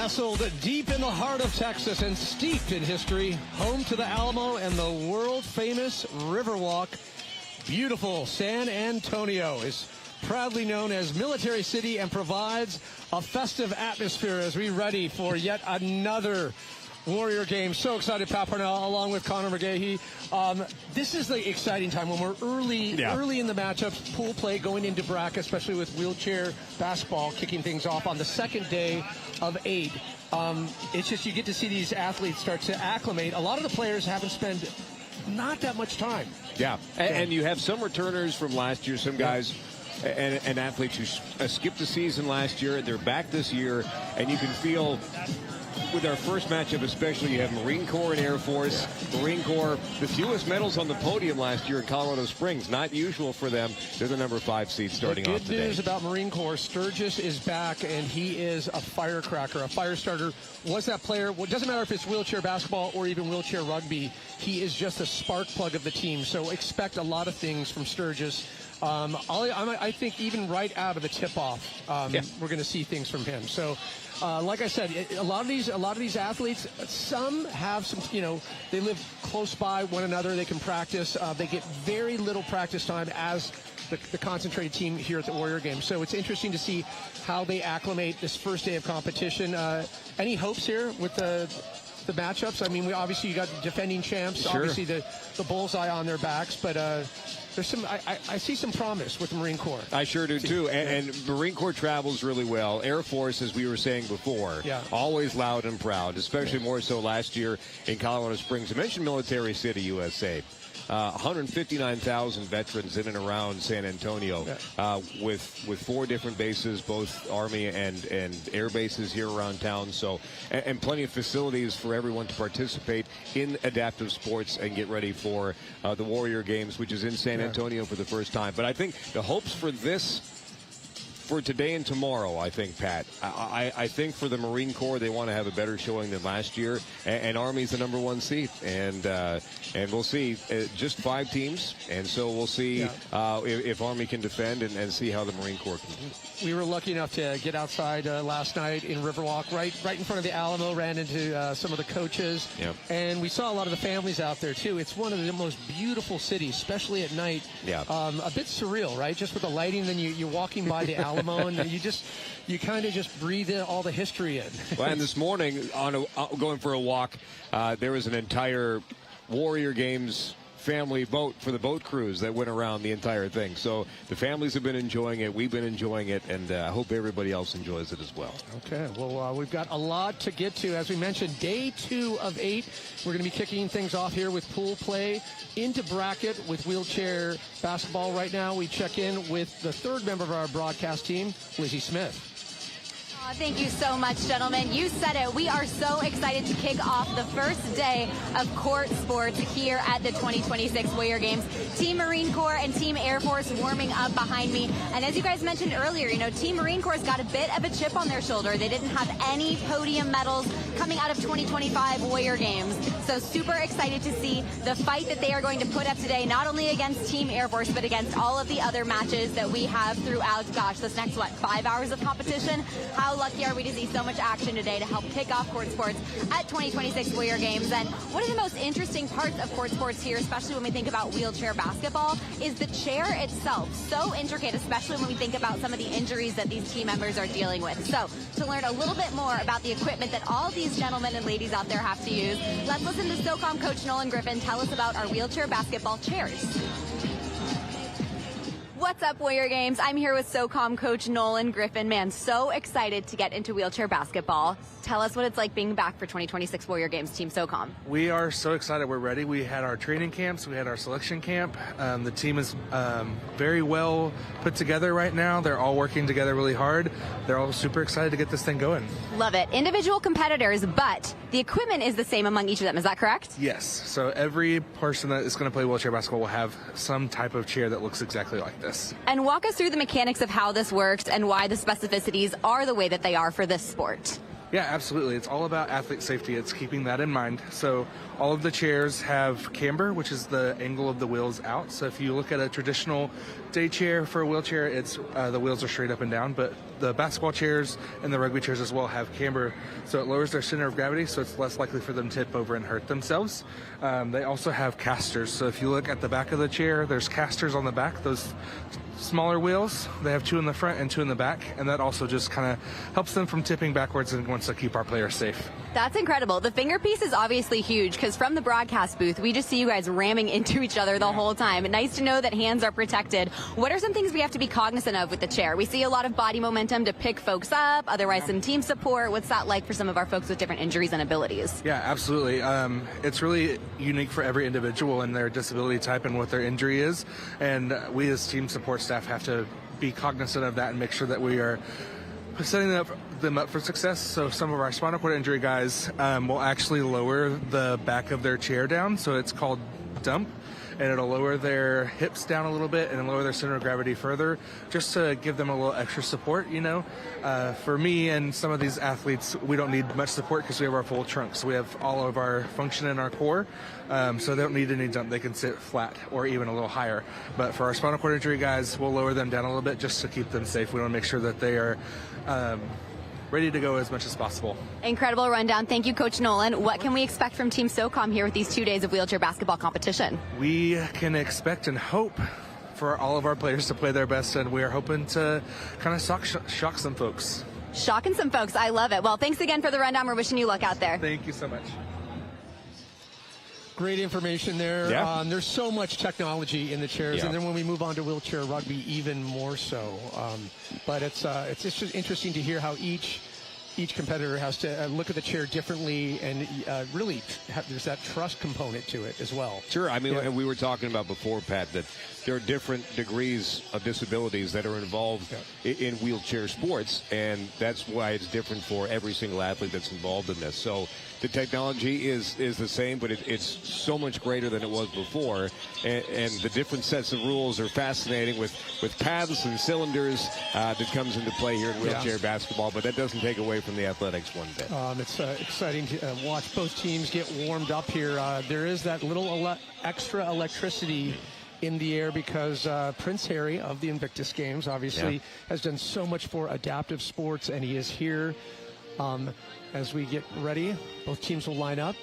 Nestled deep in the heart of Texas and steeped in history, home to the Alamo and the world-famous Riverwalk, beautiful San Antonio is proudly known as Military City and provides a festive atmosphere as we ready for yet another Warrior game. So excited, Pat Parnell, along with Connor McGahey. This is the exciting time when we're early in the matchups, pool play going into bracket, especially with wheelchair basketball kicking things off on the second day of 8. It's just you get to see these athletes start to acclimate. A lot of the players haven't spent not that much time. Yeah, and you have some returners from last year, some guys and athletes who skipped the season last year. They're back this year, and you can feel with our first matchup especially, you have Marine Corps and Air Force. Marine Corps, the fewest medals on the podium last year in Colorado Springs. Not usual for them. They're the number 5 seed starting off today. Good news about Marine Corps, Sturgis is back, and he is a firecracker, a fire starter. Was that player, well, it doesn't matter if it's wheelchair basketball or even wheelchair rugby, he is just a spark plug of the team. So expect a lot of things from Sturgis. I think even right out of the tip-off, we're going to see things from him. So, like I said, a lot of these athletes, some have some, they live close by one another. They can practice. They get very little practice time as the concentrated team here at the Warrior game. So it's interesting to see how they acclimate this first day of competition. Any hopes here with the matchups? I mean, you got the defending champs, obviously the bullseye on their backs, but there's some. I see some promise with the Marine Corps. I sure do too, and Marine Corps travels really well. Air Force, as we were saying before, always loud and proud, especially more so last year in Colorado Springs. I mentioned Military City, USA. 159,000 veterans in and around San Antonio, with 4 different bases, both Army and air bases here around town. So, and plenty of facilities for everyone to participate in adaptive sports and get ready for the Warrior Games, which is in San Antonio for the first time. But I think the hopes for today and tomorrow, I think, Pat, I think for the Marine Corps, they want to have a better showing than last year, and Army's the number 1 seed, and we'll see. Just 5 teams, and so we'll see if Army can defend and see how the Marine Corps can do. We were lucky enough to get outside last night in Riverwalk, right in front of the Alamo, ran into some of the coaches, and we saw a lot of the families out there, too. It's one of the most beautiful cities, especially at night. A bit surreal, right? Just with the lighting, then you're walking by the Alamo, and you kind of just breathe in all the history in. Well, and this morning, going for a walk, there was an entire Warrior Games family boat for the boat cruise that went around the entire thing. So the families have been enjoying it. We've been enjoying it, and I hope everybody else enjoys it as well. Okay, well, we've got a lot to get to. As we mentioned, day 2 of 8. We're going to be kicking things off here with pool play into bracket with wheelchair basketball. Right now, we check in with the 3rd member of our broadcast team, Lizzie Smith. Thank you so much, gentlemen. You said it. We are so excited to kick off the first day of court sports here at the 2026 Warrior Games. Team Marine Corps and Team Air Force warming up behind me. And as you guys mentioned earlier, Team Marine Corps has got a bit of a chip on their shoulder. They didn't have any podium medals coming out of 2025 Warrior Games. So super excited to see the fight that they are going to put up today, not only against Team Air Force, but against all of the other matches that we have throughout, this next, 5 hours of competition. How lucky are we to see so much action today to help kick off court sports at 2026 Warrior Games. And one of the most interesting parts of court sports here, especially when we think about wheelchair basketball, is the chair itself. So intricate, especially when we think about some of the injuries that these team members are dealing with. So to learn a little bit more about the equipment that all these gentlemen and ladies out there have to use, let's listen to SOCOM coach Nolan Griffin tell us about our wheelchair basketball chairs. What's up, Warrior Games? I'm here with SOCOM coach Nolan Griffin. Man, so excited to get into wheelchair basketball. Tell us what it's like being back for 2026 Warrior Games, Team SOCOM. We are so excited. We're ready. We had our training camps. We had our selection camp. The team is very well put together right now. They're all working together really hard. They're all super excited to get this thing going. Love it. Individual competitors, but the equipment is the same among each of them. Is that correct? Yes. So every person that is going to play wheelchair basketball will have some type of chair that looks exactly like this. And walk us through the mechanics of how this works and why the specificities are the way that they are for this sport. Yeah, absolutely. It's all about athlete safety. It's keeping that in mind. So all of the chairs have camber, which is the angle of the wheels out. So if you look at a traditional day chair for a wheelchair, it's the wheels are straight up and down. But the basketball chairs and the rugby chairs as well have camber, so it lowers their center of gravity, so it's less likely for them to tip over and hurt themselves. They also have casters. So if you look at the back of the chair, there's casters on the back. Those smaller wheels, they have 2 in the front and 2 in the back, and that also just kind of helps them from tipping backwards and wants to keep our players safe. That's incredible. The finger piece is obviously huge because from the broadcast booth, we just see you guys ramming into each other the whole time. Nice to know that hands are protected. What are some things we have to be cognizant of with the chair? We see a lot of body momentum to pick folks up, otherwise some team support. What's that like for some of our folks with different injuries and abilities? Yeah, absolutely. It's really unique for every individual and their disability type and what their injury is. And we as team support staff have to be cognizant of that and make sure that we are setting them up for success. So some of our spinal cord injury guys will actually lower the back of their chair down. So it's called dump. And it'll lower their hips down a little bit and lower their center of gravity further, just to give them a little extra support, you know. For me and some of these athletes, we don't need much support because we have our full trunk. So we have all of our function in our core, so they don't need any jump. They can sit flat or even a little higher. But for our spinal cord injury guys, we'll lower them down a little bit just to keep them safe. We want to make sure that they are ready to go as much as possible. Incredible rundown. Thank you, Coach Nolan. What can we expect from Team SOCOM here with these 2 days of wheelchair basketball competition? We can expect and hope for all of our players to play their best, and we are hoping to kind of shock some folks. Shocking some folks. I love it. Well, thanks again for the rundown. We're wishing you luck out there. Thank you so much. Great information there. Yeah. There's so much technology in the chairs, Yeah. and then when we move on to wheelchair rugby, even more so. But it's just interesting to hear how each competitor has to look at the chair differently, and really there's that trust component to it as well. Sure. I mean, we were talking about before, Pat, that there are different degrees of disabilities that are involved in wheelchair sports, and that's why it's different for every single athlete that's involved in this. So the technology is the same, but it's so much greater than it was before, and the different sets of rules are fascinating with paths and cylinders that comes into play here in wheelchair basketball, but that doesn't take away from the athletics one bit. It's exciting to watch both teams get warmed up here. There is that little extra electricity in the air because Prince Harry of the Invictus Games obviously has done so much for adaptive sports, and he is here. As we get ready, both teams will line up.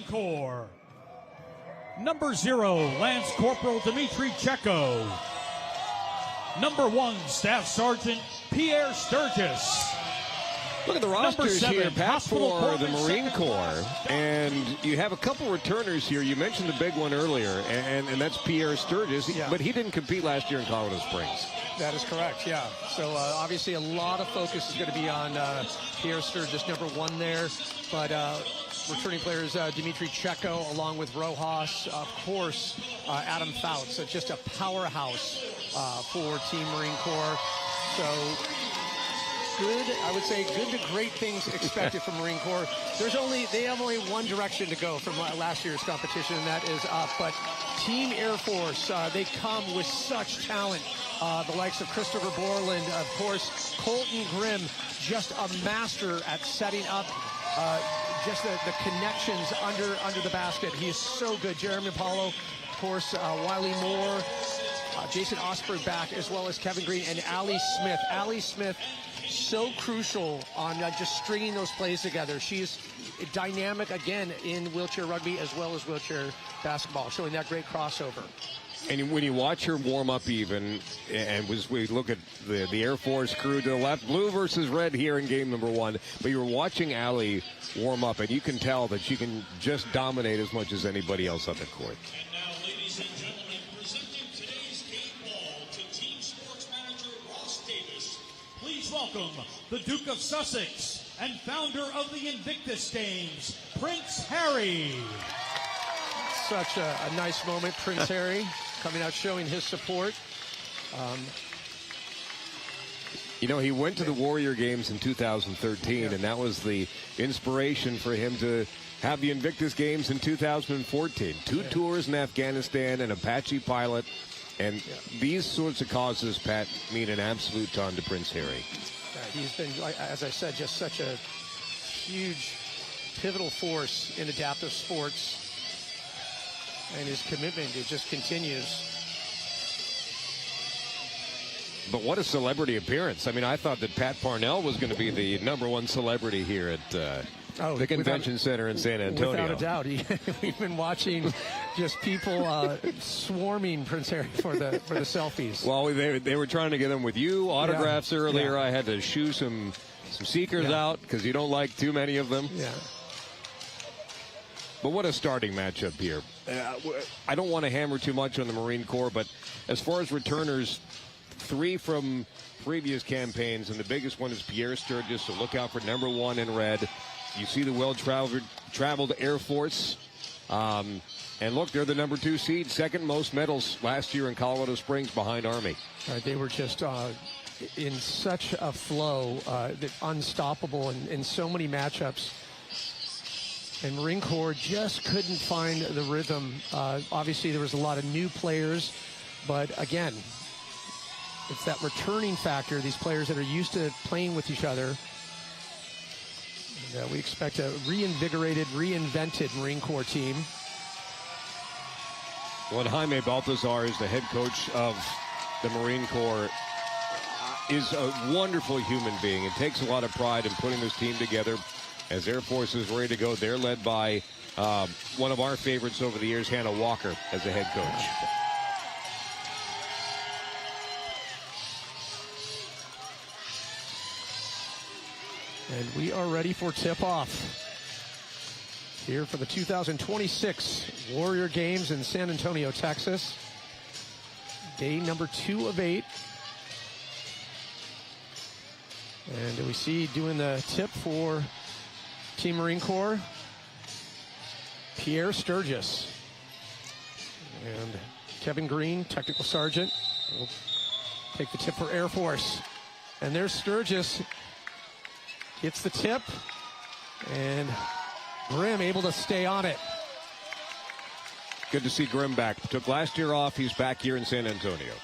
Corps. Number 0, Lance Corporal Dimitri Checo. Number 1, Staff Sergeant Pierre Sturgis. Look at the rosters 7, here, Pat, Hospital for the Corpsman Marine Second Corps. And you have a couple returners here. You mentioned the big one earlier, and that's Pierre Sturgis. But he didn't compete last year in Colorado Springs. That is correct, yeah. So obviously a lot of focus is going to be on Pierre Sturgis, number 1 there. But returning players Dimitri Checo along with Rojas, of course, Adam Fouts. So just a powerhouse for Team Marine Corps. So good, I would say, good to great things expected from Marine Corps. They have only one direction to go from last year's competition, and that is up. But Team Air Force, they come with such talent. The likes of Christopher Borland, of course, Colton Grimm, just a master at setting up just the connections under the basket. He is so good. Jeremy Apollo, of course, Wiley Moore, Jason Osberg back, as well as Kevin Green and Allie Smith. Allie Smith, so crucial on just stringing those plays together. She's dynamic, again, in wheelchair rugby as well as wheelchair basketball, showing that great crossover. And when you watch her warm up even, and we look at the Air Force crew to the left, blue versus red here in game number 1, but you were watching Allie warm up, and you can tell that she can just dominate as much as anybody else on the court. And now, ladies and gentlemen, presenting today's game ball to Team Sports Manager Ross Davis. Please welcome the Duke of Sussex and founder of the Invictus Games, Prince Harry. Such a nice moment, Prince Harry coming out showing his support. You know, he went to the Warrior Games in 2013, and that was the inspiration for him to have the Invictus Games in 2014. Two tours in Afghanistan, an Apache pilot, and these sorts of causes, Pat, mean an absolute ton to Prince Harry. He's been, as I said, just such a huge, pivotal force in adaptive sports. And his commitment, it just continues. But what a celebrity appearance. I mean, I thought that Pat Parnell was going to be the #1 celebrity here at the Convention Center in San Antonio. Without a doubt. We've been watching just people swarming Prince Harry for the selfies. Well, they were trying to get him with you, autographs earlier. I had to shoo some seekers out because you don't like too many of them. Yeah. But what a starting matchup here. I don't want to hammer too much on the Marine Corps, but as far as returners, 3 from previous campaigns, and the biggest one is Pierre Sturgis, so look out for #1 in red. You see the well-traveled Air Force. And look, they're the #2 seed, second most medals last year in Colorado Springs behind Army. They were just in such a flow, unstoppable in so many matchups. And Marine Corps just couldn't find the rhythm. Obviously, there was a lot of new players, but again, it's that returning factor, these players that are used to playing with each other. And, we expect a reinvigorated, reinvented Marine Corps team. Well, Jaime Baltazar is the head coach of the Marine Corps. Is a wonderful human being and takes a lot of pride in putting this team together. As Air Force is ready to go, they're led by one of our favorites over the years, Hannah Walker, as the head coach. And we are ready for tip-off here for the 2026 Warrior Games in San Antonio, Texas. Day number 2 of 8. And we see doing the tip for Team Marine Corps, Pierre Sturgis. And Kevin Green, technical sergeant, will take the tip for Air Force. And there's Sturgis, gets the tip, and Grimm able to stay on it. Good to see Grimm back. Took last year off, he's back here in San Antonio.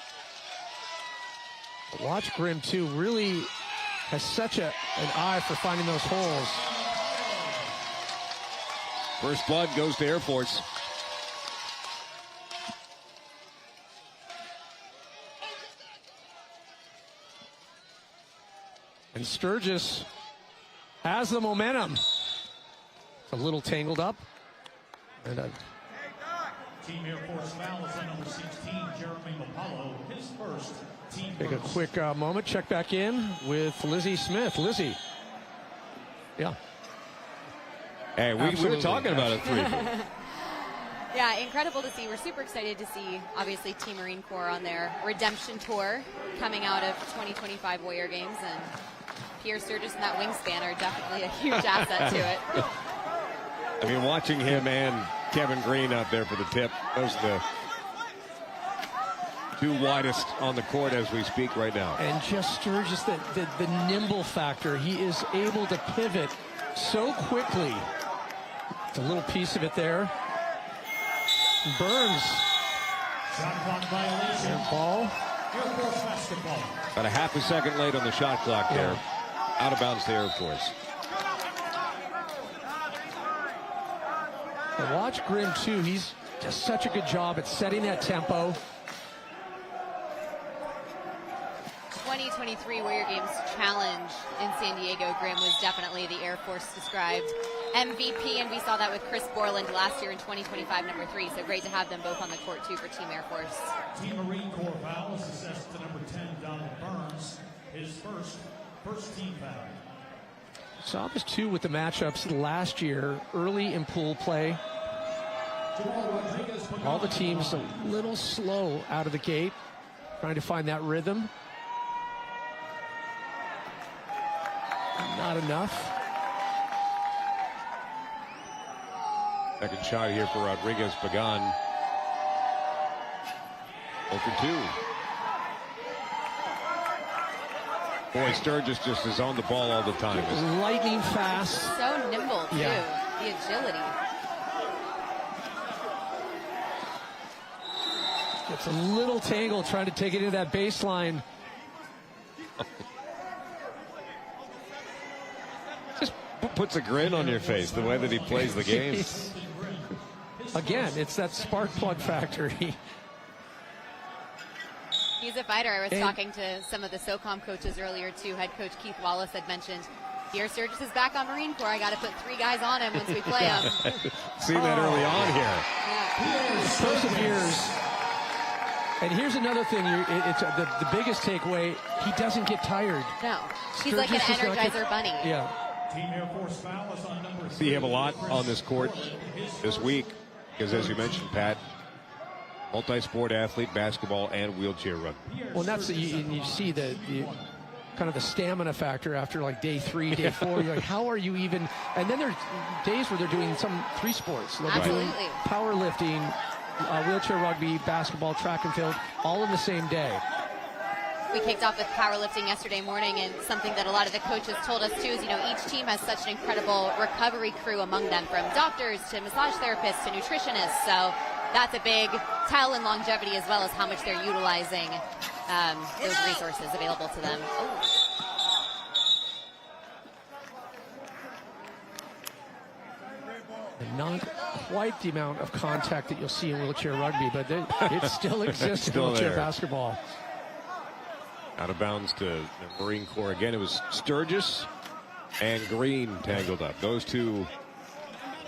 Watch Grimm, too, really has such an eye for finding those holes. First blood goes to Air Force. And Sturgis has the momentum. A little tangled up. And Team Air Force foul is on number 16, Jeremy Apollo, his first team. take a quick moment, check back in with Lizzie Smith. Lizzie. Yeah. Hey, we were talking about it 3. Yeah, incredible to see. We're super excited to see, obviously, Team Marine Corps on their redemption tour coming out of 2025 Warrior Games. And Pierre Sturgis and that wingspan are definitely a huge asset to it. I mean, watching him and Kevin Green out there for the tip, those are two widest on the court as we speak right now. And just Sturgis, the nimble factor. He is able to pivot so quickly. It's a little piece of it there. Burns. Shot clock violation. Ball. Air Force basketball. About a half a second late on the shot clock there. Out of bounds to Air Force. But watch Grimm, too. He's does such a good job at setting that tempo. 2023 Warrior Games challenge in San Diego, Grimm was definitely the Air Force described MVP, and we saw that with Chris Borland last year in 2025, number 3. So great to have them both on the court, too, for Team Air Force. Team Marine Corps foul is assessed to number 10, Donald Burns, his first team foul. Saw this, too, with the matchups last year, early in pool play. All the teams a little slow out of the gate, trying to find that rhythm. Not enough. Second shot here for Rodriguez Pagan. 0 for 2. Boy, Sturgis just is on the ball all the time. Lightning fast. So nimble, too. Yeah. The agility. It's a little tangle trying to take it into that baseline. Just puts a grin on your face the way that he plays the game. Again, it's that spark plug factor. He's a fighter. I was talking to some of the SOCOM coaches earlier, too. Head coach Keith Wallace had mentioned, here Sturgis is back on Marine Corps. I got to put 3 guys on him once we play him. Seen that early on here. Perseveres. And here's another thing. It's the biggest takeaway. He doesn't get tired. No. He's like an Energizer bunny. Yeah. Team Air Force foul is on number 3. See, you have a lot on this court this week because, as you mentioned, Pat, multi-sport athlete, basketball, and wheelchair rugby. Well, and that's you see the kind of the stamina factor after like day 3, day 4. You're like, how are you even? And then there's days where they're doing some 3 sports. They'll be doing powerlifting, wheelchair rugby, basketball, track and field, all in the same day. We kicked off with powerlifting yesterday morning, and something that a lot of the coaches told us too is, each team has such an incredible recovery crew among them, from doctors to massage therapists to nutritionists. So that's a big tell in longevity, as well as how much they're utilizing those resources available to them. Not quite the amount of contact that you'll see in wheelchair rugby, but it still exists in wheelchair basketball. Out of bounds to the Marine Corps. Again, it was Sturgis and Green tangled up. Those two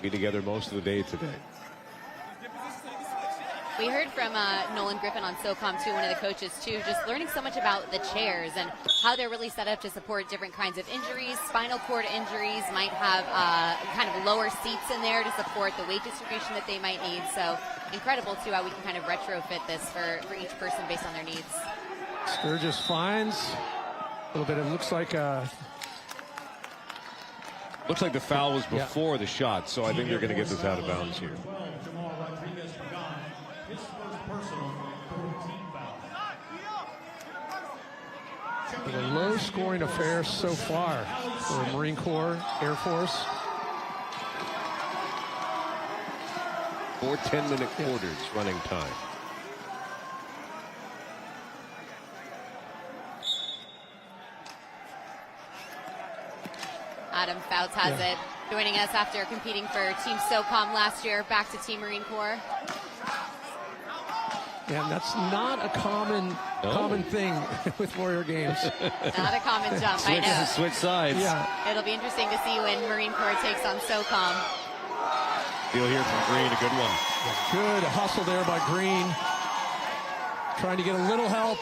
be together most of the day today. We heard from Nolan Griffin on SOCOM, too, one of the coaches, too, just learning so much about the chairs and how they're really set up to support different kinds of injuries. Spinal cord injuries might have kind of lower seats in there to support the weight distribution that they might need. So incredible, too, how we can kind of retrofit this for each person based on their needs. Sturgis finds a little bit. It looks like the foul was before the shot, so I think they're going to get this out of bounds here. A low-scoring affair so far for Marine Corps, Air Force. 4 10-minute quarters running time. Adam Fouts has it, joining us after competing for Team SOCOM last year, back to Team Marine Corps. Yeah, and that's not a common thing with Warrior Games. Not a common jump, I know. Switch sides. Yeah. It'll be interesting to see when Marine Corps takes on SOCOM. You'll hear from Green, a good one. Good hustle there by Green. Trying to get a little help.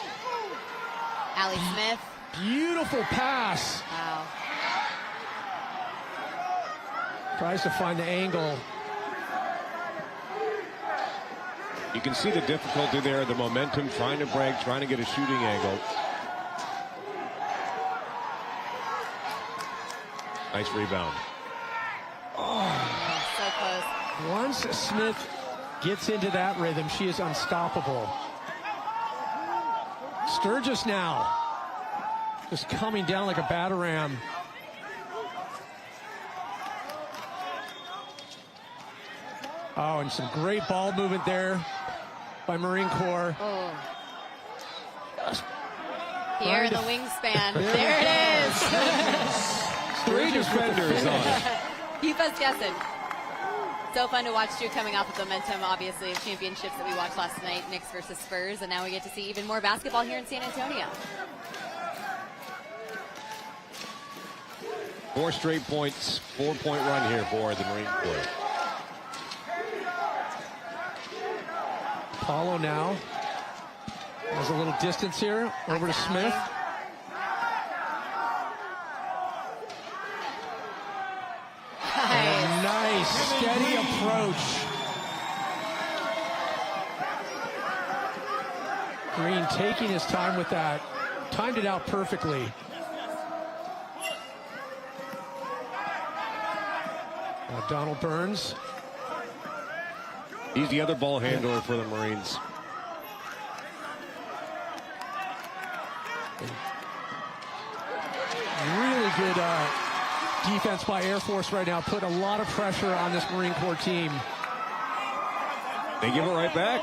Allie Smith. Beautiful pass. Wow. Tries to find the angle. You can see the difficulty there, the momentum, trying to break, trying to get a shooting angle. Nice rebound. Oh, so close. Once Smith gets into that rhythm, she is unstoppable. Sturgis now. Just coming down like a batter ram. Oh, and some great ball movement there by Marine Corps. Oh. Here in the wingspan. There it is. 3 defenders on it. Keep us guessing. So fun to watch, too, coming off of the momentum, obviously, of championships that we watched last night, Knicks versus Spurs, and now we get to see even more basketball here in San Antonio. 4 straight points, 4-point run here for the Marine Corps. Paulo now has a little distance here over to Smith. Nice, steady approach. Green taking his time with that. Timed it out perfectly. Donald Burns. He's the other ball handler for the Marines. Really good defense by Air Force right now. Put a lot of pressure on this Marine Corps team. They give it right back.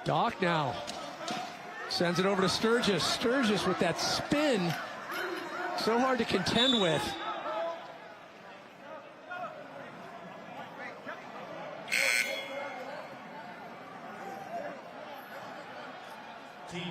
Doc now sends it over to Sturgis. Sturgis with that spin. So hard to contend with.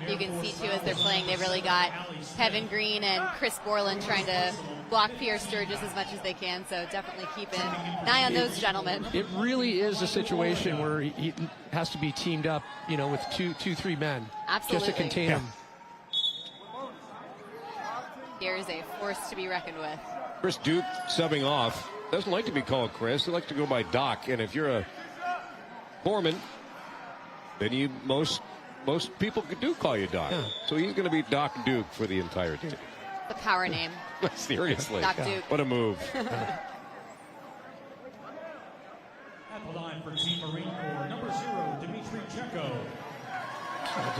You can see, too, as they're playing, they've really got Kevin Green and Chris Borland trying to block Pierre Sturgis as much as they can. So definitely keep an eye on those gentlemen. It really is a situation where he has to be teamed up, you know, with two, 3 men. Absolutely. Just to contain him. Here is a force to be reckoned with. Chris Duke subbing off. Doesn't like to be called Chris. He likes to go by Doc. And if you're a foreman, then most people do call you Doc. Yeah. So he's going to be Doc Duke for the entire team. The power name. Seriously. Doc Duke. What a move. At the line for Team Marine Corps, number 0, Dmitry Cheko.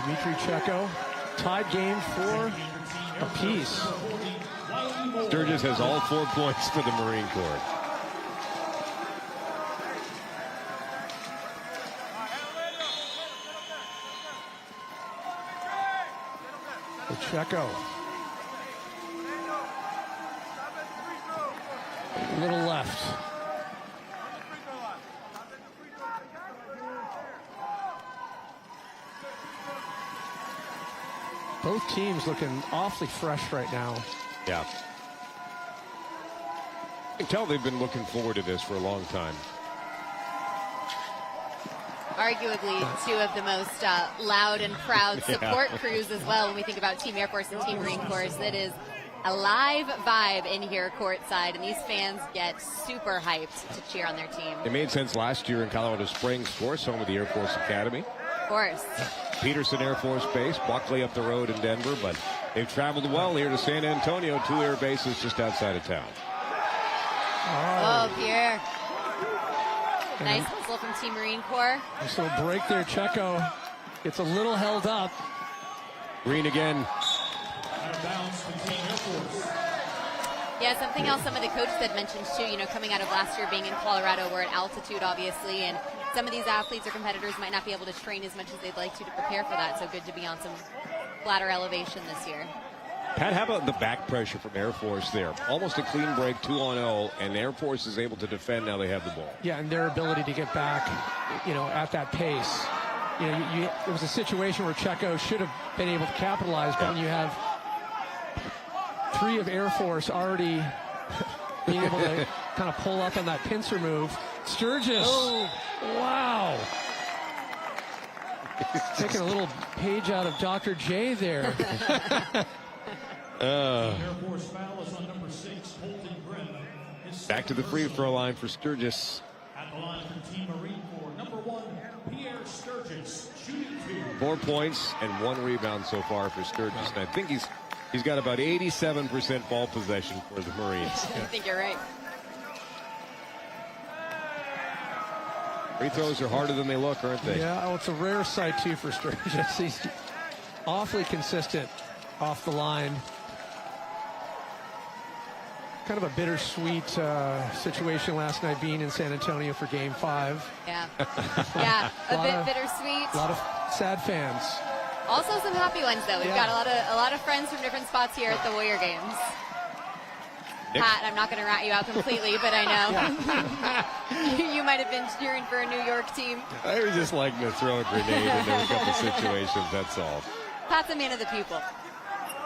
Dmitry Cheko. Tied game 4 apiece. Sturgis has all 4 points for the Marine Corps. Cheko. A little left. Both teams looking awfully fresh right now. Yeah. You can tell they've been looking forward to this for a long time. Arguably 2 of the most loud and proud support crews as well when we think about Team Air Force and Team Marine Corps. It is a live vibe in here courtside, and these fans get super hyped to cheer on their team. It made sense last year in Colorado Springs, of course, home of the Air Force Academy. Of course. Peterson Air Force Base, Buckley up the road in Denver, but they've traveled well here to San Antonio, 2 air bases just outside of town. Oh, Pierre. Nice hustle from Team Marine Corps. Nice little break there, Cheko. It's a little held up. Green again. Out of bounds to Team Air Force. Yeah, something else some of the coaches had mentioned too, you know, coming out of last year being in Colorado, we're at altitude obviously, and some of these athletes or competitors might not be able to train as much as they'd like to prepare for that, so good to be on some flatter elevation this year. Pat, how about the back pressure from Air Force there? Almost a clean break, 2-0, and Air Force is able to defend now they have the ball. Yeah, and their ability to get back, you know, at that pace. You know, it was a situation where Cheko should have been able to capitalize, but when you have 3 of Air Force already being able to kind of pull up on that pincer move. Sturgis. Oh. Wow. Taking a little page out of Dr. J there. Air Force foul is on number 6, Colton Grimm. Back to the free throw line for Sturgis. At the line for Team Marine Corps, number 1, Pierre Sturgis, shooting 2. 4 points and 1 rebound so far for Sturgis. And I think he's got about 87% ball possession for the Marines. I think you're right. Free throws are harder than they look, aren't they? Yeah, well, it's a rare sight, too, for Sturgis. He's awfully consistent off the line. Kind of a bittersweet situation last night being in San Antonio for Game 5. Yeah. Yeah, a bit bittersweet. A lot of sad fans. Also some happy ones, though. We've got a lot of friends from different spots here at the Warrior Games. Pat, I'm not going to rat you out completely, but I know you might have been cheering for a New York team. I was just liking to throw a grenade into a couple situations, that's all. Pat's a man of the people.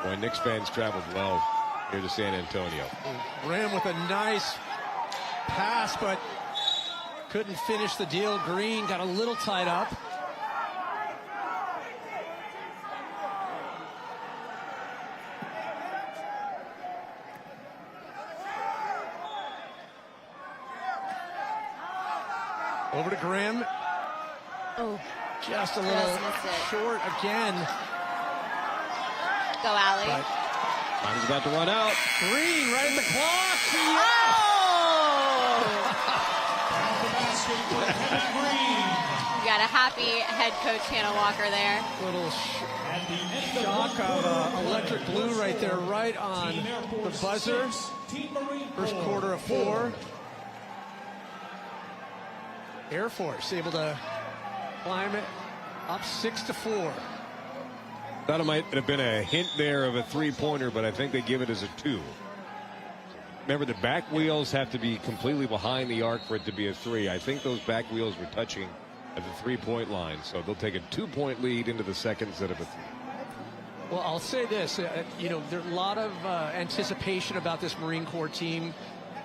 Boy, Knicks fans traveled well here to San Antonio. Graham with a nice pass, but couldn't finish the deal. Green got a little tied up. Over to Grimm. Oh, just a little short again. Go, Allie. But time's about to run out. Green right at the clock. You got a happy head coach Hannah Walker there. Little shock of electric blue right there, right on the buzzer. First quarter of 4. Air Force able to climb it up 6-4. Thought it might have been a hint there of a three-pointer, but I think they give it as a 2. Remember, the back wheels have to be completely behind the arc for it to be a 3. I think those back wheels were touching at the 3-point line, so they'll take a 2-point lead into the second instead of a 3. Well, I'll say this, you know, there's a lot of anticipation about this Marine Corps team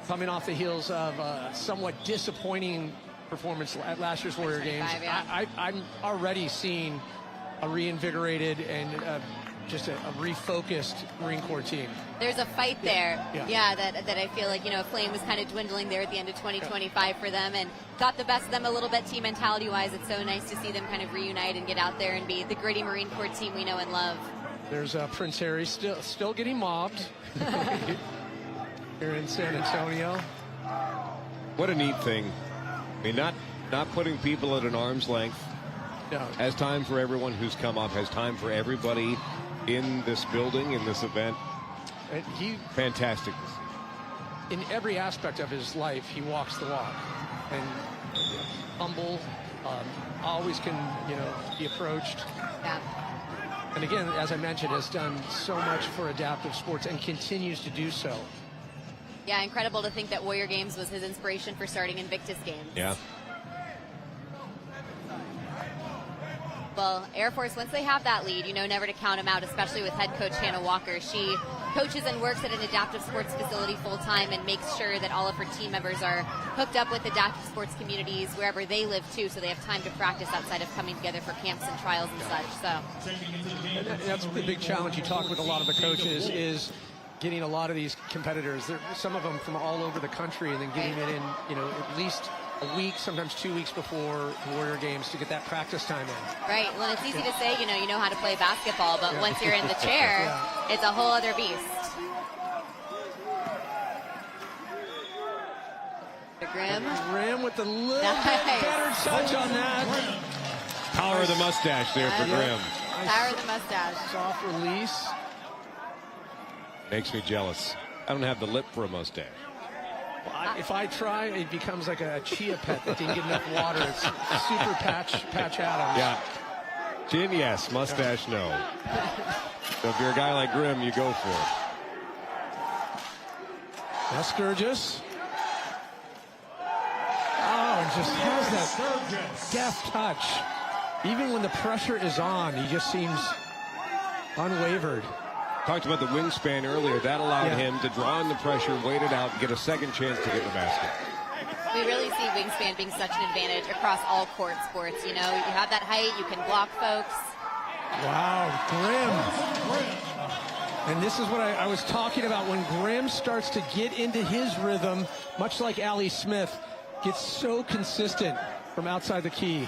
coming off the heels of somewhat disappointing performance at last year's Warrior Games. I'm already seeing a reinvigorated and just a refocused Marine Corps team. There's a fight there, that I feel like, you know, Flame was kind of dwindling there at the end of 2025 for them and got the best of them a little bit team mentality-wise. It's so nice to see them kind of reunite and get out there and be the gritty Marine Corps team we know and love. There's Prince Harry still getting mobbed here in San Antonio. What a neat thing. I mean, not putting people at an arm's length. No. Has time for everyone who's come up. Has time for everybody in this building, in this event. And fantastic to see. In every aspect of his life, he walks the walk. And humble, always can, you know, be approached. Yeah. And again, as I mentioned, has done so much for adaptive sports and continues to do so. Yeah, incredible to think that Warrior Games was his inspiration for starting Invictus Games. Yeah. Well, Air Force, once they have that lead, you know never to count them out, especially with head coach Hannah Walker. She coaches and works at an adaptive sports facility full-time and makes sure that all of her team members are hooked up with adaptive sports communities wherever they live, too, so they have time to practice outside of coming together for camps and trials and such. So and that's the big challenge. You talk with a lot of the coaches is getting a lot of these competitors, some of them from all over the country, and then getting it in, you know, at least a week, sometimes 2 weeks before the Warrior Games to get that practice time in. Right. Well, it's easy to say, you know how to play basketball, but once you're in the chair, it's a whole other beast. Grimm with the little better touch on that. Power of the mustache there for Grimm. Power of the mustache. Soft release. Makes me jealous. I don't have the lip for a mustache. Well, if I try, it becomes like a chia pet that didn't get enough water. It's super Patch Adams. Yeah. Chin, yes. Mustache, no. So if you're a guy like Grimm, you go for it. Now Sturgis. Oh, and just has that deft touch. Even when the pressure is on, he just seems unwavered. Talked about the wingspan earlier. That allowed him to draw in the pressure, wait it out, and get a second chance to get the basket. We really see wingspan being such an advantage across all court sports. You know, you have that height, you can block folks. Wow, Grimm. And this is what I was talking about. When Grimm starts to get into his rhythm, much like Allie Smith, gets so consistent from outside the key.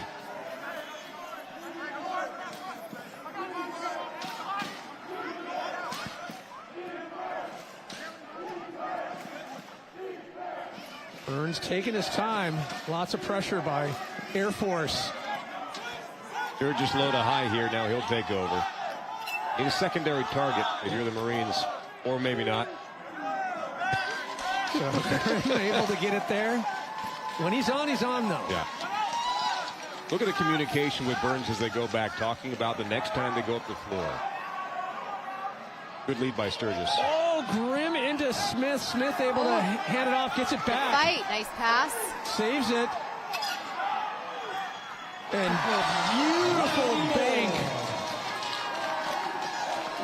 Burns taking his time. Lots of pressure by Air Force. Sturgis low to high here. Now he'll take over. Need a secondary target if you're the Marines, or maybe not. So able to get it there. When he's on though. Yeah. Look at the communication with Burns as they go back, talking about the next time they go up the floor. Good lead by Sturgis. Oh, Grimm into Smith. Smith able to hand it off, gets it back. Fight, nice pass. Saves it. And beautiful bank.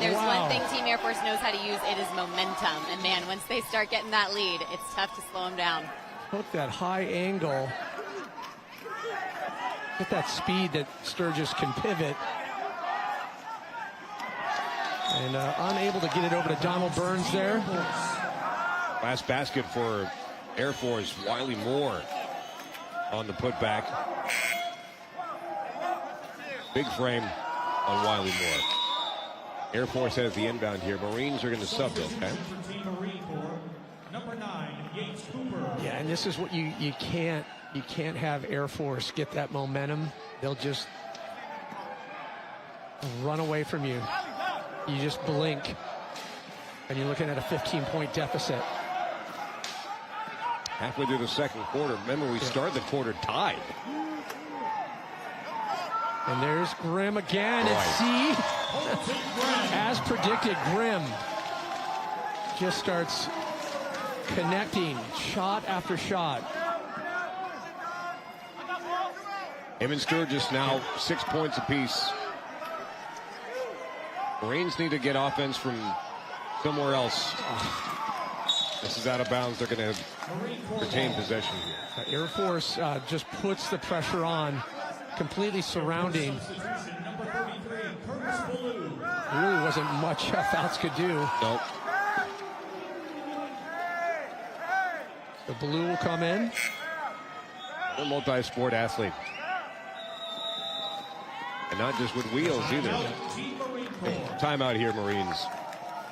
There's Wow. one thing Team Air Force knows how to use. It is momentum. And man, once they start getting that lead, it's tough to slow them down. Hook that high angle. Get that speed that Sturgis can pivot. And unable to get it over to Donald Burns there. Last basket for Air Force. Wiley Moore on the putback. Big frame on Wiley Moore. Air Force has the inbound here. Marines are going to sub, okay? Number 9, Yates Cooper. Yeah, and this is what you can't have Air Force get that momentum. They'll just run away from you. You just blink, and you're looking at a 15-point deficit. Halfway through the second quarter. Remember, we started the quarter tied. And there's Grimm again. And see, as predicted, Grimm just starts connecting shot after shot. Him and Sturgis now 6 points apiece. Marines need to get offense from somewhere else. This is out of bounds. They're going to retain possession here. Air Force just puts the pressure on, completely surrounding. There really wasn't much Fouts could do. Nope. The Blue will come in. A multi-sport athlete. And not just with wheels either. Timeout here, Marines.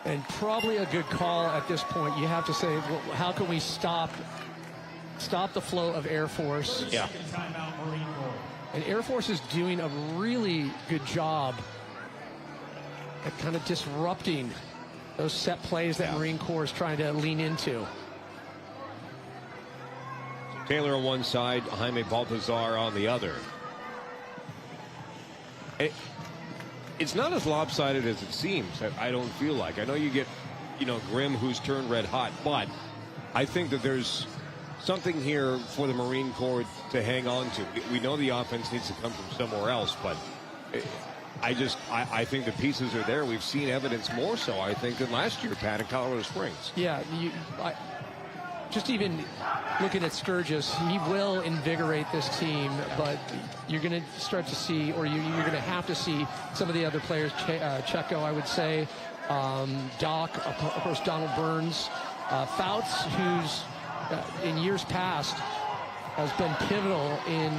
And probably a good call at this point. You have to say, well, how can we stop the flow of Air Force? Yeah. And Air Force is doing a really good job at kind of disrupting those set plays that Marine Corps is trying to lean into. Taylor on one side, Jaime Baltazar on the other. It's not as lopsided as it seems. I don't feel like. I know you get, Grimm, who's turned red hot, but I think that there's something here for the Marine Corps to hang on to. We know the offense needs to come from somewhere else, but I think the pieces are there. We've seen evidence more so, I think, than last year, Pat, in Colorado Springs. Yeah, just even looking at Sturgis, he will invigorate this team, but you're going to start to see, or you're going to have to see some of the other players, Checo, I would say, Doc, of course, Donald Burns, Fouts, who's in years past has been pivotal in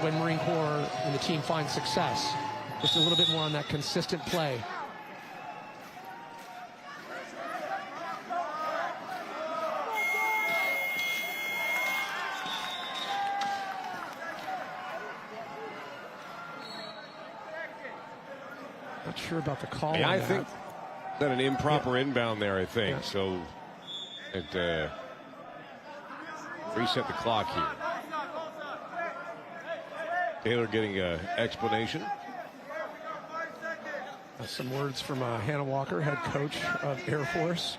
when Marine Corps and the team finds success. Just a little bit more on that consistent play. Not sure about the call. Yeah, on I that. think that an improper inbound there, I think. Yeah. So it reset the clock here. Taylor getting an explanation. Some words from Hannah Walker, head coach of Air Force.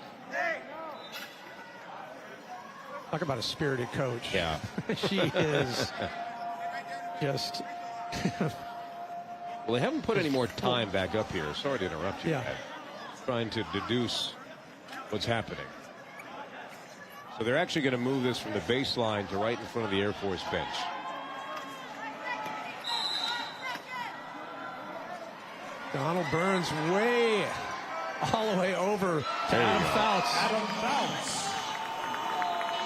Talk about a spirited coach. Yeah. She is just... Well, they haven't put any more time back up here. Sorry to interrupt you. Yeah. Pat. Trying to deduce what's happening. So they're actually going to move this from the baseline to right in front of the Air Force bench. Donald Burns all the way over to Adam Fouts. Adam Fouts.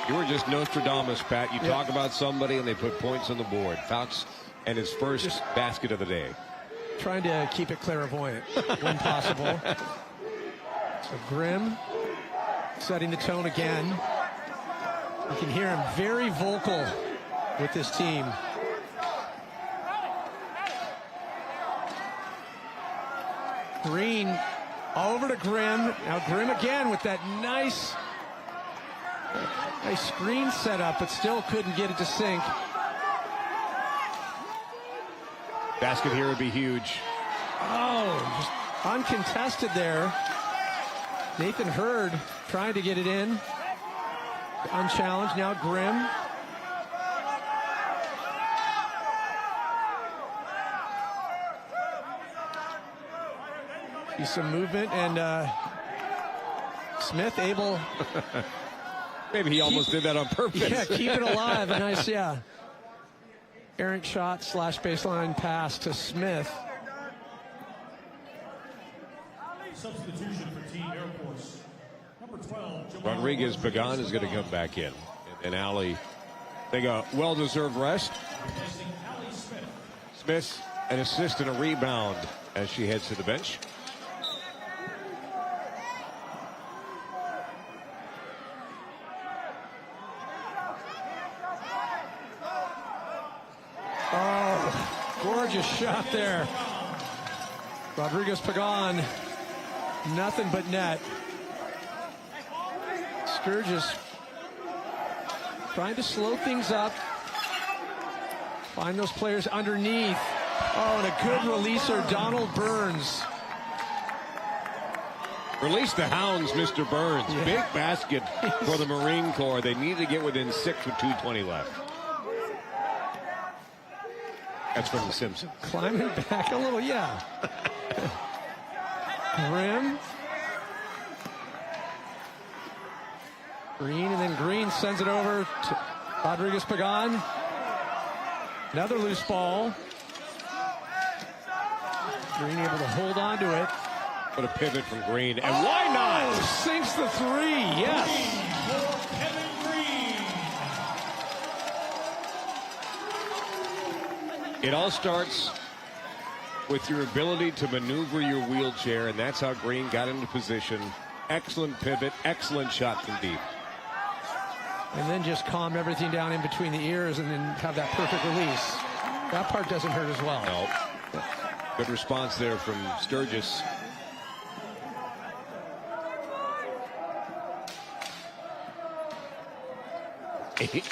You were just Nostradamus, Pat. You talk about somebody and they put points on the board. Fouts and his first basket of the day. Trying to keep it clairvoyant when possible. So Grimm setting the tone again. You can hear him very vocal with this team. Green over to Grimm. Now Grimm again with that nice screen setup, but still couldn't get it to sink. Basket here would be huge. Oh, just uncontested there. Nathan Hurd trying to get it in. Unchallenged, now Grimm. See some movement, and Smith able... Maybe he almost did that on purpose. Yeah, keep it alive. A nice, errant shot / baseline pass to Smith. Substitution for Team Air Force. Number 12, Rodriguez Pagan is going to come back in. And Allie, they got well-deserved rest. Smith, an assist and a rebound as she heads to the bench. Gorgeous shot there. Rodriguez Pagan, nothing but net. Sturgis trying to slow things up. Find those players underneath. Oh, and a good releaser, Donald Burns. Release the hounds, Mr. Burns. Yeah. Big basket for the Marine Corps. They need to get within 6 with 2:20 left. That's from The Simpsons. Climbing back a little, yeah. Grimm. Green, and then Green sends it over to Rodriguez Pagan. Another loose ball. Green able to hold on to it. What a pivot from Green. And why not? Sinks the three, yes. Kevin Green. It all starts with your ability to maneuver your wheelchair, and that's how Green got into position. Excellent pivot, excellent shot from deep. And then just calm everything down in between the ears and then have that perfect release. That part doesn't hurt as well. No. Good response there from Sturgis.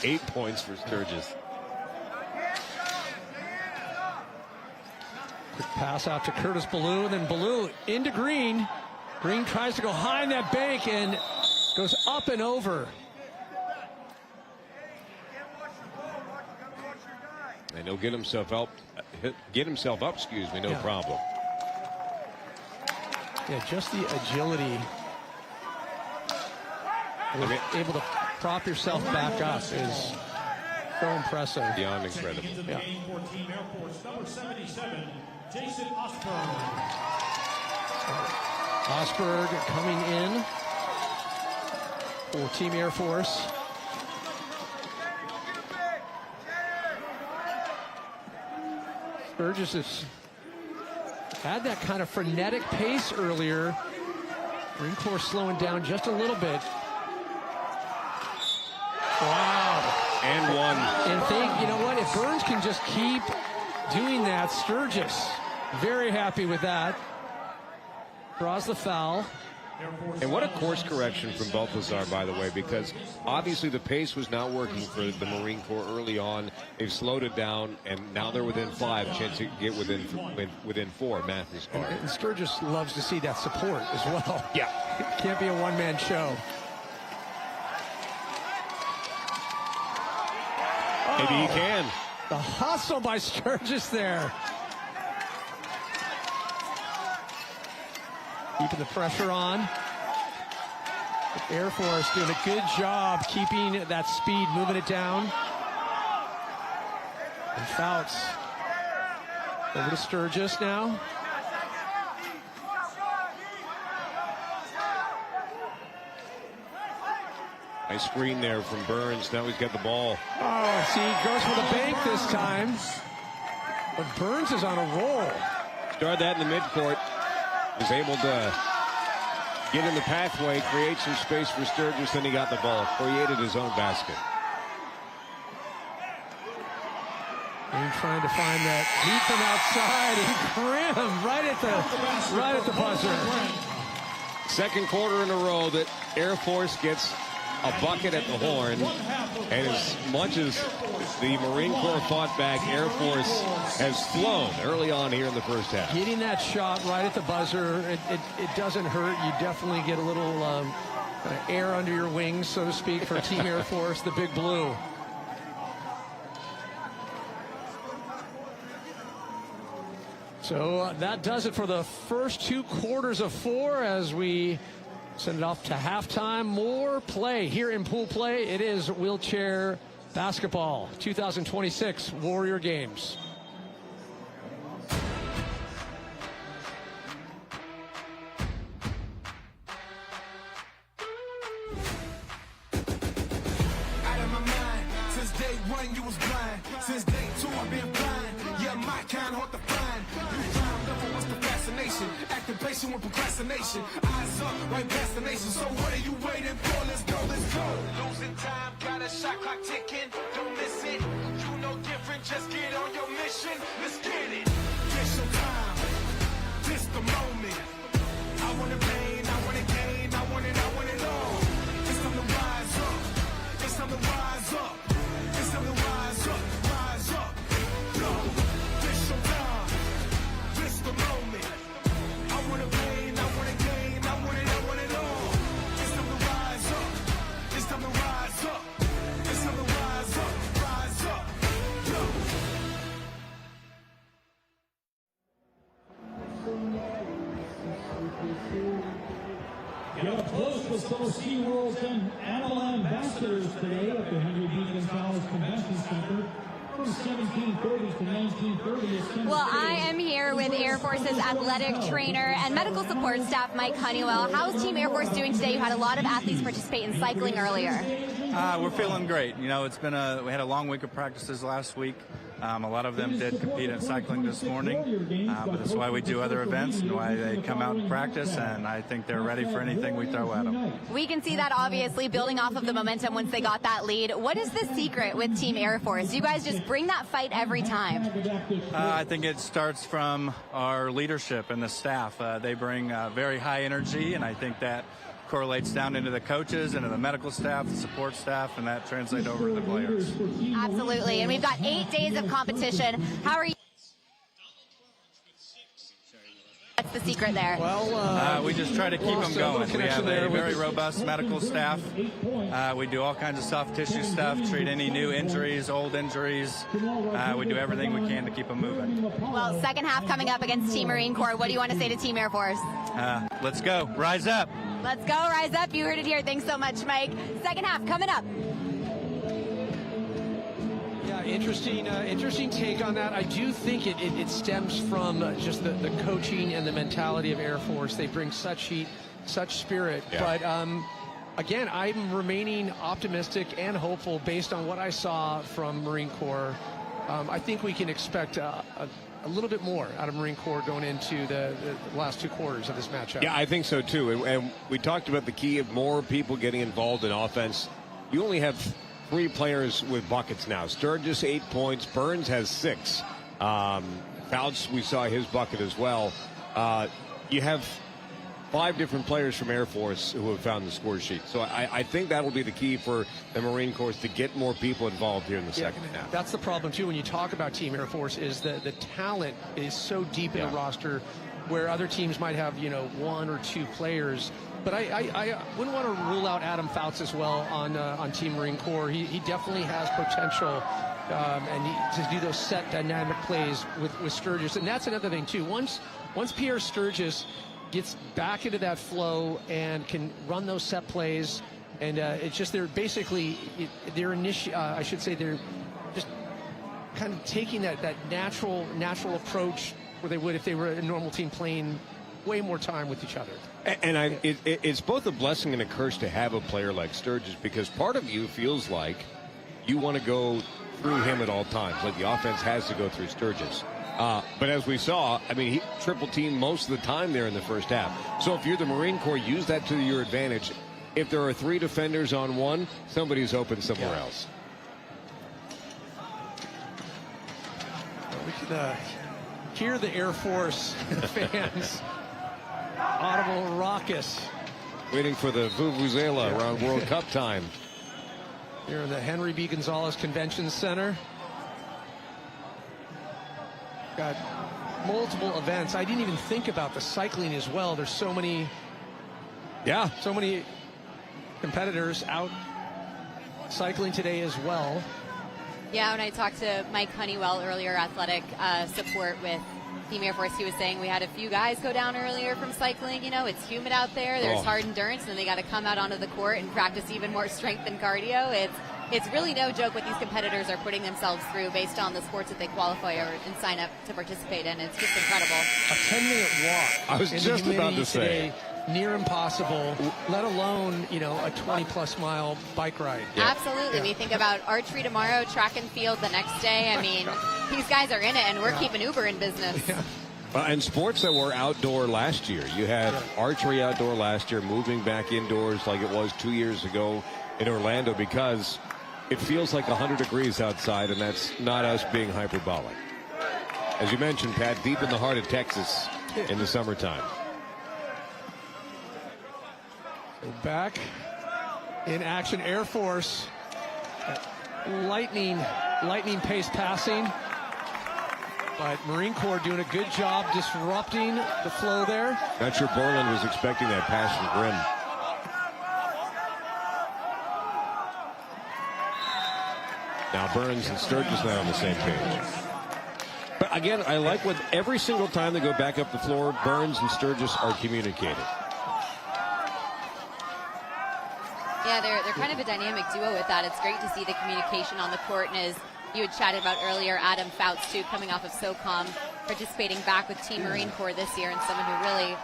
Eight points for Sturgis. Quick pass out to Curtis Ballou, and then Ballou into Green. Green tries to go high in that bank and goes up and over. And he'll get himself up, no problem. Yeah, just the agility. Able to prop yourself back up is so impressive. Beyond incredible. Into the game for Team Air Force, number 77, Jason Osberg. Osberg coming in for Team Air Force. Sturgis has had that kind of frenetic pace earlier. Marine Corps slowing down just a little bit. Wow. And one. And think, you know what, if Burns can just keep doing that, Sturgis, very happy with that. Draws the foul. And what a course correction from Balthazar, by the way, because obviously the pace was not working for the Marine Corps early on. They've slowed it down, and now they're within 5. Chance to get within 4. Math is hard. And Sturgis loves to see that support as well. Yeah. It can't be a one-man show. Maybe he can. The hustle by Sturgis there. Keeping the pressure on. Air Force doing a good job keeping that speed, moving it down. And Fouts over to Sturgis now. Nice screen there from Burns. Now he's got the ball. Oh, see, he goes for the bank this time. But Burns is on a roll. Started that in the midcourt. Was able to get in the pathway, create some space for Sturgis, then he got the ball, created his own basket. And trying to find that heat from outside, and Grimm right at the buzzer. Second quarter in a row that Air Force gets a bucket at the horn, and as much as the Marine Corps fought back, Air Force has flown early on here in the first half. Getting that shot right at the buzzer, it doesn't hurt. You definitely get a little air under your wings, so to speak, for Team Air Force, the Big Blue. So that does it for the first 2 quarters of 4 as we send it off to halftime. More play here in pool play. It is wheelchair basketball 2026 Warrior Games. Out of my mind, since day 1 you was blind. Since day 2 I've been blind. Yeah, my kind hard to find. You climbed up, what's the fascination? Acting patient with procrastination. Eyes up, right past the nation. So what are you waiting for? Let's go, let's go. Losing time, got a shot clock ticking. Don't miss it. You know different, just get on your mission. Let's get it. This your time. This the moment. I want it pain, I want it gain, I want it all. It's time to rise up. It's time to rise up. It's time to rise up. Rise up. Go. This your time. This the moment. I want it pain, I want it gain, I want it all. It's time to rise up. It's time to rise up. It's time to rise up. Rise up. Go. Get up close with both SeaWorld's and Animal Ambassadors today at the Henry Beacon College Convention Center from 1730 to 1930. Well, I am here with Air Force's athletic trainer and medical support staff, Mike Honeywell. How's Team Air Force doing today? You had a lot of athletes participate in cycling earlier. We're feeling great. You know, we had a long week of practices last week. A lot of them did compete in cycling this morning, but that's why we do other events and why they come out and practice, and I think they're ready for anything we throw at them. We can see that obviously building off of the momentum once they got that lead. What is the secret with Team Air Force? You guys just bring that fight every time. I think it starts from our leadership and the staff. They bring very high energy, and I think that correlates down into the coaches, into the medical staff, the support staff, and that translates over to the players. Absolutely, and we've got 8 days of competition. How are you? What's the secret there? Well, we just try to keep them going. We have a very robust medical staff. We do all kinds of soft tissue stuff, treat any new injuries, old injuries. We do everything we can to keep them moving. Well, second half coming up against Team Marine Corps. What do you want to say to Team Air Force? Let's go. Rise up. Let's go, rise up. You heard it here. Thanks so much, Mike. Second half coming up. Yeah, interesting take on that. I do think it stems from just the coaching and the mentality of Air Force. They bring such heat, such spirit. Yeah. But again, I'm remaining optimistic and hopeful based on what I saw from Marine Corps. I think we can expect a little bit more out of Marine Corps going into the last 2 quarters of this matchup. Yeah, I think so too. And we talked about the key of more people getting involved in offense. You only have 3 players with buckets now. Sturgis 8 points. Burns has 6. Fouts, we saw his bucket as well. You have 5 different players from Air Force who have found the score sheet. So I think that'll be the key for the Marine Corps to get more people involved here in the second half. That's the problem, too, when you talk about Team Air Force, is that the talent is so deep in the roster where other teams might have, 1 or 2 players. But I wouldn't want to rule out Adam Fouts as well on Team Marine Corps. He definitely has potential to do those set dynamic plays with Sturgis. And that's another thing, too. Once Pierre Sturgis gets back into that flow and can run those set plays, and it's just they're just kind of taking that natural approach where they would if they were a normal team playing way more time with each other. And it's both a blessing and a curse to have a player like Sturgis, because part of you feels like you want to go through him at all times, like the offense has to go through Sturgis. But as we saw, I mean, he triple teamed most of the time there in the first half. So if you're the Marine Corps, use that to your advantage. If there are 3 defenders on one, somebody's open somewhere else. We can hear the Air Force fans. Audible raucous. Waiting for the Vuvuzela around World Cup time. Here in the Henry B. Gonzalez Convention Center. Got multiple events. I didn't even think about the cycling as well. There's so many. Yeah. So many competitors out cycling today as well. Yeah, when I talked to Mike Honeywell earlier, athletic support with Team Air Force, he was saying we had a few guys go down earlier from cycling. You know, it's humid out there. There's hard endurance, and then they got to come out onto the court and practice even more strength and cardio. It's really no joke what these competitors are putting themselves through based on the sports that they qualify and sign up to participate in. It's just incredible. A 10-minute walk. I was just about to say. Today, near impossible, let alone, you know, a 20-plus mile bike ride. Yeah. Absolutely. We think about archery tomorrow, track and field the next day. I mean, these guys are in it, and we're keeping Uber in business. Yeah. And sports that were outdoor last year. You had archery outdoor last year, moving back indoors like it was 2 years ago in Orlando, because it feels like 100 degrees outside, and that's not us being hyperbolic. As you mentioned, Pat, deep in the heart of Texas in the summertime. Back in action, Air Force. Lightning pace passing. But Marine Corps doing a good job disrupting the flow there. Not sure Borland was expecting that pass from Grimm. Now Burns and Sturgis not on the same page. But again, I like what every single time they go back up the floor, Burns and Sturgis are communicating. Yeah, they're kind of a dynamic duo with that. It's great to see the communication on the court. And as you had chatted about earlier, Adam Fouts, too, coming off of SOCOM, participating back with Team Marine Corps this year, and someone who really,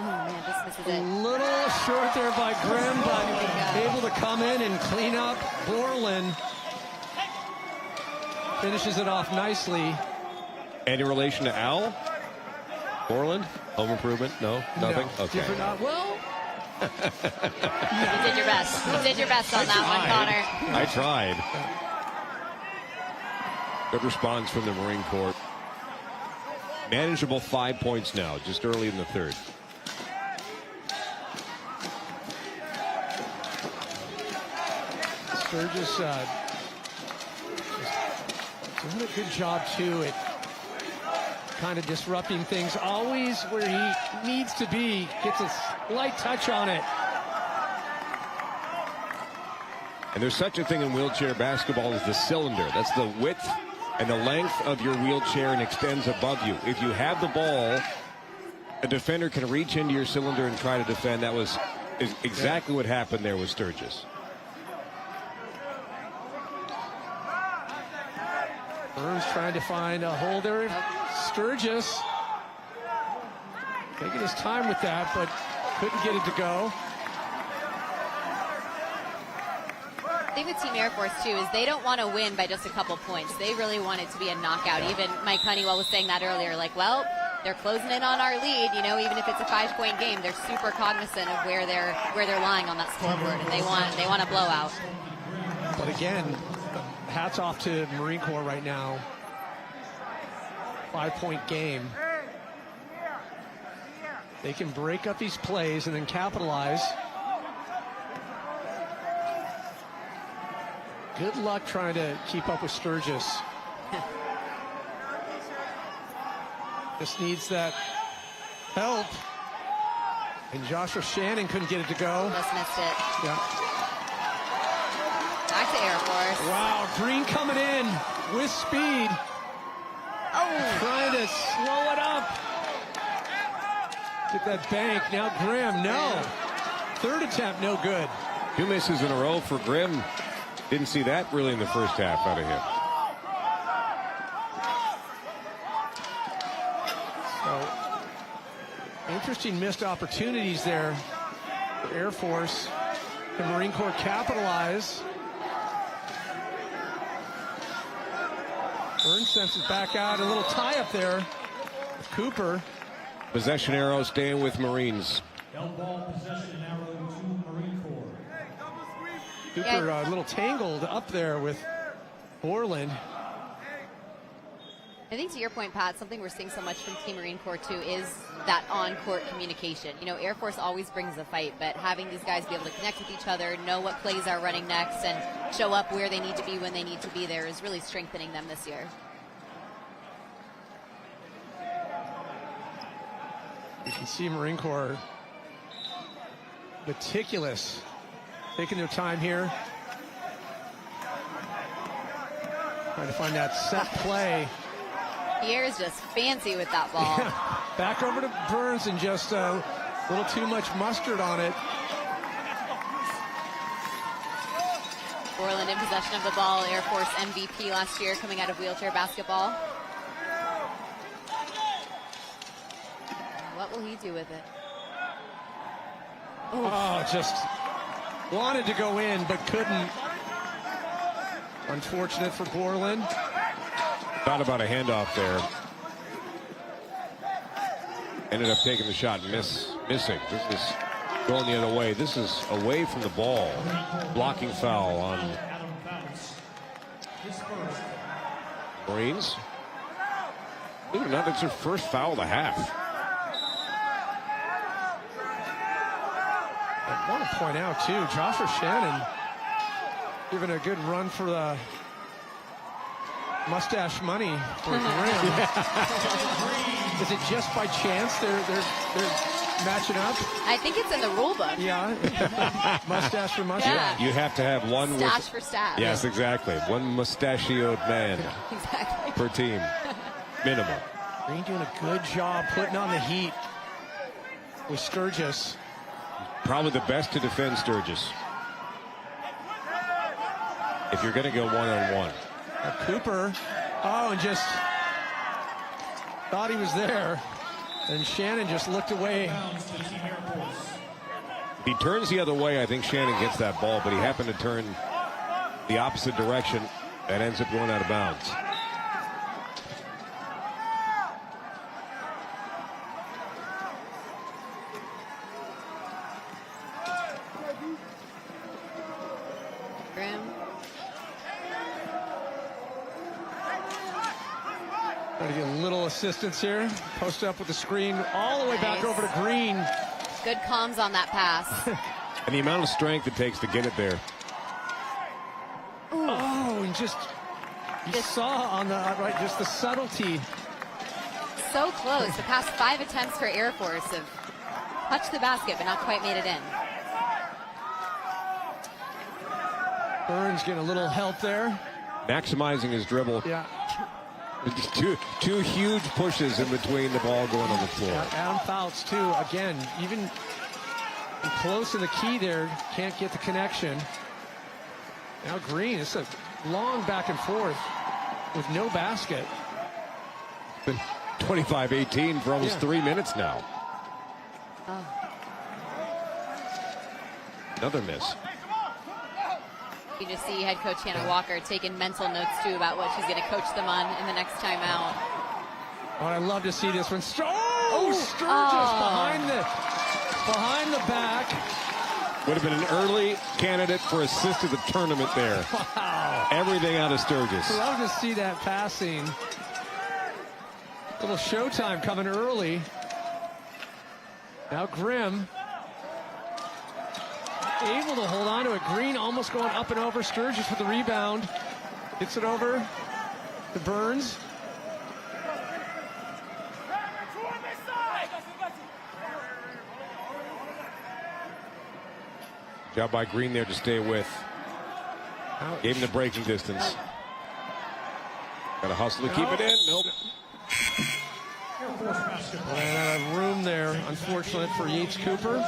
oh, man, this is it. A little short there by Grimm, but able to come in and clean up. Borland finishes it off nicely. And in relation to Al? Borland? Home improvement? No? Nothing? No, okay. Well, You did your best. You did your best on that one, Connor. I tried. Good response from the Marine Corps. Manageable 5 points now, just early in the third. Sturgis doing a good job, too, at kind of disrupting things. Always where he needs to be. Gets a light touch on it. And there's such a thing in wheelchair basketball as the cylinder. That's the width and the length of your wheelchair and extends above you. If you have the ball, a defender can reach into your cylinder and try to defend. That was exactly what happened there with Sturgis. Burns trying to find a hole there. Sturgis taking his time with that, but couldn't get it to go. The thing with Team Air Force, too, is they don't want to win by just a couple points. They really want it to be a knockout. Even Mike Honeywell was saying that earlier, like, well, they're closing in on our lead. You know, even if it's a 5-point game, they're super cognizant of where they're lying on that scoreboard, and they want a blowout. But again, hats off to Marine Corps right now. 5-point game. They can break up these plays and then capitalize. Good luck trying to keep up with Sturgis. Just needs that help. And Joshua Shannon couldn't get it to go. Just missed it. Yeah. Back to Air Force. Wow, Green coming in with speed. Oh. Trying to slow it up. Get that bank. Now Grimm, no. Third attempt, no good. 2 misses in a row for Grimm. Didn't see that really in the first half out of him. So, interesting missed opportunities there for Air Force. The Marine Corps capitalize. Burns sends it back out. A little tie up there with Cooper. Possession arrow staying with Marines. Held ball possession arrow to Marine Corps. Cooper a little tangled up there with Borland. I think to your point, Pat, something we're seeing so much from Team Marine Corps too is that on-court communication. You know, Air Force always brings the fight, but having these guys be able to connect with each other, know what plays are running next, and show up where they need to be when they need to be there is really strengthening them this year. You can see Marine Corps meticulous, taking their time here. Trying to find that set play. Pierre is just fancy with that ball. Yeah. Back over to Burns and just a little too much mustard on it. Borland in possession of the ball, Air Force MVP last year coming out of wheelchair basketball. What will he do with it? Oof. Oh, just wanted to go in, but couldn't. Unfortunate for Borland. Thought about a handoff there. Ended up taking the shot and missing. This is going the other way. This is away from the ball. Blocking foul on Marines. Believe it or not, it's their first foul of the half. I want to point out, too, Joshua Shannon giving a good run for the mustache money for Graham. Is it just by chance they're matching up? I think it's in the rule book. Yeah. Mustache for mustache. Yeah. You have to have one Stash for stash. Yes, exactly. One mustachioed man Exactly. per team. Minimum. Green doing a good job putting on the heat with Sturgis. Probably the best to defend Sturgis. If you're going to go one-on-one. Cooper, and just thought he was there. And Shannon just looked away. If he turns the other way, I think Shannon gets that ball, but he happened to turn the opposite direction and ends up going out of bounds. Trying to get a little assistance here. Post up with the screen all the way back over to Green. Good comms on that pass. And the amount of strength it takes to get it there. Ooh. Oh, and you saw on the right, just the subtlety. So close. The past 5 attempts for Air Force have touched the basket, but not quite made it in. Burns getting a little help there. Maximizing his dribble. Yeah. Two huge pushes in between the ball going on the floor. Yeah, Adam Fouts, too. Again, even close in the key there, can't get the connection. Now Green, it's a long back and forth with no basket. Been 25-18 for almost 3 minutes now. Oh. Another miss. You just see head coach Hannah Walker taking mental notes, too, about what she's going to coach them on in the next timeout. Oh, I love to see this one. Sturgis behind the back. Would have been an early candidate for assist of the tournament there. Wow. Everything out of Sturgis. Love to see that passing. Little showtime coming early. Now Grimm able to hold on to it. Green almost going up and over. Sturgis with the rebound. Gets it over to Burns. Job by Green there to stay with. Ouch. Gave him the breaking distance. Got to hustle to keep it in. Nope. Ran out of room there, unfortunate for Yates Cooper.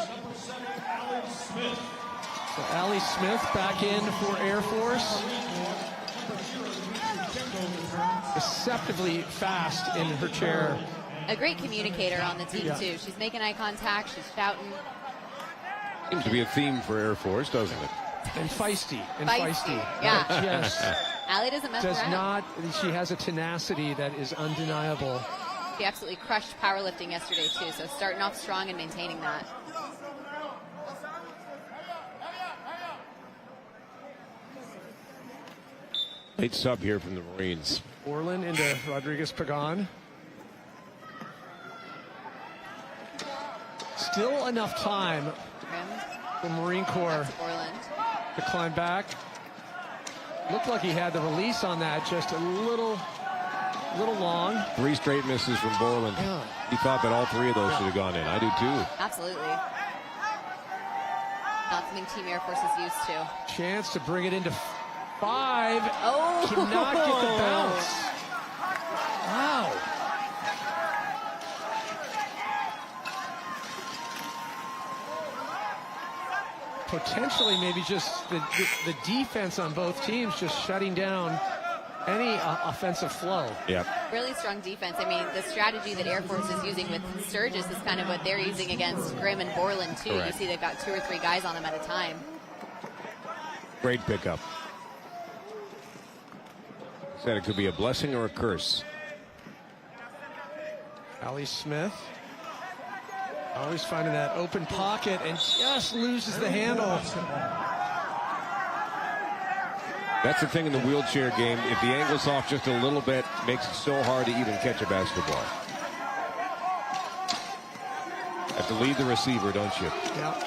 So Allie Smith back in for Air Force. Deceptively fast in her chair. A great communicator on the team, too. She's making eye contact. She's shouting. Seems to be a theme for Air Force, doesn't it? And feisty. Feisty. Yeah. Just Allie doesn't mess around. She has a tenacity that is undeniable. She absolutely crushed powerlifting yesterday, too. So starting off strong and maintaining that. Late sub here from the Marines. Borland into Rodriguez-Pagan. Still enough time for Marine Corps to climb back. Looked like he had the release on that just a little long. 3 straight misses from Borland. Yeah. He thought that all 3 of those should have gone in. I do too. Absolutely. Not something Team Air Force is used to. Chance to bring it into 5. Oh! Cannot get the bounce. Wow. Potentially maybe just the defense on both teams just shutting down any offensive flow. Yep. Really strong defense. I mean, the strategy that Air Force is using with Sturgis is kind of what they're using against Grimm and Borland, too. Correct. You see they've got 2 or 3 guys on them at a time. Great pickup. Said it could be a blessing or a curse. Allie Smith always finding that open pocket and just loses the handle. That's the thing in the wheelchair game. If the angle's off just a little bit, makes it so hard to even catch a basketball. Have to lead the receiver, don't you? Yep.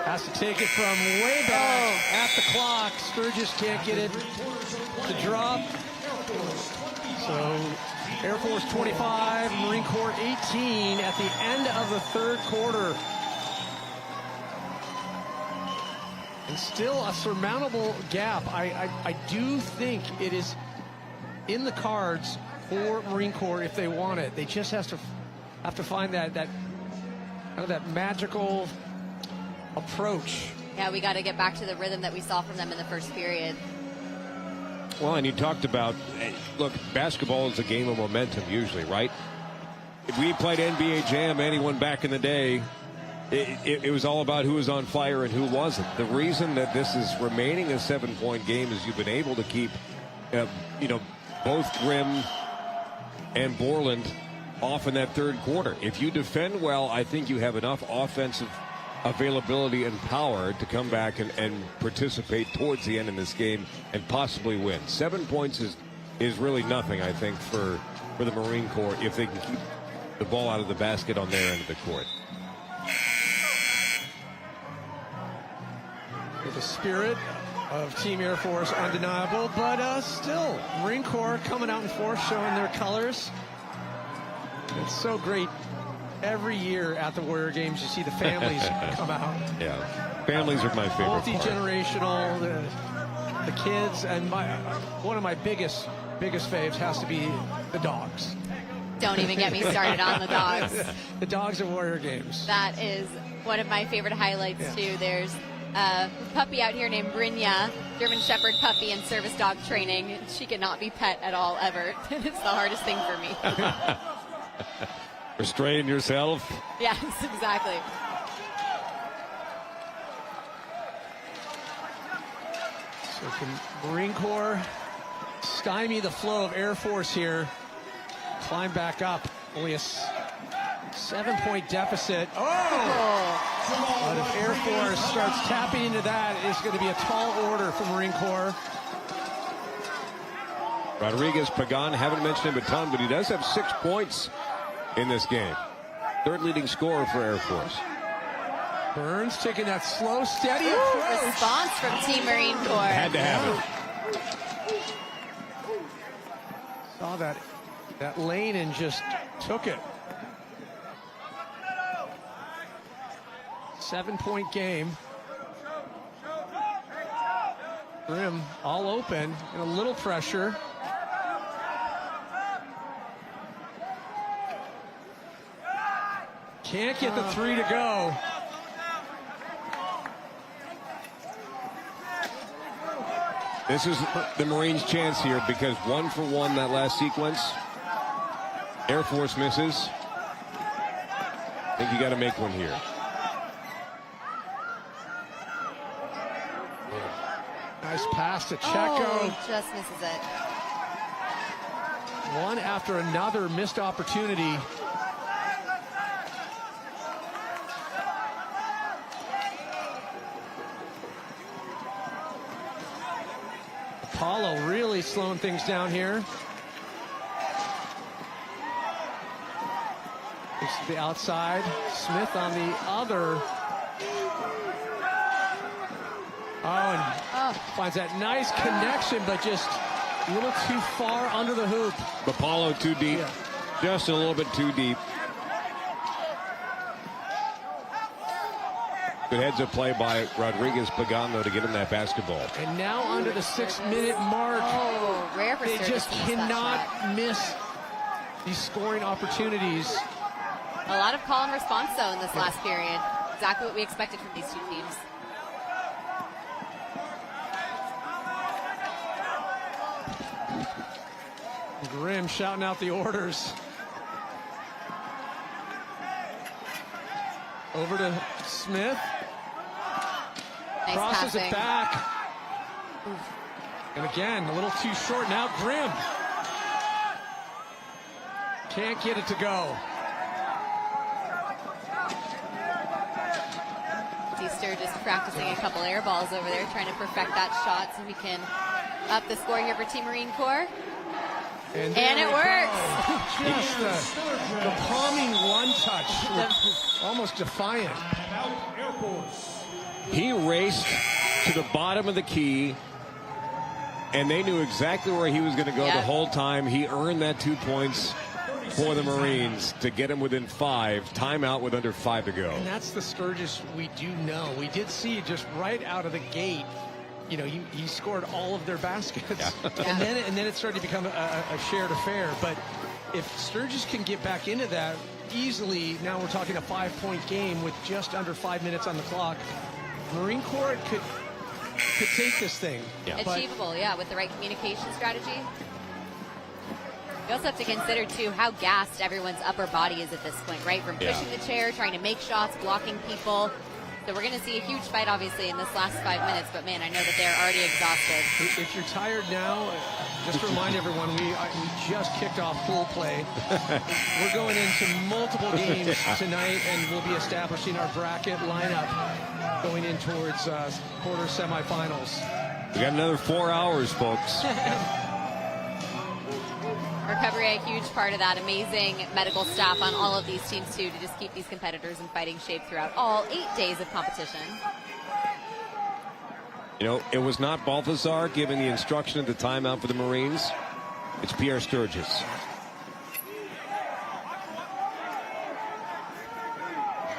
Has to take it from way back at the clock. Sturgis can't get it to drop. So Air Force 25, Marine Corps 18 at the end of the 3rd quarter. And still a surmountable gap. I do think it is in the cards for Marine Corps if they want it. They just have to find that magical approach. Yeah, we got to get back to the rhythm that we saw from them in the first period. Well, and you talked about, look, basketball is a game of momentum usually, right? If we played NBA Jam, anyone back in the day, it was all about who was on fire and who wasn't. The reason that this is remaining a 7-point game is you've been able to keep, both Grimm and Borland off in that 3rd quarter. If you defend well, I think you have enough offensive availability and power to come back and participate towards the end of this game and possibly win. 7 points is really nothing, I think, for the Marine Corps if they can keep the ball out of the basket on their end of the court. The spirit of Team Air Force undeniable, but still Marine Corps coming out in force, showing their colors. It's so great. Every year at the Warrior Games, you see the families come out. Yeah, families are my favorite. Multi-generational, the kids, and one of my biggest faves has to be the dogs. Don't even get me started on the dogs. The dogs at Warrior Games. That is one of my favorite highlights, too. There's a puppy out here named Brynja, German Shepherd puppy in service dog training. She cannot be pet at all, ever. It's the hardest thing for me. Restrain yourself. Yes, exactly. So can Marine Corps stymie the flow of Air Force here? Climb back up. Only a 7-point deficit. Oh! But if Air Force starts tapping into that, it's going to be a tall order for Marine Corps. Rodriguez-Pagan, haven't mentioned him a ton, but he does have 6 points in this game. 3rd leading scorer for Air Force. Burns taking that slow, steady approach. Response from Team Marine Corps. Had to have it. Saw that lane and just took it. 7-point game. Grimm all open and a little pressure. Can't get the 3 to go. This is the Marines' chance here because 1 for 1 that last sequence. Air Force misses. I think you got to make one here. Nice pass to Checo. Oh, just misses it. One after another missed opportunity. Apollo really slowing things down here. It's to the outside. Smith on the other. And finds that nice connection, but just a little too far under the hoop. Apollo too deep. Yeah. Just a little bit too deep. Good heads-up play by Rodriguez Pagan, though, to get him that basketball. And now under the 6-minute mark. Oh, rare for They Sturgis just to miss that shot. cannot miss these scoring opportunities. A lot of call and response, though, in this last period. Exactly what we expected from these two teams. Grimm shouting out the orders. Over to Smith. Nice Crosses passing. it back. And again, a little too short. Now Grimm. Can't get it to go. See Sturgis practicing a couple air balls over there, trying to perfect that shot so we can up the score here for Team Marine Corps. And it works. Just the palming one touch. Almost defiant. Timeout, Air Force. He raced to the bottom of the key, and they knew exactly where he was going to go the whole time. He earned that 2 points for the Marines to get him within 5. Timeout with under 5 to go. And that's the Sturgis we do know. We did see just right out of the gate. You know, he scored all of their baskets, and then it started to become a shared affair. But if Sturgis can get back into that easily, now we're talking a 5-point game with just under 5 minutes on the clock. Marine Corps could take this thing. Yeah. Achievable, with the right communication strategy. You also have to consider, too, how gassed everyone's upper body is at this point, right? From pushing the chair, trying to make shots, blocking people. So we're going to see a huge fight, obviously, in this last 5 minutes. But, man, I know that they're already exhausted. If you're tired now, just to remind everyone, we just kicked off pool play. We're going into multiple games tonight, and we'll be establishing our bracket lineup going in towards quarter semifinals. We got another 4 hours, folks. Recovery, a huge part of that. Amazing medical staff on all of these teams, too, to just keep these competitors in fighting shape throughout all 8 days of competition. You know, it was not Balthazar giving the instruction at the timeout for the Marines. It's Pierre Sturgis.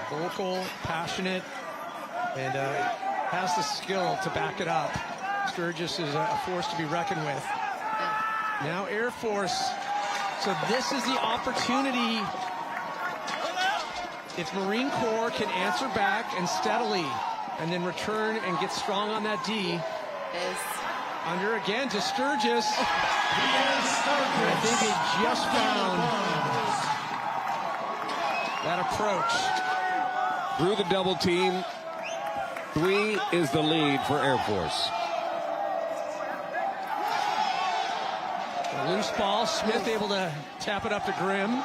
Vocal, passionate, and has the skill to back it up. Sturgis is a force to be reckoned with. Now Air Force. So this is the opportunity. If Marine Corps can answer back and steadily and then return and get strong on that D. Under again to Sturgis. I think they just found that approach. Through the double team. 3 is the lead for Air Force. A loose ball. Smith able to tap it up to Grimm.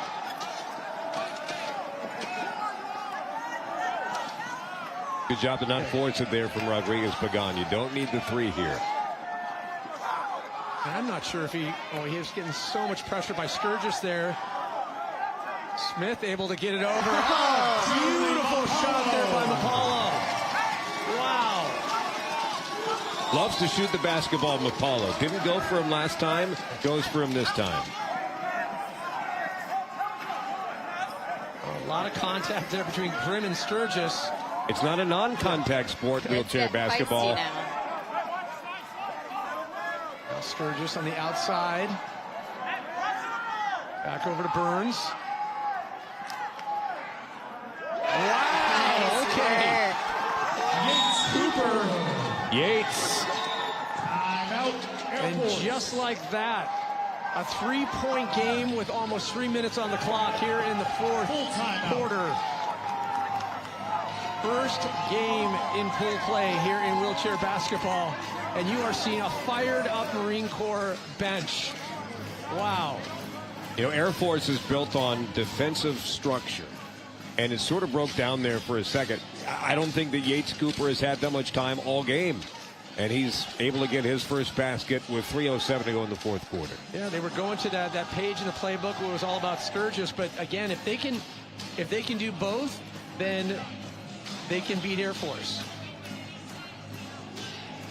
Good job to not force it there from Rodriguez Pagan. You don't need the 3 here. And I'm not sure if he was getting so much pressure by Sturgis there. Smith able to get it over. Beautiful shot there by Mapalo. Wow. Loves to shoot the basketball, Mapalo. Didn't go for him last time. Goes for him this time. A lot of contact there between Grimm and Sturgis. It's not a non-contact sport, wheelchair basketball. Now Sturgis on the outside. Back over to Burns. Wow, okay. Cooper. Yates. And just like that, a 3-point game with almost 3 minutes on the clock here in the fourth quarter. First game in pool play here in wheelchair basketball. and you are seeing a fired-up Marine Corps bench. Wow. You know, Air Force is built on defensive structure, and it sort of broke down there for a second. I don't think that Yates Cooper has had that much time all game, and he's able to get his first basket with 3:07 to go in the fourth quarter. Yeah, they were going to that page in the playbook where it was all about Sturgis, but again, if they can do both, then they can beat Air Force.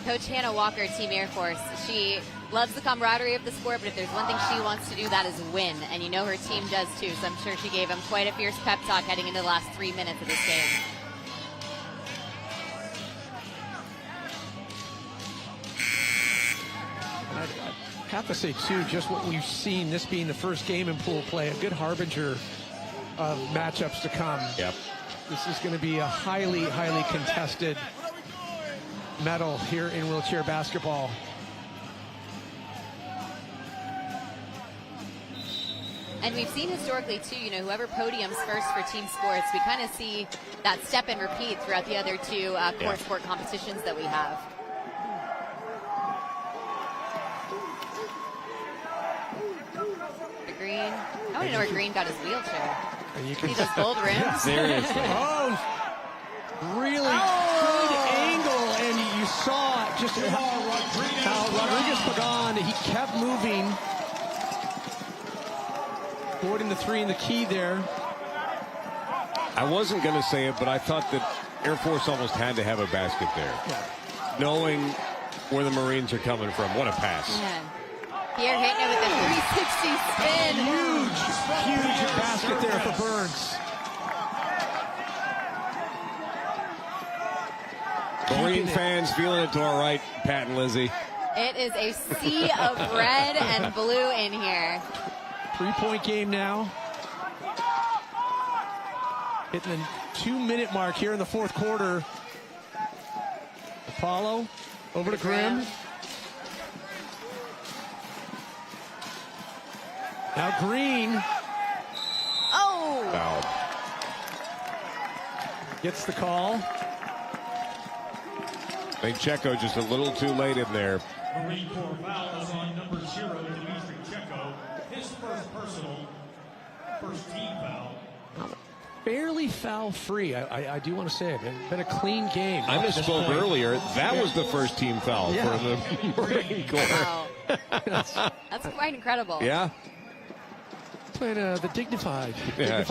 Coach Hannah Walker, Team Air Force, she loves the camaraderie of the sport, but if there's one thing she wants to do, that is win. And you know her team does too, so I'm sure she gave them quite a fierce pep talk heading into the last 3 minutes of this game. I have to say, too, just what we've seen, this being the first game in pool play, a good harbinger of matchups to come. Yep. This is going to be a highly, highly contested medal here in wheelchair basketball. And we've seen historically, too, you know, whoever podiums first for team sports, we kind of see that step and repeat throughout the other two court sport competitions that we have. Green. I want to know where Green got his wheelchair. And you can see those gold rims? Seriously. Oh, really good angle, and you saw just how Rodriguez Pagan, he kept moving, avoiding the three in the key there. I wasn't going to say it, but I thought that Air Force almost had to have a basket there. Yeah. Knowing where the Marines are coming from. What a pass. Man. Pierre hitting it with a 360 spin. Huge basket there for Burns. Marine fans feeling it to our right, Pat and Lizzie. It is a sea of red and blue in here. 3-point game now. Hitting the 2-minute mark here in the fourth quarter. Apollo over to Grimm. Now Green. Oh! Foul. Gets the call. I think Checo just a little too late in there. Marine Corps foul is on number 0, Dimitri Checo. His first personal, first team foul. Fairly foul-free, I do want to say it. It's been a clean game. I misspoke earlier. That was the first team foul for the Marine Corps. Wow. That's quite incredible. Yeah. Playing the dignified We're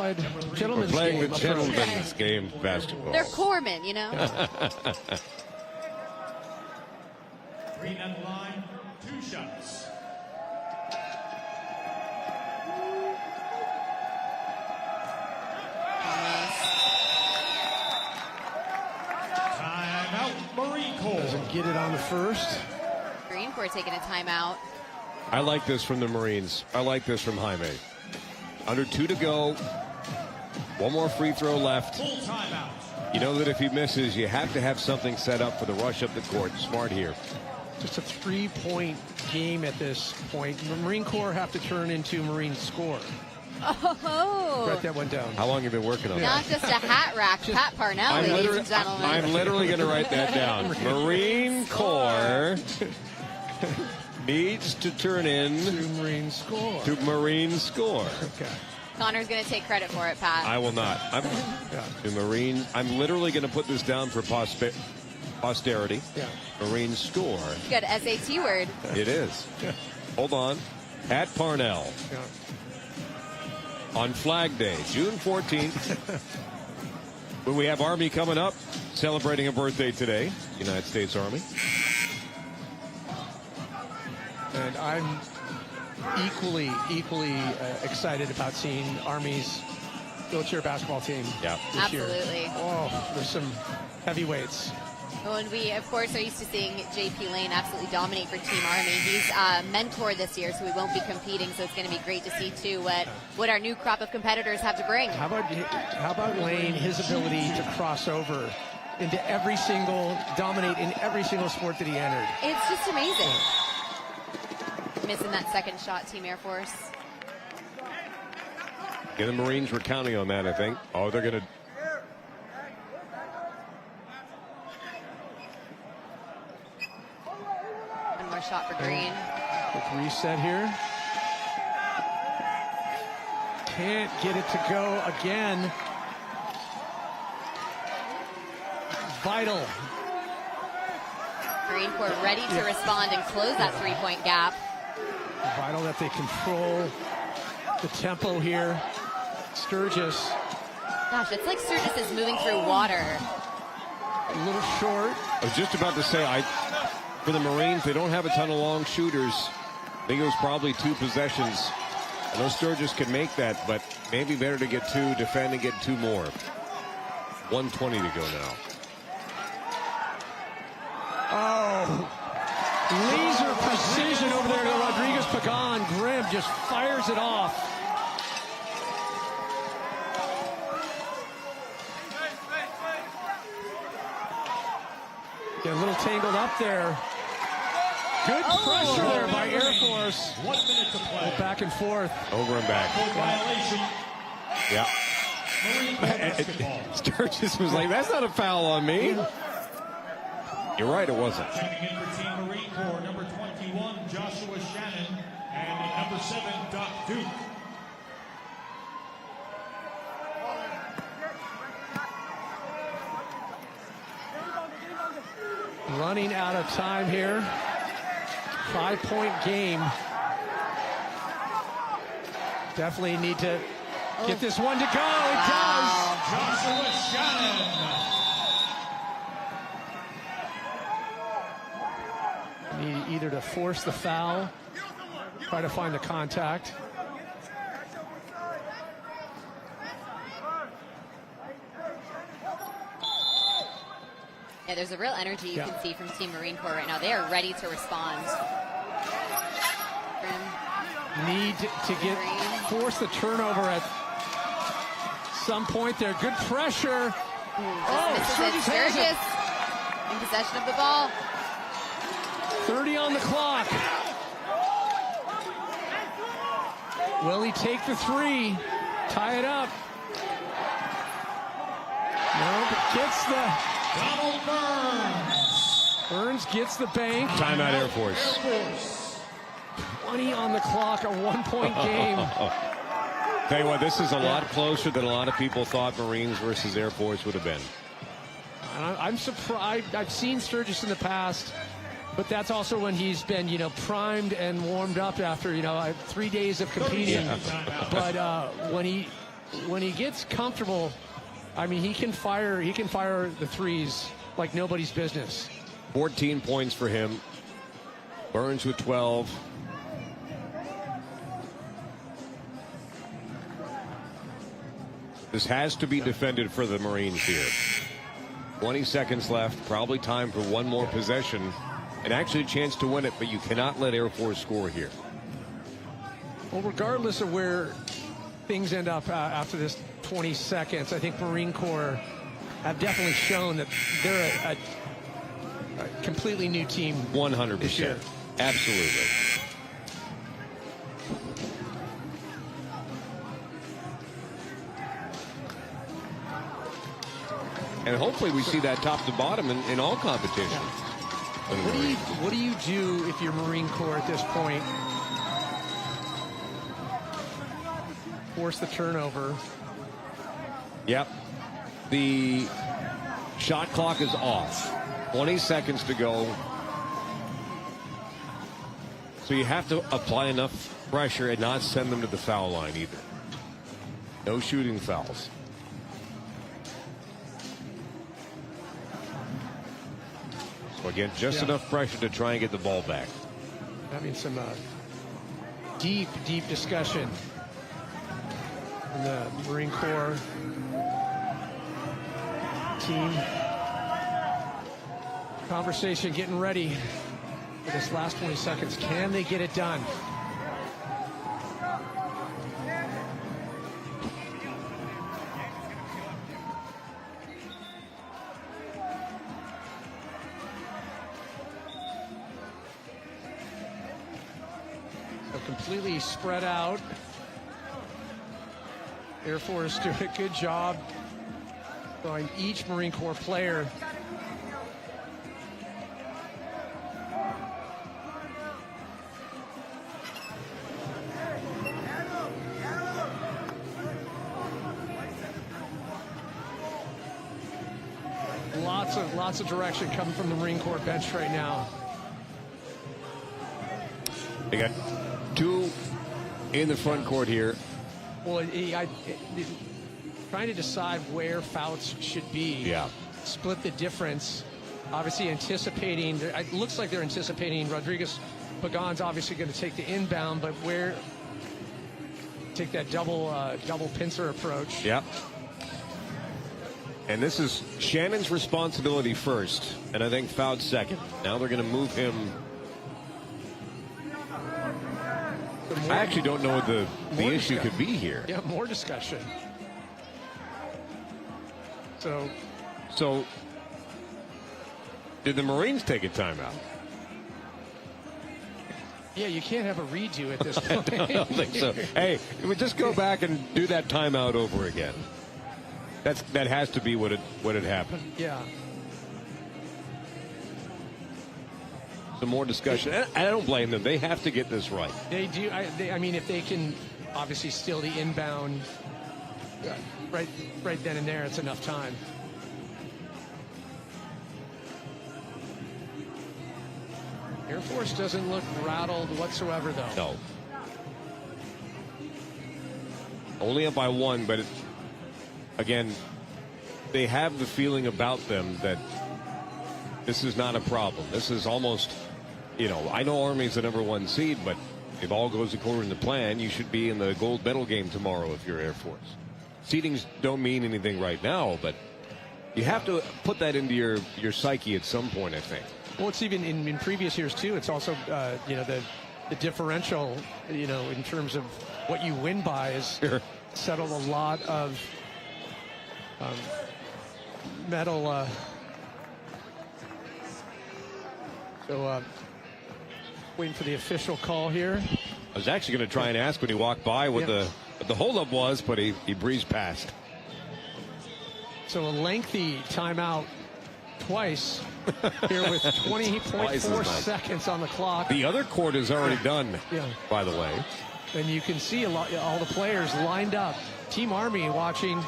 gentleman's playing game. the gentleman's game basketball. They're corpsmen, you know. Green at the line, 2 shots. Timeout, Marine Corps. Doesn't get it on the first. Marine Corps taking a timeout. I like this from the Marines. I like this from Jaime. Under 2 to go. One more free throw left. Full timeout. You know that if he misses, you have to have something set up for the rush up the court. Smart here. Just a 3-point game at this point. The Marine Corps have to turn into Marine score. Oh! Write that one down. How long have you been working on Not that? just a hat rack, Pat Parnell, ladies and gentlemen. I'm literally going to write that down. Marine Corps needs to turn in To Marine score. to Marine score. Okay. Connor's going to take credit for it, Pat. I will not. To Marine. I'm literally going to put this down for posterity. Yeah. Marine score. Good SAT word. It is. Hold on. Pat Parnell. Yeah. On Flag Day, June 14th. When we have Army coming up, celebrating a birthday today, United States Army. And I'm equally excited about seeing Army's wheelchair basketball team this year. Absolutely. Oh, there's some heavyweights. And we, of course, are used to seeing J.P. Lane absolutely dominate for Team Army. He's a mentor this year, so we won't be competing, so it's going to be great to see, too, what our new crop of competitors have to bring. How about Lane, his ability to cross over into dominate in every single sport that he entered? It's just amazing. Missing that second shot, Team Air Force. Yeah, the Marines were counting on that, I think. Oh, they're going to... more shot for Green. Quick reset here. Can't get it to go again. Vital. Marine Corps ready to respond and close that three-point gap. Vital that they control the tempo here. Sturgis. Gosh, it's like Sturgis is moving through water. A little short. I was just about to say, for the Marines, they don't have a ton of long shooters. I think it was probably 2 possessions. I know Sturgis can make that, but maybe better to get 2, defend and get 2 more. 1:20 to go now. Oh, laser precision over there to Rodriguez-Pagan. Grimm just fires it off. Get a little tangled up there. Good pressure there by Air Force. 1 minute to play. Back and forth. Over and back. For violation. Yeah. Marine Corps basketball. Sturgis was like, that's not a foul on me. You're right, it wasn't. Checking in for Team Marine Corps, number 21, Joshua Shannon, and number 7, Doc Duke. Running out of time here. 5-point game. Definitely need to get this one to go. It does. Joshua Shannon. Need either to force the foul, try to find the contact. Yeah, there's a real energy you can see from Team Marine Corps right now. They are ready to respond. Need to force the turnover at some point there. Good pressure. Sturgis in possession of the ball. 30 on the clock. Will he take the 3? Tie it up. No, but gets the... Donald Burns. Burns gets the bank. Timeout Air Force. 20 on the clock, a 1-point game. Tell you what, this is a lot closer than a lot of people thought Marines versus Air Force would have been. And I'm surprised. I've seen Sturgis in the past, but that's also when he's been, primed and warmed up after, 3 days of competing. But when he gets comfortable, I mean, he can fire the threes like nobody's business. 14 points for him. Burns with 12. This has to be defended for the Marines here. 20 seconds left. Probably time for one more possession. And actually a chance to win it, but you cannot let Air Force score here. Well, regardless of where things end up after this 20 seconds, I think Marine Corps have definitely shown that they're a completely new team. 100%. This year. Absolutely. And hopefully we see that top to bottom in all competition. What do you do if you're Marine Corps at this point? Force the turnover. Yep. The shot clock is off. 20 seconds to go. So you have to apply enough pressure and not send them to the foul line either. No shooting fouls. So again, just enough pressure to try and get the ball back. Having some deep discussion in the Marine Corps team. Conversation getting ready for this last 20 seconds. Can they get it done? So completely spread out. Air Force doing a good job throwing each Marine Corps player Lots of direction coming from the Marine Corps bench right now. They got 2 in the front court here. Well, trying to decide where Fouts should be. Yeah. Split the difference. Obviously anticipating, it looks like they're anticipating Rodriguez Pagan's obviously going to take the inbound, but where take that double pincer approach. Yep. And this is Shannon's responsibility first, and I think Fouts second. Now they're going to move him. I actually don't know what the issue could be here. Yeah, more discussion. So did the Marines take a timeout? Yeah, you can't have a redo at this point. I don't think so. Hey, just go back and do that timeout over again. That has to be what had happened. Yeah. Some more discussion. I don't blame them. They have to get this right. They do. I mean, if they can obviously steal the inbound right then and there, it's enough time. Air Force doesn't look rattled whatsoever, though. No. Only up by 1, but again, they have the feeling about them that this is not a problem. This is almost, I know Army's the #1 seed, but if all goes according to plan, you should be in the gold medal game tomorrow if you're Air Force. Seedings don't mean anything right now, but you have to put that into your psyche at some point, I think. Well, it's even in previous years, too. It's also, the differential, in terms of what you win by is settled a lot of medal. Waiting for the official call here. I was actually going to try and ask when he walked by what the holdup was, but he breezed past. So a lengthy timeout twice here with 20.4 seconds on the clock. The other court is already done, by the way. And you can see all the players lined up. Team Army watching,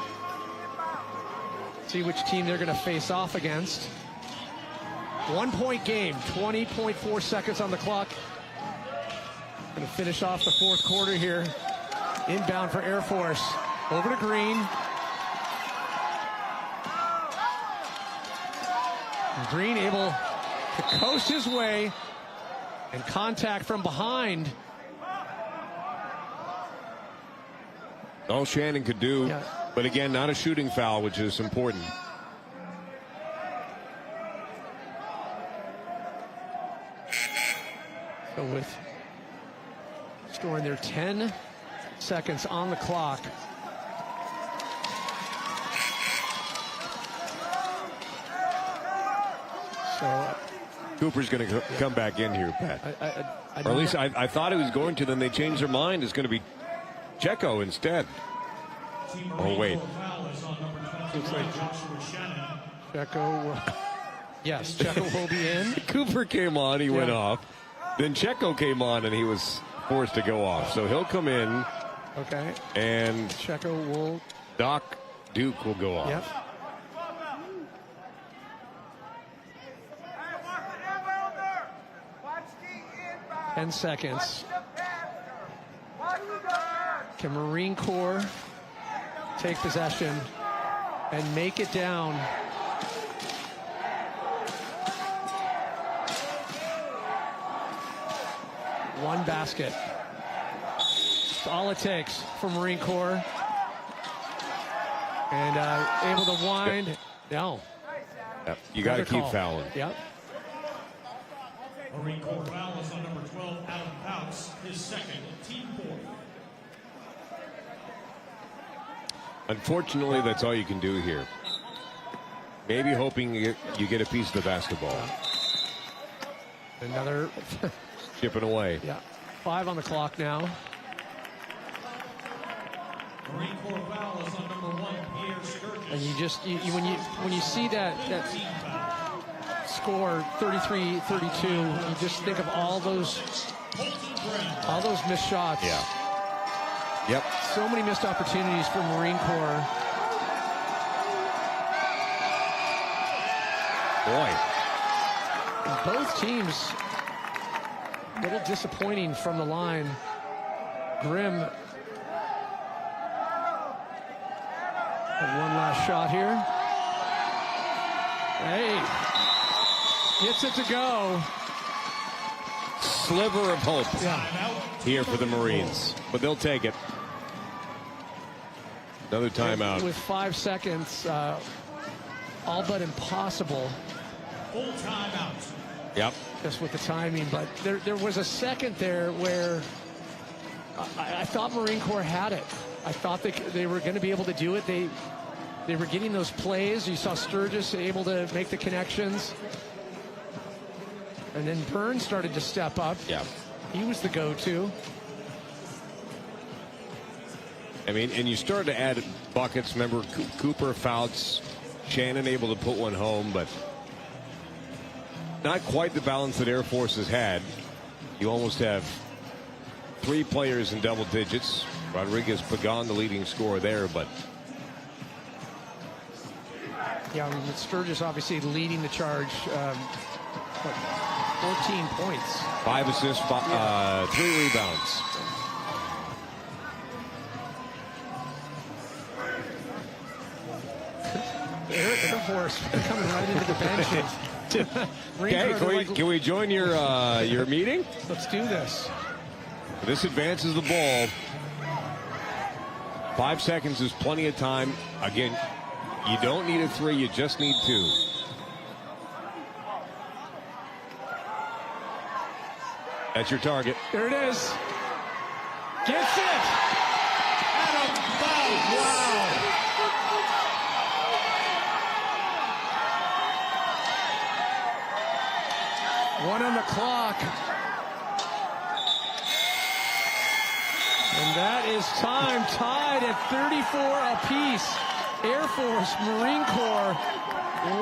see which team they're going to face off against. 1-point game, 20.4 seconds on the clock. Going to finish off the fourth quarter here. Inbound for Air Force. Over to Green. And Green able to coast his way, and contact from behind. All Shannon could do, but again, not a shooting foul, which is important. So with scoring their 10 seconds on the clock. So Cooper's going to come back in here, Pat. Or at least I thought he was going to. Then they changed their mind. It's going to be Checo instead. Oh, wait. Looks like Checo. Yes, Checo will be in. Cooper came on. He went off. Then Checo came on, and he was forced to go off. So he'll come in. Okay. And Checo will. Doc Duke will go off. Yep. Ten seconds. Can Marine Corps take possession and make it down? One basket. That's all it takes for Marine Corps. And able to wind. No. Yep. You got to keep fouling. Yep. Marine Corps foul is on number 12, Adam Fouts, his second, team fourth. Unfortunately, that's all you can do here. Maybe hoping you get a piece of the basketball. Another chipping away. Yeah, 5 on the clock now. Marine Corps foul is on number 1, Pierre Sturgis. And you just when you see that score 33-32, you just think of all those missed shots. Yeah. Yep. So many missed opportunities for Marine Corps. Boy. Both teams a little disappointing from the line. Grimm. One last shot here. Hey. Gets it to go. Sliver of hope here for the Marines, but they'll take it. Another timeout. With 5 seconds, all but impossible. Full timeout. Yep. Just with the timing, but there was a second there where I thought Marine Corps had it. I thought they were going to be able to do it. They were getting those plays. You saw Sturgis able to make the connections. And then Burns started to step up. Yeah. He was the go-to. I mean, and you started to add buckets. Remember, Cooper, Fouts, Shannon able to put one home, but not quite the balance that Air Force has had. You almost have 3 players in double digits. Rodriguez Pagan, the leading scorer there, but yeah, I mean, with Sturgis obviously leading the charge. 14 points. 5 assists, 3 rebounds. Air Force coming right into the benches. Okay, can we join your meeting? Let's do this. This advances the ball. 5 seconds is plenty of time. Again, you don't need a 3, you just need 2. That's your target. There it is. Gets it. Wow. One on the clock. And that is time, tied at 34 apiece. Air Force, Marine Corps.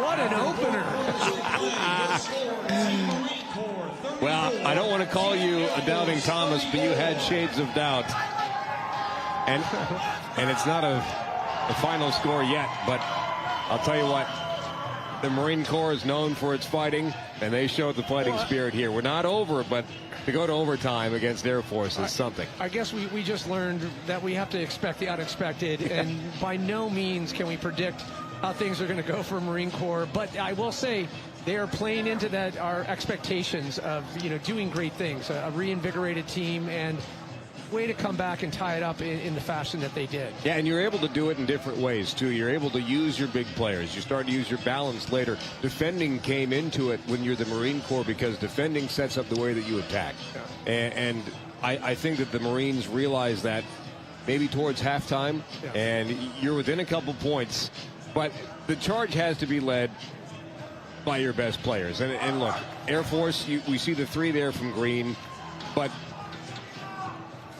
What an opener. Well, I don't want to call you a doubting Thomas, but you had shades of doubt. And it's not a final score yet, but I'll tell you what, the Marine Corps is known for its fighting, and they showed the fighting spirit here. We're not over, but to go to overtime against Air Force is something. I guess we just learned that we have to expect the unexpected, and by no means can we predict how things are going to go for Marine Corps. But I will say they are playing into that our expectations of doing great things, a reinvigorated team, and way to come back and tie it up in the fashion that they did. Yeah, and you're able to do it in different ways, too. You're able to use your big players. You start to use your balance later. Defending came into it when you're the Marine Corps because defending sets up the way that you attack. Yeah. And I think that the Marines realize that maybe towards halftime, and you're within a couple points, but the charge has to be led by your best players. And look, Air Force, we see the 3 there from Green, but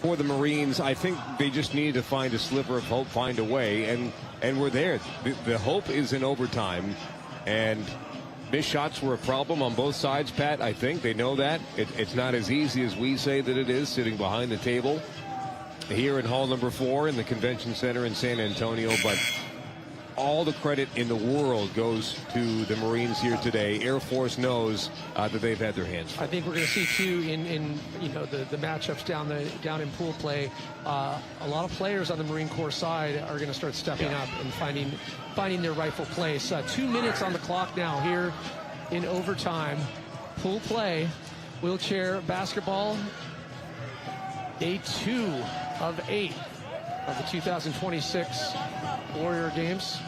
for the Marines, I think they just need to find a sliver of hope, find a way, and we're there. The hope is in overtime, and missed shots were a problem on both sides, Pat. I think they know that. It's not as easy as we say that it is, sitting behind the table here in Hall number 4 in the Convention Center in San Antonio, but all the credit in the world goes to the Marines here today. Air Force knows that they've had their hands full. I think we're going to see too in the matchups down in pool play. A lot of players on the Marine Corps side are going to start stepping up and finding their rightful place. 2 minutes on the clock now here in overtime. Pool play, wheelchair basketball. Day 2 of 8 of the 2026 Warrior Games.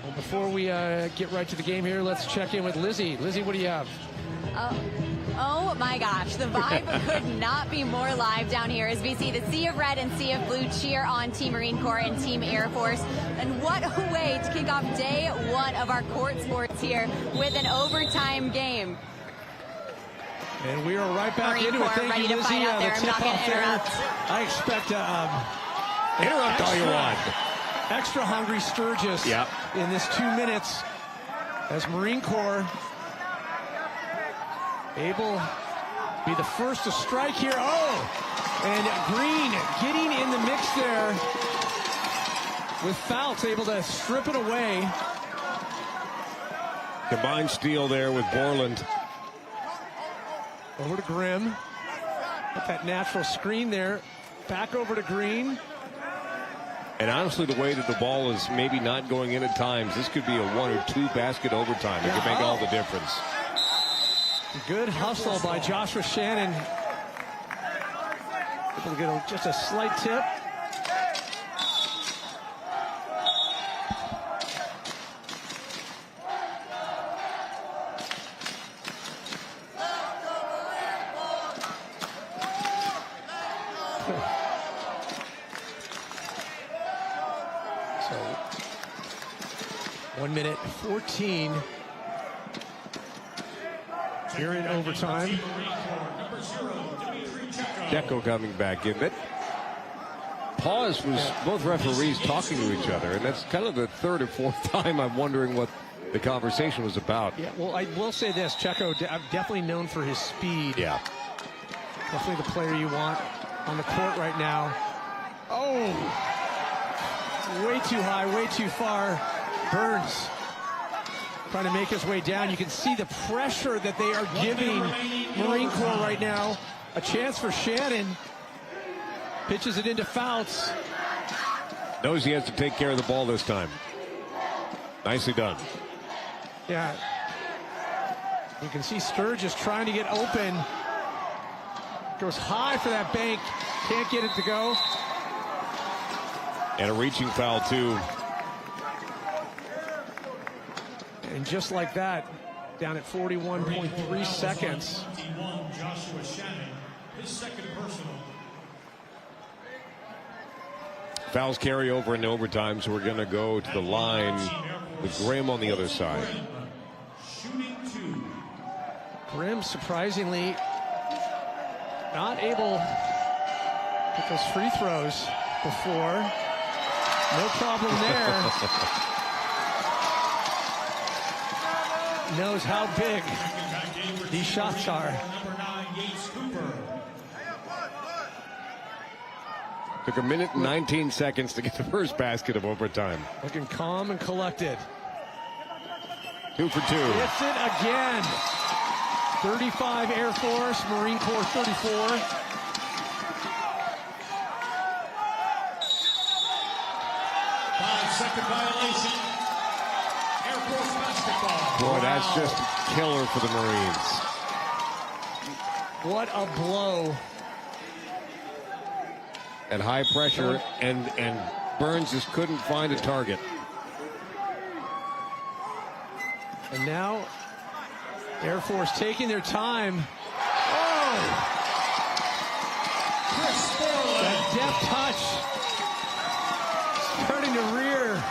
Well, before we get right to the game here, let's check in with Lizzie. Lizzie, what do you have? Oh my gosh, the vibe could not be more live down here as we see the Sea of Red and Sea of Blue cheer on Team Marine Corps and Team Air Force. And what a way to kick off day 1 of our court sports here with an overtime game. And we are right back Marine into Corps it. Thank ready you, to Lizzie. fight out there. I'm not going to interrupt. I expect interrupt all you want. Extra hungry Sturgis in this 2 minutes as Marine Corps able to be the first to strike here. Oh, and Green getting in the mix there with Fouts able to strip it away. Combined steal there with Borland. Over to Grimm. Put that natural screen there. Back over to Green. And honestly, the way that the ball is maybe not going in at times, this could be a 1 or 2 basket overtime. It could make all the difference. Good hustle by Joshua Shannon. Able to get just a slight tip. So 1 minute 14 here in overtime. Deco coming back in. That pause was both referees talking to each other, and that's kind of the third or fourth time I'm wondering what the conversation was about. Yeah, well, I will say this, Checo, I'm definitely known for his speed. Yeah. Definitely the player you want on the court right now. Oh! Way too high, way too far. Burns trying to make his way down. You can see the pressure that they are giving Marine Corps right now. A chance for Shannon. Pitches it into Fouts. Knows he has to take care of the ball this time. Nicely done. Yeah. You can see Sturgis trying to get open. Goes high for that bank. Can't get it to go. And a reaching foul, too. And just like that, down at 41.3 seconds. Joshua Shannon, his second personal. Fouls carry over into overtime, so we're going to go to the line with Grimm on the other side. Shooting 2. Grimm surprisingly not able to get those free throws before. No problem there. Knows how big these shots are. Number 9, Yates Cooper. Took a minute and 19 seconds to get the first basket of overtime. Looking calm and collected. 2 for 2. Hits it again. 35 Air Force, Marine Corps 34. Second violation. Air Force basketball. Boy, that's just killer for the Marines. What a blow. At high pressure, and Burns just couldn't find a target. And now Air Force taking their time. Oh! That deft touch. Starting to rear.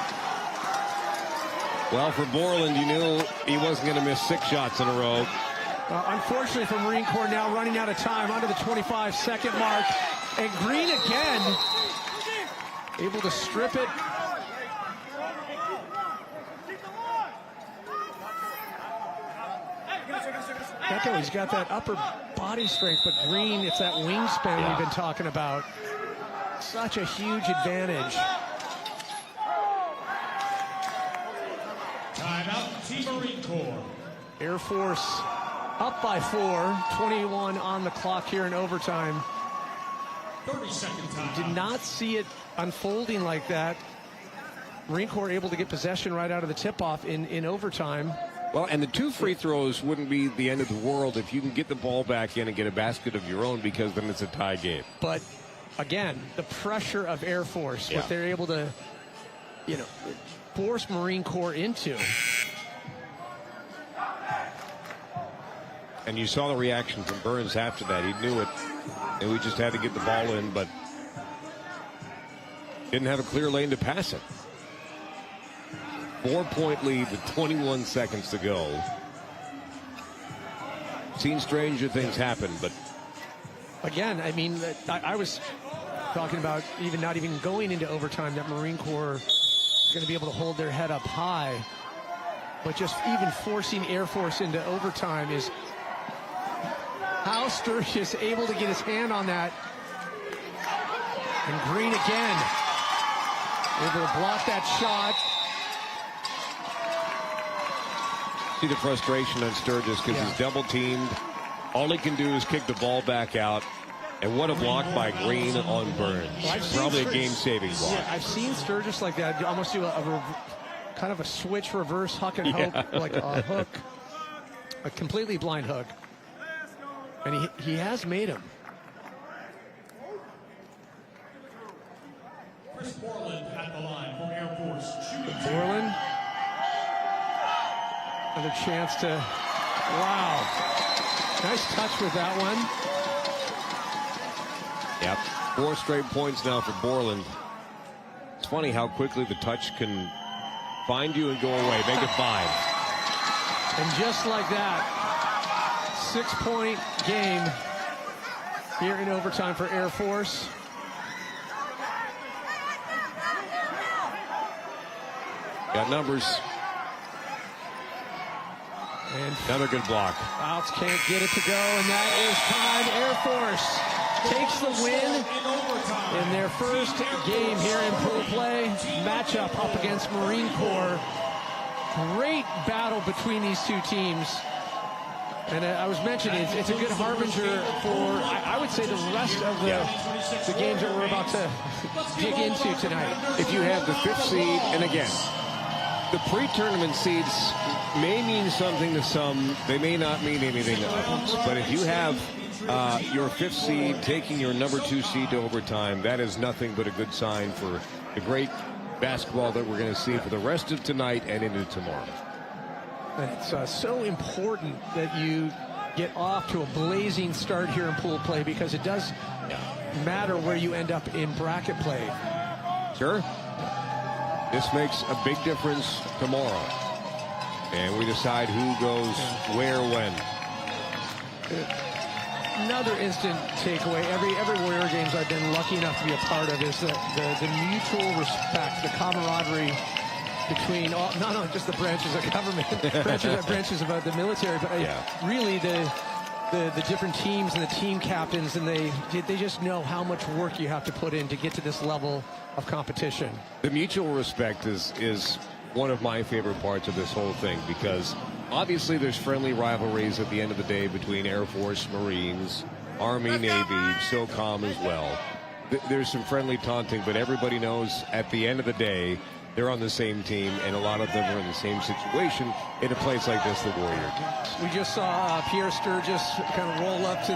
Well, for Borland, you knew he wasn't going to miss 6 shots in a row. Unfortunately for Marine Corps, now running out of time under the 25-second mark. And Green again, able to strip it. He's got that upper body strength, but Green, it's that wingspan we've been talking about. Such a huge advantage. Timeout, Team Marine Corps. Air Force up by 4, 21 on the clock here in overtime. 30-second time. Did not see it unfolding like that. Marine Corps able to get possession right out of the tip-off in overtime. Well, and the 2 free throws wouldn't be the end of the world if you can get the ball back in and get a basket of your own, because then it's a tie game. But again, the pressure of Air Force, what they're able to, force Marine Corps into. And you saw the reaction from Burns after that. He knew it, and we just had to get the ball in, but didn't have a clear lane to pass it. 4-point lead with 21 seconds to go. Seen stranger things happen, but again, I mean, I was talking about not even going into overtime, that Marine Corps is going to be able to hold their head up high. But just even forcing Air Force into overtime is how Sturgis able to get his hand on that. And Green again, able to block that shot. see the frustration on Sturgis because he's double teamed. All he can do is kick the ball back out. And what a block by Green on Burns. Well, probably a game-saving block. Yeah, I've seen Sturgis like that. Almost do kind of a switch reverse huck and hook, like a hook, a completely blind hook. And he has made him. Chris Borland at the line for Air Force. Borland. Another chance to, wow. Nice touch with that one. Yep. 4 straight points now for Borland. It's funny how quickly the touch can find you and go away. Make it 5. And just like that, 6-point game here in overtime for Air Force. Got numbers. And another good block. Fouts can't get it to go, and that is time. Air Force takes the win in their first game here in pool play. Matchup up against Marine Corps. Great battle between these two teams. And I was mentioning it's a good harbinger for, I would say, the rest of the games that we're about to dig into tonight. If you have the 5th seed, and again, the pre-tournament seeds may mean something to some, they may not mean anything to others. But if you have your 5th seed taking your number 2 seed to overtime, that is nothing but a good sign for the great basketball that we're going to see for the rest of tonight and into tomorrow. And it's so important that you get off to a blazing start here in pool play, because it does matter where you end up in bracket play. Sure. This makes a big difference tomorrow. And we decide who goes where, when. Another instant takeaway. Every Warrior games I've been lucky enough to be a part of is the mutual respect, the camaraderie between not only just the branches of government, branches of the military, but really the different teams and the team captains, and they just know how much work you have to put in to get to this level of competition. The mutual respect is one of my favorite parts of this whole thing, because obviously there's friendly rivalries at the end of the day between Air Force, Marines, Army, Navy, SOCOM as well. There's some friendly taunting, but everybody knows at the end of the day they're on the same team, and a lot of them are in the same situation in a place like this, the Warrior. We just saw Pierre Sturgis kind of roll up to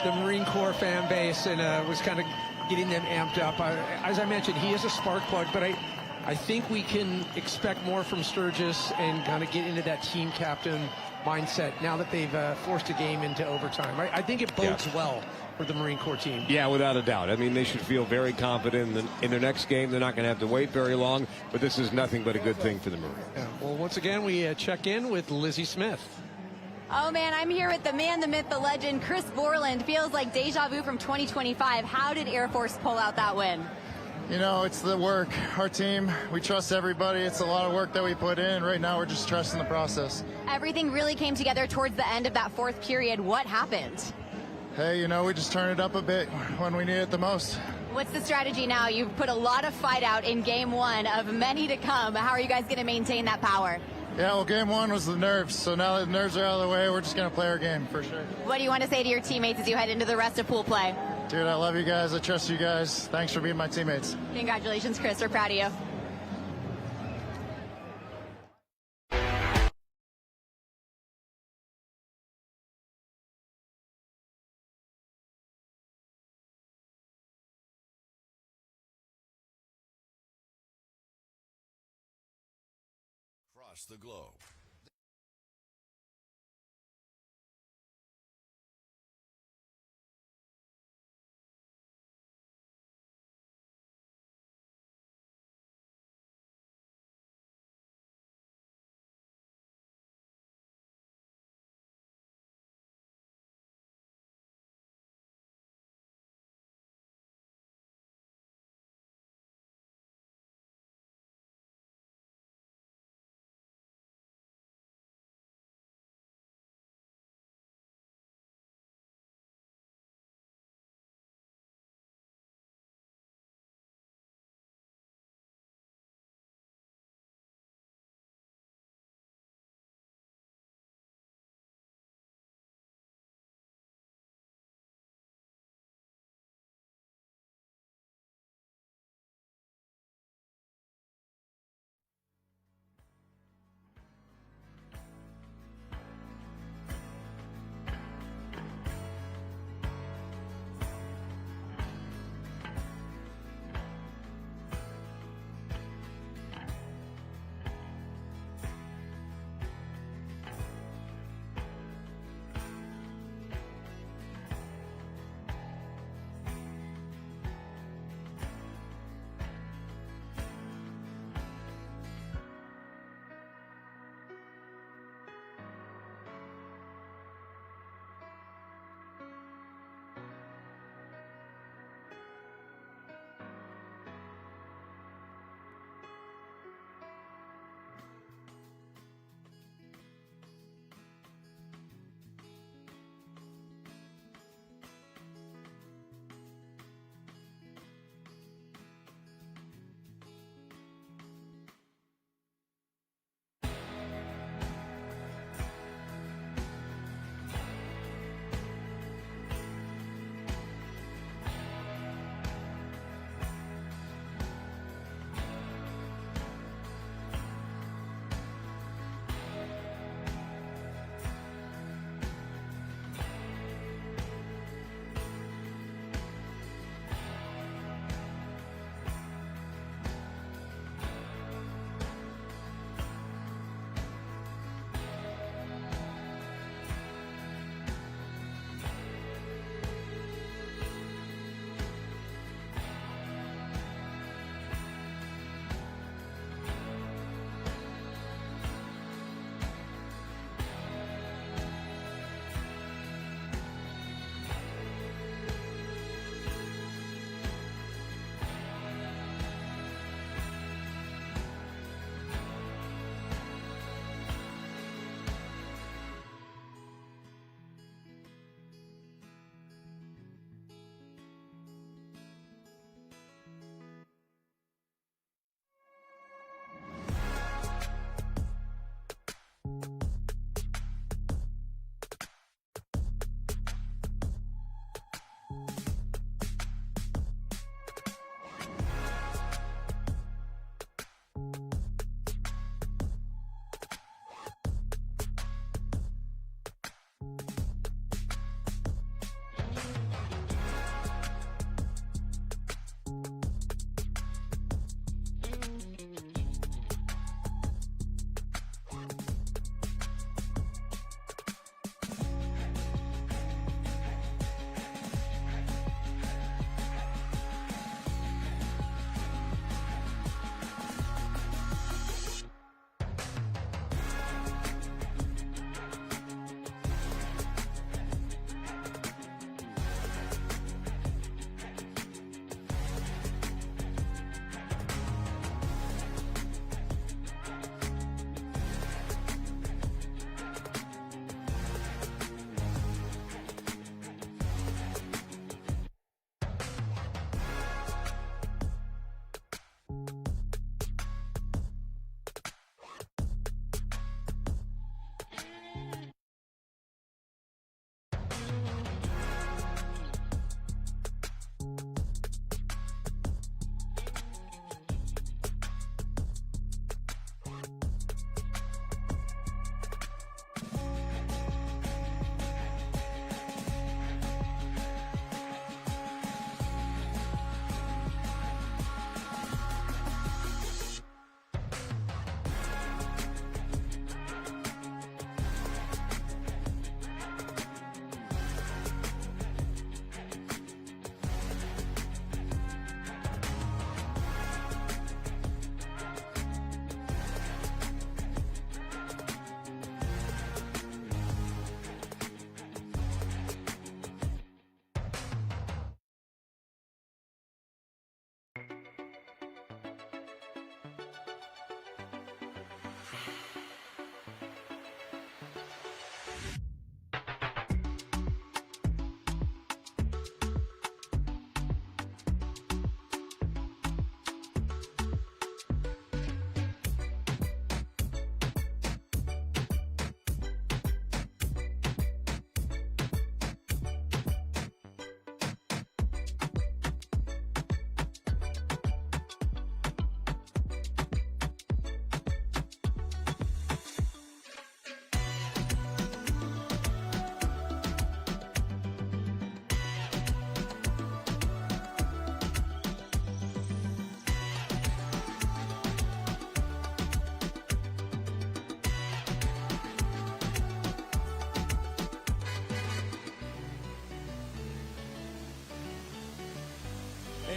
the Marine Corps fan base and was kind of getting them amped up. As I mentioned, he is a spark plug, but I think we can expect more from Sturgis and kind of get into that team captain mindset now that they've forced a game into overtime. I think it bodes well for the Marine Corps team. Yeah, without a doubt. I mean, they should feel very confident in their next game. They're not going to have to wait very long, but this is nothing but a good thing for the Marines. Yeah. Well, once again, we check in with Lizzie Smith. Oh, man, I'm here with the man, the myth, the legend, Chris Borland. Feels like deja vu from 2025. How did Air Force pull out that win? You know, it's the work. Our team, we trust everybody. It's a lot of work that we put in. Right now, we're just trusting the process. Everything really came together towards the end of that 4th period. What happened? Hey, you know, we just turned it up a bit when we need it the most. What's the strategy now? You've put a lot of fight out in game 1 of many to come. How are you guys going to maintain that power? Yeah, well, game 1 was the nerves. So now that the nerves are out of the way, we're just going to play our game for sure. What do you want to say to your teammates as you head into the rest of pool play? Dude, I love you guys. I trust you guys. Thanks for being my teammates. Congratulations, Chris. We're proud of you. Across the globe.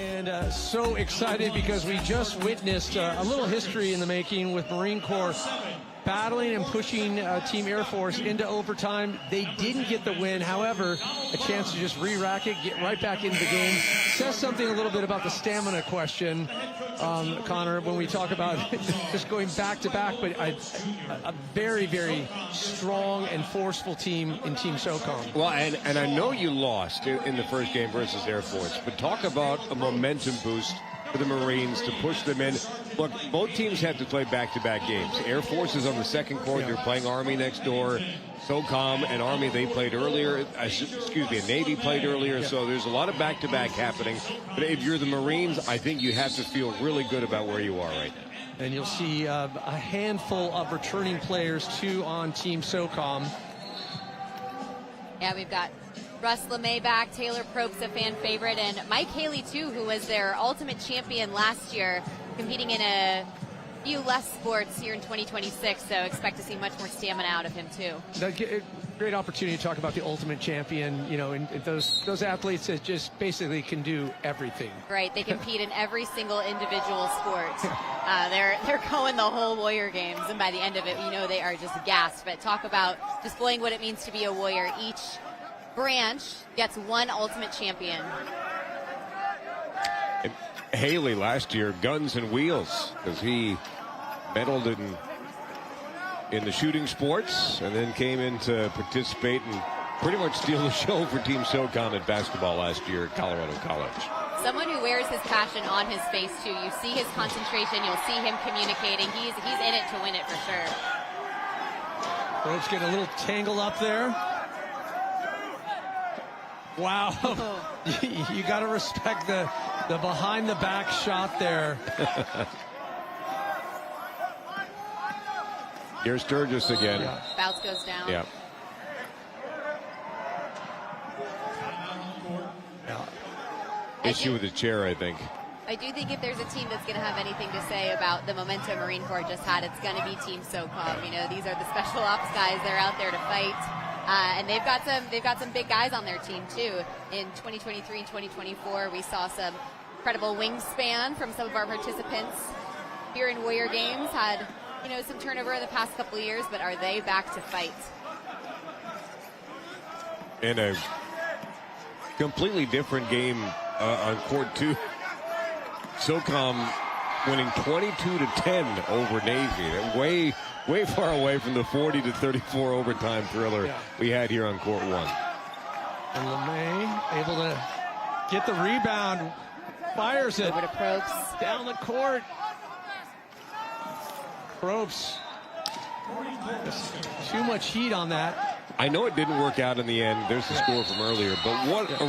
And so excited because we just witnessed a little history in the making with Marine Corps battling and pushing Team Air Force into overtime. They didn't get the win. However, a chance to just re-rack it, get right back into the game. Says something a little bit about the stamina question, Connor, when we talk about just going back to back, but a very, very strong and forceful team in Team SOCOM. Well, and I know you lost in the first game versus Air Force, but talk about a momentum boost for the Marines to push them in. Look, both teams have to play back-to-back games. Air Force is on the second court. They're playing Army next door. SOCOM and Army, they played earlier. And Navy played earlier. So there's a lot of back-to-back happening. But if you're the Marines, I think you have to feel really good about where you are right now. And you'll see a handful of returning players, too, on Team SOCOM. Yeah, we've got Russ LeMay back, Taylor Probst, a fan favorite, and Mike Haley, too, who was their ultimate champion last year, competing in a few less sports here in 2026, so expect to see much more stamina out of him, too. Great opportunity to talk about the ultimate champion, you know, and those athletes that just basically can do everything. Right, they compete in every single individual sport. They're going the whole Warrior Games, and by the end of it, you know they are just gassed. But talk about displaying what it means to be a Warrior. Each branch gets one ultimate champion. And Haley last year, guns and wheels, because he medaled in the shooting sports and then came in to participate and pretty much steal the show for Team SOCOM at basketball last year at Colorado College. Someone who wears his passion on his face, too. You see his concentration. You'll see him communicating. He's in it to win it for sure. Probst getting a little tangled up there. Wow. You got to respect the behind-the-back shot there. Here's Sturgis again. Yeah. Bounce goes down. Yeah. Issue with the chair, I think. I do think if there's a team that's going to have anything to say about the momentum Marine Corps just had, it's going to be Team SOCOM. You know, these are the special ops guys. They're out there to fight. And they've got some big guys on their team, too. In 2023 and 2024, we saw some incredible wingspan from some of our participants here in Warrior Games. Had, you know, some turnover in the past couple of years, but are they back to fight? In a completely different game on court 2. SOCOM winning 22-10 over Navy. Way far away from the 40-34 overtime thriller we had here on court 1. And LeMay able to get the rebound, fires it over to Probst down the court. Probst, too much heat on that. I know it didn't work out in the end. There's the score from earlier, but what a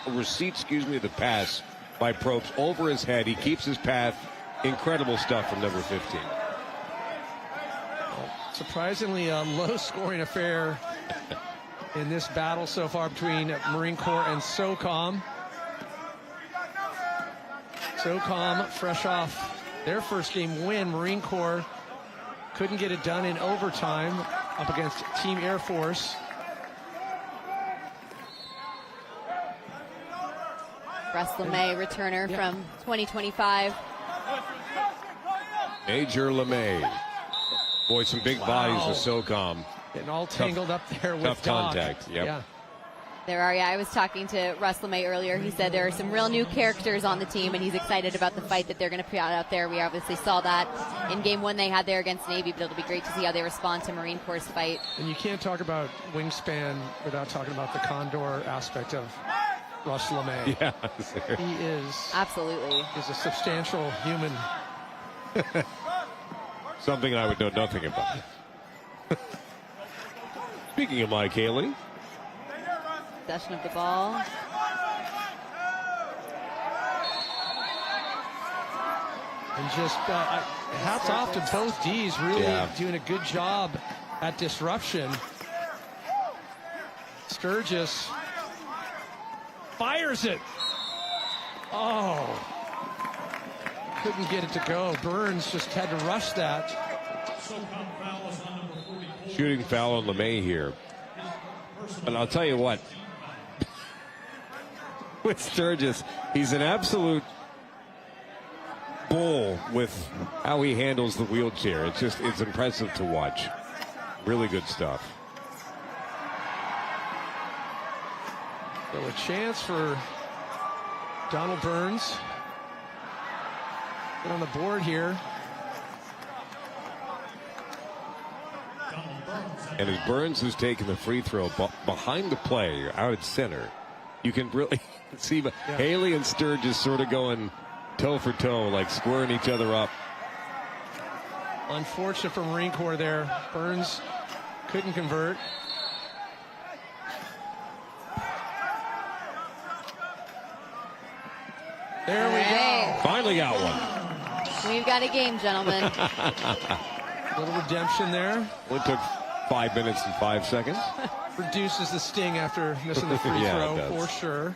receipt, of the pass by Probst over his head. He keeps his path. Incredible stuff from number 15. Surprisingly, a low-scoring affair in this battle so far between Marine Corps and SOCOM. SOCOM, fresh off their first game win. Marine Corps couldn't get it done in overtime up against Team Air Force. Russ LeMay, returner from 2025. Major LeMay. Boy, some big bodies with SOCOM. Getting all tangled up there with tough Doc. contact. Yep. Yeah. There are, I was talking to Russ LeMay earlier. He said there are some real new characters on the team, and he's excited about the fight that they're going to put out there. We obviously saw that in game 1 they had there against Navy, but it'll be great to see how they respond to Marine Corps' fight. And you can't talk about wingspan without talking about the condor aspect of Russ LeMay. Yeah. He is. Absolutely. Is a substantial human. Something I would know nothing about. Speaking of Mike Haley. Possession of the ball. And just hats off to both Ds, really doing a good job at disruption. Sturgis fires it. Oh. Couldn't get it to go. Burns just had to rush that. Shooting foul on LeMay here. But I'll tell you what. with Sturgis. He's an absolute bull with how he handles the wheelchair. It's impressive to watch. Really good stuff. So a chance for Donald Burns. Get on the board here. And as Burns has taken the free throw behind the play, out at center, you can really see Haley and Sturgis sort of going toe for toe, like squaring each other up. Unfortunate for Marine Corps there. Burns couldn't convert. There we go. Finally got one. We've got a game, gentlemen. Little redemption there. Well, it took 5 minutes and 5 seconds. Reduces the sting after missing the free throw, for sure.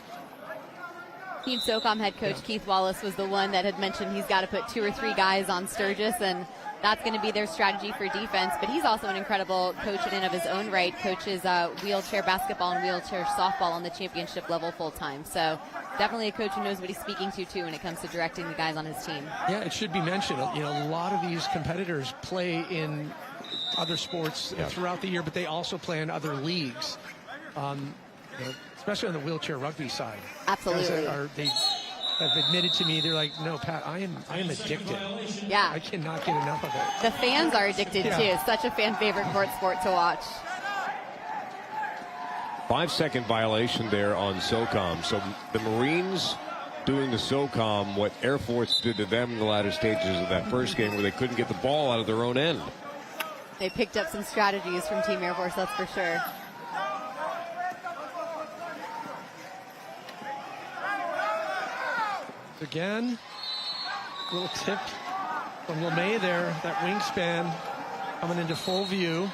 Team SOCOM head coach Keith Wallace was the one that had mentioned he's got to put 2 or 3 guys on Sturgis, and that's going to be their strategy for defense. But he's also an incredible coach in and of his own right. Coaches wheelchair basketball and wheelchair softball on the championship level full time. So definitely a coach who knows what he's speaking to too when it comes to directing the guys on his team. Yeah, it should be mentioned. You know, a lot of these competitors play in other sports throughout the year, but they also play in other leagues. You know, especially on the wheelchair rugby side. Absolutely. They have admitted to me, they're like, no, Pat, I am addicted. Yeah. I cannot get enough of it. The fans are addicted too. Such a fan favorite court sport to watch. 5-second violation there on SOCOM. So the Marines doing to SOCOM what Air Force did to them in the latter stages of that first game, where they couldn't get the ball out of their own end. They picked up some strategies from Team Air Force, that's for sure. Again, little tip from LeMay there, that wingspan coming into full view.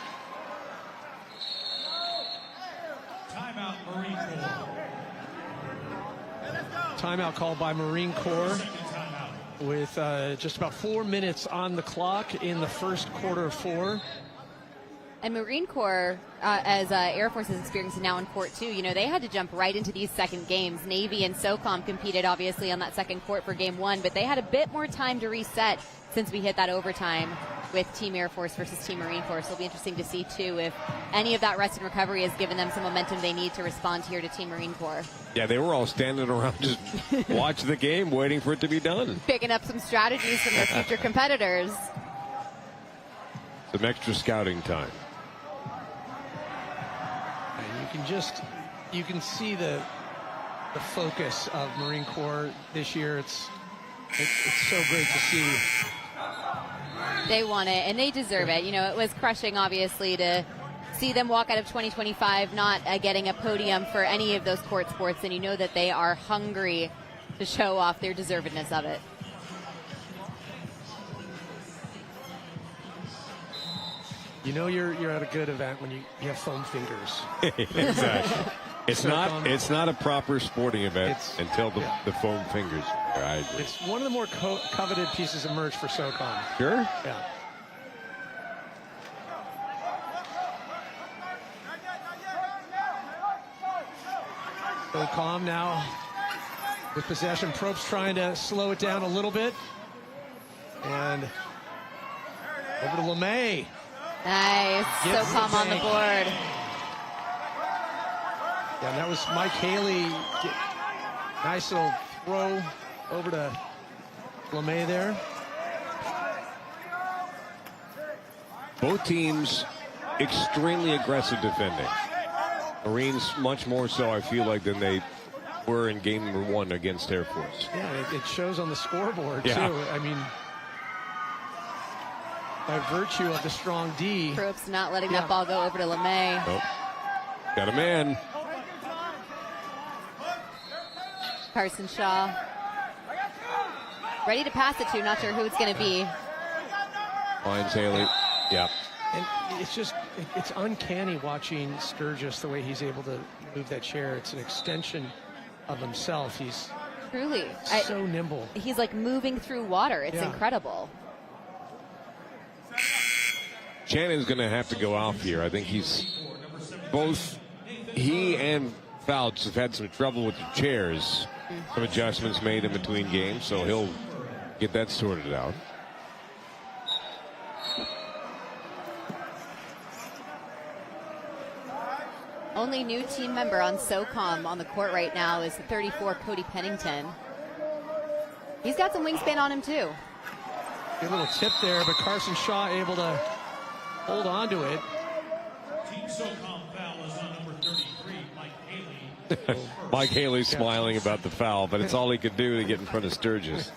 Timeout, Marine Corps. Timeout called by Marine Corps with just about 4 minutes on the clock in the first quarter of 4. And Marine Corps, as Air Force is experiencing now in court too, you know, they had to jump right into these second games. Navy and SOCOM competed obviously on that second court for game 1, but they had a bit more time to reset since we hit that overtime with Team Air Force versus Team Marine Corps. So it'll be interesting to see too if any of that rest and recovery has given them some momentum they need to respond here to Team Marine Corps. Yeah, they were all standing around just watching the game, waiting for it to be done. Picking up some strategies from their future competitors. Some extra scouting time. You can see the focus of Marine Corps this year. It's so great to see. They want it, and they deserve it. You know, it was crushing, obviously, to see them walk out of 2025 not getting a podium for any of those court sports, and you know that they are hungry to show off their deservedness of it. You know you're at a good event when you have foam fingers. Exactly. It's not a proper sporting event until the foam fingers. I agree. It's one of the more coveted pieces of merch for SOCOM. Sure. Yeah. SOCOM now with possession. Probst trying to slow it down a little bit. And over to LeMay. Nice. SOCOM on the board. Yeah, and that was Mike Haley. Nice little throw over to LeMay there. Both teams extremely aggressive defending. Marines much more so, I feel like, than they were in game number 1 against Air Force. Yeah, it shows on the scoreboard, yeah. too. I mean, by virtue of the strong D. Probst not letting that ball go over to LeMay. Nope. Got a man. Carson Shaw. Ready to pass it to, not sure who it's going to be. Finds Haley. Yeah. And it's uncanny watching Sturgis, the way he's able to move that chair. It's an extension of himself. He's truly so nimble. He's like moving through water. It's incredible. Shannon's going to have to go off here. I think he and Fouts have had some trouble with the chairs. Some adjustments made in between games, so he'll get that sorted out. Only new team member on SOCOM on the court right now is the 34 Cody Pennington. He's got some wingspan on him too. Good little tip there, but Carson Shaw able to hold on to it. Team SOCOM foul is on number 33, Mike Haley. Mike Haley smiling about the foul, but it's all he could do to get in front of Sturgis.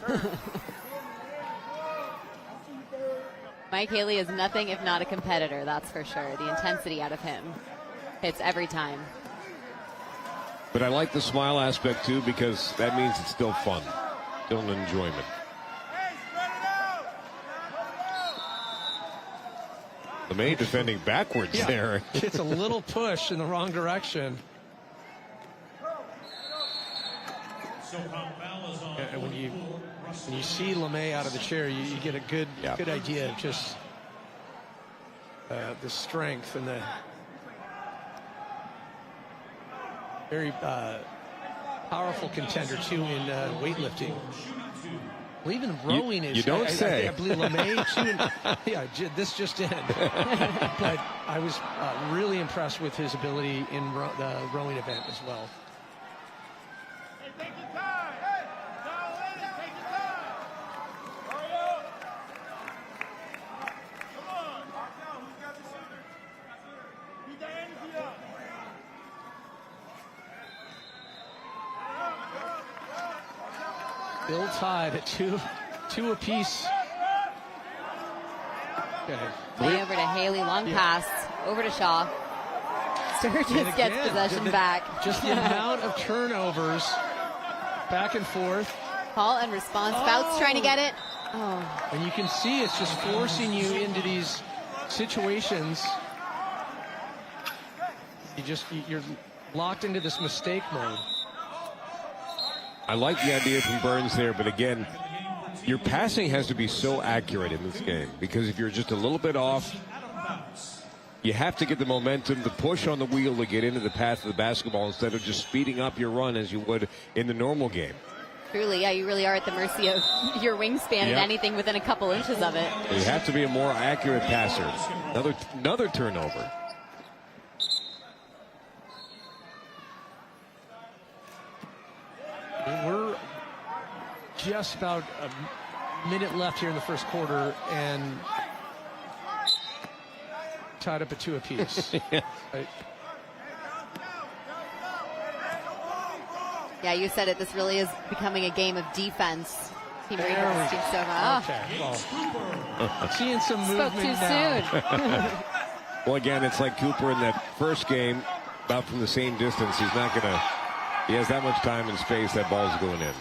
Mike Haley is nothing if not a competitor, that's for sure. The intensity out of him hits every time. But I like the smile aspect too, because that means it's still fun, still an enjoyment. LeMay defending backwards there. It's a little push in the wrong direction. And when you see LeMay out of the chair, you get a good idea of just the strength and the very powerful contender too in weightlifting. Well, even rowing is. You don't say. I believe LeMay too. This just in. But I was really impressed with his ability in the rowing event as well. Still tied at two apiece. Play over to Haley, long pass, over to Shaw. Sturgis gets possession back. Just the amount of turnovers back and forth. Call and response. Fouts trying to get it. Oh. And you can see it's just forcing you into these situations. You're locked into this mistake mode. I like the idea from Burns there, but again, your passing has to be so accurate in this game, because if you're just a little bit off, you have to get the momentum, the push on the wheel to get into the path of the basketball instead of just speeding up your run as you would in the normal game. Truly, yeah, you really are at the mercy of your wingspan and anything within a couple inches of it. You have to be a more accurate passer. Another turnover. We're just about a minute left here in the first quarter and tied up at two apiece. Right. Yeah, you said it. This really is becoming a game of defense. Team Marine Team SOCOM. Okay. Well, seeing some movement Spoke too now. soon. Well, again, it's like Cooper in that first game, about from the same distance. He's not going to. He has that much time and space. That ball's going in.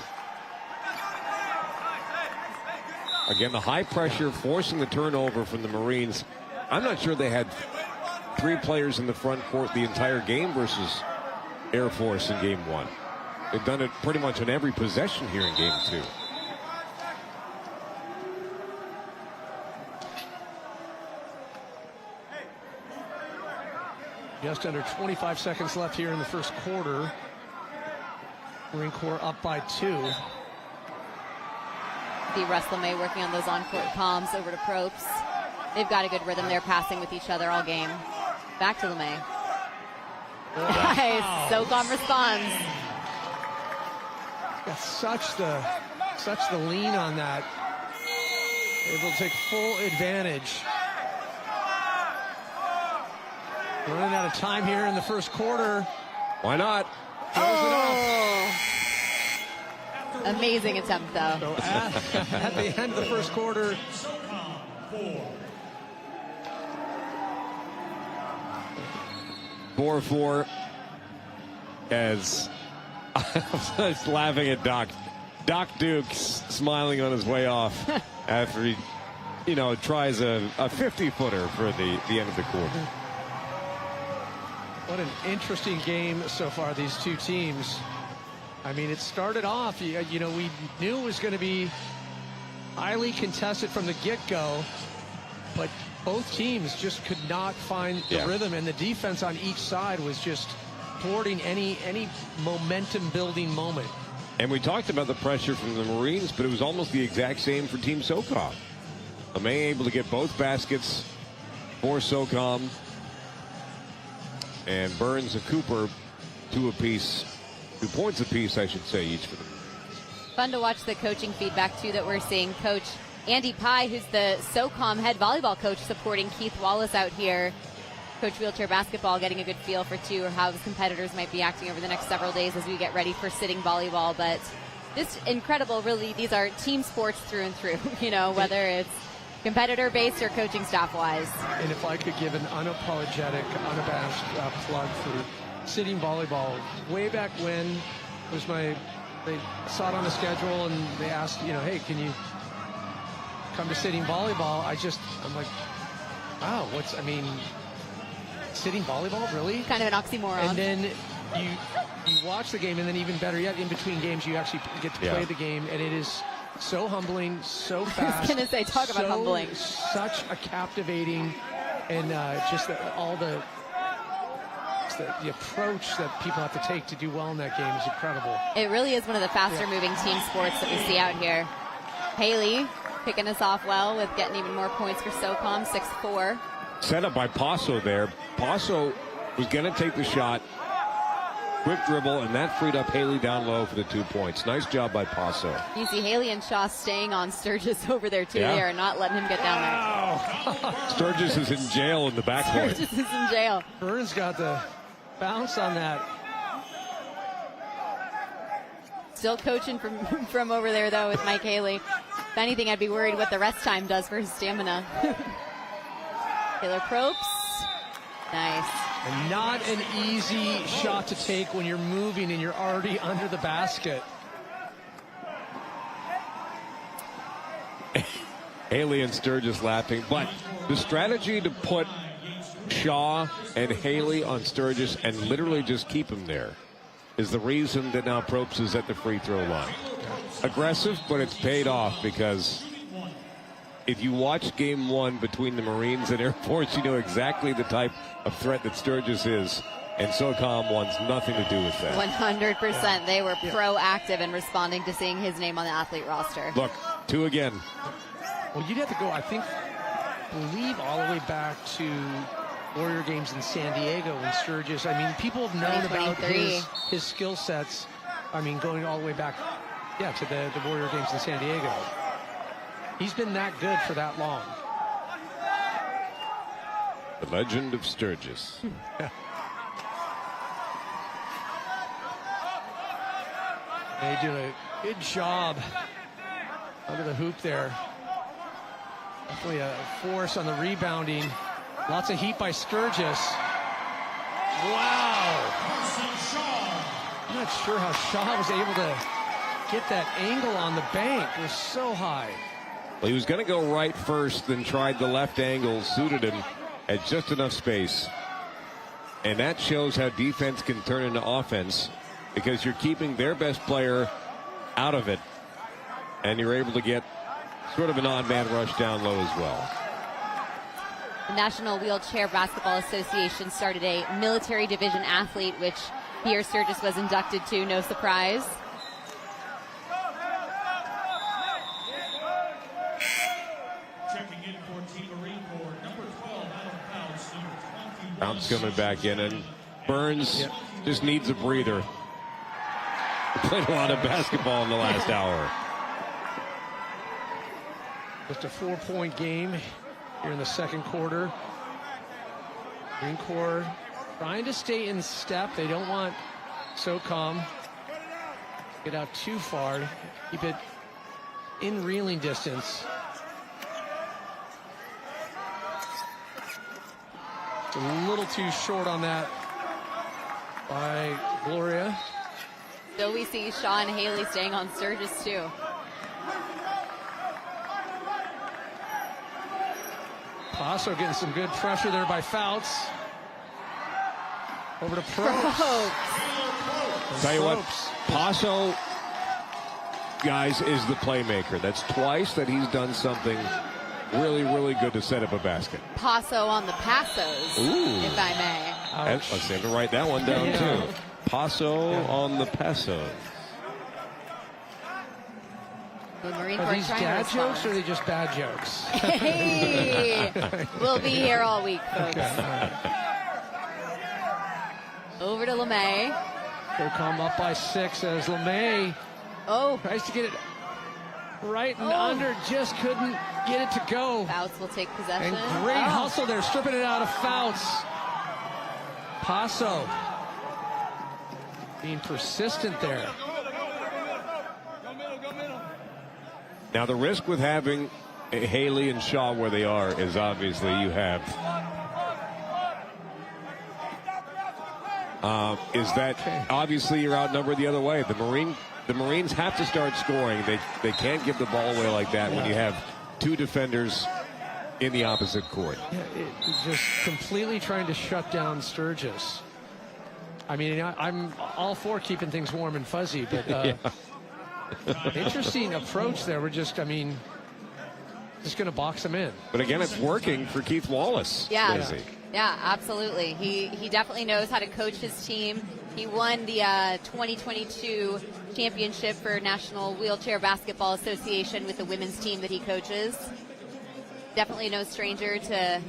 Again, the high pressure forcing the turnover from the Marines. I'm not sure they had three players in the front court the entire game versus Air Force in game one. They've done it pretty much on every possession here in game two. Just under 25 seconds left here in the first quarter. Marine Corps up by 2. See Russ LeMay working on those on-court comms over to Probst. They've got a good rhythm. They're passing with each other all game. Back to LeMay. Nice. SOCOM responds. Got such the lean on that. Able to take full advantage. Running out of time here in the first quarter. Why not? Amazing attempt, though. So at the end of the first quarter, 4-4. As I was laughing at Doc Dukes smiling on his way off after he, tries a 50-footer for the end of the quarter. What an interesting game so far, these two teams. I mean, it started off, we knew it was going to be highly contested from the get-go, but both teams just could not find the rhythm, and the defense on each side was just thwarting any momentum building moment. And we talked about the pressure from the Marines, but it was almost the exact same for Team SOCOM. LeMay able to get both baskets for SOCOM, and Burns and Cooper 2 points apiece, I should say, each for them. Fun to watch the coaching feedback, too, that we're seeing. Coach Andy Pye, who's the SOCOM head volleyball coach, supporting Keith Wallace out here. Coach Wheelchair Basketball getting a good feel for, too, or how his competitors might be acting over the next several days as we get ready for sitting volleyball. But just incredible, really. These are team sports through and through, you know, whether it's competitor-based or coaching staff-wise. And if I could give an unapologetic, unabashed plug for sitting volleyball, way back when was they saw it on the schedule and they asked, you know, hey, can you come to sitting volleyball? I'm like, wow, sitting volleyball, really? Kind of an oxymoron. And then you watch the game, and then even better yet, in between games, you actually get to play the game, and it is so humbling, so fast. I was going to say, talk about humbling. Such a captivating, and just all the approach that people have to take to do well in that game is incredible. It really is one of the faster moving team sports that we see out here. Haley picking us off well with getting even more points for SOCOM, 6-4. Set up by Paso there. Paso was going to take the shot. Quick dribble, and that freed up Haley down low for the 2 points. Nice job by Paso. You see Haley and Shaw staying on Sturgis over there, too. They are not letting him get down there. Sturgis is in jail in the backcourt. Sturgis is in jail. Burns got the bounce on that. Still coaching from over there, though, with Mike Haley. If anything, I'd be worried what the rest time does for his stamina. Taylor Probst. Nice. And not an easy shot to take when you're moving and you're already under the basket. Haley and Sturgis laughing, but the strategy to put Shaw and Haley on Sturgis and literally just keep him there is the reason that now Probst is at the free throw line. Aggressive, but it's paid off, because if you watch game one between the Marines and Air Force, you know exactly the type of threat that Sturgis is, and SOCOM wants nothing to do with that. 100%. They were proactive in responding to seeing his name on the athlete roster. Look, 2 again. Well, you'd have to go, I believe all the way back to Warrior games in San Diego when Sturgis, people have known about his skill sets, going all the way back, to the Warrior games in San Diego. He's been that good for that long. The legend of Sturgis. They do a good job under the hoop there. Definitely a force on the rebounding. Lots of heat by Sturgis. Wow. I'm not sure how Shaw was able to get that angle on the bank. It was so high. Well, he was going to go right first, then tried the left angle, suited him at just enough space. And that shows how defense can turn into offense, because you're keeping their best player out of it, and you're able to get sort of an odd man rush down low as well. The National Wheelchair Basketball Association started a military division athlete, which Pierre Sturgis was inducted to, no surprise. Checking in for Team Marine Corps, number 12, Adam Fouts, number 21. Fouts coming back in, and Burns just needs a breather. He played a lot of basketball in the last hour. Just a 4-point game here in the second quarter. Marine Corps trying to stay in step. They don't want SOCOM to get out too far. Keep it in reeling distance. It's a little too short on that by Gloria. Still we see Shaw and Haley staying on Sturgis too. Paso getting some good pressure there by Fouts. Over to Probst. Tell you what, Paso, guys, is the playmaker. That's twice that he's done something really, really good to set up a basket. Paso on the passos, if I may. Let's have to write that one down, too. Paso on the Pasos. The Marine Are Corps these trying to dad respond. jokes or are they just bad jokes? Hey, we'll be here all week, folks. Over to LeMay. SOCOM up by 6 as LeMay tries to get it right and under, just couldn't get it to go. Fouts will take possession. And great hustle there, stripping it out of Fouts. Paso being persistent there. Now, the risk with having Haley and Shaw where they are is obviously you have is that obviously you're outnumbered the other way. The Marines have to start scoring. They can't give the ball away like that when you have two defenders in the opposite court. Yeah, it's just completely trying to shut down Sturgis. I mean, I'm all for keeping things warm and fuzzy, but interesting approach there. We're just going to box him in. But again, it's working for Keith Wallace. Yeah, absolutely. He definitely knows how to coach his team. He won the 2022 championship for National Wheelchair Basketball Association with the women's team that he coaches. Definitely no stranger to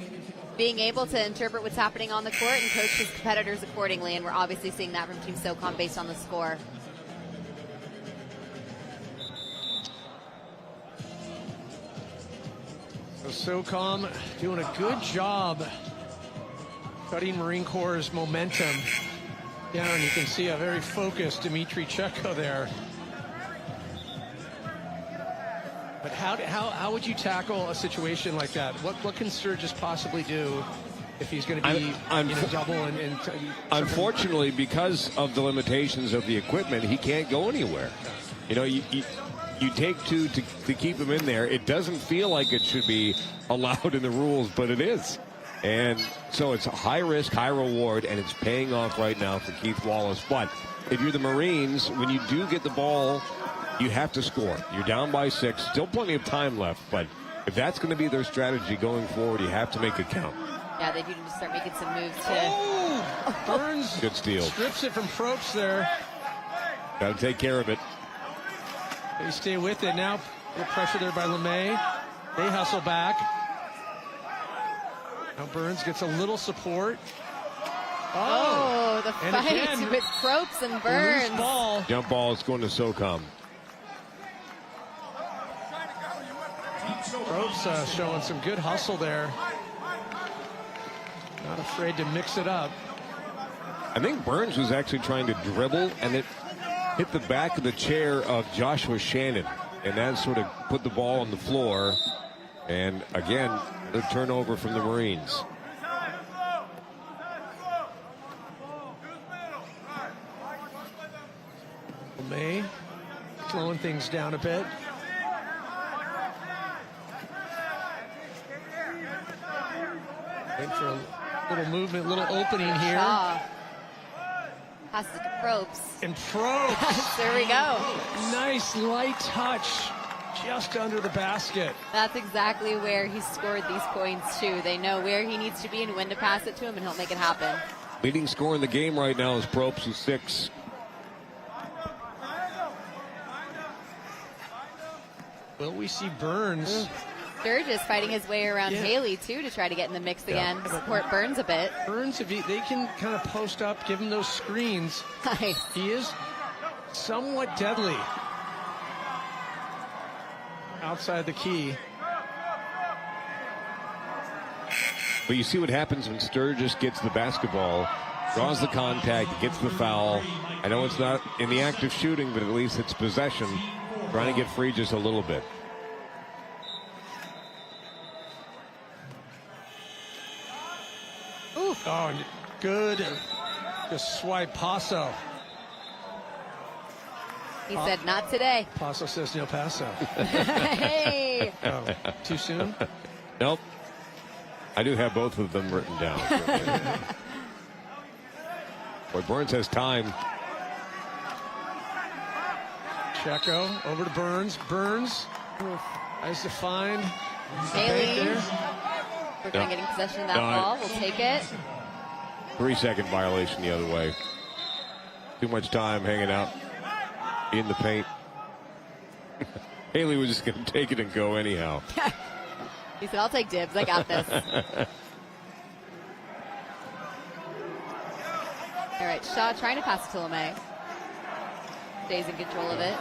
being able to interpret what's happening on the court and coach his competitors accordingly, and we're obviously seeing that from Team SOCOM based on the score. So SOCOM doing a good job cutting Marine Corps' momentum down. You can see a very focused Dmitry Cheko there. But how would you tackle a situation like that? What can Sturgis possibly do if he's going to be in a double? Unfortunately, because of the limitations of the equipment, he can't go anywhere. You know, you take two to keep him in there. It doesn't feel like it should be allowed in the rules, but it is. And so it's a high risk, high reward, and it's paying off right now for Keith Wallace. But if you're the Marines, when you do get the ball, you have to score. You're down by 6. Still plenty of time left, but if that's going to be their strategy going forward, you have to make it count. Yeah, they do need to start making some moves too. Burns good steal. Strips it from Probst there. Got to take care of it. They stay with it now. The pressure there by LeMay. They hustle back. Now Burns gets a little support. The fight with Probst and Burns. Loose ball. Jump ball is going to SOCOM. Probst showing some good hustle there. Not afraid to mix it up. I think Burns was actually trying to dribble, and it hit the back of the chair of Joshua Shannon, and that sort of put the ball on the floor. And again, the turnover from the Marines. LeMay slowing things down a bit. Wait for a little movement, little opening here. Passes to Probst. And Probst. There we go. Nice light touch just under the basket. That's exactly where he scored these points too. They know where he needs to be and when to pass it to him, and he'll make it happen. Leading scorer in the game right now is Probst with 6. Will we see Burns? Sturgis fighting his way around Haley too to try to get in the mix again. Support Burns a bit. Burns, if they can kind of post up, give him those screens. Nice. He is somewhat deadly outside the key. But you see what happens when Sturgis gets the basketball, draws the contact, gets the foul. I know it's not in the act of shooting, but at least it's possession. Trying to get free just a little bit. Ooh. Oh, good. Just swipe Paso. He said, not today. Paso says no paso. Hey. Oh, too soon? Nope. I do have both of them written down. Boy, Burns has time. Cheko over to Burns. Burns. Nice to find. Haley. We're getting possession of that ball. We'll take it. 3-second violation the other way. Too much time hanging out in the paint. Haley was just going to take it and go anyhow. He said, I'll take dibs. I got this. All right, Shaw trying to pass to LeMay. Stays in control of it.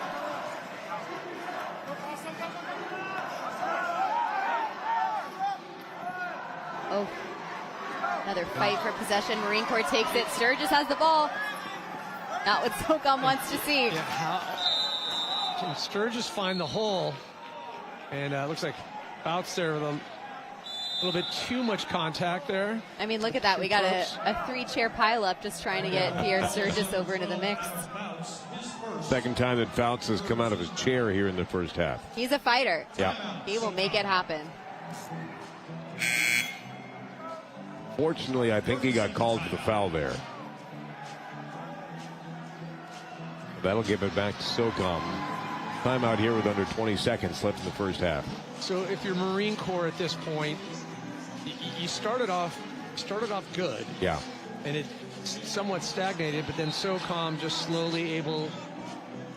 Oh, another fight for possession. Marine Corps takes it. Sturgis has the ball. Not what SOCOM wants to see. Yeah, can Sturgis find the hole? And looks like Bouts there with a little bit too much contact there. I mean, look at that. We got a 3-chair pileup just trying to get Pierre Sturgis over into the mix. Second time that Fouts has come out of his chair here in the first half. He's a fighter. Yeah. He will make it happen. Fortunately, I think he got called for the foul there. That'll give it back to SOCOM. Timeout here with under 20 seconds left in the first half. So if you're Marine Corps at this point, you started off good. Yeah. And it somewhat stagnated, but then SOCOM just slowly able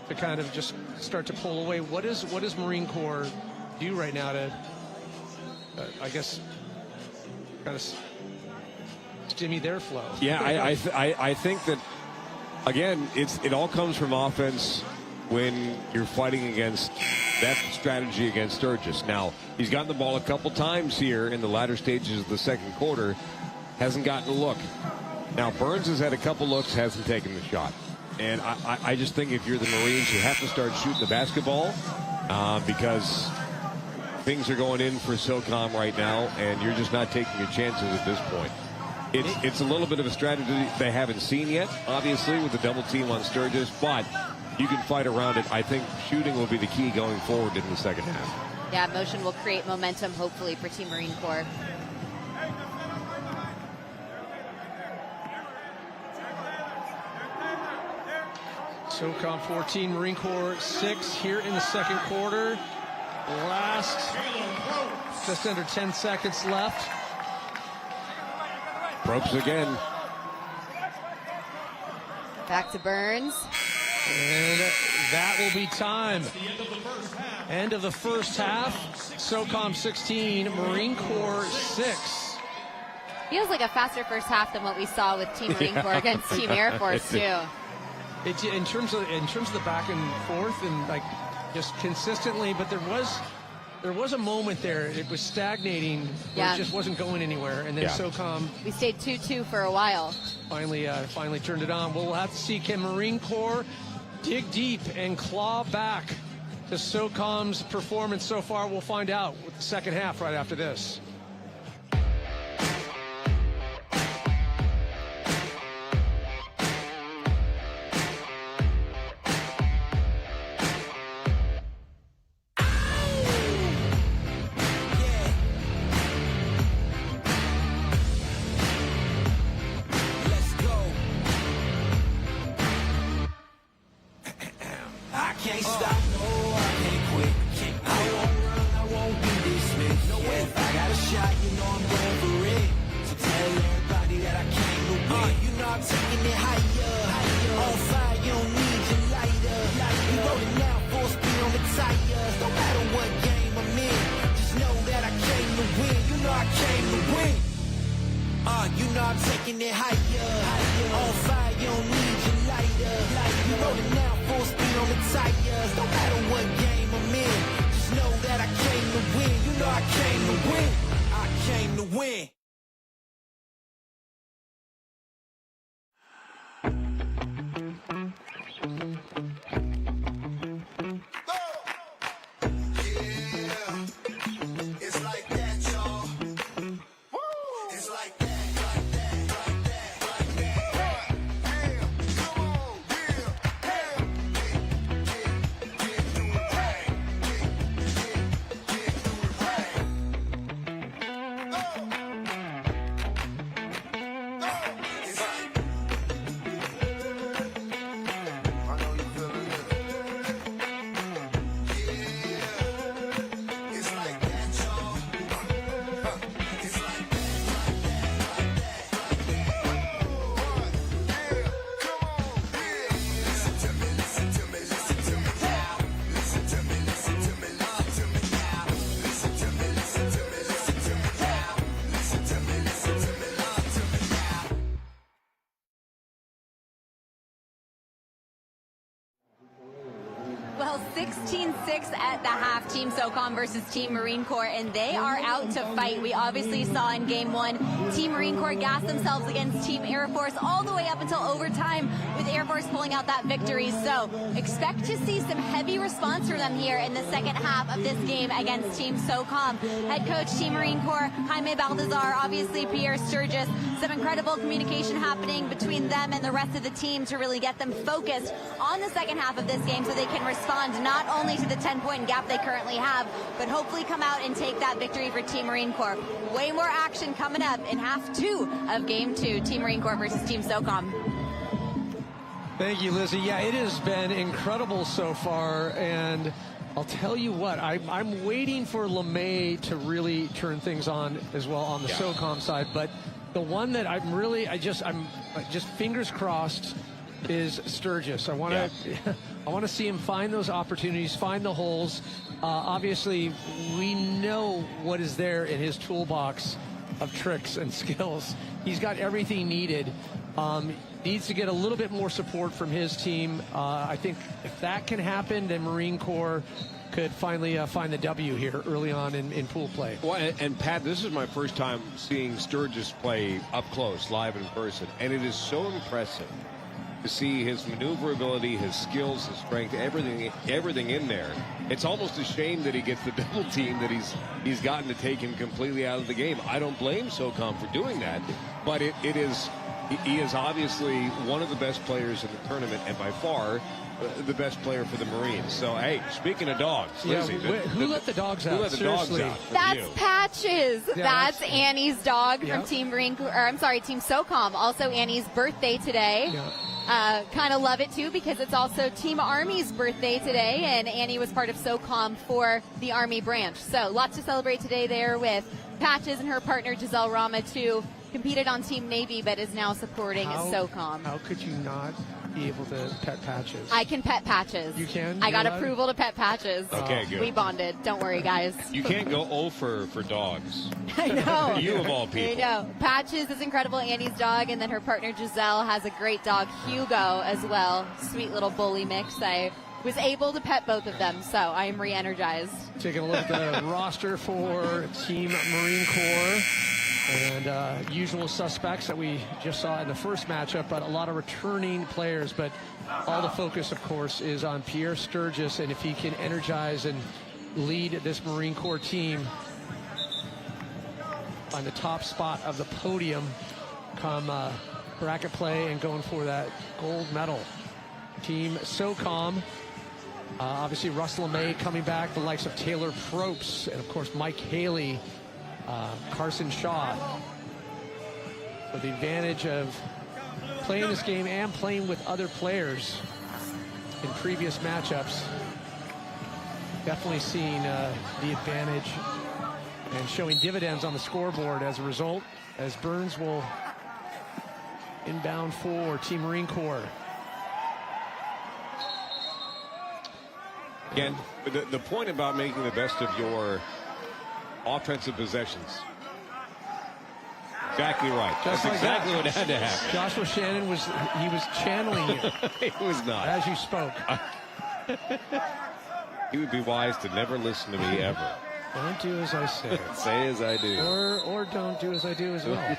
to kind of just start to pull away. What does Marine Corps do right now to, I guess, kind of stymie their flow? Yeah, I think that, again, it all comes from offense when you're fighting against that strategy against Sturgis. Now, he's gotten the ball a couple times here in the latter stages of the second quarter. Hasn't gotten a look. Now, Burns has had a couple looks, hasn't taken the shot. And I just think if you're the Marines, you have to start shooting the basketball because things are going in for SOCOM right now, and you're just not taking your chances at this point. It's a little bit of a strategy they haven't seen yet, obviously, with the double team on Sturgis, but you can fight around it. I think shooting will be the key going forward in the second half. Yeah, motion will create momentum, hopefully, for Team Marine Corps. SOCOM 14, Marine Corps 6 here in the second quarter. Last, just under 10 seconds left. Ropes again. Back to Burns. And that will be time. End of the first half. SOCOM 16, Marine Corps 6. Feels like a faster first half than what we saw with Team Marine Corps against Team Air Force, too. In terms of the back and forth and like just consistently, but there was a moment there. It was stagnating. Yeah. It just wasn't going anywhere. And then SOCOM. We stayed 2-2 for a while. Finally turned it on. We'll have to see, can Marine Corps dig deep and claw back to SOCOM's performance so far? We'll find out with the second half right after this. 16-6 at the half, Team SOCOM versus Team Marine Corps, and they are out to fight. We obviously saw in Game 1, Team Marine Corps gas themselves against Team Air Force all the way up until overtime, with Air Force pulling out that victory. So expect to see some heavy response from them here in the second half of this game against Team SOCOM. Head coach, Team Marine Corps, Jaime Baltazar, obviously Pierre Sturgis. Some incredible communication happening between them and the rest of the team to really get them focused on the second half of this game so they can respond not only to the 10-point gap they currently have, but hopefully come out and take that victory for Team Marine Corps. Way more action coming up in half 2 of Game 2, Team Marine Corps versus Team SOCOM. Thank you, Lizzie. Yeah, it has been incredible so far, and I'll tell you what, I'm waiting for LeMay to really turn things on as well on the SOCOM side, but the one that I'm just fingers crossed is Sturgis. I want to see him find those opportunities, find the holes. Obviously, we know what is there in his toolbox of tricks and skills. He's got everything needed. Needs to get a little bit more support from his team. I think if that can happen, then Marine Corps could finally find the W here early on in pool play. Well, and Pat, this is my first time seeing Sturgis play up close, live in person, and it is so impressive to see his maneuverability, his skills, his strength, everything in there. It's almost a shame that he gets the double team that he's gotten to take him completely out of the game. I don't blame SOCOM for doing that, but he is obviously one of the best players in the tournament, and by far the best player for the Marines. So, hey, speaking of dogs, Lizzie, who let the dogs out? Who let the dogs out? That's Patches. Yeah, that's Annie's dog from Team Marine Corps, or I'm sorry, Team SOCOM. Also Annie's birthday today. Yeah. Kind of love it too because it's also Team Army's birthday today, and Annie was part of SOCOM for the Army branch. So lots to celebrate today there with Patches and her partner Giselle Rama too. Competed on Team Navy, but is now supporting SOCOM. How could you not be able to pet Patches? I can pet Patches. You can? I got approval to pet Patches. Okay, good. We bonded. Don't worry, guys. You can't go 0 for dogs. I know. You of all people. I know. Patches is incredible, Annie's dog, and then her partner Giselle has a great dog, Hugo, as well. Sweet little bully mix. I was able to pet both of them, so I am re-energized. Taking a look at the roster for Team Marine Corps. And usual suspects that we just saw in the first matchup, but a lot of returning players. But all the focus, of course, is on Pierre Sturgis, and if he can energize and lead this Marine Corps team on the top spot of the podium come bracket play and going for that gold medal. Team SOCOM, obviously Russ LeMay coming back, the likes of Taylor Probst, and of course Mike Haley, Carson Shaw, with the advantage of playing this game and playing with other players in previous matchups. Definitely seeing the advantage and showing dividends on the scoreboard as a result, as Burns will inbound for Team Marine Corps. Again, the point about making the best of your offensive possessions. Exactly right. That's like exactly that. what had to happen. Joshua Shannon was channeling you. He was not. As you spoke. He would be wise to never listen to me ever. Don't do as I say. Say as I do. Or don't do as I do as well.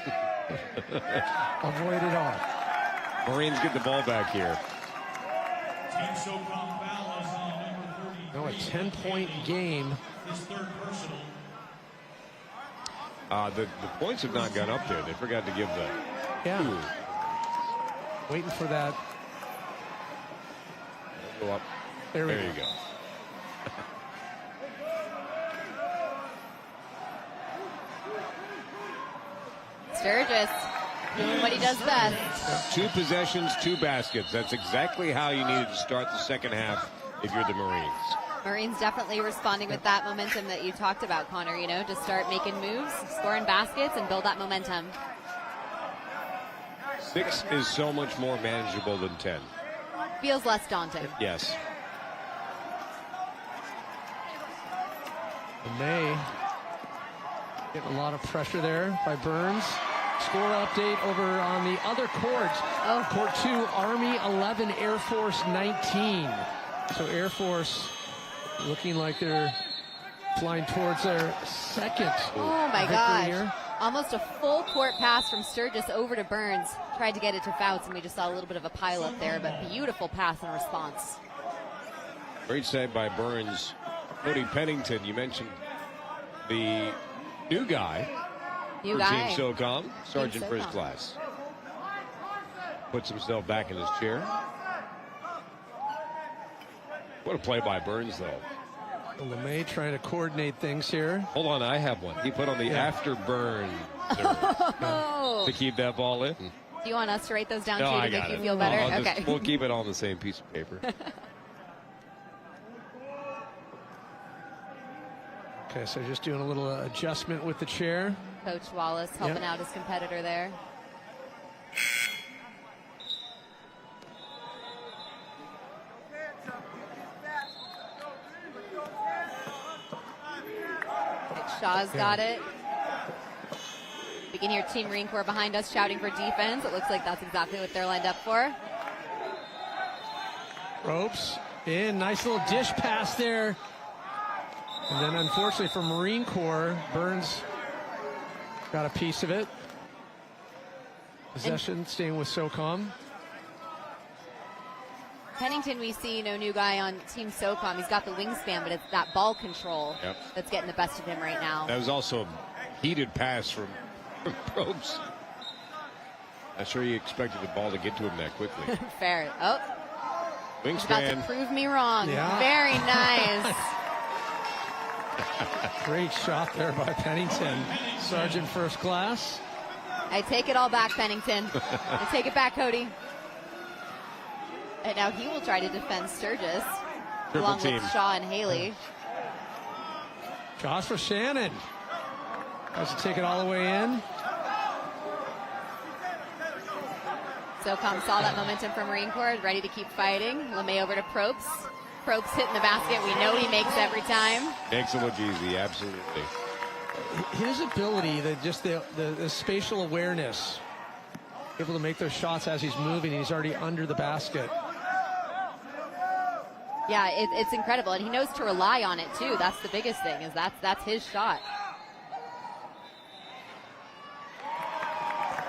Avoid it all. Marines get the ball back here. Team SOCOM foul is on number 30. No, a 10-point game. His third personal. The points have not gone up there. They forgot to give the... Yeah. Waiting for that. Go up. There you go. Sturgis doing what he does best. 2 possessions, 2 baskets. That's exactly how you needed to start the second half if you're the Marines. Marines definitely responding with that momentum that you talked about, Connor, to start making moves, scoring baskets, and build that momentum. 6 is so much more manageable than 10. Feels less daunting. Yes. May getting a lot of pressure there by Burns. Score update over on the other court. Court 2, Army 11, Air Force 19. So Air Force Looking like they're flying towards their second. Oh my victory gosh. here. Almost a full court pass from Sturgis over to Burns. Tried to get it to Fouts, and we just saw a little bit of a pile up there, but beautiful pass and response. Great save by Burns. Cody Pennington, you mentioned the new guy New for guy. Team SOCOM, sergeant Team first SOCOM. class. Puts himself back in his chair. What a play by Burns, though. LeMay trying to coordinate things here. Hold on, I have one. He put on the afterburn to keep that ball in. Do you want us to write those down No, too I to got make it. you feel better? I'll just- Okay. We'll keep it on the same piece of paper. Okay, so just doing a little adjustment with the chair. Coach Wallace helping out his competitor there. Shaw's got it. We can hear Team Marine Corps behind us shouting for defense. It looks like that's exactly what they're lined up for. Ropes in, nice little dish pass there. And then unfortunately for Marine Corps, Burns got a piece of it. Possession staying with SOCOM. Pennington, we see no new guy on Team SOCOM. He's got the wingspan, but it's that ball control that's getting the best of him right now. That was also a heated pass from Probst. Not sure he expected the ball to get to him that quickly. Fair. Oh, he's about to Wingspan. prove me wrong. Yeah. Very nice. Great shot there by Pennington. Sergeant first class. I take it all back, Pennington. I take it back, Cody. And now he will try to defend Sturgis along team. with Shaw and Haley. Joshua Shannon has to take it all the way in. SOCOM saw that momentum from Marine Corps, ready to keep fighting. LeMay over to Probst. Probst hitting the basket. We know he makes every time. Makes it look easy, absolutely. His ability, the spatial awareness, able to make those shots as he's moving, and he's already under the basket. Yeah, it's incredible, and he knows to rely on it too. That's the biggest thing. Is that's his shot.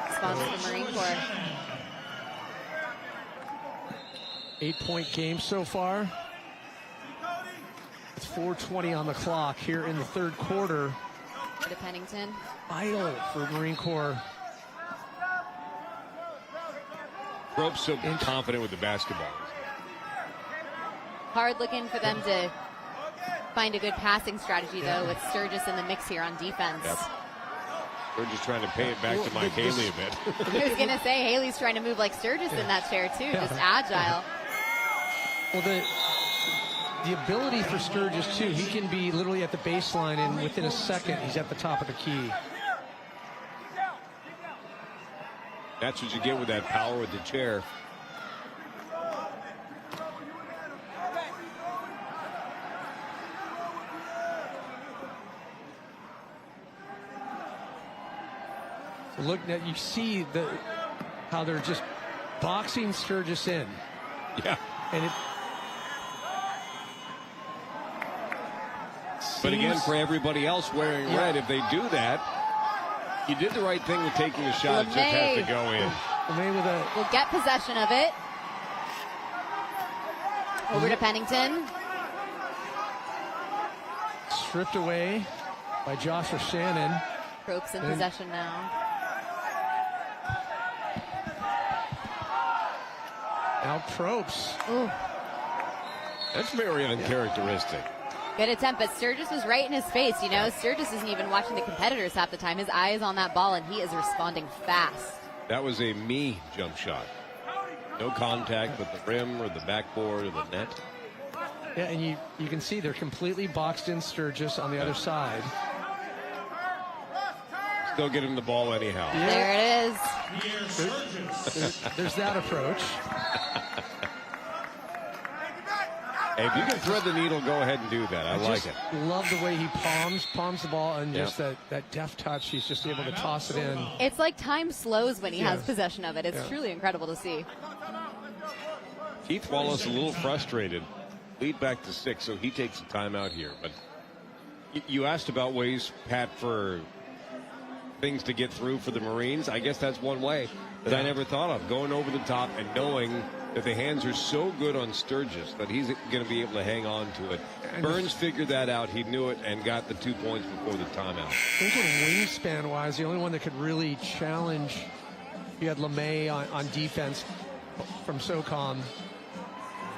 Response to the Marine Corps. 8-point game so far. It's 4:20 on the clock here in the third quarter. To Pennington. Vital for Marine Corps. Rope's so confident with the basketball. Hard looking for them to find a good passing strategy, though, with Sturgis in the mix here on defense. Yep. We're just trying to pay it back to Mike Haley a bit. I was going to say, Haley's trying to move like Sturgis in that chair, too. Just agile. Well, the ability for Sturgis, too, he can be literally at the baseline, and within a second, he's at the top of the key. That's what you get with that power with the chair. Look, you see how they're just boxing Sturgis in. Yeah. And it But again, for everybody else wearing red, if they do that, you did the right thing with taking the shot. Just has to go in. LeMay with a We'll get possession of it. Over to Pennington. stripped away by Joshua Shannon. Probst in possession now. Now Probst. Ooh. That's very uncharacteristic. Good attempt, but Sturgis was right in his face. You know, Sturgis isn't even watching the competitors half the time. His eye is on that ball, and he is responding fast. That was a me jump shot. No contact with the rim or the backboard or the net. Yeah, and you can see they're completely boxed in Sturgis on the other side. Still get him the ball anyhow. Yeah. There it is. There's that approach. Hey, if you can thread the needle, go ahead and do that. I like it. Love the way he palms the ball, and just that deft touch. He's just able to toss it in. It's like time slows when he has possession of it. It's truly incredible to see. Keith Wallace a little frustrated lead back to 6, so he takes a timeout here. But you asked about ways, Pat, for things to get through for the Marines. I guess that's one way that I never thought of, going over the top and knowing that the hands are so good on Sturgis that he's going to be able to hang on to it. Burns figured that out. He knew it and got the 2 points before the timeout. Thinking wingspan-wise, the only one that could really challenge, you had LeMay on defense from SOCOM,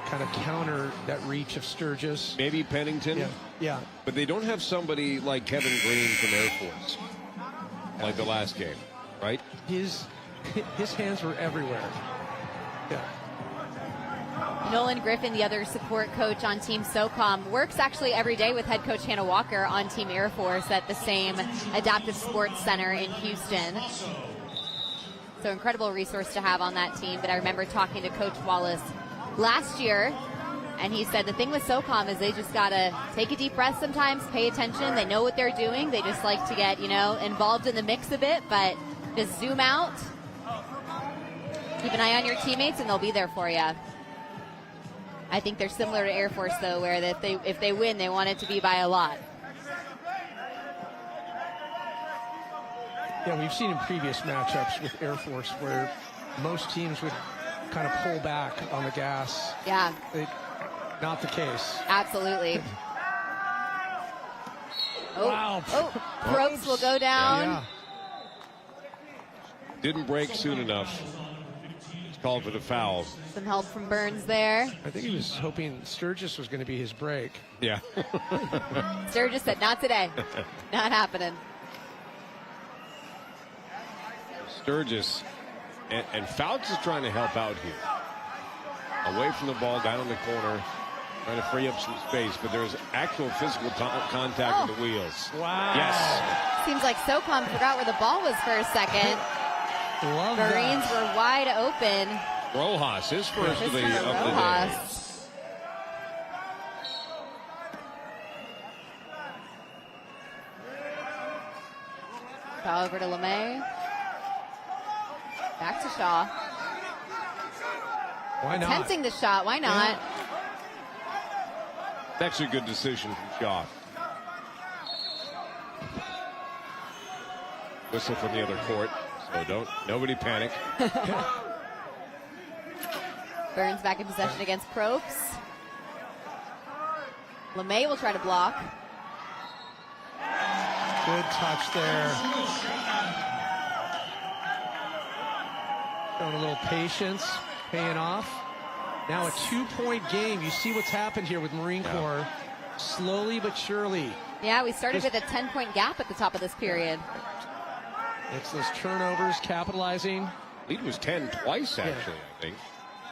kind of counter that reach of Sturgis. Maybe Pennington. Yeah. But they don't have somebody like Kevin Green from Air Force, like the last game, right? His hands were everywhere. Yeah. Nolan Griffin, the other support coach on Team SOCOM, works actually every day with head coach Hannah Walker on Team Air Force at the same Adaptive Sports Center in Houston. So incredible resource to have on that team. But I remember talking to Coach Wallace last year, and he said the thing with SOCOM is they just got to take a deep breath sometimes, pay attention. They know what they're doing. They just like to get, involved in the mix a bit, but just zoom out. Keep an eye on your teammates, and they'll be there for you. I think they're similar to Air Force, though, where if they win, they want it to be by a lot. Yeah, we've seen in previous matchups with Air Force where most teams would kind of pull back on the gas. Yeah. Not the case. Absolutely. Wow. Probst will go down. Yeah. Didn't break soon enough. Called for the foul. Some help from Burns there. I think he was hoping Sturgis was going to be his break. Yeah. Sturgis said, not today. Not happening. Sturgis and Fouts is trying to help out here. Away from the ball, down in the corner, trying to free up some space, but there's actual physical contact with the wheels. Wow. Yes. Seems like SOCOM forgot where the ball was for a second. Love Marines that. were wide open. Rojas, his first of the day. Shaw over to LeMay. Back to Shaw. Why not? Attempting the shot. Why not? Yeah. That's a good decision from Shaw. Whistle from the other court. So nobody panic. Burns back in possession against Probst. LeMay will try to block. Good touch there. Showing a little patience, paying off. Now a 2-point game. You see what's happened here with Marine Corps. Slowly but surely. Yeah, we started with a 10-point gap at the top of this period. It's those turnovers, capitalizing. Lead was 10 twice, actually, I think.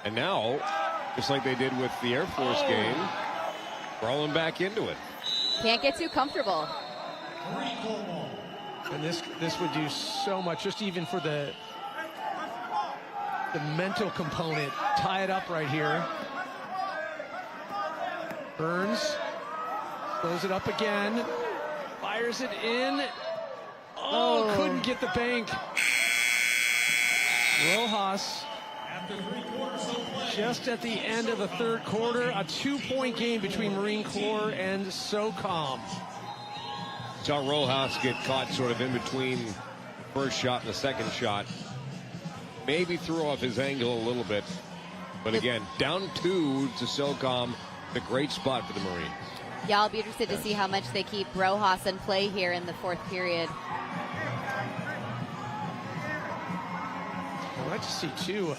And now, just like they did with the Air Force game, rolling back into it. Can't get too comfortable. And this would do so much, just even for the mental component. Tie it up right here. Burns throws it up again. Fires it in. Oh, couldn't get the bank. Rojas just at the end of the third quarter. A 2-point game between Marine Corps and SOCOM. Saw Rojas get caught sort of in between the first shot and the second shot. Maybe threw off his angle a little bit. But again, down 2 to SOCOM. The great spot for the Marines. Yeah, I'll be interested to see how much they keep Rojas in play here in the fourth period. I'd like to see, too,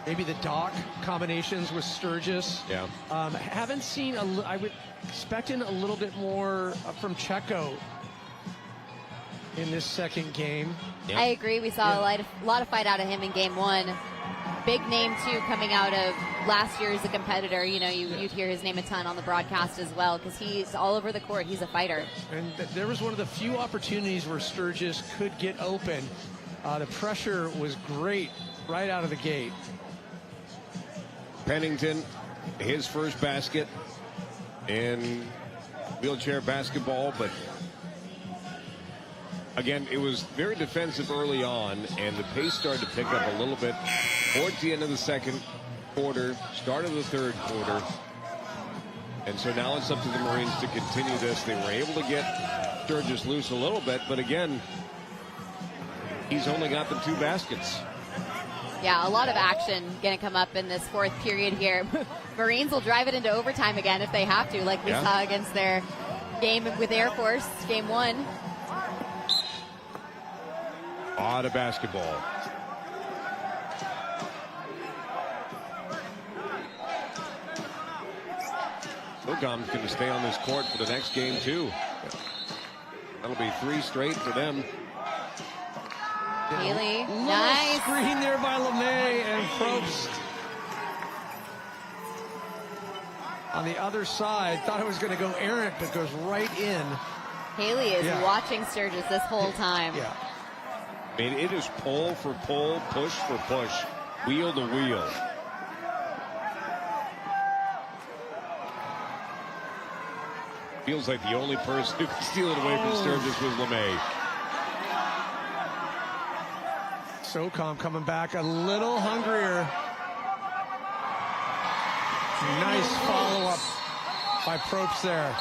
maybe the Doc combinations with Sturgis. Yeah. Haven't seen, I would expecting a little bit more from Checo in this second game. Yep. I agree. We saw a lot of fight out of him in game 1. Big name, too, coming out of last year as a competitor. You'd hear his name a ton on the broadcast as well because he's all over the court. He's a fighter. And there was one of the few opportunities where Sturgis could get open. The pressure was great right out of the gate. Pennington, his first basket in wheelchair basketball, but again, it was very defensive early on, and the pace started to pick up a little bit towards the end of the second quarter, start of the third quarter. And so now it's up to the Marines to continue this. They were able to get Sturgis loose a little bit, but again, he's only got the 2 baskets. Yeah, a lot of action going to come up in this fourth period here. Marines will drive it into overtime again if they have to, like we saw against their game with Air Force, game 1. On a basketball. SOCOM's going to stay on this court for the next game, too. That'll be 3 straight for them. Haley, nice. Screen there by LeMay, and Probst on the other side. Thought it was going to go errant, but goes right in. Haley is watching Sturgis this whole time. Yeah. I mean, it is pull for pull, push for push, wheel to wheel. Feels like the only person who could steal it away from Sturgis was LeMay. SOCOM coming back a little hungrier. Nice follow-up by Probst there.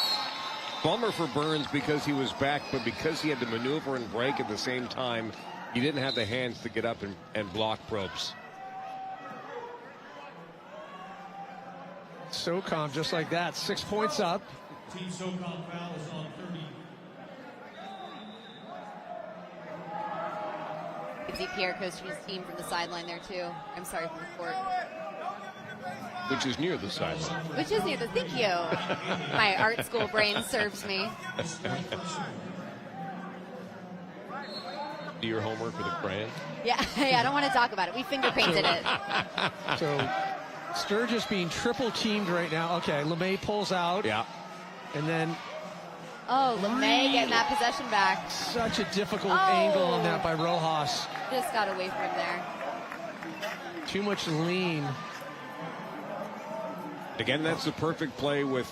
Bummer for Burns because he was back, but because he had to maneuver and break at the same time, he didn't have the hands to get up and block Probst. SOCOM just like that, 6 points up. Team SOCOM foul is on 30. You can see Pierre coaching his team from the sideline there too. I'm sorry, from the court. Which is near the sideline. Which is near the, thank you. My art school brain serves me. Do your homework with a crayon? Yeah, I don't want to talk about it. We finger painted it. So Sturgis being triple teamed right now. Okay, LeMay pulls out. Yeah. And then Oh, LeMay getting that possession back. such a difficult angle on that by Rojas. Just got away from him there. Too much lean. Again, that's the perfect play with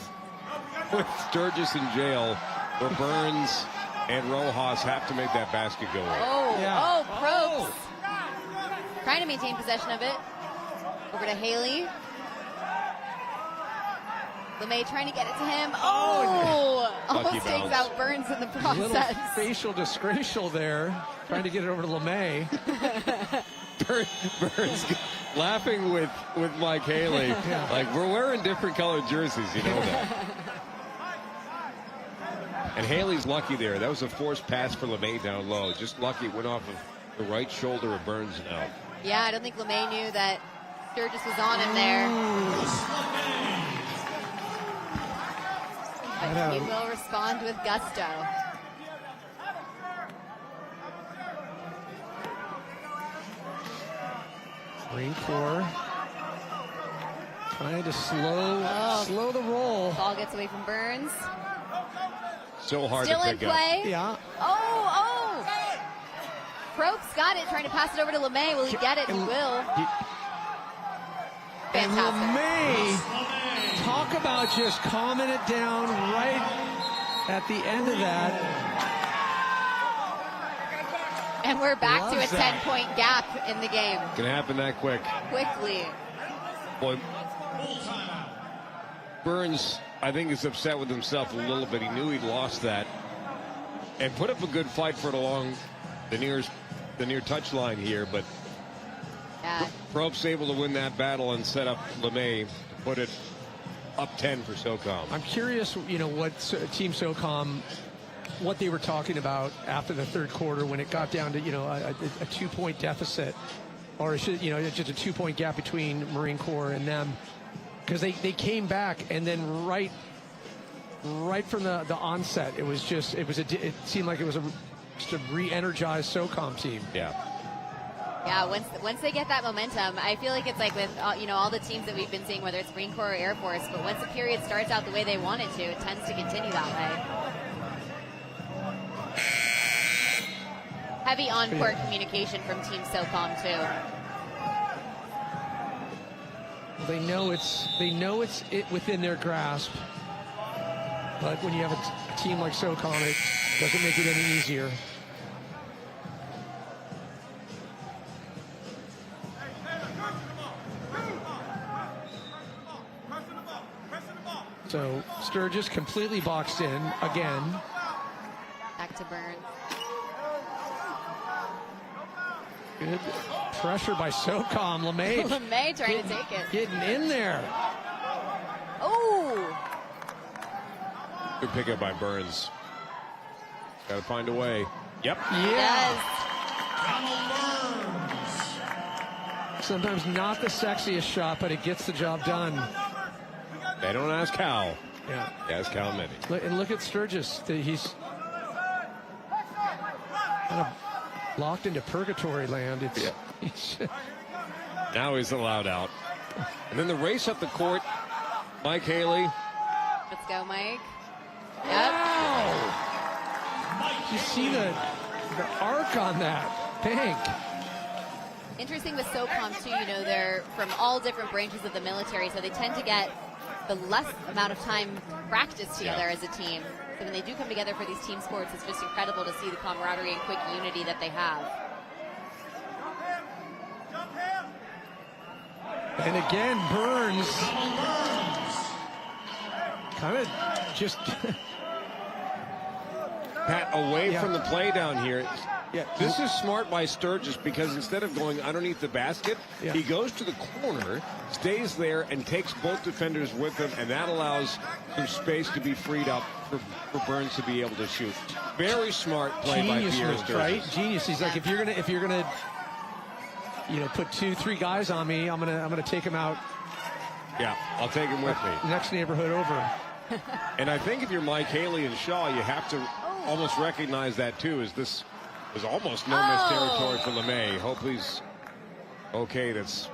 Sturgis in jail, where Burns and Rojas have to make that basket go in. Probst. Trying to maintain possession of it. Over to Haley. LeMay trying to get it to him. Almost takes out Burns in the process. Little facial disgraceful there. Trying to get it over to LeMay. Burns laughing with Mike Haley. Like, we're wearing different colored jerseys, you know that. And Haley's lucky there. That was a forced pass for LeMay down low. Just lucky it went off of the right shoulder of Burns now. Yeah, I don't think LeMay knew that Sturgis was on him there. But he will respond with gusto. Marine Corps trying to slow the roll. Ball gets away from Burns. So hard Still to in pick play. up. Yeah. Probst got it, trying to pass it over to LeMay. Will he get it? He will. And Fantastic. LeMay, talk about just calming it down right at the end of that. And we're back to a Loves that. 10-point gap in the game. Can happen that quick. Quickly. Boy, Burns, I think, is upset with himself a little bit. He knew he'd lost that. And put up a good fight for it along the near touchline here, but Yeah. Probst's able to win that battle and set up LeMay to put it up 10 for SOCOM. I'm curious, what Team SOCOM, what they were talking about after the third quarter when it got down to, a 2-point deficit, or just a 2-point gap between Marine Corps and them, because they came back and then right from the onset, it seemed like it was just a re-energized SOCOM team. Yeah. Yeah, once they get that momentum, I feel like it's like with all the teams that we've been seeing, whether it's Marine Corps or Air Force, but once the period starts out the way they want it to, it tends to continue that way. Heavy on-court communication from Team SOCOM too. They know it's within their grasp, but when you have a team like SOCOM, it doesn't make it any easier. So Sturgis completely boxed in again. Back to Burns. Good pressure by SOCOM. LeMay. LeMay trying to take it. Getting in there. Oh! Good pickup by Burns. Got to find a way. Yep. Yeah. Sometimes not the sexiest shot, but it gets the job done. They don't ask how. Yeah. They ask how many. And look at Sturgis. He's kind of locked into purgatory land. Now he's allowed out. And then the race up the court. Mike Haley. Let's go, Mike. Yep. Wow! You see the arc on that. Bang. Interesting with SOCOM, too. You know, they're from all different branches of the military, so they tend to get the less amount of time practice together as a team. So when they do come together for these team sports, it's just incredible to see the camaraderie and quick unity that they have. And again, Burns kind of just Pat, away from the play down here. Yeah. This is smart by Sturgis because instead of going underneath the basket, he goes to the corner, stays there, and takes both defenders with him, and that allows some space to be freed up for Burns to be able to shoot. Very smart play by Pierre Sturgis. Right? Genius. He's like, if you're gonna, you know, put 2-3 guys on me, I'm gonna take him out. Yeah, I'll take him with me. Next neighborhood over. And I think if you're Mike Haley and Shaw, you have to almost recognize that too. Is this was almost no miss territory for LeMay. Hopefully he's okay. That's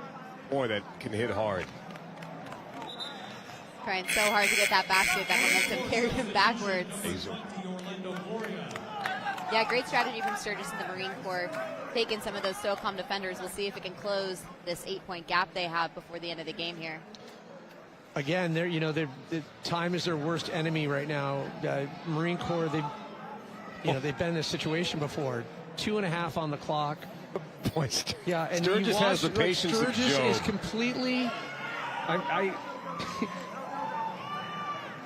boy that can hit hard. Trying so hard to get that basket. That momentum carried him backwards. Yeah, great strategy from Sturgis and the Marine Corps. Taking some of those SOCOM defenders. We'll see if it can close this 8-point gap they have before the end of the game here. Again, the time is their worst enemy right now. Marine Corps, they've been in this situation before. 2.5 on the clock. Yeah, and Sturgis has the patience of Sturgis Job. is completely.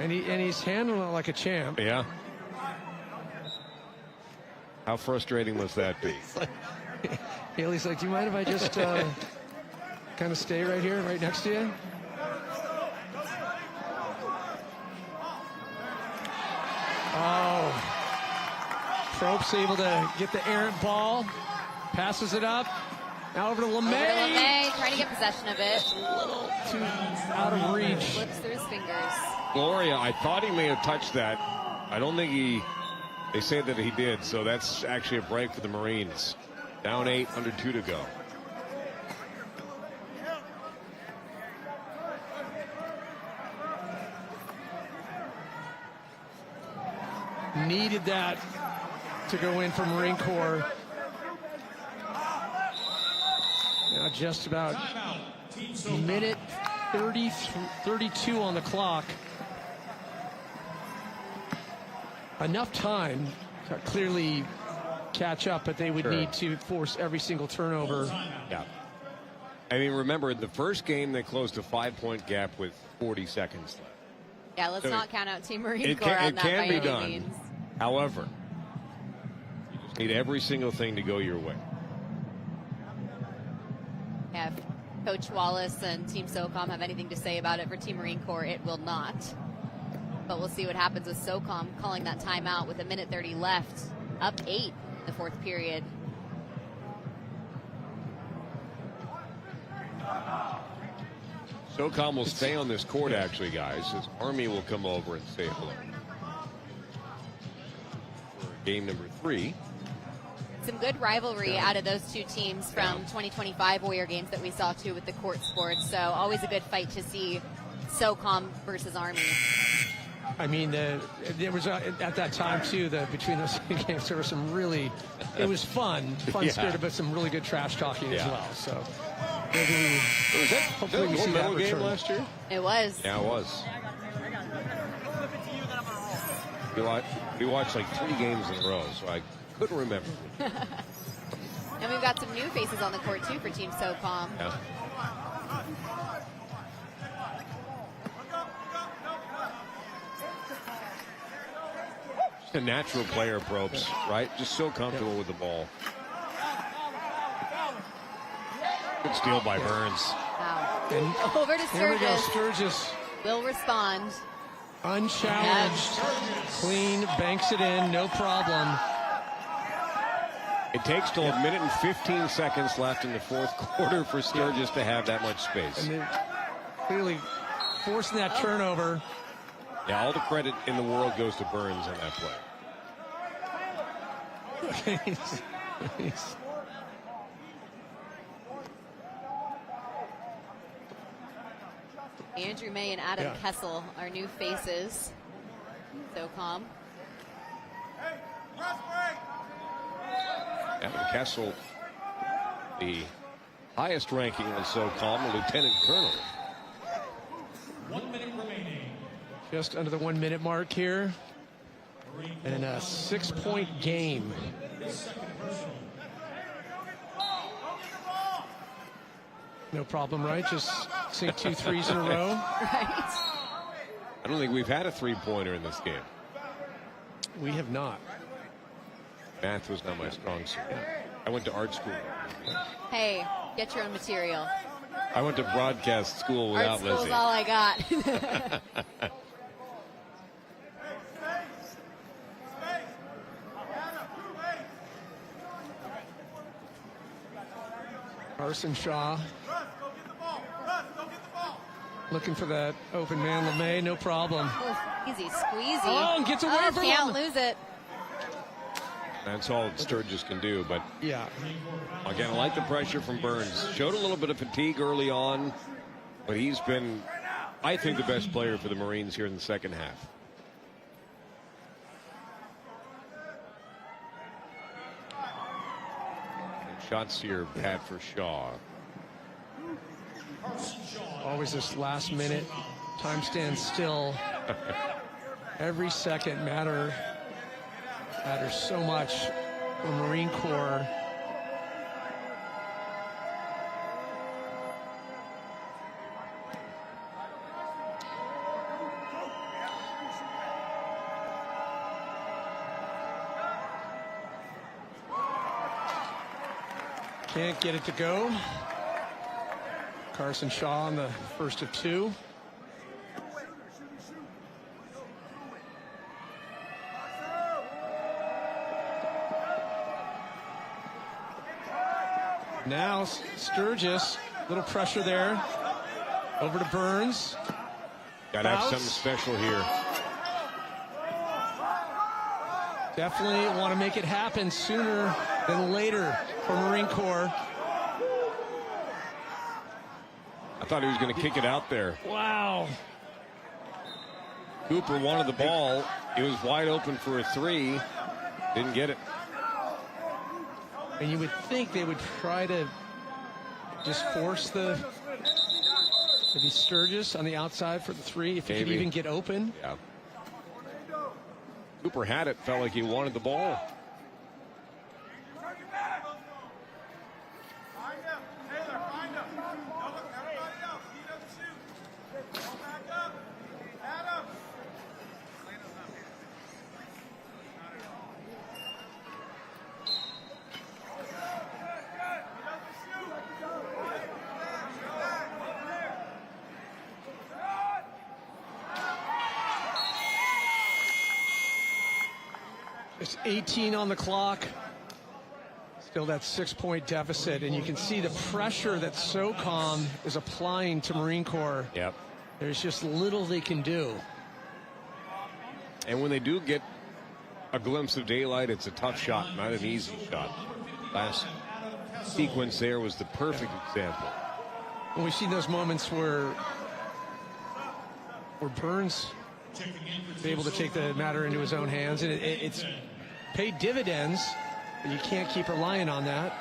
And he's handling it like a champ. Yeah. How frustrating must that be? Haley's like, do you mind if I just kind of stay right here, right next to you? Oh. Probst's able to get the errant ball. Passes it up. Now over to LeMay. LeMay trying to get possession of it. A little too out of reach. Slips through his fingers. Gloria, I thought he may have touched that. I don't think they say that he did, so that's actually a break for the Marines. Down 8, under 2 to go. Needed that to go in for Marine Corps. Now just about minute 32 on the clock. Enough time to clearly catch up, but they would need to force every single turnover. Yeah. I mean, remember, in the first game, they closed a 5-point gap with 40 seconds left. Yeah, let's So not count out Team Marine Corps It on that can by be any done. means. However, you just need every single thing to go your way. Yeah, if Coach Wallace and Team SOCOM have anything to say about it for Team Marine Corps, it will not. But we'll see what happens with SOCOM calling that timeout with 1:30 left. Up 8 in the fourth period. SOCOM will stay on this court, actually, guys. His Army will come over and say hello. For game number 3. Some good rivalry out of those two teams from 2025 Warrior games that we saw, too, with the court sports. So always a good fight to see SOCOM versus Army. I mean, there was at that time too. Between those two games, there was some really. It was fun spirited, but some really good trash talking as well. So maybe hopefully we see that medal game return. last year. It was. Yeah, it was. We watched like 3 games in a row, so I couldn't remember. And we've got some new faces on the court too for Team SOCOM. Yeah. A natural player, Probst, right? Just so comfortable with the ball. Good steal by Burns. Wow. And over to here we go, Sturgis. Sturgis. Will respond. Unchallenged. Clean, banks it in, no problem. It takes till a minute and 15 seconds left in the fourth quarter for Sturgis to have that much space. And then clearly forcing that turnover. Yeah, all the credit in the world goes to Burns on that play. Andrew May and Adam Kessel, our new faces. SOCOM. Adam Kessel, the highest ranking in SOCOM, a lieutenant colonel. 1 minute remaining. Just under the 1 minute mark here. And a 6-point game. No problem, right? Just sink 2 threes in a row. Right. I don't think we've had a three-pointer in this game. We have not. Math was not my strong suit. I went to art school. Hey, get your own material. I went to broadcast school without Art school's Lizzie. all I got. Carson Shaw looking for that open man. LeMay, no problem. Easy squeezy. Oh, and gets away from can't him. lose it. That's all Sturgis can do. But yeah, again, I like the pressure from Burns. Showed a little bit of fatigue early on, but he's been, I think, the best player for the Marines here in the second half. Shots here, Pat, for Shaw. always this last minute. Time stands still. Every second matters so much for Marine Corps. Can't get it to go. Carson Shaw on the first of two. Now Sturgis, little pressure there. Over to Burns. Gotta have something special here. Definitely want to make it happen sooner than later for Marine Corps. I thought he was going to kick it out there. Wow. Cooper wanted the ball. It was wide open for a three. Didn't get it. And you would think they would try to just force the maybe Sturgis on the outside for the three if he could even get open. Yeah. Cooper had it, felt like he wanted the ball. It's 18 on the clock. Still that 6-point deficit, and you can see the pressure that SOCOM is applying to Marine Corps. Yep. There's just little they can do. And when they do get a glimpse of daylight, it's a tough shot, not an easy shot. Last sequence there was the perfect example. And we've seen those moments where Burns is able to take the matter into his own hands, and it's paid dividends, but you can't keep relying on that.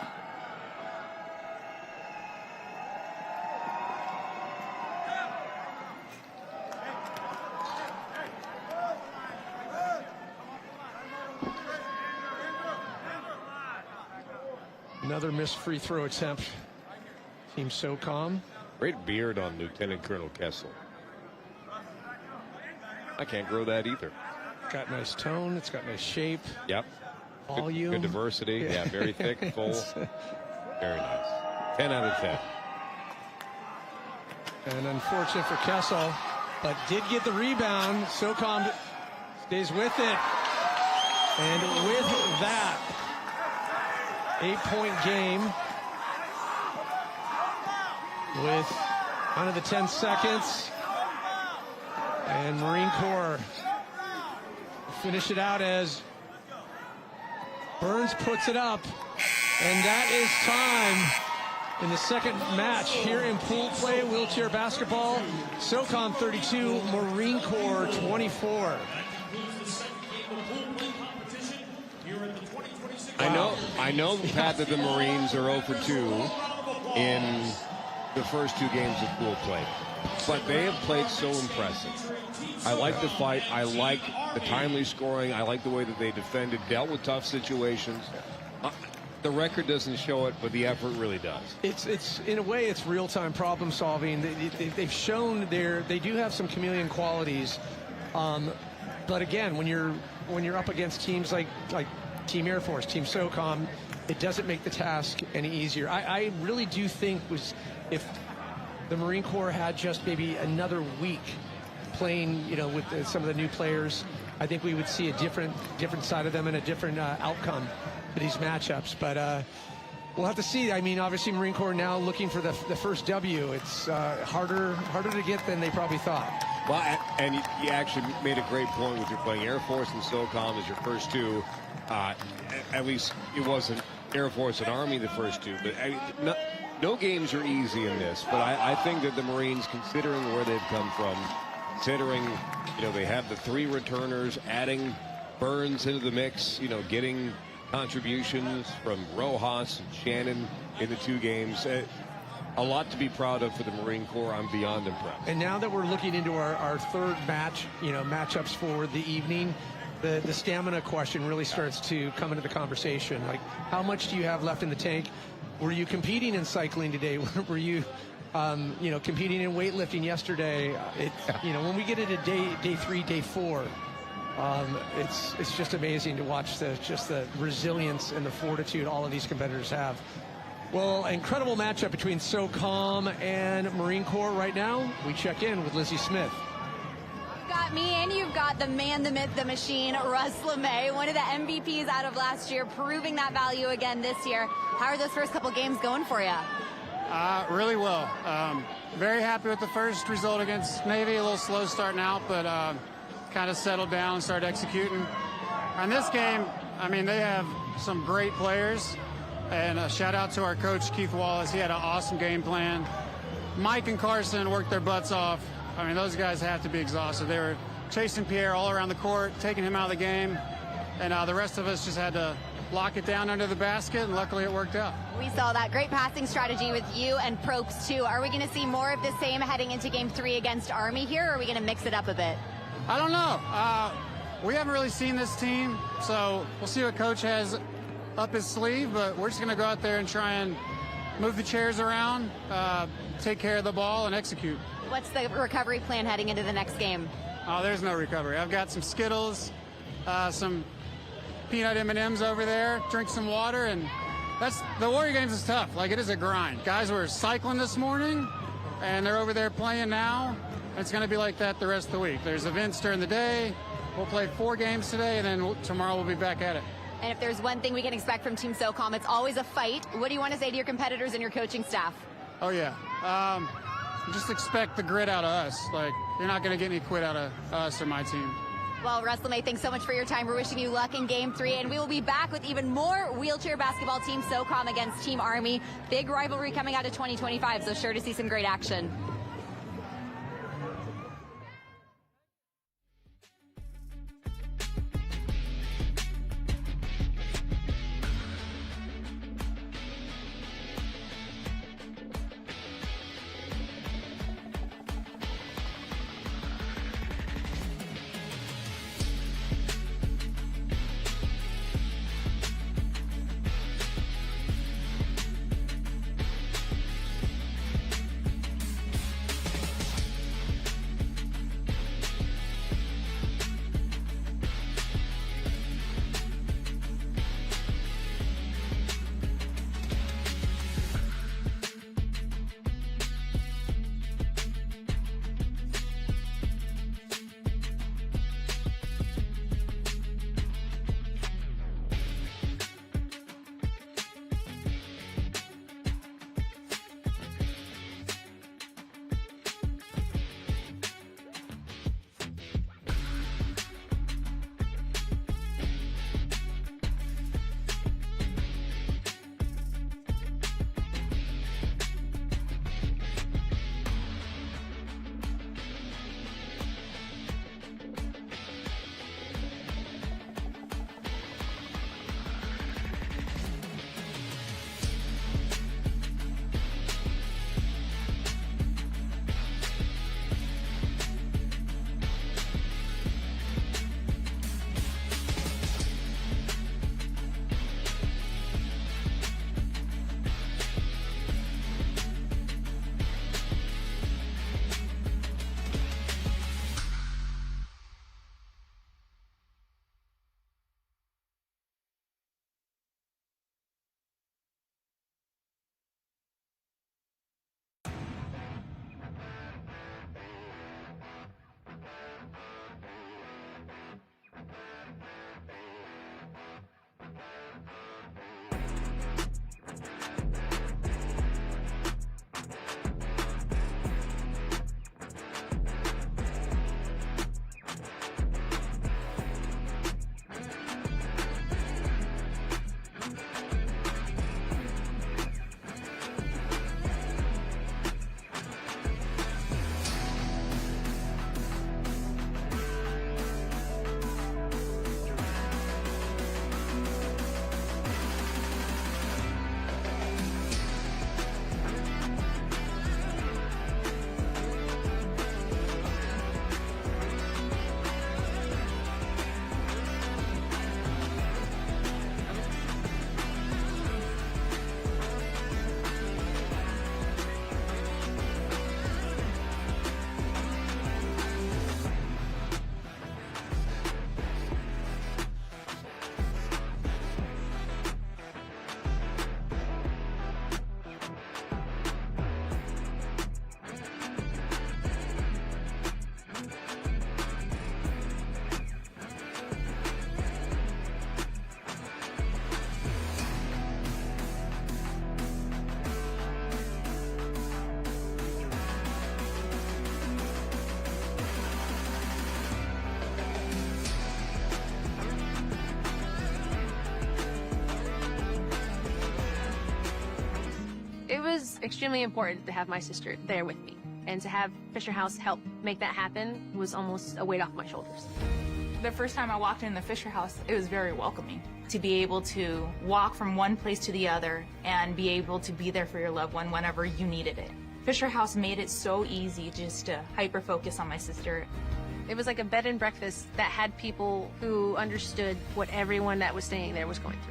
Another missed free throw attempt. Team SOCOM. Great beard on Lieutenant Colonel Kessel. I can't grow that either. got nice tone. It's got nice shape. Yep. Volume. Good diversity. Yeah, very thick, full. Very nice. 10 out of 10. And unfortunate for Kessel, but did get the rebound. SOCOM stays with it. And with that, 8-point game with under the 10 seconds. And Marine Corps finish it out as Burns puts it up. And that is time in the second match here in pool play, wheelchair basketball. SOCOM 32, Marine Corps 24. I know, Pat, that the Marines are 0 for 2 in the first 2 games of pool play, but they have played so impressive. I like the fight. I like the timely scoring. I like the way that they defended, dealt with tough situations. The record doesn't show it, but the effort really does. It's in a way, it's real-time problem solving. They've shown they do have some chameleon qualities, but again, when you're up against teams like Team Air Force, Team SOCOM, it doesn't make the task any easier. I really do think if the Marine Corps had just maybe another week playing, with some of the new players, I think we would see a different side of them and a different outcome for these matchups. But we'll have to see. I mean, obviously Marine Corps now looking for the first W. It's harder to get than they probably thought. Well, and you actually made a great point with your playing Air Force and SOCOM as your first 2. At least it wasn't Air Force and Army the first 2, but no games are easy in this. But I think that the Marines, considering where they've come from, considering they have the 3 returners, adding Burns into the mix, getting contributions from Rojas and Shannon in the 2 games. A lot to be proud of for the Marine Corps. I'm beyond impressed. And now that we're looking into our third match, matchups for the evening, the stamina question really starts to come into the conversation. Like, how much do you have left in the tank? Were you competing in cycling today? Were you, competing in weightlifting yesterday? When we get into day 3, day 4, it's just amazing to watch the resilience and the fortitude all of these competitors have. Well, incredible matchup between SOCOM and Marine Corps right now. We check in with Lizzie Smith. You've got me and you've got the man, the myth, the machine, Russ LeMay, one of the MVPs out of last year, proving that value again this year. How are those first couple games going for you? Really well. Very happy with the first result against Navy. A little slow starting out, but kind of settled down and started executing. On this game, I mean, they have some great players. And a shout out to our coach, Keith Wallace. He had an awesome game plan. Mike and Carson worked their butts off. I mean, those guys have to be exhausted. They were chasing Pierre all around the court, taking him out of the game. And the rest of us just had to lock it down under the basket, and luckily it worked out. We saw that great passing strategy with you and Probst, too. Are we going to see more of the same heading into Game 3 against Army here, or are we going to mix it up a bit? I don't know. We haven't really seen this team, so we'll see what Coach has up his sleeve, but we're just going to go out there and try and move the chairs around, take care of the ball, and execute. What's the recovery plan heading into the next game? Oh, there's no recovery. I've got some Skittles, some peanut M&Ms over there, drink some water, and the Warrior Games is tough. Like, it is a grind. Guys were cycling this morning, and they're over there playing now. It's going to be like that the rest of the week. There's events during the day. We'll play 4 games today, and then tomorrow we'll be back at it. And if there's one thing we can expect from Team SOCOM, it's always a fight. What do you want to say to your competitors and your coaching staff? Oh, yeah. Just expect the grit out of us. Like, you're not going to get any quit out of us or my team. Well, Russ LeMay, thanks so much for your time. We're wishing you luck in Game 3, and we will be back with even more wheelchair basketball. Team SOCOM against Team Army. Big rivalry coming out of 2025, so sure to see some great action. was extremely important to have my sister there with me. And to have Fisher House help make that happen was almost a weight off my shoulders. The first time I walked in the Fisher House, it was very welcoming. To be able to walk from one place to the other and be able to be there for your loved one whenever you needed it. Fisher House made it so easy just to hyper-focus on my sister. It was like a bed and breakfast that had people who understood what everyone that was staying there was going through.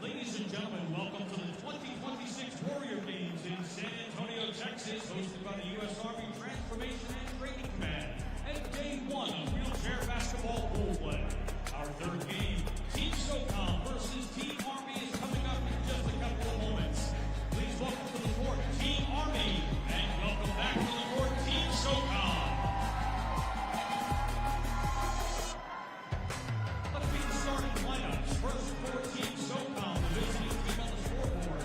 Ladies and gentlemen, welcome to the 2026 Warrior Games in San Antonio, Texas, hosted by the U.S. Army Transformation and Training Command, and day 1 of wheelchair basketball pool play. Our third game, Team SOCOM versus Team Army, is coming up in just a couple of moments. Please welcome to the court Team Army, and welcome back to the court Team SOCOM. Let's meet the starting lineups. First for Team SOCOM, the visiting team on the scoreboard.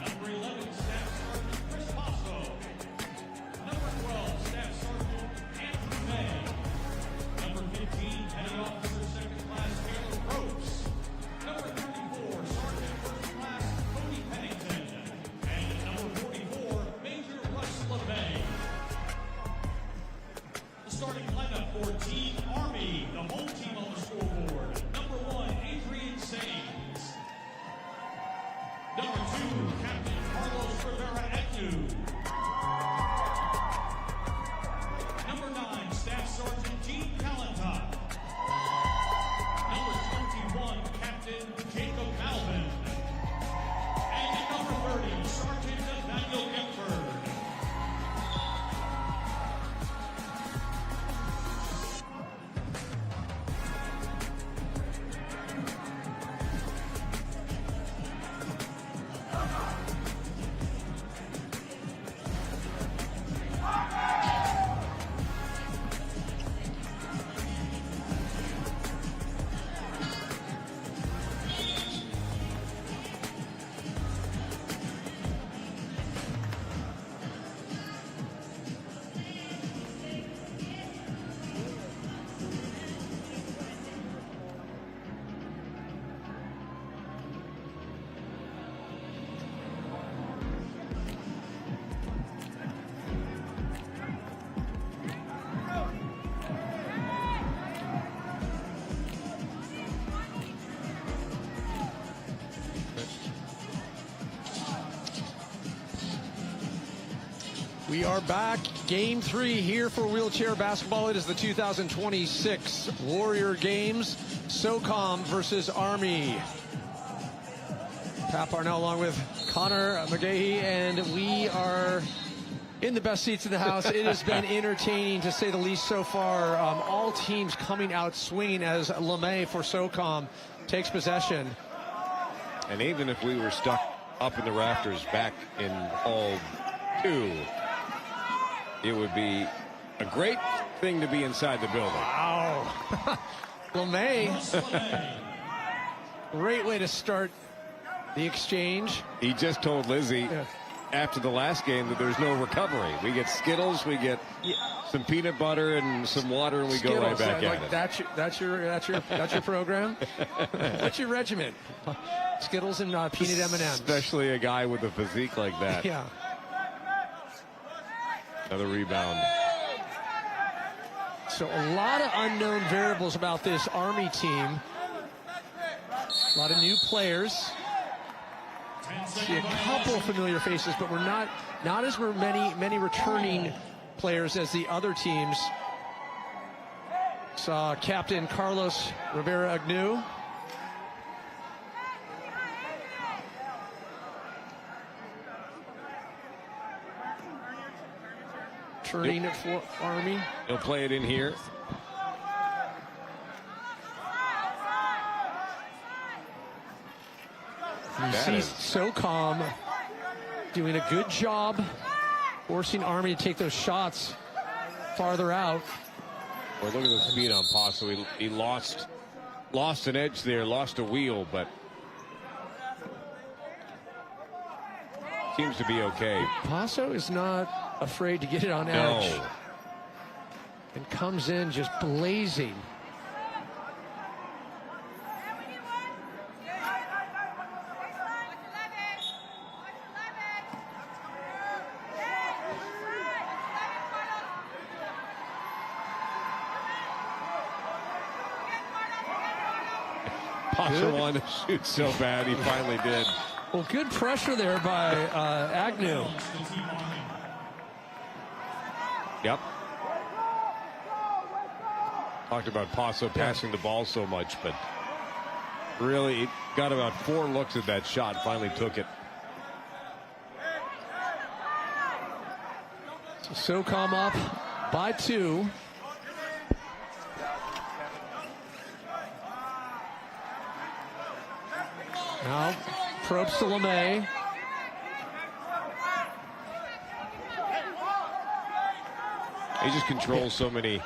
Number 11, Staff Sergeant Chris Passo. Number 12, Staff Sergeant Andrew May. Number 15, Petty Officer Second Class Taylor Ropes. Number 34, Sergeant First Class Cody Pennington. And number 44, Major Russ LeMay. The starting lineup for Team Army, the home team on the scoreboard. Number 1, Adrian Sains. Number 2, Captain Carlos Rivera Etnu. Number 9, Staff Sergeant Gene Kalantot. Number 21, Captain Jacob Malvin. And at number 30, Sergeant Nathaniel Gifford. We are back. Game 3 here for wheelchair basketball. It is the 2026 Warrior Games. SOCOM versus Army. Pat Parnell along with Connor McGahee, and we are in the best seats in the house. It has been entertaining, to say the least, so far. All teams coming out swinging as LeMay for SOCOM takes possession. And even if we were stuck up in the rafters back in Hall 2, it would be a great thing to be inside the building. Wow. LeMay. Great way to start the exchange. He just told Lizzie after the last game that there's no recovery. We get Skittles, we get some peanut butter and some water, and we Skittles, go right back at it. That's your program. What's your regimen? Skittles and peanut M&Ms. Especially a guy with a physique like that. Yeah. Another rebound. So a lot of unknown variables about this Army team. A lot of new players. See a couple familiar faces, but we're not as many returning players as the other teams. Saw Captain Carlos Rivera Agnew. Turning it for Army. He'll play it in here. You see SOCOM doing a good job forcing Army to take those shots farther out. Well, look at the speed on Passo. He lost an edge there, lost a wheel, but seems to be okay. Paso is not afraid to get it on edge. No. And comes in just blazing. Paso wanted to shoot so bad, he finally did. Well, good pressure there by Agnew. Yep. Talked about Paso passing the ball so much, but really he got about 4 looks at that shot, finally took it. SOCOM up by 2. Now, probes to LeMay. He just controls so many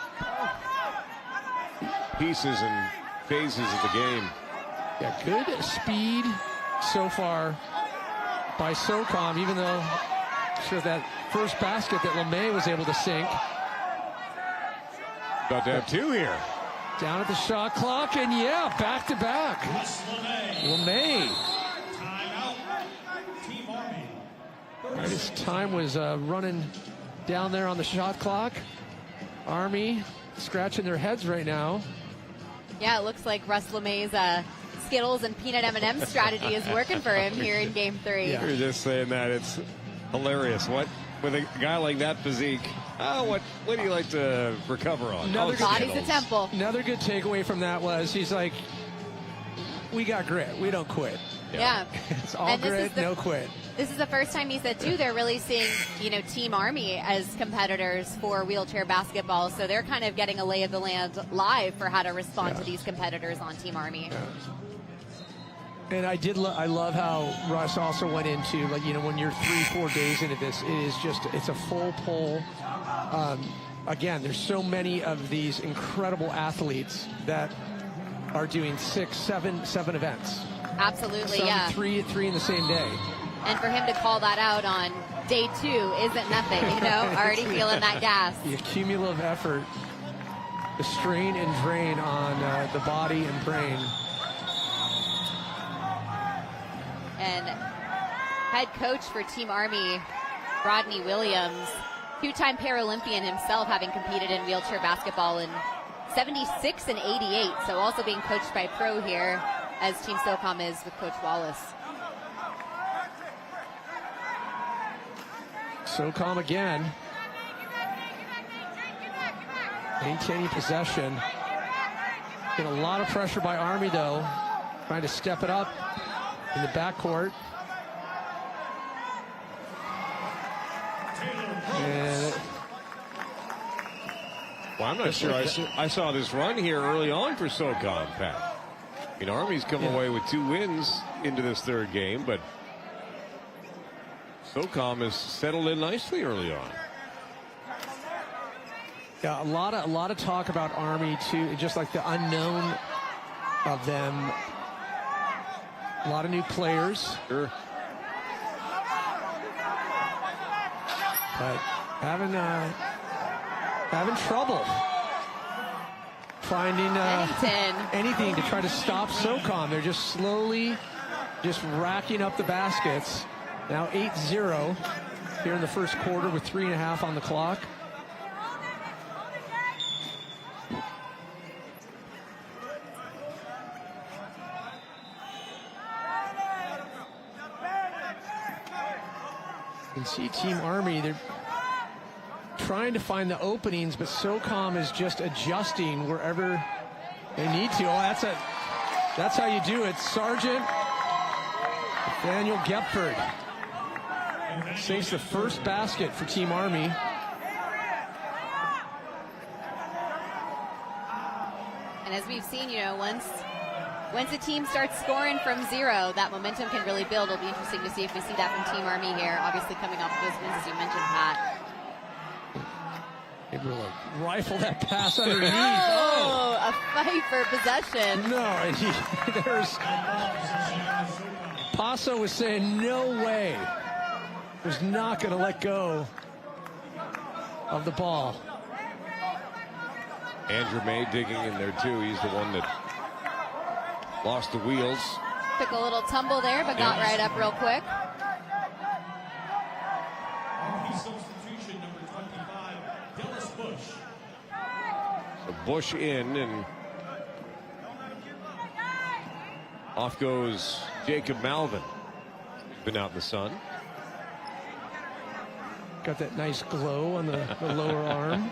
pieces and phases of the game. Yeah, good speed so far by SOCOM, even though sure that first basket that LeMay was able to sink. About to have 2 here. Down at the shot clock, and yeah, back to back. LeMay. His time was running down there on the shot clock. Army scratching their heads right now. Yeah, it looks like Russ LeMay's Skittles and peanut M&M strategy is working for him here in Game 3. Yeah. You're just saying that. It's hilarious. What, with a guy like that physique, what do you like to recover on? Body's a temple. Another good takeaway from that was he's like, we got grit. We don't quit. Yeah. It's all grit, no quit. This is the first time he said, too, they're really seeing, Team Army as competitors for wheelchair basketball. So they're kind of getting a lay of the land live for how to respond to these competitors on Team Army. Yeah. And I love how Russ also went into, like, when you're 3-4 days into this, it's a full pull. Again, there's so many of these incredible athletes that are doing 6, 7 events. Absolutely, Some three in the same day. And for him to call that out on day 2 isn't nothing, already feeling that gas. The cumulative effort, the strain and drain on the body and brain. And head coach for Team Army, Rodney Williams, 2-time Paralympian himself, having competed in wheelchair basketball in 76 and 88. So also being coached by pro here, as Team SOCOM is with Coach Wallace. SOCOM again. Maintaining possession. Get a lot of pressure by Army, though. Trying to step it up in the backcourt. And well, I'm not sure I saw this run here early on for SOCOM, Pat. Army's come away with 2 wins into this 3rd game, but SOCOM has settled in nicely early on. Yeah, a lot of talk about Army too, just like the unknown of them. A lot of new players. Sure. But having trouble finding anything to try to stop SOCOM. They're just slowly racking up the baskets. Now 8-0 here in the first quarter with 3.5 on the clock. You can see Team Army, they're trying to find the openings, but SOCOM is just adjusting wherever they need to. Oh, that's how you do it. Sergeant Nathaniel Gepford sinks the first basket for Team Army. And as we've seen, once a team starts scoring from 0, that momentum can really build. It'll be interesting to see if we see that from Team Army here, obviously coming off of those wins, as you mentioned, Pat. Able to rifle that pass underneath. Oh, a fight for possession. No, and Paso was saying, no way. was not going to let go of the ball. Andrew May digging in there, too. He's the one that lost the wheels. Took a little tumble there, but got right up real quick. Substitution number 25, Dallas Bush. So Bush in, and off goes Jacob Malvin. Been out in the sun. Got that nice glow on the lower arm.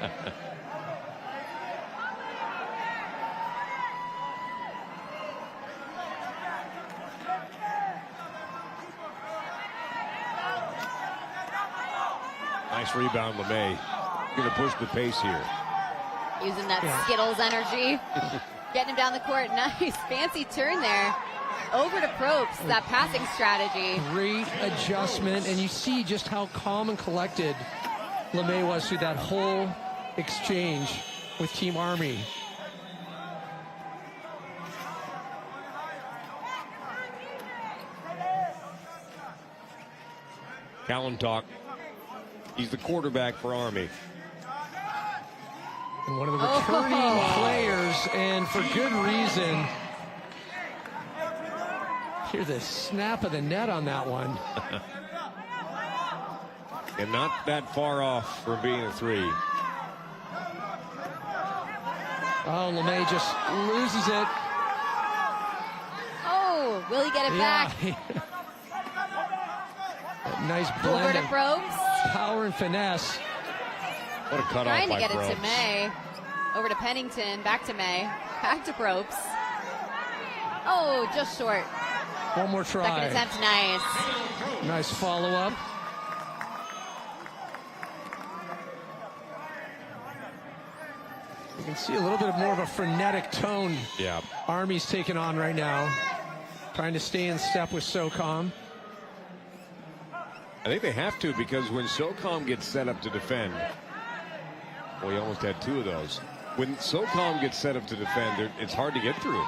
Nice rebound, LeMay. Going to push the pace here. Using that Skittles energy. Getting him down the court. Nice. Fancy turn there. Over to Probst. That passing strategy. Great adjustment. And you see just how calm and collected LeMay was through that whole exchange with Team Army. Callentalk. He's the quarterback for Army. And one of the returning players, and for good reason. Hear the snap of the net on that one. And not that far off from being a three. Oh, LeMay just loses it. Oh, will he get it back? Nice Over blend to of Probst. power and finesse. What a cutoff Trying to by get Probst. it to May. Over to Pennington. Back to May. Back to Probst. Oh, just short. One more try. Second attempt, nice. Nice follow-up. You can see a little bit more of a frenetic tone. Yeah. Army's taking on right now. Trying to stay in step with SOCOM. I think they have to, because when SOCOM gets set up to defend, well, he almost had two of those. When SOCOM gets set up to defend, it's hard to get through.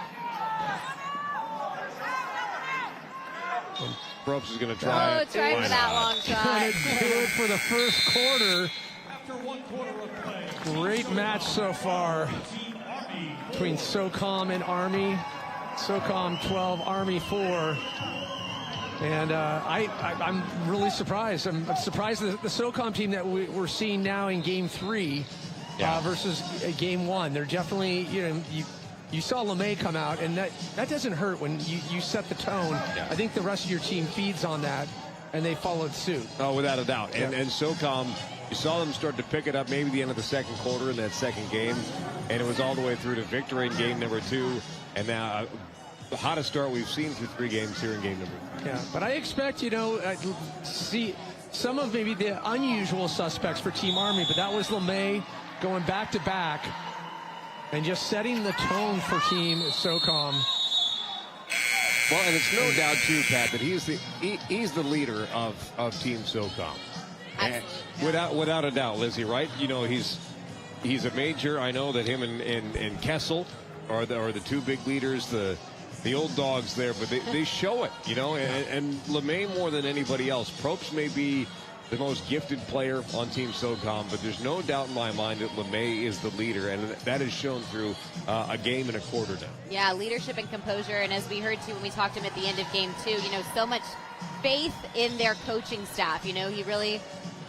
Probst is going to try it. Try for that long try. Good for the first quarter. After 1 quarter of play. Great match so far between SOCOM and Army. SOCOM 12, Army 4. And I'm really surprised. I'm surprised that the SOCOM team that we're seeing now in Game 3 versus Game 1. They're definitely, you saw LeMay come out, and that doesn't hurt when you set the tone. Yeah. I think the rest of your team feeds on that, and they followed suit. Oh, without a doubt. And SOCOM, you saw them start to pick it up maybe the end of the second quarter in that second game, and it was all the way through to victory in game number 2. And now the hottest start we've seen through 3 games here in game number 3. Yeah, but I expect, see some of maybe the unusual suspects for Team Army, but that was LeMay going back-to-back and just setting the tone for Team SOCOM. Well, and it's no doubt, too, Pat, that he's the leader of Team SOCOM. And without a doubt, Lizzie, right? He's a major. I know that him and Kessel are the two big leaders, the old dogs there, but they show it, and LeMay more than anybody else. Probst may be the most gifted player on Team SOCOM, but there's no doubt in my mind that LeMay is the leader, and that is shown through a game and a quarter now. Yeah, leadership and composure, and as we heard too when we talked to him at the end of Game 2, so much faith in their coaching staff. He really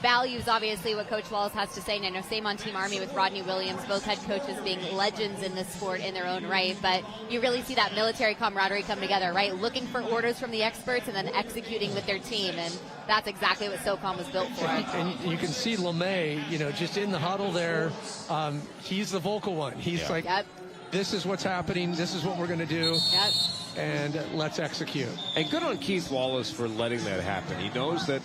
values, obviously, what Coach Wallace has to say. And I know same on Team Army with Rodney Williams, both head coaches being legends in this sport in their own right. But you really see that military camaraderie come together, right? Looking for orders from the experts and then executing with their team. And that's exactly what SOCOM was built for. And you can see LeMay, just in the huddle there. He's the vocal one. He's like, this is what's happening. This is what we're going to do. Yep. And let's execute. And good on Keith Wallace for letting that happen. He knows that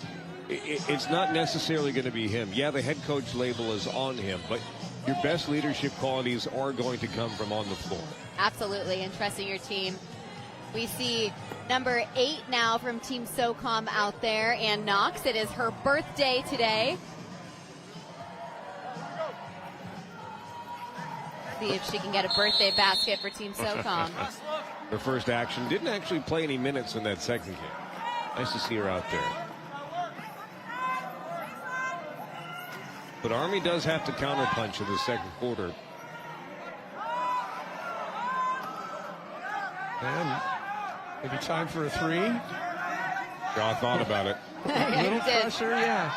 it's not necessarily going to be him. Yeah, the head coach label is on him, but your best leadership qualities are going to come from on the floor. Absolutely, and trusting your team. We see number 8 now from Team SOCOM out there, and Knox. It is her birthday today. See if she can get a birthday basket for Team SOCOM. Her first action. Didn't actually play any minutes in that second game. Nice to see her out there. But Army does have to counterpunch in the second quarter. And maybe time for a three. Shaw thought about it. Yeah, Little pressure, yeah.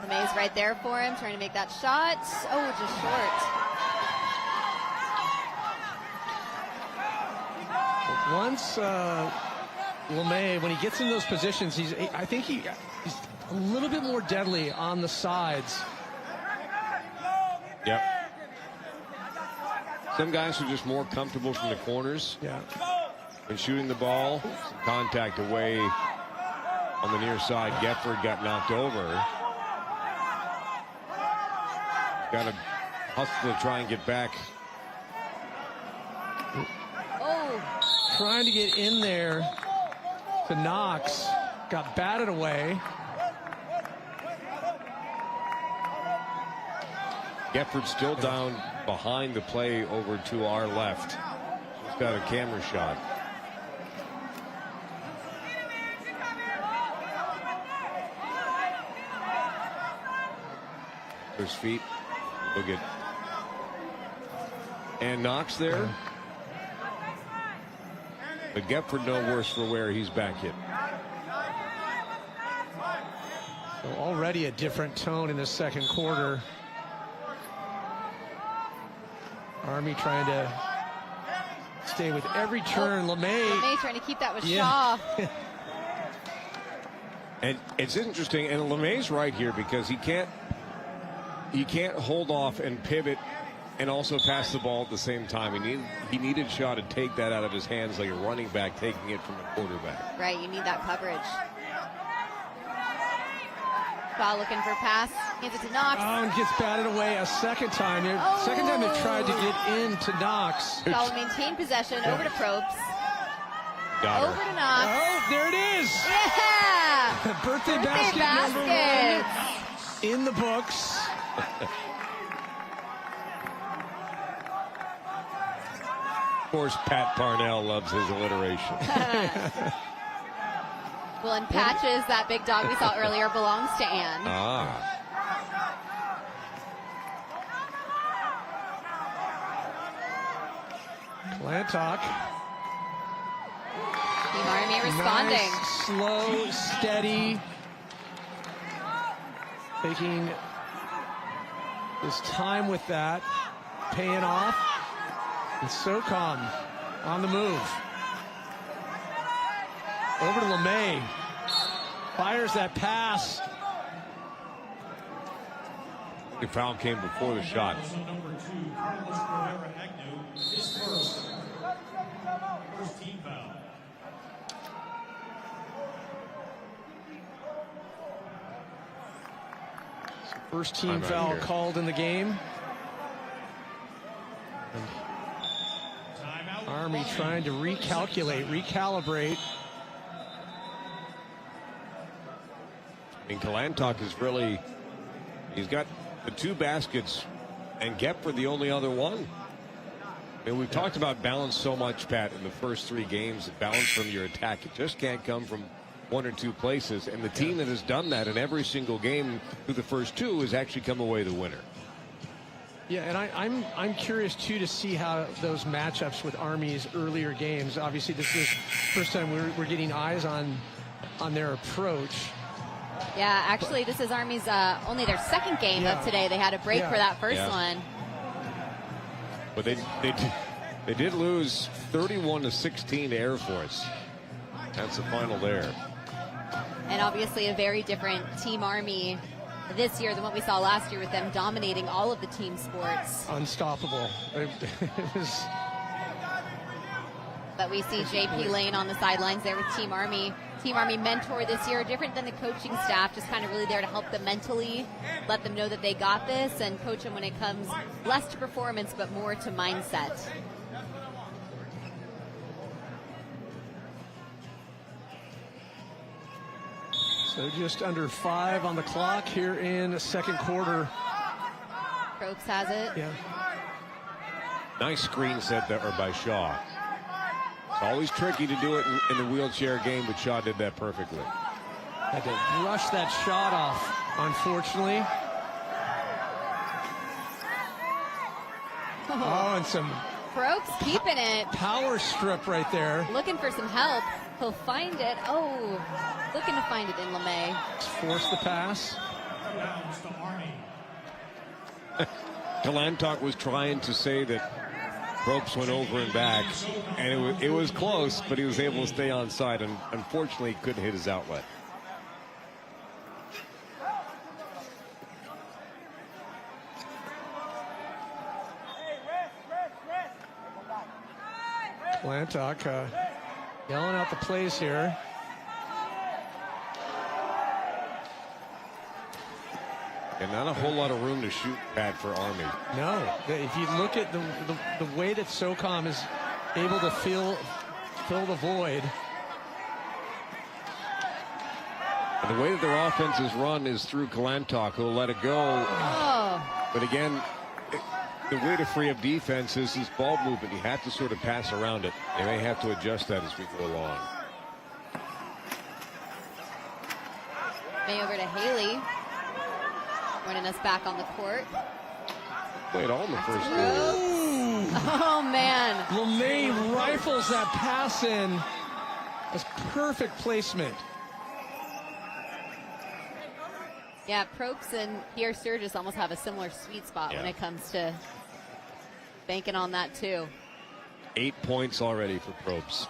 LeMay's right there for him, trying to make that shot. Oh, just short. Once LeMay, when he gets in those positions, I think he's a little bit more deadly on the sides. Yep. Some guys are just more comfortable from the corners. Yeah. When shooting the ball, some contact away on the near side. Gefford got knocked over. Got to hustle to try and get back. Oh. Trying to get in there to Knox. Got batted away. Gefford still down behind the play over to our left. He's got a camera shot. His feet. Look at. And Knox there. But Gefford no worse for wear. He's back hit. So already a different tone in the second quarter. Army trying to stay with every turn. LeMay trying to keep that with Shaw. And it's interesting, and LeMay's right here because he can't hold off and pivot and also pass the ball at the same time. He needed Shaw to take that out of his hands like a running back taking it from a quarterback. Right, you need that coverage. Shaw looking for a pass. Hands it to Knox. Oh, and gets batted away a second time. Second time they've tried to get into Knox. Shaw will maintain possession. Over to Probst. Got over to Knox. Oh, there it is. Yeah. Birthday basket number one in the books. Of course, Pat Parnell loves his alliteration. Well, in patches, that big dog we saw earlier belongs to Ann. Clantock. Team Army responding. Nice, slow, steady. Taking his time with that. Paying off. And SOCOM on the move. Over to LeMay. Fires that pass. The foul came before the shot. Number 2, Carlos Rivera-Agnew is first. First team foul. First team foul called in the game. Army trying to recalibrate. And Clantock is really, he's got the two baskets and Gefford the only other one. And we've talked about balance so much, Pat, in the first three games. Balance from your attack. It just can't come from one or two places. And the team that has done that in every single game through the first two has actually come away the winner. Yeah, and I'm curious too to see how those matchups with Army's earlier games. Obviously, this is the first time we're getting eyes on their approach. Yeah, actually, this is Army's only their second game of today. They had a break for that first one. But they did lose 31-16 to Air Force. That's the final there. And obviously, a very different Team Army this year than what we saw last year with them dominating all of the team sports. Unstoppable. But we see JP Lane on the sidelines there with Team Army. Team Army mentor this year, different than the coaching staff, just kind of really there to help them mentally, let them know that they got this, and coach them when it comes less to performance but more to mindset. So just under 5 on the clock here in the second quarter. Probst has it. Yeah. Nice screen set there by Shaw. It's always tricky to do it in the wheelchair game, but Shaw did that perfectly. Had to rush that shot off. unfortunately. Oh, and some Probst keeping it. Power strip right there. Looking for some help. He'll find it. Oh, looking to find it in LeMay. Force the pass. Galantok was trying to say that Probst went over and back, and it was close, but he was able to stay on side, and unfortunately couldn't hit his outlet. Galantok yelling out the plays here. And not a whole lot of room to shoot bad for Army. No, if you look at the way that SOCOM is able to fill the void. And the way that their offense is run is through Galantok, who'll let it go. Oh. But again, the way to free up defense is this ball movement. You have to sort of pass around it. They may have to adjust that as we go along. May over to Haley. Running us back on the court. Played all in the first quarter. Oh, man. LeMay rifles that pass in. That's perfect placement. Yeah, Probst and Pierre Sturgis almost have a similar sweet spot when it comes to banking on that, too. 8 points already for Probst.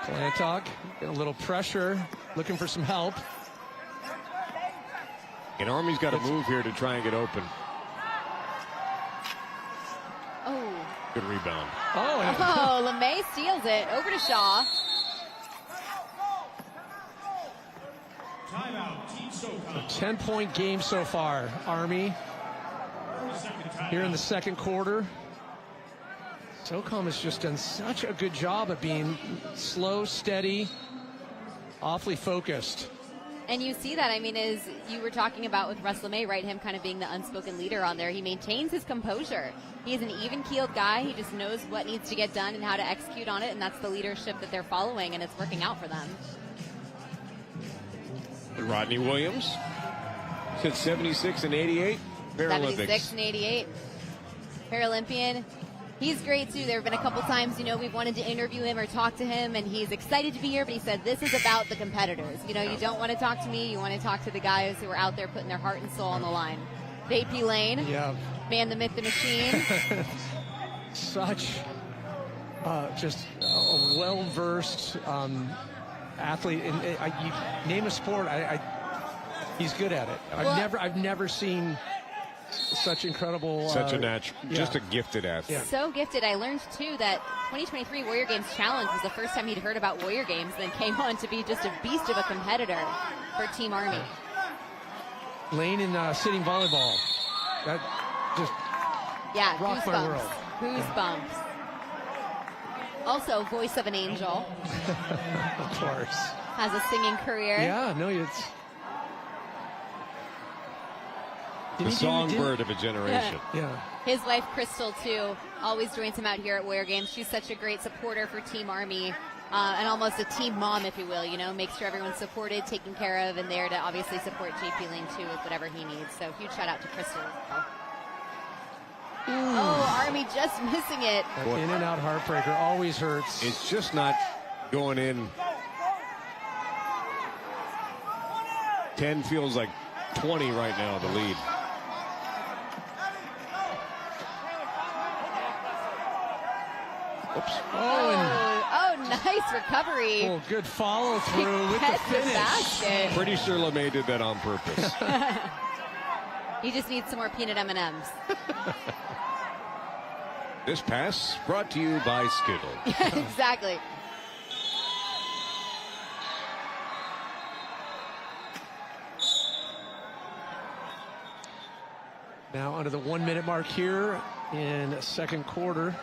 Galantok, a little pressure, looking for some help. And Army's got to move here to try and get open. Oh. Good rebound. Oh, LeMay steals it. Over to Shaw. Timeout, Team SOCOM. A 10-point game so far. Army here in the second quarter. SOCOM has just done such a good job of being slow, steady, awfully focused. And you see that, I mean, as you were talking about with Russ LeMay, right, him kind of being the unspoken leader on there. He maintains his composure. He's an even-keeled guy. He just knows what needs to get done and how to execute on it, and that's the leadership that they're following, and it's working out for them. Rodney Williams hit 76 and 88 Paralympics. 76 and 88. Paralympian. He's great, too. There have been a couple times, we've wanted to interview him or talk to him, and he's excited to be here, but he said, this is about the competitors. You don't want to talk to me. You want to talk to the guys who are out there putting their heart and soul on the line. JP Lane. Yeah. Man, the myth, the machine. Such just a well-versed athlete. And you name a sport, he's good at it. I've never seen such incredible... Such a natural, just a gifted athlete. Yeah. So gifted. I learned, too, that 2023 Warrior Games Challenge was the first time he'd heard about Warrior Games, and then came on to be just a beast of a competitor for Team Army. Lane in sitting volleyball. That just rocked my world. Goosebumps. Also, voice of an angel. Of course. Has a singing career. Yeah, no, it's... The songbird of a generation. Yeah. His wife, Crystal, too, always joins him out here at Warrior Games. She's such a great supporter for Team Army, and almost a team mom, if you will, makes sure everyone's supported, taken care of, and there to obviously support JP Lane, too, with whatever he needs. So huge shout out to Crystal as well. Oh, Army just missing it. That in and out heartbreaker always hurts. It's just not going in. 10 feels like 20 right now, the lead. Oops. Oh, nice recovery. Oh, good follow through with the finish. Basket. Pretty sure LeMay did that on purpose. He just needs some more peanut M&Ms. This pass brought to you by Skittle. Yeah, exactly. Now under the 1 minute mark here in second quarter.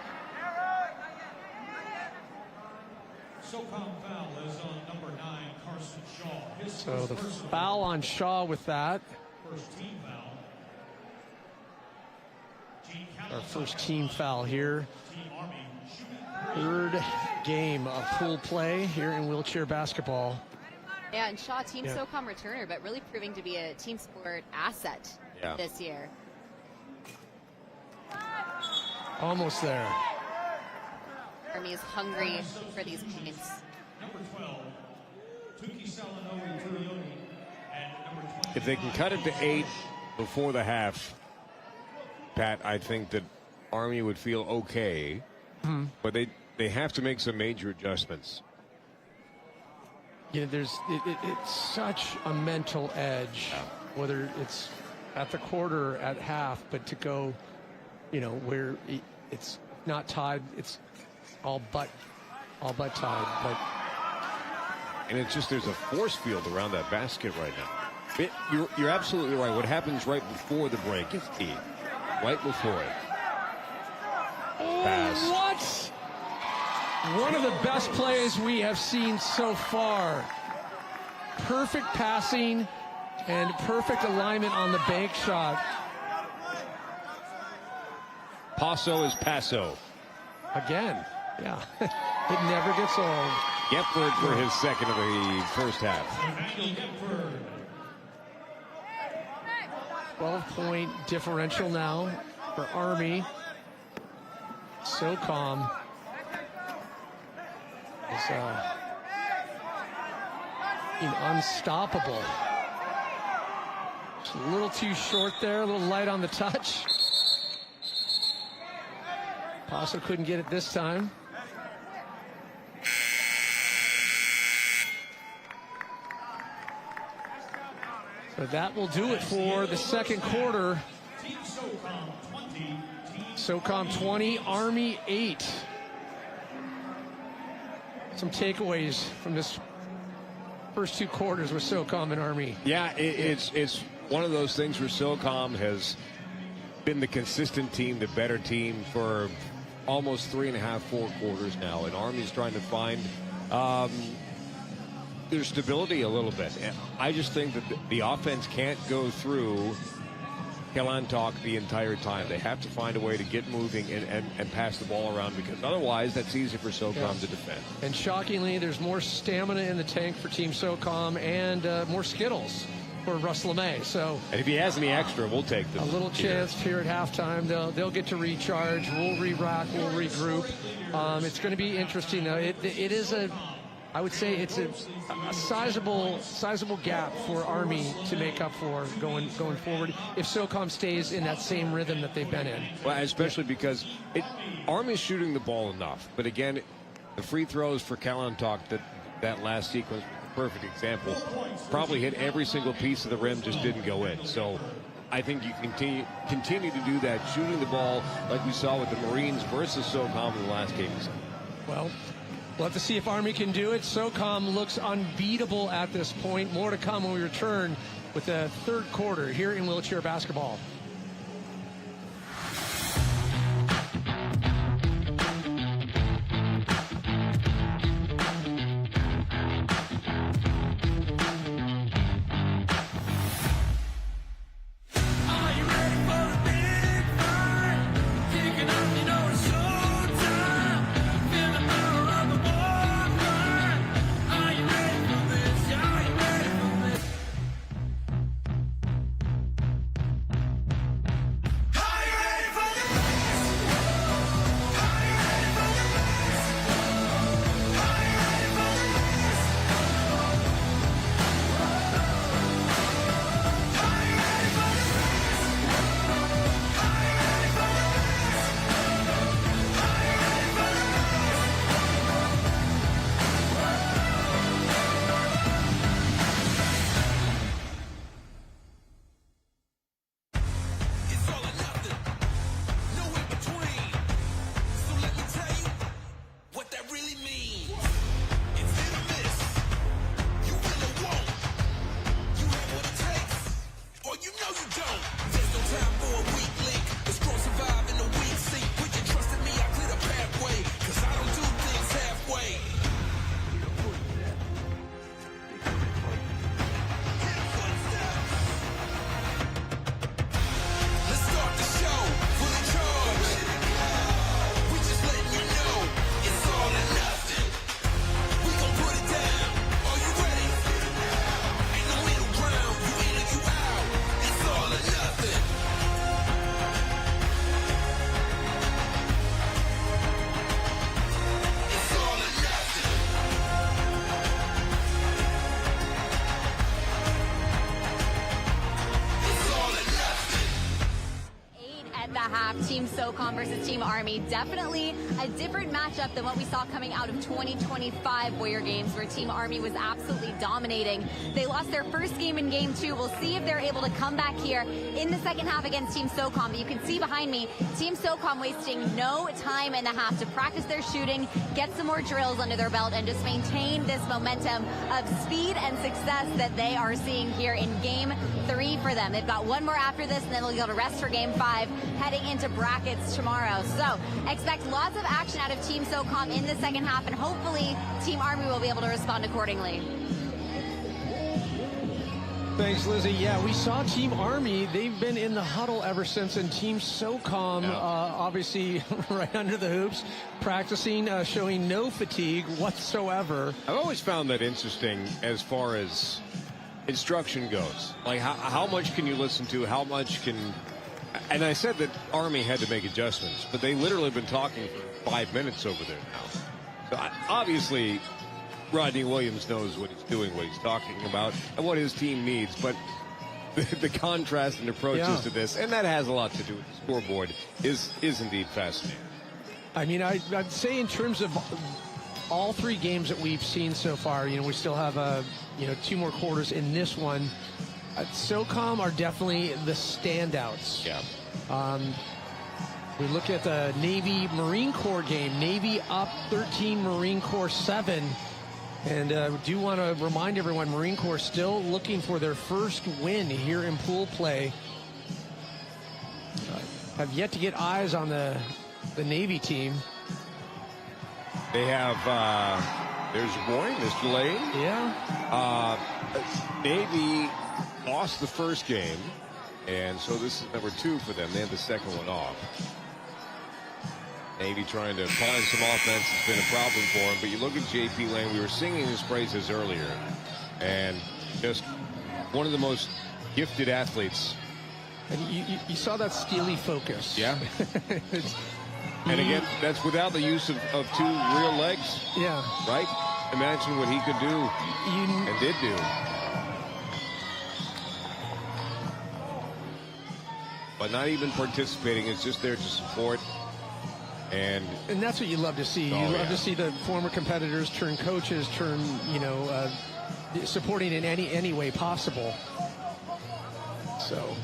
SOCOM foul is on number 9, Carson Shaw. So the foul on Shaw with that. First team foul. Our first team foul here. Team Army shooting Third game of pool play here in wheelchair basketball. Yeah, and Shaw, Team SOCOM returner, but really proving to be a team sport asset this year. Almost there. Army is hungry for these points. Number 12, Tuki Salanowi Turioni, and number 20. If they can cut it to 8 before the half, Pat, I think that Army would feel okay. But they have to make some major adjustments. Yeah, it's such a mental edge, whether it's at the quarter or at half, but to go, where it's not tied, it's all but tied. But and it's just there's a force field around that basket right now. You're absolutely right. What happens right before the break is key. Right before it. Pass. What? One of the best plays we have seen so far. Perfect passing and perfect alignment on the bank shot. Paso is Paso. Again, yeah. It never gets old. Gepford for his second of the first half. 12-point differential now for Army. SOCOM is unstoppable. Just a little too short there, a little light on the touch. Paso couldn't get it this time. So that will do it for the second quarter. SOCOM 20, Army 8. Some takeaways from this first two quarters with SOCOM and Army. Yeah, it's one of those things where SOCOM has been the consistent team, the better team for almost 3.5, 4 quarters now, and Army's trying to find their stability a little bit. And I just think that the offense can't go through Kelantok the entire time. They have to find a way to get moving and pass the ball around, because otherwise that's easy for SOCOM to defend. And shockingly, there's more stamina in the tank for Team SOCOM and more Skittles for Russ LeMay. So, and if he has any extra, we'll take them. A little chance here at halftime. They'll get to recharge. We'll re-rack. We'll regroup. It's going to be interesting, though. It is I would say it's a sizable gap for Army to make up for going forward if SOCOM stays in that same rhythm that they've been in. Well, especially because Army's shooting the ball enough, but again, the free throws for Kelantok, that last sequence, perfect example, probably hit every single piece of the rim, just didn't go in. So I think you continue to do that, shooting the ball like we saw with the Marines versus SOCOM in the last game. Well, we'll have to see if Army can do it. SOCOM looks unbeatable at this point. More to come when we return with the third quarter here in wheelchair basketball. have Team SOCOM versus Team Army. Definitely a different matchup than what we saw coming out of 2025 Warrior Games, where Team Army was absolutely dominating. They lost their first game in Game 2. We'll see if they're able to come back here in the second half against Team SOCOM. But you can see behind me, Team SOCOM wasting no time in the half to practice their shooting, get some more drills under their belt, and just maintain this momentum of speed and success that they are seeing here in Game 3 for them. They've got one more after this, and then they'll be able to rest for Game 5, heading into brackets tomorrow. So expect lots of action out of Team SOCOM in the second half, and hopefully Team Army will be able to respond accordingly. Thanks, Lizzie. Yeah, we saw Team Army. They've been in the huddle ever since, and Team SOCOM, obviously right under the hoops, practicing, showing no fatigue whatsoever. I've always found that interesting as far as instruction goes. Like, how much can you listen to? How much can... And I said that Army had to make adjustments, but they literally have been talking for 5 minutes over there now. So obviously, Rodney Williams knows what he's doing, what he's talking about, and what his team needs. But the contrast and approaches to this, and that has a lot to do with the scoreboard, is indeed fascinating. I mean, I'd say in terms of all 3 games that we've seen so far, we still have 2 more quarters in this one. SOCOM are definitely the standouts. Yeah. We look at the Navy Marine Corps game. Navy up 13, Marine Corps 7. And we do want to remind everyone, Marine Corps still looking for their first win here in pool play. Have yet to get eyes on the Navy team. They have, there's your boy, Mr. Lane. Yeah. Navy lost the first game, and so this is number 2 for them. They had the second one off. Navy trying to find some offense has been a problem for him, but you look at JP Lane, we were singing his praises earlier, and just one of the most gifted athletes. And you saw that steely focus. Yeah. And again, that's without the use of 2 real legs. Yeah. Right? Imagine what he could do and did do. But not even participating, it's just there to support. And that's what you love to see. You love to see the former competitors turn coaches, turn, supporting in any way possible. So.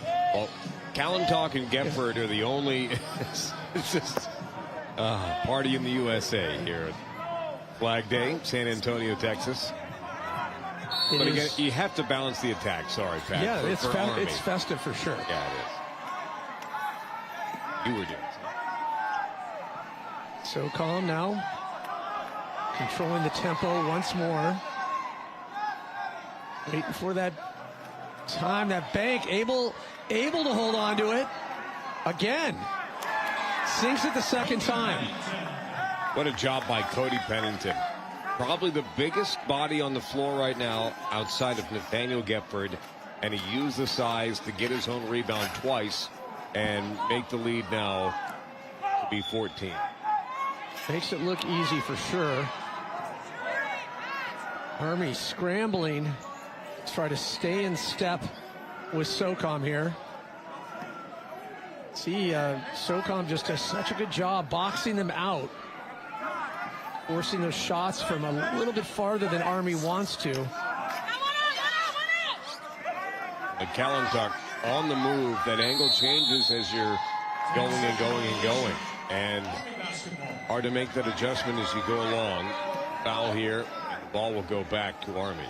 Well, Kallentalk and Gepford are the only it's just party in the USA here at Flag Day, San Antonio, Texas. But again, you have to balance the attack. Sorry, Pat. Yeah, Army. It's festive for sure. Yeah, it is. You were doing SOCOM now controlling the tempo once more. Waiting for that time, that bank able to hold on to it again. Sinks it the second time. What a job by Cody Pennington. Probably the biggest body on the floor right now outside of Nathaniel Gepford, and he used the size to get his own rebound twice and make the lead now to be 14. Makes it look easy for sure. Army scrambling to try to stay in step with SOCOM here. See, SOCOM just does such a good job boxing them out, forcing those shots from a little bit farther than Army wants to. But Kallentalk on the move. That angle changes as you're going and going and going. And hard to make that adjustment as you go along. Foul here. And the ball will go back to Army.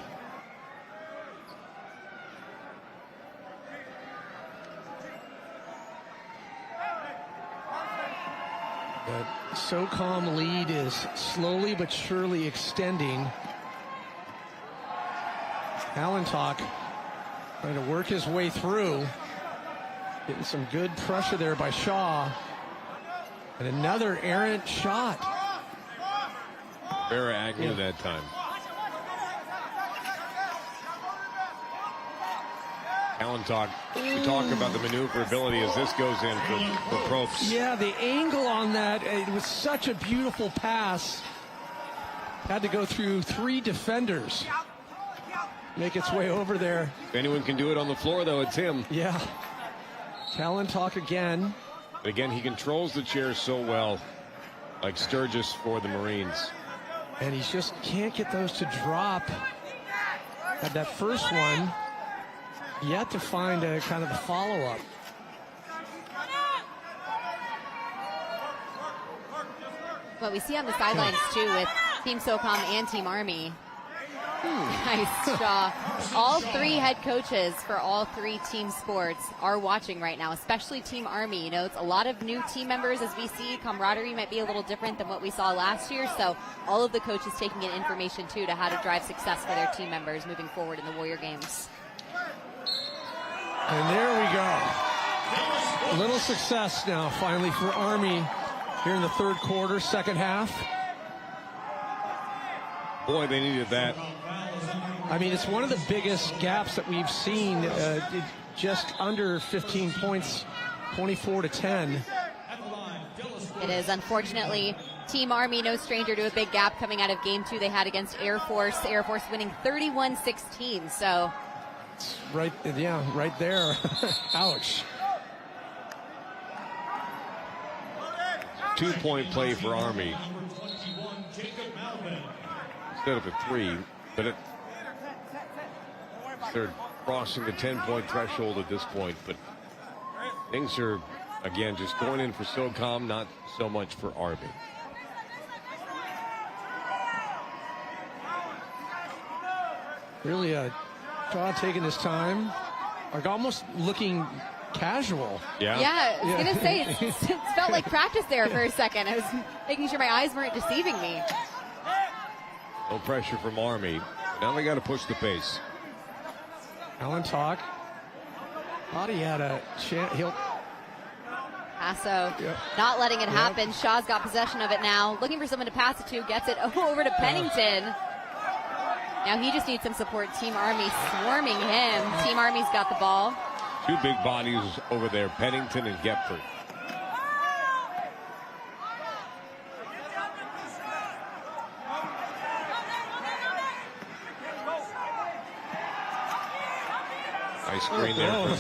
The SOCOM lead is slowly but surely extending. Kallentalk trying to work his way through. Getting some good pressure there by Shaw. And another errant shot. Vera Agnew that time. Kallentalk, we talk about the maneuverability as this goes in for Probst. Yeah, the angle on that, it was such a beautiful pass. Had to go through 3 defenders. Make its way over there. If anyone can do it on the floor, though, it's him. Yeah. Kalentok again. Again, he controls the chair so well, like Sturgis for the Marines. And he just can't get those to drop. Had that first one, yet to find a kind of a follow-up. What we see on the sidelines, too, with Team SOCOM and Team Army. Nice, Shaw. All three head coaches for all three team sports are watching right now, especially Team Army. You know, it's a lot of new team members as we see. Camaraderie might be a little different than what we saw last year. So all of the coaches taking in information, too, to how to drive success for their team members moving forward in the Warrior Games. And there we go. A little success now, finally, for Army here in the third quarter, second half. Boy, they needed that. I mean, it's one of the biggest gaps that we've seen, just under 15 points, 24-10. It is, unfortunately, Team Army, no stranger to a big gap coming out of Game 2 they had against Air Force. Air Force winning 31-16, so. Right, yeah, right there. Ouch. 2-point play for Army. Instead of a 3, but they're crossing the 10-point threshold at this point. But things are, again, just going in for SOCOM, not so much for Army. Really, Shaw taking his time, like almost looking casual. Yeah, I was going to say, it felt like practice there for a second. I was making sure my eyes weren't deceiving me. No pressure from Army. Now they got to push the pace. Kalentok. Thought he had a chance. Paso not letting it happen. Shaw's got possession of it now. Looking for someone to pass it to. Gets it over to Pennington. Now he just needs some support. Team Army swarming him. Team Army's got the ball. Two big bodies over there, Pennington and Gepford. Nice screen there.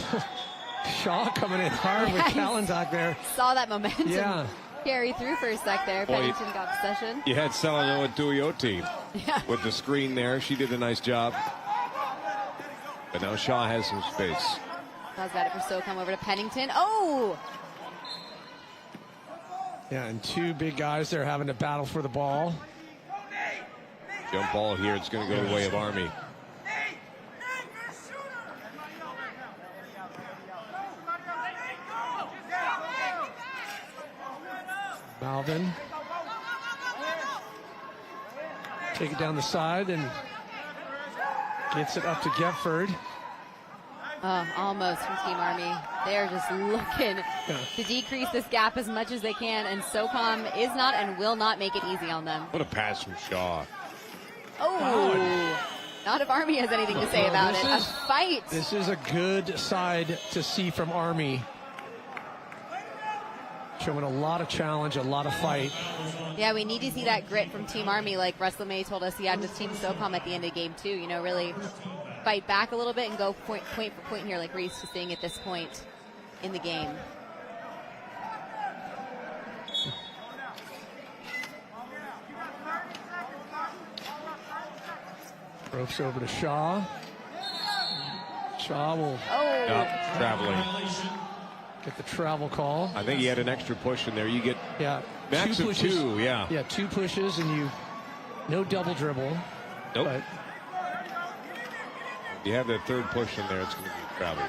Shaw coming in hard with Kalentok there. Saw that momentum carry through for a sec there. Pennington got possession. You had Selanoa Tuioti with the screen there. She did a nice job. But now Shaw has some space. Shaw's got it for SOCOM over to Pennington. Oh! Yeah, and two big guys there having to battle for the ball. Jump ball here. It's going to go the way of Army. Malvin. Take it down the side and gets it up to Gepford. Almost from Team Army. They're just looking to decrease this gap as much as they can, and SOCOM is not and will not make it easy on them. What a pass from Shaw. Oh! Not if Army has anything to say about it. A fight. This is a good side to see from Army. Showing a lot of challenge, a lot of fight. Yeah, we need to see that grit from Team Army, like Russ LeMay told us he had with Team SOCOM at the end of game 2. You know, really fight back a little bit and go point for point here, like we're used to seeing at this point in the game. Ropes over to Shaw. Shaw will traveling. Get the travel call. I think he had an extra push in there. You get max two of pushes, 2, Yeah, 2 pushes and no double dribble. Nope. But you have that third push in there, it's going to be travel.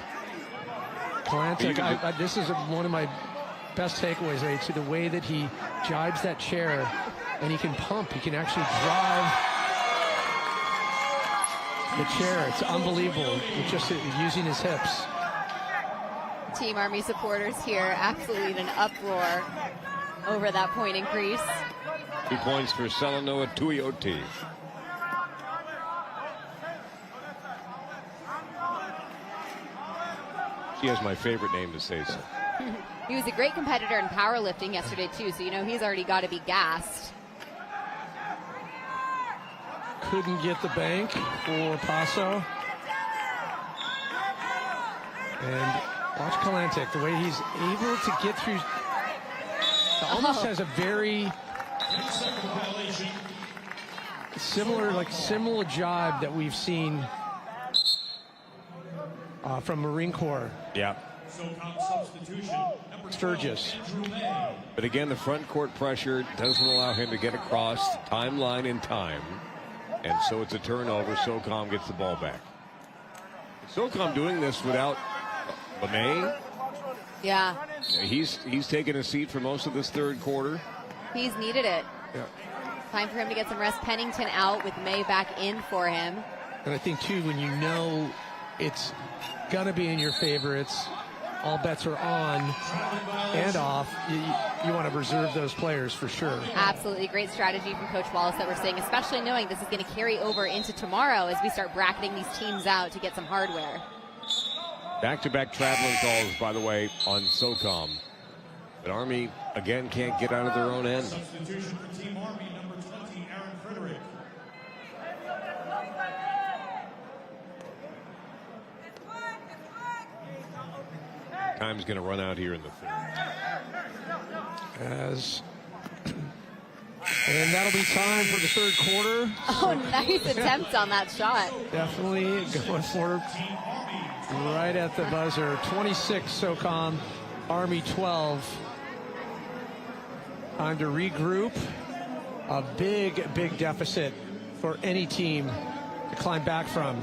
Kalentok, this is one of my best takeaways, right? To the way that he jibes that chair and he can pump. He can actually drive the chair. It's unbelievable. Just using his hips. Team Army supporters here absolutely in an uproar over that point increase. 2 points for Selanoa Tuioti. She has my favorite name to say so. He was a great competitor in powerlifting yesterday too, so you know he's already got to be gassed. Couldn't get the bank for Paso. And Watch Kalantic, the way he's able to get through. Almost has a very similar job that we've seen from Marine Corps. Yeah. Sturgis. But again, the front court pressure doesn't allow him to get across the timeline in time. And so it's a turnover. SOCOM gets the ball back. SOCOM doing this without LeMay. Yeah. He's taken a seat for most of this third quarter. He's needed it. Yeah. Time for him to get some rest. Pennington out with May back in for him. And I think, too, when you know it's going to be in your favor, it's all bets are on and off, you want to reserve those players for sure. Absolutely. Great strategy from Coach Wallace that we're seeing, especially knowing this is going to carry over into tomorrow as we start bracketing these teams out to get some hardware. Back-to-back traveling calls, by the way, on SOCOM. But Army, again, can't get out of their own end. Substitution for Team Army, number 20, Aaron Frederick. Time's going to run out here in the third. And that'll be time for the third quarter. Oh, nice attempt on that shot. Definitely going for right at the buzzer. 26 SOCOM, Army 12. Time to regroup. A big deficit for any team to climb back from.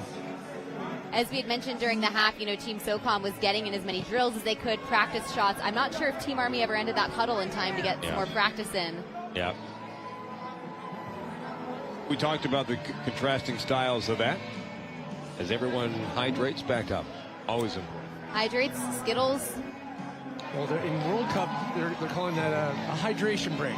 As we had mentioned during the half, Team SOCOM was getting in as many drills as they could, practice shots. I'm not sure if Team Army ever ended that huddle in time to get some more practice in. Yeah. We talked about the contrasting styles of that as everyone hydrates back up. Always important. Hydrates, Skittles. Well, in World Cup, they're calling that a hydration break.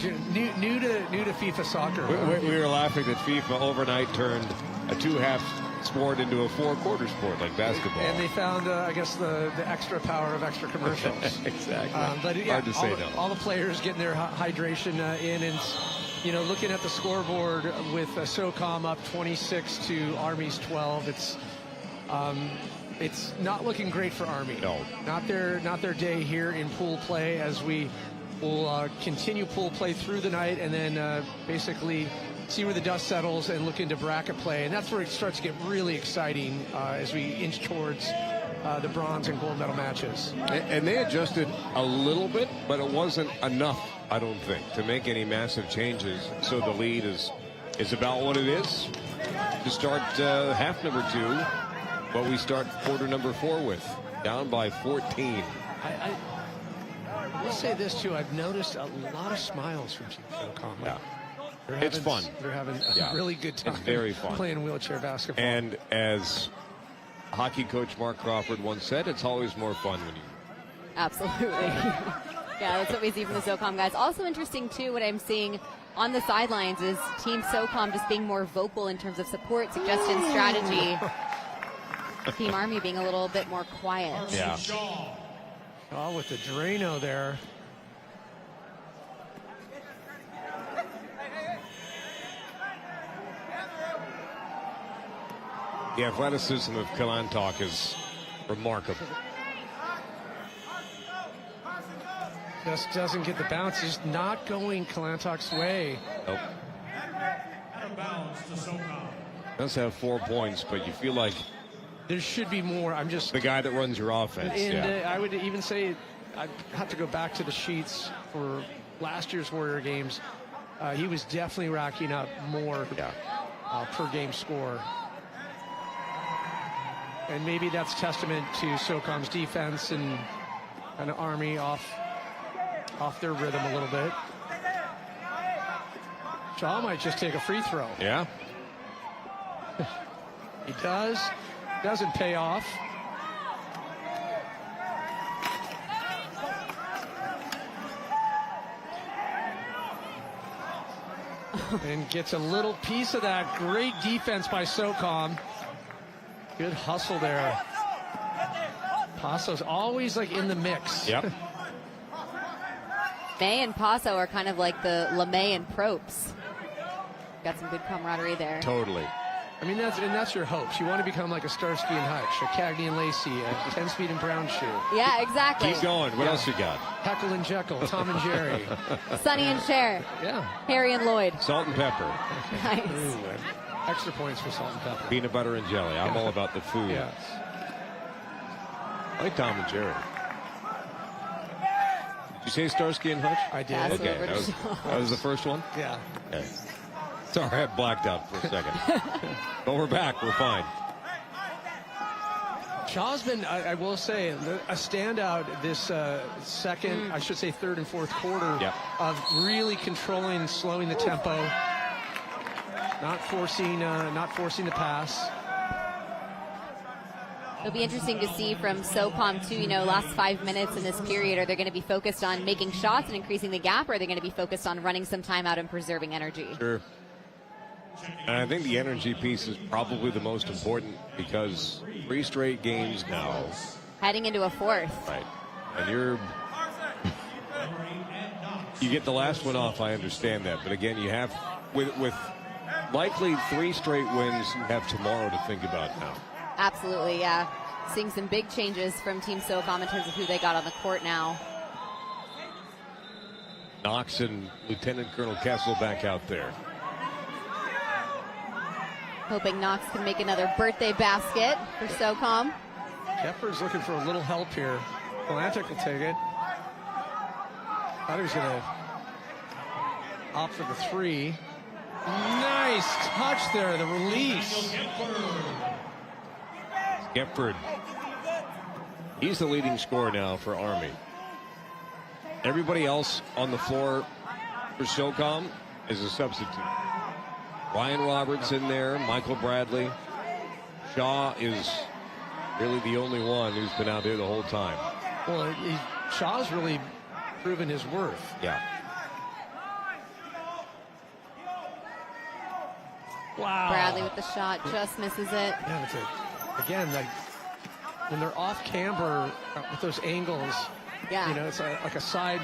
new to FIFA soccer. We were laughing that FIFA overnight turned a two-half sport into a four-quarter sport like basketball. And they found, I guess, the extra power of extra commercials. Exactly. But hard to say no. All the players getting their hydration in, and looking at the scoreboard with SOCOM up 26 to Army's 12, it's not looking great for Army. No, not their day here in pool play, as we will continue pool play through the night, and then basically see where the dust settles and look into bracket play. And that's where it starts to get really exciting as we inch towards the bronze and gold medal matches. And they adjusted a little bit, but it wasn't enough, I don't think, to make any massive changes. So the lead is about what it is to start half number 2, what we start quarter number 4 with, down by 14. I will say this, too. I've noticed a lot of smiles from Team SOCOM. Yeah. It's fun. They're having a really good time. It's very fun. Playing wheelchair basketball. And as hockey coach Mark Crawford once said, it's always more fun when you... Absolutely. Yeah, that's what we see from the SOCOM guys. Also interesting, too, what I'm seeing on the sidelines is Team SOCOM just being more vocal in terms of support, suggestion, strategy. Team Army being a little bit more quiet. Yeah. Oh, with the Drano there. The athleticism of Kalantok is remarkable. Just doesn't get the bounce. Just not going Kalantok's way. Nope. Out of bounds to SOCOM. Does have 4 points, but you feel like there should be more. I'm just the guy that runs your offense. And I would even say I'd have to go back to the sheets for last year's Warrior games. He was definitely racking up more per game score. And maybe that's testament to SOCOM's defense and kind of Army off their rhythm a little bit. Shaw might just take a free throw. Yeah. He does. Doesn't pay off. And gets a little piece of that. Great defense by SOCOM. Good hustle there. Passo's always like in the mix. Yep. May and Passo are kind of like the LeMay and Probst. Got some good camaraderie there. Totally. I mean, that's your hopes. You want to become like a Starsky and Hutch, a Cagney and Lacey, a 10-speed and Brown shoe. Yeah, exactly. Keep going. What else you got? Heckle and Jekyll, Tom and Jerry. Sonny and Cher. Yeah. Harry and Lloyd. Salt and pepper. Nice. Ooh, extra points for salt and pepper. Peanut butter and jelly. I'm all about the food. Yeah. I like Tom and Jerry. Did you say Starsky and Hutch? I did. That's Okay, that was the first one? Yeah. Okay. Sorry, I blacked out for a second. But we're back. We're fine. Shaw's been, I will say, a standout this second, I should say third and fourth quarter of really controlling, slowing the tempo, not forcing the pass. It'll be interesting to see from SOCOM too, last 5 minutes in this period. Are they going to be focused on making shots and increasing the gap, or are they going to be focused on running some time out and preserving energy? Sure. And I think the energy piece is probably the most important because 3 straight games now. Heading into a fourth. Right. And you get the last one off, I understand that. But again, you have, with likely 3 straight wins, you have tomorrow to think about now. Absolutely, yeah. Seeing some big changes from Team SOCOM in terms of who they got on the court now. Knox and Lieutenant Colonel Kessel back out there. Hoping Knox can make another birthday basket for SOCOM. Shepard's looking for a little help here. Atlantic will take it. Thought he was going to opt for the 3. Nice touch there, the release. Gepford. He's the leading scorer now for Army. Everybody else on the floor for SOCOM is a substitute. Ryan Roberts in there, Michael Bradley. Shaw is really the only one who's been out there the whole time. Well, Shaw's really proven his worth. Yeah. Wow. Bradley with the shot, just misses it. Yeah, it's again, like when they're off camber with those angles, it's like a side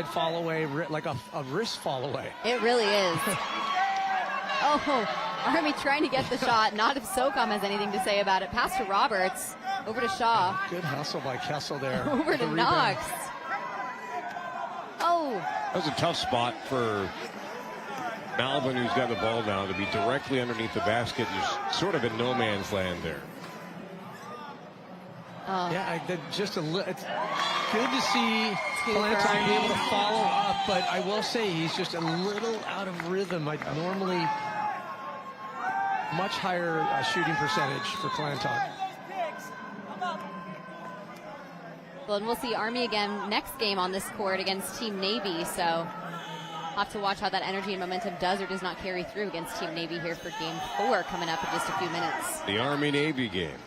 fall away, like a wrist fall away. It really is. Oh, Army trying to get the shot. Not if SOCOM has anything to say about it. Pass to Roberts. Over to Shaw. Good hustle by Kessel there. Over to Knox. Oh. That was a tough spot for Malvin, who's got the ball now, to be directly underneath the basket. You're sort of in no man's land there. Yeah, it's good to see Clanton be able to follow up, but I will say he's just a little out of rhythm. Normally much higher shooting percentage for Clanton. Well, and we'll see Army again next game on this court against Team Navy, so we'll have to watch how that energy and momentum does or does not carry through against Team Navy here for Game 4 coming up in just a few minutes. The Army-Navy game.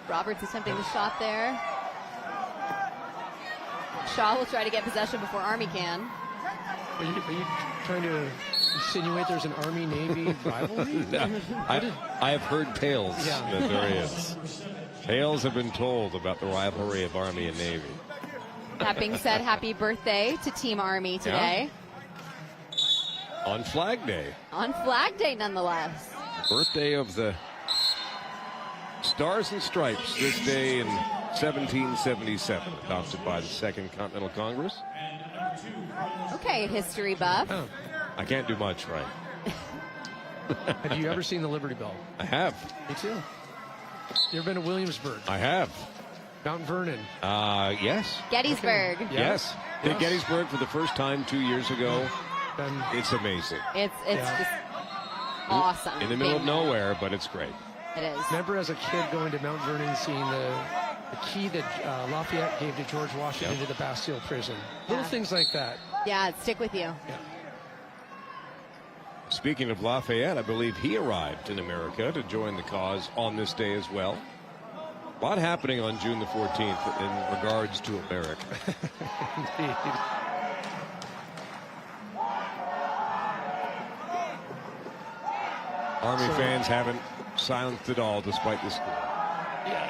Roberts attempting the shot there. Shaw will try to get possession before Army can. Are you trying to insinuate there's an Army-Navy rivalry? No, I have heard tales that there is. Tales have been told about the rivalry of Army and Navy. That being said, happy birthday to Team Army today. Yeah. On Flag Day. On Flag Day, nonetheless. Birthday of the Stars and Stripes, this day in 1777, adopted by the Second Continental Congress. Okay, history buff. Oh. I can't do much right. Have you ever seen the Liberty Bell? I have. Me too. You ever been to Williamsburg? I have. Mount Vernon? Yes. Gettysburg. Okay. Yes. Did Gettysburg for the first time 2 years ago. It's amazing. It's just awesome. In the middle of nowhere, but it's great. It is. Remember as a kid going to Mount Vernon, seeing the key that Lafayette gave to George Washington to the Bastille prison. Little things like that. Yeah, stick with you. Yeah. Speaking of Lafayette, I believe he arrived in America to join the cause on this day as well. A lot happening on June the 14th in regards to America. Indeed. Army fans haven't silenced it all despite the score. Yeah.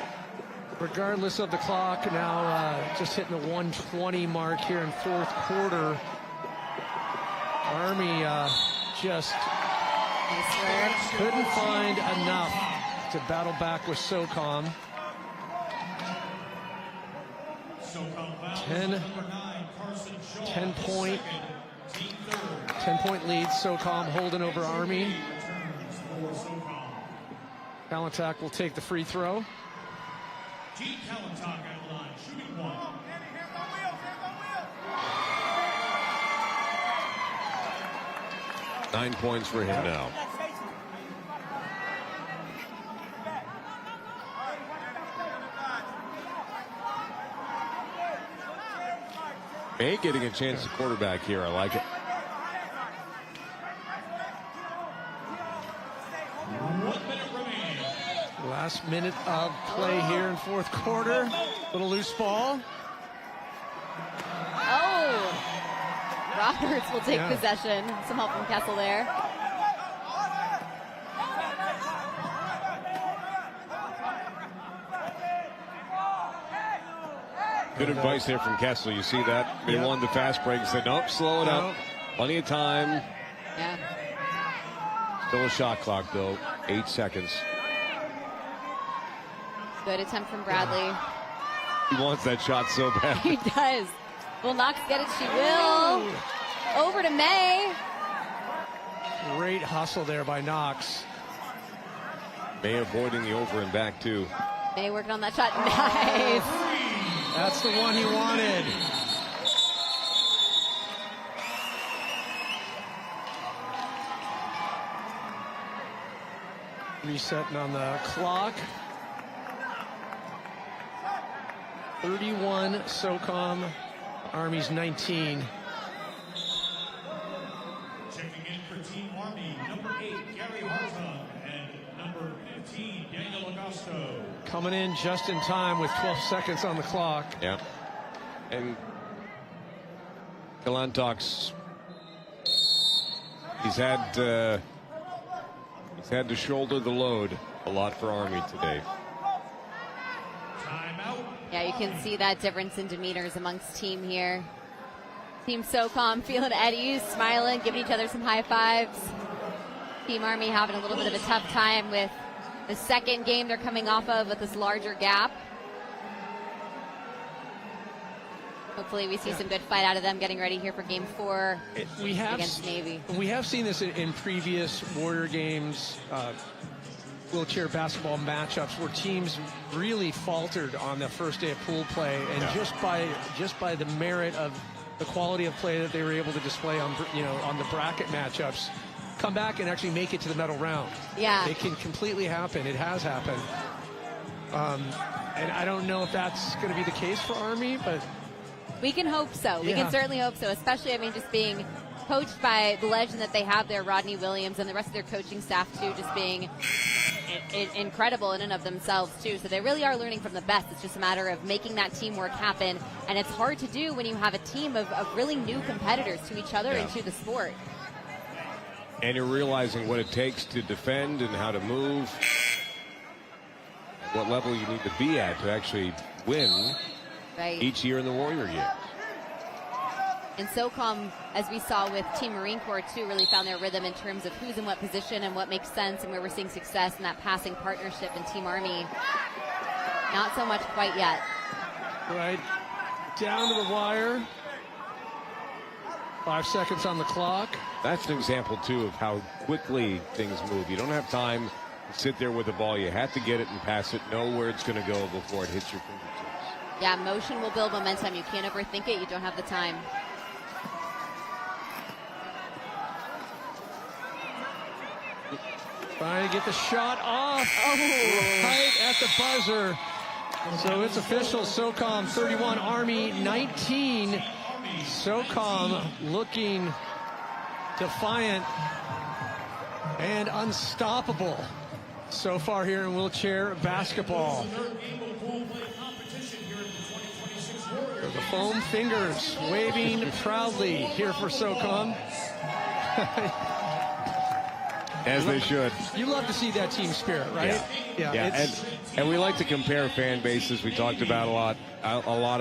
Regardless of the clock, now just hitting the 1:20 mark here in fourth quarter. Army just Nice work. Couldn't find enough to battle back with SOCOM. 10 point lead. SOCOM holding over Army. Kalantak will take the free throw. Gene Kalantak at the line, shooting one. 9 points for him now. May getting a chance to quarterback here. I like it. Last minute of play here in fourth quarter. Little loose ball. Oh! Roberts will take possession. Some help from Kessel there. Good advice there from Kessel. You see that? They wanted the fast break and said, nope, slow it up. Plenty of time. Yeah. Still a shot clock, though. 8 seconds. Good attempt from Bradley. He wants that shot so bad. He does. Will Knox get it? She will. Over to May. Great hustle there by Knox. May avoiding the over and back, too. May working on that shot. Nice. That's the one he wanted. Resetting on the clock. 31 SOCOM, Army's 19. Checking in for Team Army, number 8, Gary Hartung, and number 15, Daniel Augusto. Coming in just in time with 12 seconds on the clock. Yeah. And Kalantak's he's had to shoulder the load a lot for Army today. Yeah, you can see that difference in demeanors amongst team here. Team SOCOM feeling at ease, smiling, giving each other some high fives. Team Army having a little bit of a tough time with the second game they're coming off of with this larger gap. Hopefully we see some good fight out of them getting ready here for game 4 against Navy. We have seen this in previous Warrior games, wheelchair basketball matchups where teams really faltered on the first day of pool play, and just by the merit of the quality of play that they were able to display on on the bracket matchups, come back and actually make it to the medal round. Yeah, it can completely happen. It has happened, and I don't know if that's going to be the case for Army, but we can hope so. We can certainly hope so, especially, I mean, just being coached by the legend that they have there, Rodney Williams, and the rest of their coaching staff too, just being incredible in and of themselves too. So they really are learning from the best. It's just a matter of making that teamwork happen, and it's hard to do when you have a team of really new competitors to each other and to the sport. And you're realizing what it takes to defend and how to move, what level you need to be at to actually win each year in the Warrior year. And SOCOM, as we saw with Team Marine Corps too, really found their rhythm in terms of who's in what position and what makes sense, and where we're seeing success in that passing partnership. In Team Army, not so much quite yet. Right down to the wire. 5 seconds on the clock. That's an example too of how quickly things move. You don't have time to sit there with the ball. You have to get it and pass it, know where it's going to go before it hits your fingertips. Yeah, motion will build momentum. You can't overthink it. You don't have the time. Trying to get the shot off right at the buzzer. So it's official. SOCOM 31, Army 19. SOCOM looking defiant and unstoppable so far here in wheelchair basketball. The foam fingers waving proudly here for SOCOM. As they should. You love to see that team spirit, right? Yeah. And we like to compare fan bases. We talked about a lot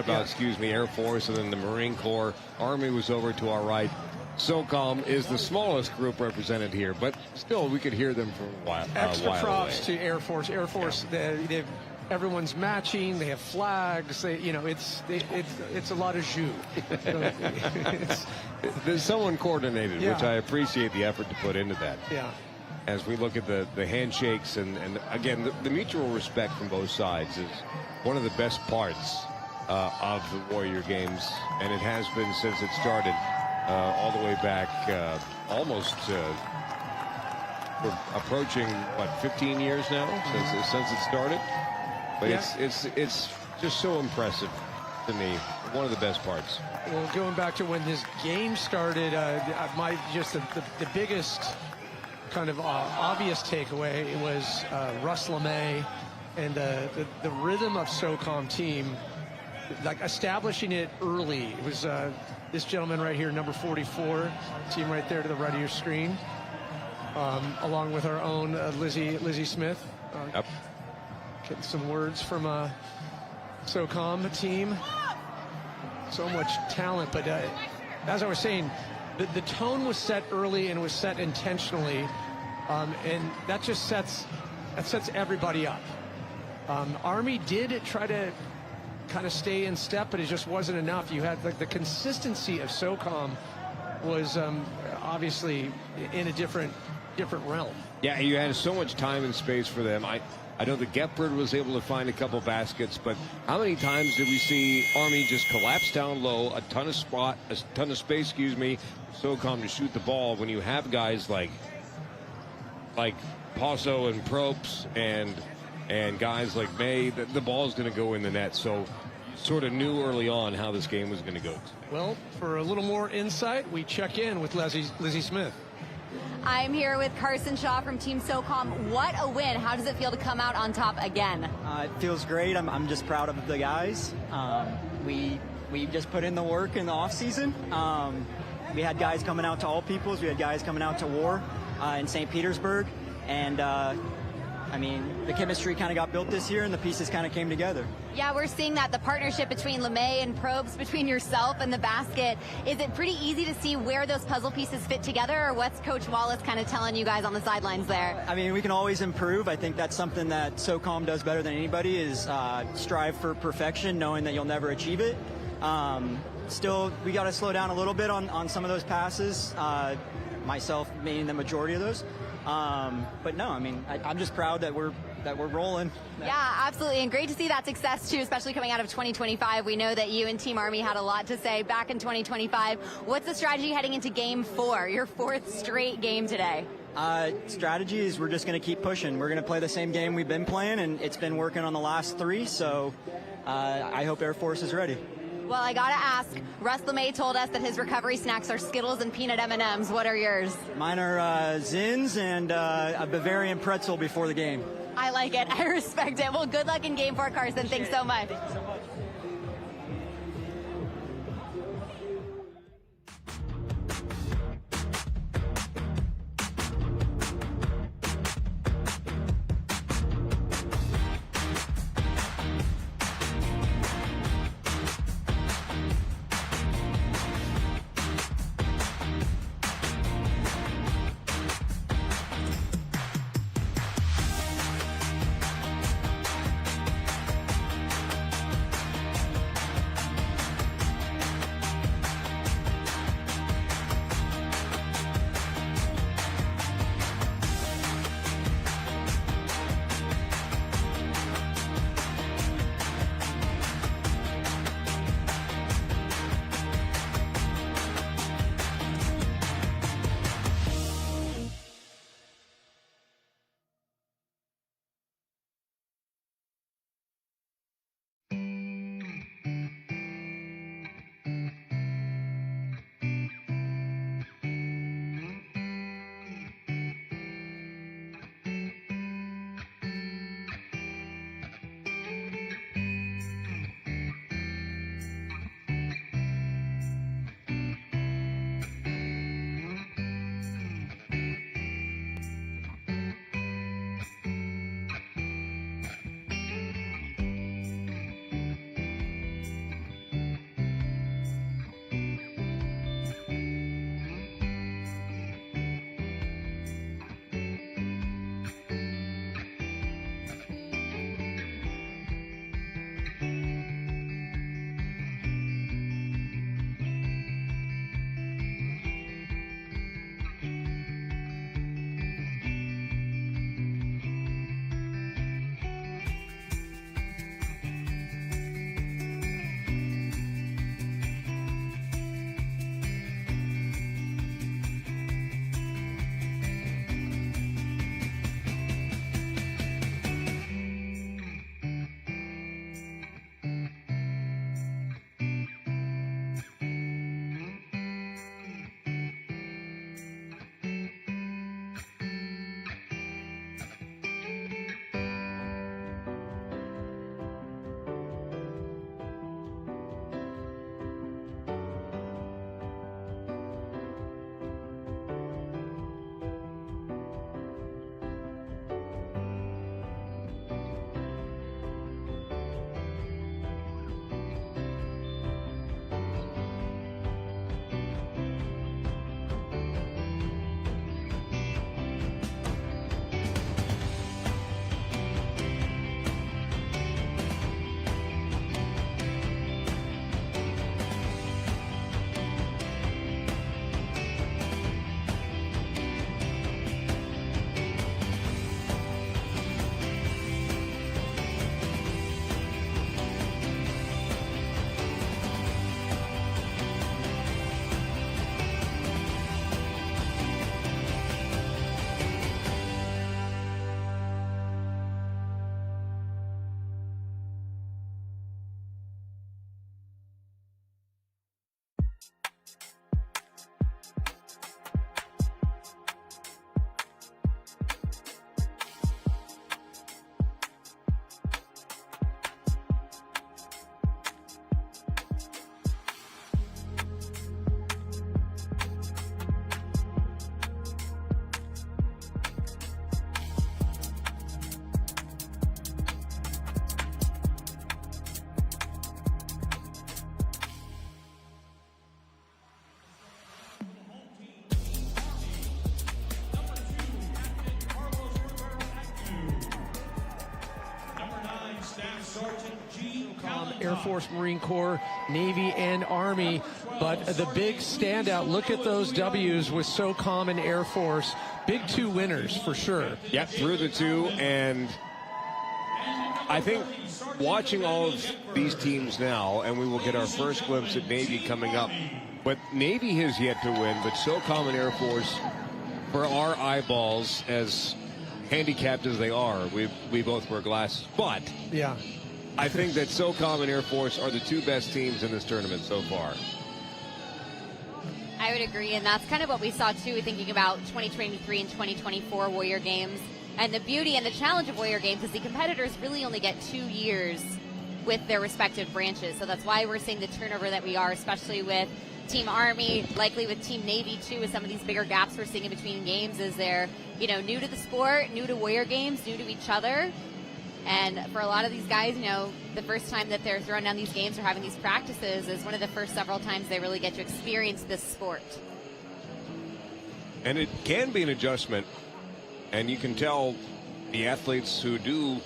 about, Air Force and then the Marine Corps. Army was over to our right. SOCOM is the smallest group represented here, but still we could hear them for a while. Extra props to Air Force. Air Force, they've everyone's matching. They have flags. It's a lot of jus. There's someone coordinated, which I appreciate the effort to put into that. Yeah. As we look at the handshakes and again, the mutual respect from both sides is one of the best parts of the Warrior games, and it has been since it started all the way back almost we're approaching, 15 years now since it started. But it's just so impressive to me. One of the best parts. Well, going back to when this game started, the biggest kind of obvious takeaway was Russ LeMay and the rhythm of SOCOM team, like establishing it early. It was this gentleman right here, number 44, team right there to the right of your screen, along with our own Lizzie Smith. Yep. Getting some words from SOCOM team. So much talent, but as I was saying, the tone was set early and was set intentionally, and that just sets everybody up. Army did try to kind of stay in step, but it just wasn't enough. You had the consistency of SOCOM was obviously in a different realm. Yeah, you had so much time and space for them. I know that Gepard was able to find a couple baskets, but how many times did we see Army just collapse down low, a ton of space, SOCOM to shoot the ball when you have guys like Paso and Probst and guys like May, the ball's going to go in the net. So sort of knew early on how this game was going to go. Well, for a little more insight, we check in with Lizzie Smith. I'm here with Carson Shaw from Team SOCOM. What a win. How does it feel to come out on top again? It feels great. I'm just proud of the guys. We just put in the work in the off season. We had guys coming out to All Peoples. We had guys coming out to War in St. Petersburg. And the chemistry kind of got built this year and the pieces kind of came together. Yeah, we're seeing that the partnership between LeMay and Probst, between yourself and the basket. Is it pretty easy to see where those puzzle pieces fit together, or what's Coach Wallace kind of telling you guys on the sidelines there? We can always improve. I think that's something that SOCOM does better than anybody is strive for perfection, knowing that you'll never achieve it. Still, we got to slow down a little bit on some of those passes, myself meaning the majority of those. But no, I'm just proud that we're rolling. Yeah, absolutely. And great to see that success, too, especially coming out of 2025. We know that you and Team Army had a lot to say back in 2025. What's the strategy heading into Game 4, your fourth straight game today? Strategy is we're just going to keep pushing. We're going to play the same game we've been playing, and it's been working on the last three, so I hope Air Force is ready. Well, I got to ask, Russ LeMay told us that his recovery snacks are Skittles and peanut M&Ms. What are yours? Mine are Zins and a Bavarian pretzel before the game. I like it. I respect it. Well, good luck in Game 4, Carson. Thanks so much. Thank you so much. Air Force, Marine Corps, Navy, and Army. But the big standout, look at those W's with SOCOM and Air Force. Big 2 winners for sure. Yep, through the 2. And I think watching all of these teams now, and we will get our first glimpse at Navy coming up, but Navy has yet to win, but SOCOM and Air Force, for our eyeballs, as handicapped as they are, we both wear glasses, but yeah, I think that SOCOM and Air Force are the 2 best teams in this tournament so far. I would agree, and that's kind of what we saw too, thinking about 2023 and 2024 Warrior Games. And the beauty and the challenge of Warrior Games is the competitors really only get 2 years with their respective branches. So that's why we're seeing the turnover that we are, especially with Team Army, likely with Team Navy too, with some of these bigger gaps we're seeing in between games as they're, new to the sport, new to Warrior Games, new to each other. And for a lot of these guys, the first time that they're throwing down these games or having these practices is one of the first several times they really get to experience this sport. And it can be an adjustment, and you can tell the athletes who do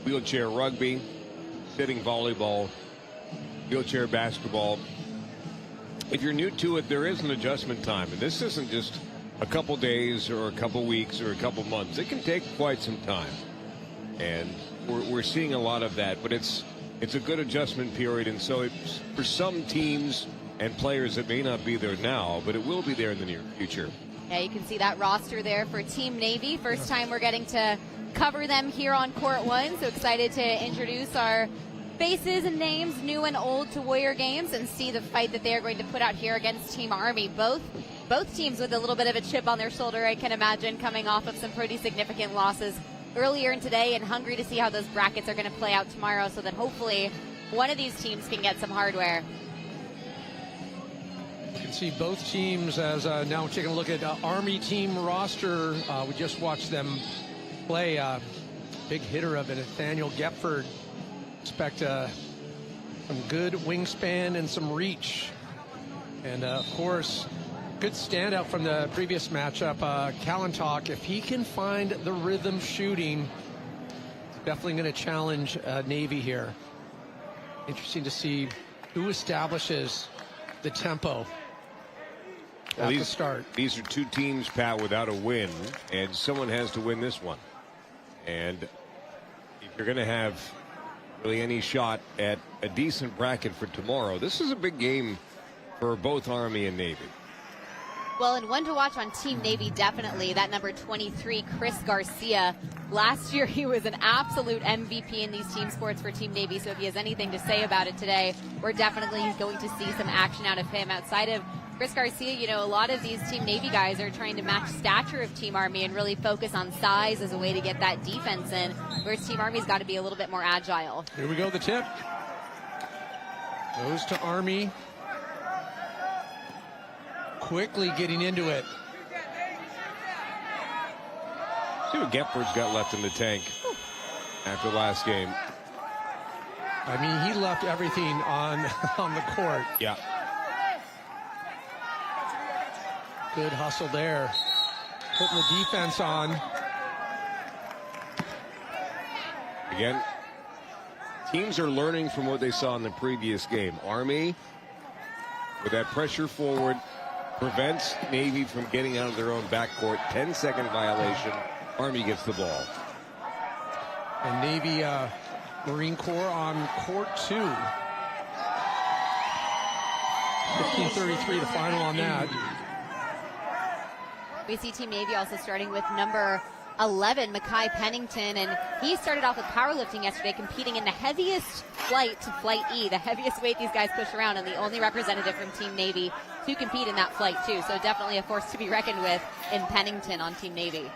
wheelchair rugby, sitting volleyball, wheelchair basketball, if you're new to it, there is an adjustment time. And this isn't just a couple days or a couple weeks or a couple months. It can take quite some time. And we're seeing a lot of that, but it's a good adjustment period. And so it's for some teams and players that may not be there now, but it will be there in the near future. Yeah, you can see that roster there for Team Navy. First time we're getting to cover them here on Court 1. So excited to introduce our faces and names, new and old, to Warrior Games and see the fight that they are going to put out here against Team Army. Both teams with a little bit of a chip on their shoulder, I can imagine, coming off of some pretty significant losses earlier in today, and hungry to see how those brackets are going to play out tomorrow so that hopefully one of these teams can get some hardware. You can see both teams as now taking a look at Army team roster. We just watched them play. Big hitter of it, Nathaniel Gepford. Expect some good wingspan and some reach. And of course, good standout from the previous matchup, Kalantok. If he can find the rhythm shooting, definitely going to challenge Navy here. Interesting to see who establishes the tempo at the start. These are 2 teams, Pat, without a win, and someone has to win this one. And if you're going to have really any shot at a decent bracket for tomorrow, this is a big game for both Army and Navy. Well, and one to watch on Team Navy, definitely, that number 23, Chris Garcia. Last year, he was an absolute MVP in these team sports for Team Navy, so if he has anything to say about it today, we're definitely going to see some action out of him. Outside of Chris Garcia, a lot of these Team Navy guys are trying to match stature of Team Army and really focus on size as a way to get that defense in, whereas Team Army's got to be a little bit more agile. Here we go, the tip. Goes to Army. Quickly getting into it. See what Gepford's got left in the tank after last game. I mean, he left everything on the court. Yeah. Good hustle there. Putting the defense on. Again, teams are learning from what they saw in the previous game. Army, with that pressure forward, prevents Navy from getting out of their own backcourt. 10-second violation. Army gets the ball. And Navy, Marine Corps on court 2. 15:33 the final on that. We see Team Navy also starting with number 11, Makai Pennington, and he started off with powerlifting yesterday, competing in the heaviest flight to Flight E, the heaviest weight these guys push around, and the only representative from Team Navy to compete in that flight too. So definitely a force to be reckoned with in Pennington on Team Navy.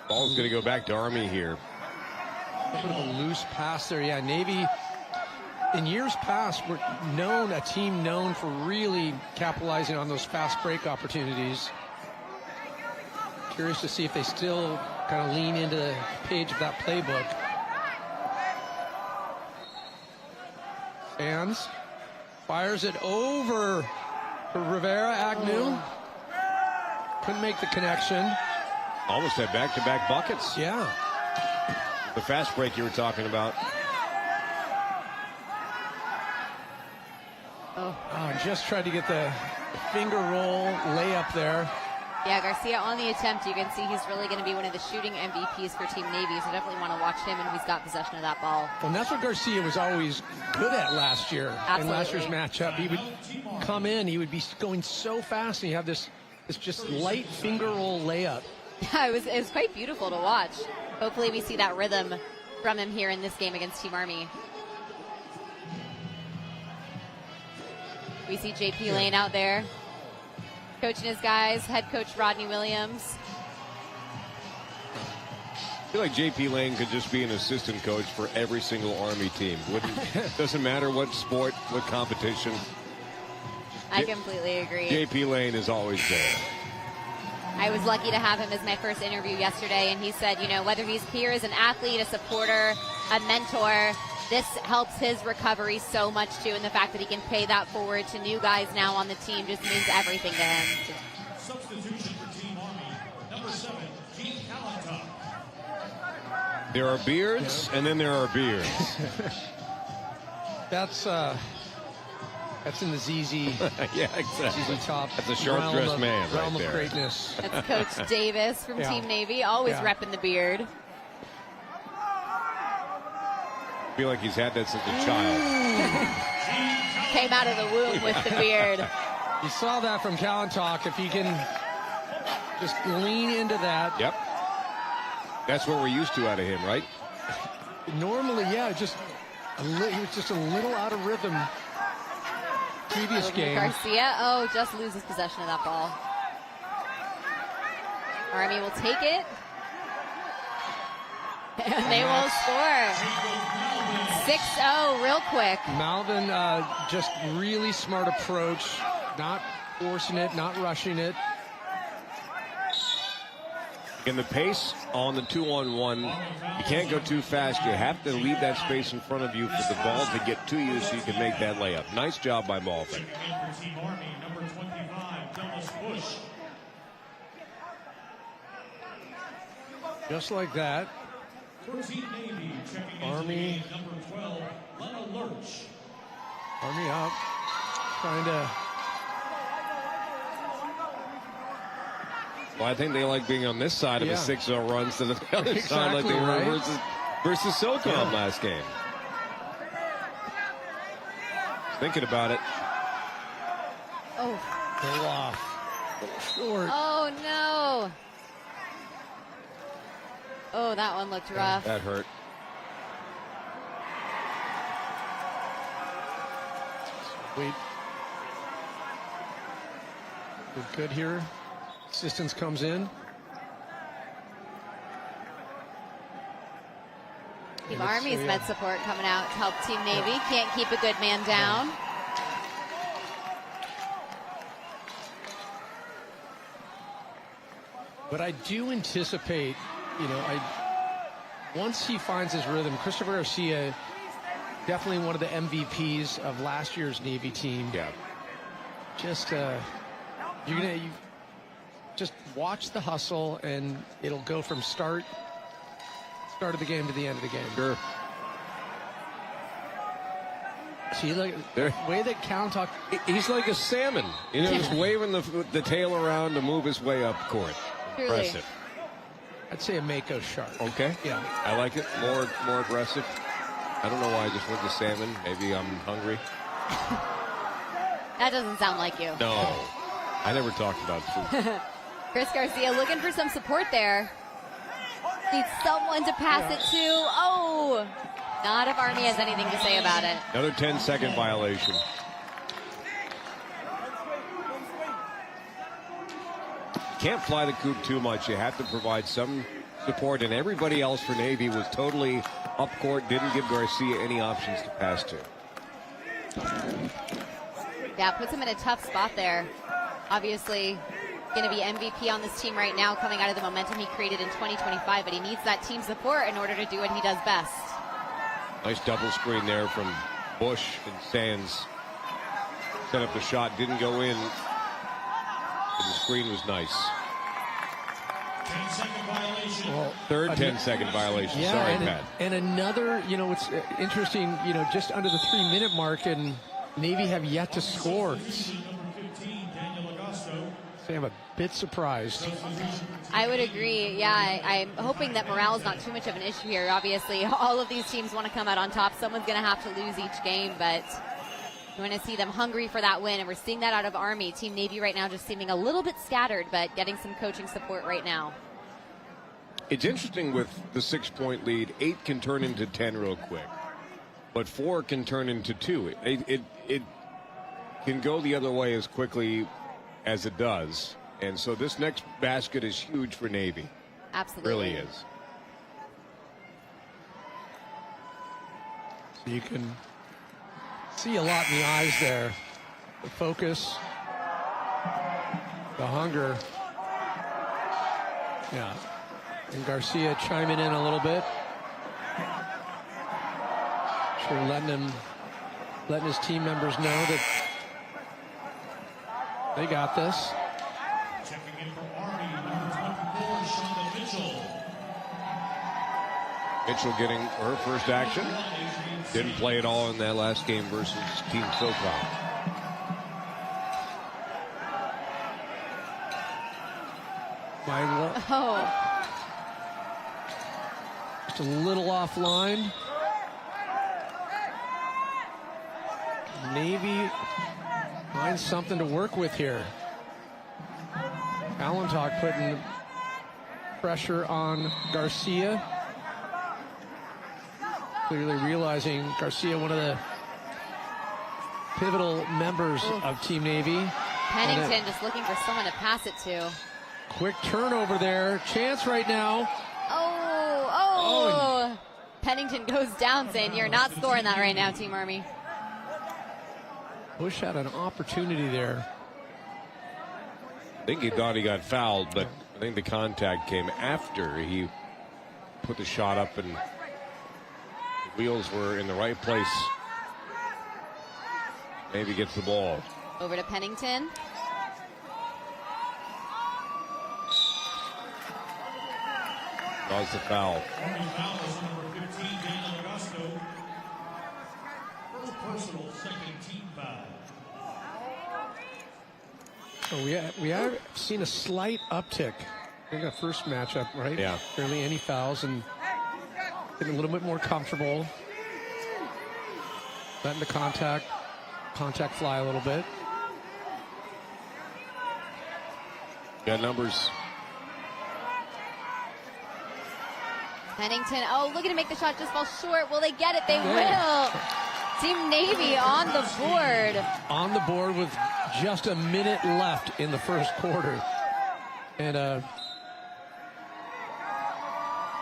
Ball's going to go back to Army here. A bit of a loose pass there. Yeah, Navy, in years past, were a team known for really capitalizing on those fast break opportunities. Curious to see if they still kind of lean into the page of that playbook. Sands fires it over for Rivera. Agnew couldn't make the connection. Almost had back-to-back buckets. Yeah. The fast break you were talking about. Oh, just tried to get the finger roll layup there. Yeah, Garcia on the attempt. You can see he's really going to be one of the shooting MVPs for Team Navy, so definitely want to watch him and who's got possession of that ball. Well, and that's what Garcia was always good at last year. Absolutely. In last year's matchup. He would come in, he would be going so fast, and you have this just light finger roll layup. Yeah, it was quite beautiful to watch. Hopefully we see that rhythm from him here in this game against Team Army. We see JP Lane out there coaching his guys, head coach Rodney Williams. I feel like JP Lane could just be an assistant coach for every single Army team. Doesn't matter what sport, what competition. I completely agree. JP Lane is always there. I was lucky to have him as my first interview yesterday, and he said, whether he's here as an athlete, a supporter, a mentor, this helps his recovery so much too, and the fact that he can pay that forward to new guys now on the team just means everything to him. Substitution for Team Army, number 7, Gene Kallentock. There are beards, and then there are beards. That's in the ZZ. Yeah, exactly. ZZ Top. That's a sharp-dressed man right realm there. Of greatness. That's Coach Davis from Team Navy, always repping the beard. I feel like he's had that since a child. Came out of the womb with the beard. You saw that from Kallentock. If he can just lean into that. Yep. That's what we're used to out of him, right? Normally, yeah, he was just a little out of rhythm previous game. Garcia, just loses possession of that ball. Army will take it. And they will score. 6-0 real quick. Malvin, just really smart approach. Not forcing it, not rushing it. In the pace on the 2-on-1, you can't go too fast. You have to leave that space in front of you for the ball to get to you so you can make that layup. Nice job by Malvin. Team Army, number 25, Dennis Bush. Just like that. For Team Navy, checking Army. into number 12, Lena Lurch. Army up. Trying to. Well, I think they like being on this side of a 6-0 run instead of the other side like they were versus SOCOM last game. Thinking about it. Oh. Pull off. Short. Oh, no. Oh, that one looked rough. That hurt. Wait. We're good here. Assistance comes in. Team Army's med support coming out to help Team Navy. Can't keep a good man down. But I do anticipate, once he finds his rhythm, Christopher Garcia, definitely one of the MVPs of last year's Navy team. Yeah. Just, you just watch the hustle, and it'll go from start of the game to the end of the game. Sure. See, the way that Kallentock, he's like a salmon, just waving the tail around to move his way up court. Truly. Impressive. I'd say a Mako shark. Okay. Yeah. I like it. More aggressive. I don't know why I just went to salmon. Maybe I'm hungry. That doesn't sound like you. No. I never talked about food. Chris Garcia looking for some support there. Needs someone to pass it to. Oh, not if Army has anything to say about it. Another 10-second violation. Can't fly the coop too much. You have to provide some support, and everybody else for Navy was totally up court, didn't give Garcia any options to pass to. Yeah, puts him in a tough spot there. Obviously, going to be MVP on this team right now, coming out of the momentum he created in 2025, but he needs that team support in order to do what he does best. Nice double screen there from Bush and Sands. Set up the shot, didn't go in. But the screen was nice. 10-second violation. Well, Third 10-second violation. Yeah, Sorry, and, Pat. and another, it's interesting, just under the 3-minute mark, and Navy have yet to score. I'm a bit surprised. I would agree. Yeah, I'm hoping that morale is not too much of an issue here. Obviously, all of these teams want to come out on top. Someone's going to have to lose each game, but we want to see them hungry for that win, and we're seeing that out of Army. Team Navy right now just seeming a little bit scattered, but getting some coaching support right now. It's interesting with the 6-point lead, 8 can turn into 10 real quick, but 4 can turn into 2. It can go the other way as quickly as it does. And so this next basket is huge for Navy. Absolutely. It really is. You can see a lot in the eyes there. The focus, the hunger. Yeah. And Garcia chiming in a little bit. Sure, letting his team members know that they got this. Checking in for Army, number 24, Shonda Mitchell. Mitchell getting her first action. Didn't play at all in that last game versus Team SoCom. Just a little offline. Navy finds something to work with here. Allentock putting pressure on Garcia. Clearly realizing Garcia, one of the pivotal members of Team Navy. Pennington just looking for someone to pass it to. Quick turnover there. Chance right now. Oh. Pennington goes down saying, you're not scoring that right now, Team Army. Bush had an opportunity there. I think he thought he got fouled, but I think the contact came after he put the shot up and the wheels were in the right place. Maybe gets the ball. Over to Pennington. Draws the foul. Army foul is number 15, Daniel Augusto. First personal, second team foul. So we have seen a slight uptick in the first matchup, right? Yeah. Barely any fouls and getting a little bit more comfortable. Letting the contact fly a little bit. Got numbers. Pennington, looking to make the shot, just fall short. Will they get it? They will. Team Navy on the board. On the board with just a minute left in the first quarter. And a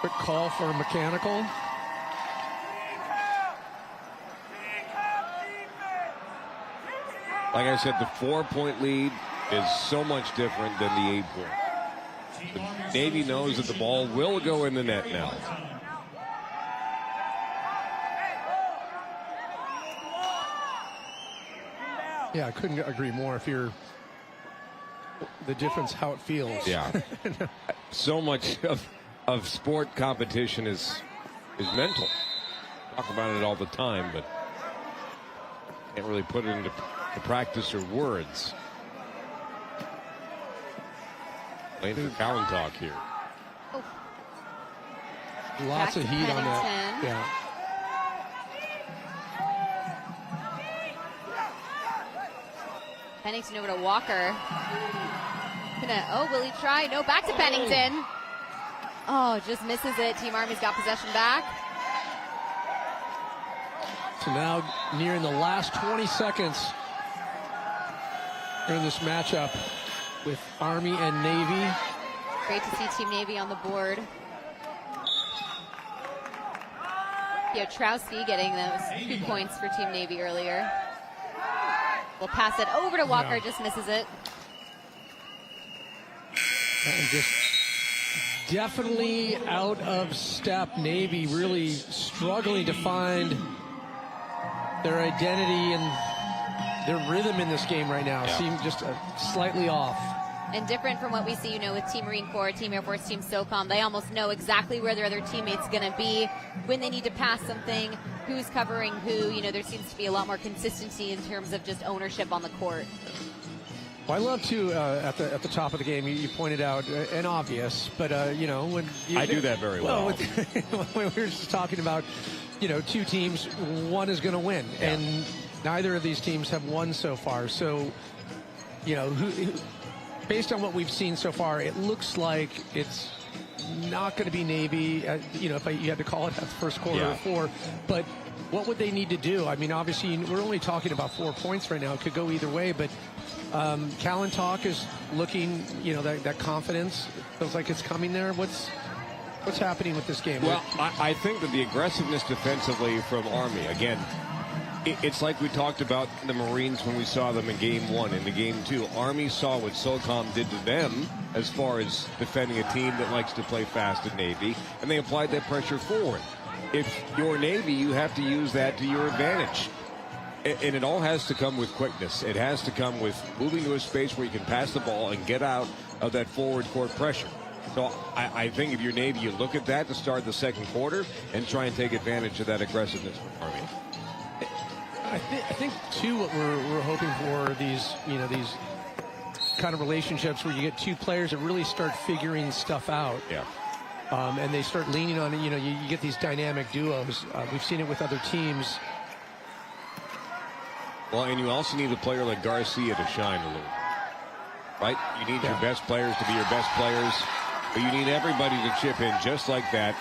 quick call for mechanical. Like I said, the 4-point lead is so much different than the 8-point. The Navy knows that the ball will go in the net now. Yeah, I couldn't agree more. If you're the difference, how it feels. Yeah. So much of sport competition is mental. Talk about it all the time, but can't really put it into practice or words. Playing for Allentock here. Lots of heat on that. Yeah. Pennington over to Walker. Will he try? No, back to Pennington. Oh, just misses it. Team Army's got possession back. So now nearing the last 20 seconds in this matchup with Army and Navy. Great to see Team Navy on the board. Piotrowski getting those 2 points for Team Navy earlier. We'll pass it over to Walker, just misses it. And just definitely out of step. Navy really struggling to find their identity and their rhythm in this game right now. Yeah. Seem just slightly off. And different from what we see, with Team Marine Corps, Team Air Force, Team SOCOM, they almost know exactly where their other teammates going to be, when they need to pass something, who's covering who. There seems to be a lot more consistency in terms of just ownership on the court. Well, I love to at the top of the game. You pointed out an obvious, but when I do that very well. When we were just talking about, two teams, one is going to win, and neither of these teams have won so far. So, based on what we've seen so far, it looks like it's not going to be Navy. If you had to call it at the first quarter or 4, but what would they need to do? I mean, obviously, we're only talking about 4 points right now. It could go either way, but Kallentalk is looking, that confidence feels like it's coming there. What's happening with this game? Well, I think that the aggressiveness defensively from Army, again, it's like we talked about the Marines when we saw them in Game 1 and in Game 2. Army saw what SOCOM did to them as far as defending a team that likes to play fast in Navy, and they applied that pressure forward. If you're Navy, you have to use that to your advantage. And it all has to come with quickness. It has to come with moving to a space where you can pass the ball and get out of that forward court pressure. So I think if you're Navy, you look at that to start the second quarter and try and take advantage of that aggressiveness from Army. I think too, what we're hoping for these kind of relationships where you get two players that really start figuring stuff out. Yeah. And they start leaning on it. You get these dynamic duos. We've seen it with other teams. Well, and you also need a player like Garcia to shine a little, right? You need your best players to be your best players, but you need everybody to chip in just like that.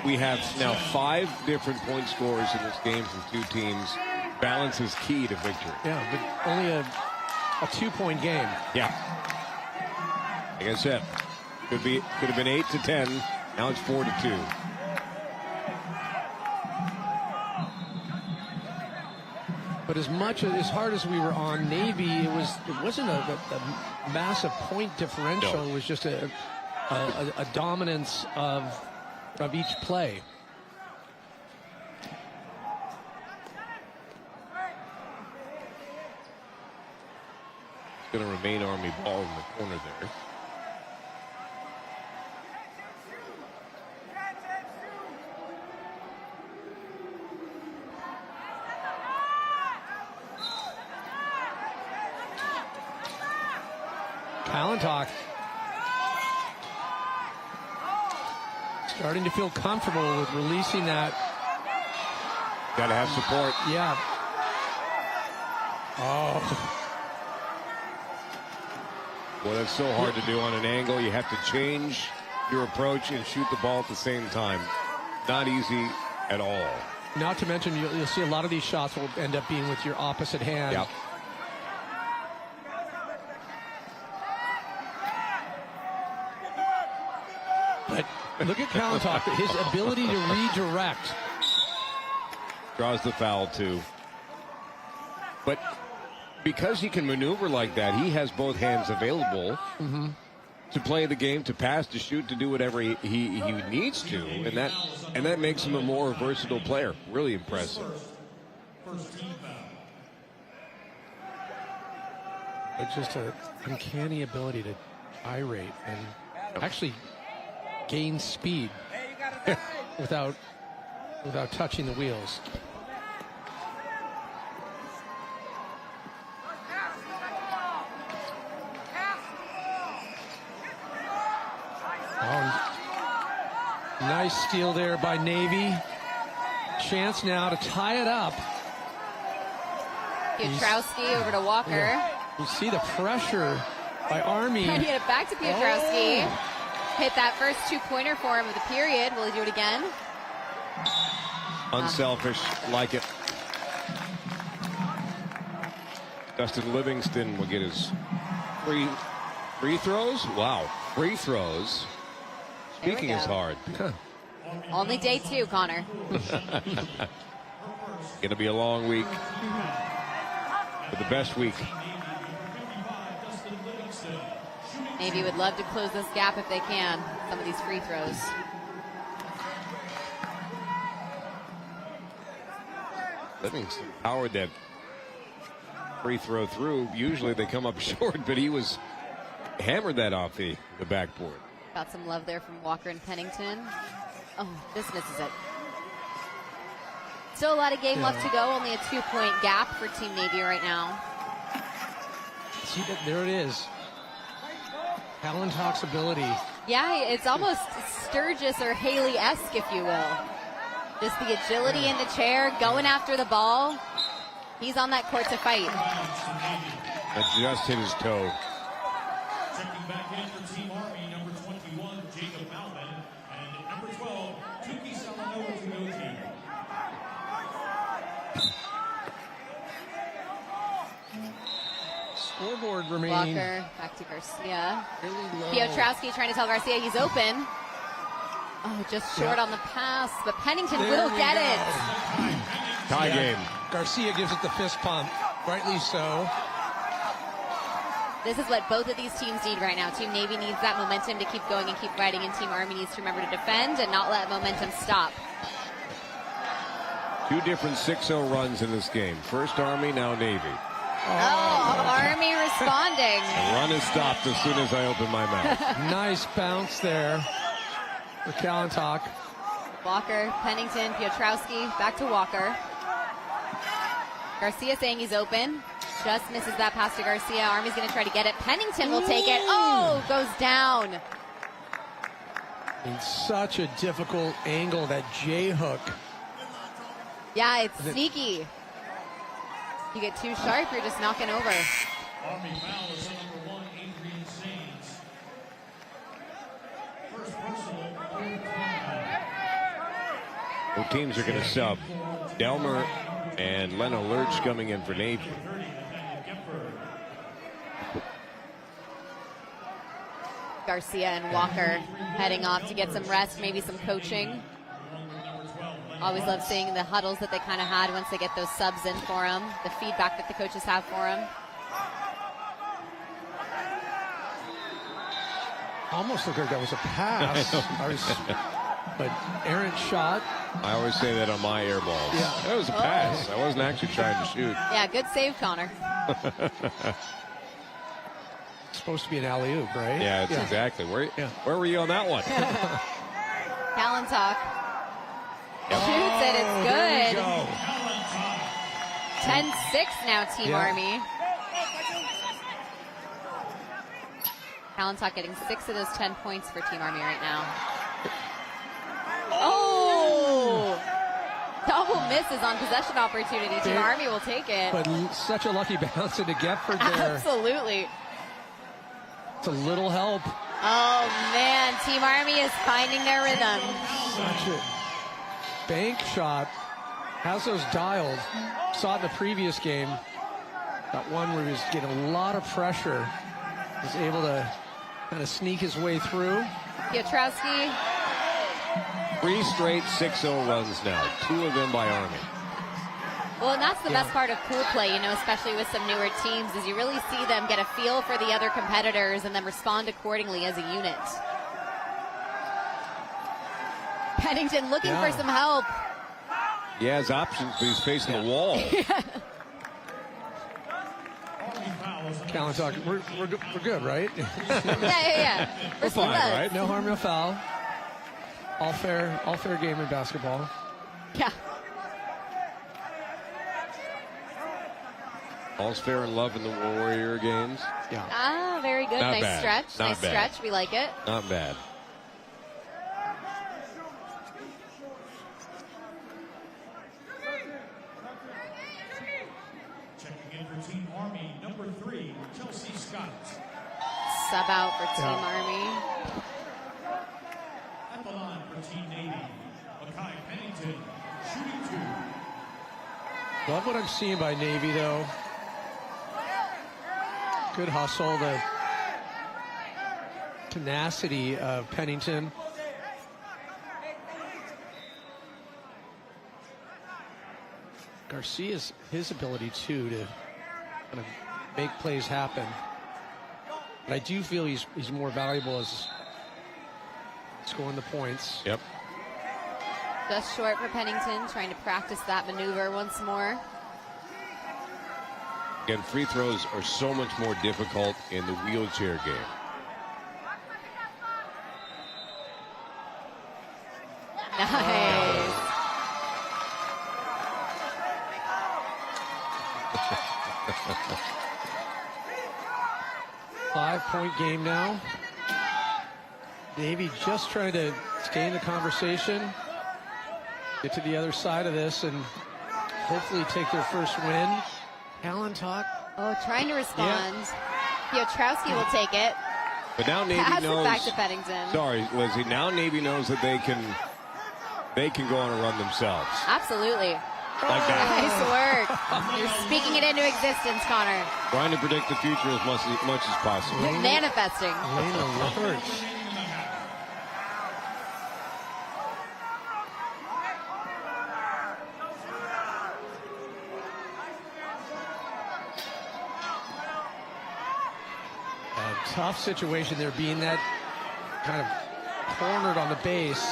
We have now 5 different point scorers in this game from 2 teams. Balance is key to victory. Yeah, but only a 2-point game. Yeah. Like I said, could have been 8-10. Now it's 4-2. But as hard as we were on Navy, it wasn't a massive point differential. No. It was just a dominance of each play. It's going to remain Army ball in the corner there. Kallentalk starting to feel comfortable with releasing that. Got to have support. Yeah. Oh. Well, that's so hard to do on an angle. You have to change your approach and shoot the ball at the same time. Not easy at all. Not to mention, you'll see a lot of these shots will end up being with your opposite hand. Yep. But look at Kallentalk, his ability to redirect. Draws the foul, too. But because he can maneuver like that, he has both hands available to play the game, to pass, to shoot, to do whatever he needs to. And that makes him a more versatile player. Really impressive. But just an uncanny ability to gyrate and actually gain speed without touching the wheels. Nice steal there by Navy. Chance now to tie it up. Piotrowski over to Walker. Yeah. You see the pressure by Army. And he had it back to Piotrowski. Hit that first 2-pointer for him of the period. Will he do it again? Unselfish, like it. Dustin Livingston will get his free throws. Wow, free throws. Speaking is hard. Only day 2, Connor. Gonna be a long week. But the best week. Maybe would love to close this gap if they can. Some of these free throws. Livingston powered that free throw through. Usually they come up short, but he was hammered that off the backboard. Got some love there from Walker and Pennington. Oh, this misses it. Still a lot of game left to go. Only a 2-point gap for Team Navy right now. See, there it is. Kallenbach's ability. Yeah, it's almost Sturgis or Haley-esque, if you will. Just the agility in the chair, going after the ball. He's on that court to fight. That just hit his toe. Checking back in for Team Army, number 21, Jacob Malvin, and number 12, Tuki Salanoa to go team. Scoreboard remaining. Walker, back to Garcia. Really low. Piotrowski trying to tell Garcia he's open. Oh, just short on the pass, but Pennington will get it. Tie game. Garcia gives it the fist pump. Rightly so. This is what both of these teams need right now. Team Navy needs that momentum to keep going and keep fighting, and Team Army needs to remember to defend and not let momentum stop. 2 different 6-0 runs in this game. First Army, now Navy. Oh, Army responding. The run is stopped as soon as I open my mouth. Nice bounce there for Kallenbach. Walker, Pennington, Piotrowski, back to Walker. Garcia saying he's open. Just misses that pass to Garcia. Army's going to try to get it. Pennington will take it. Oh, goes down. In such a difficult angle, that J hook. Yeah, it's sneaky. You get too sharp, you're just knocking over. Army foul is on number 1, Adrian Sains. First personal, Both teams are going to sub. Delmer and Leno Lurch coming in for Navy. Garcia and Walker heading off to get some rest, maybe some coaching. Always love seeing the huddles that they kind of had once they get those subs in for them, the feedback that the coaches have for them. Almost looked like that was a pass. But errant shot. I always say that on my air balls. Yeah. That was a pass. I wasn't actually trying to shoot. Yeah, good save, Connor. It's supposed to be an alley-oop, right? Yeah, it's exactly. Where were you on that one? Kallenbach shoots it. It's good. 10-6 now, Team Army. Kallenbach getting 6 of those 10 points for Team Army right now. Oh! Double misses on possession opportunity. Team Army will take it. But such a lucky bounce into Gepford there. Absolutely. It's a little help. Oh, man. Team Army is finding their rhythm. Such a bank shot. Has those dialed. Saw it in the previous game. That one where he was getting a lot of pressure. Was able to kind of sneak his way through. Piotrowski. 3 straight 6-0 runs now. 2 of them by Army. Well, and that's the best part of pool play, you know, especially with some newer teams, is you really see them get a feel for the other competitors and then respond accordingly as a unit. Pennington looking for some help. He has options, but he's facing the wall. Kallenbach, we're good, right? Yeah. We're fine, right? No harm, no foul. All fair game in basketball. Yeah. All's fair in love in the Warrior games. Yeah. Ah, very good. Not nice bad. stretch. Not nice bad. stretch. We like it. Not bad. checking in for Team Army, number 3, Chelsea Scott. Sub out for Team Army. At the line for Team Navy, Makai Pennington, shooting 2. Love what I'm seeing by Navy, though. Good hustle, the tenacity of Pennington. Garcia's his ability too to kind of make plays happen. But I do feel he's more valuable as scoring the points. Yep. Just short for Pennington, trying to practice that maneuver once more. Again, free throws are so much more difficult in the wheelchair game. Nice. 5-point game now. Navy just trying to stay in the conversation, get to the other side of this, and hopefully take their first win. Kallentock. Oh, trying to respond. Piotrowski will take it. But now Navy Pass knows. it back to Beddington. Sorry, Lizzie. Now Navy knows that they can go on a run themselves. Absolutely. Like that. Nice work. You're speaking it into existence, Connor. Trying to predict the future as much as possible. Manifesting. Lena Roberts. A tough situation there, being that kind of cornered on the base.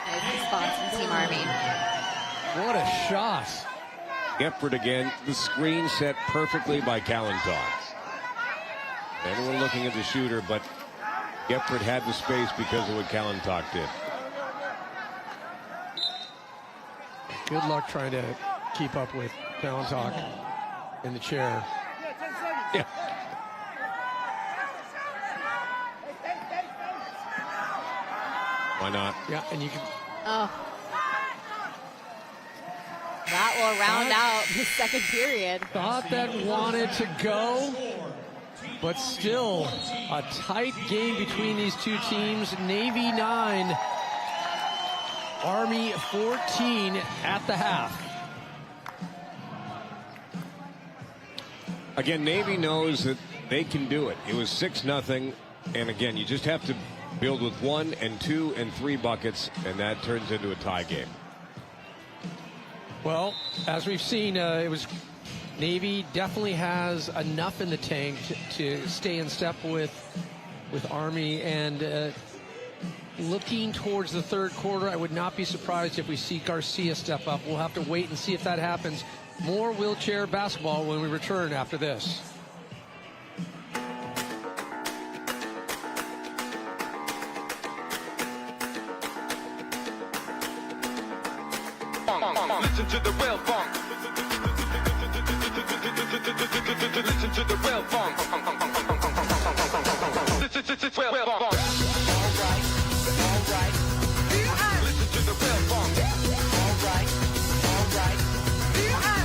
Nice response from Team Army. What a shot. Gephardt again, the screen set perfectly by Kallentock. Everyone looking at the shooter, but Gephardt had the space because of what Kallentock did. Good luck trying to keep up with Kallentock in the chair. Yeah. Why not? Yeah, and you can. Oh. That will round out the second period. Thought that wanted to go, but still a tight game between these two teams. Navy 9, Army 14 at the half. Again, Navy knows that they can do it. It was 6-0, and again, you just have to build with 1 and 2 and 3 buckets, and that turns into a tie game. Well, as we've seen, it was Navy definitely has enough in the tank to stay in step with Army, and looking towards the third quarter, I would not be surprised if we see Garcia step up. We'll have to wait and see if that happens. More wheelchair basketball when we return after this. Listen to the real funk. Listen to the real funk. Listen to the real funk. Alright, alright. Listen to the real funk. Alright, alright.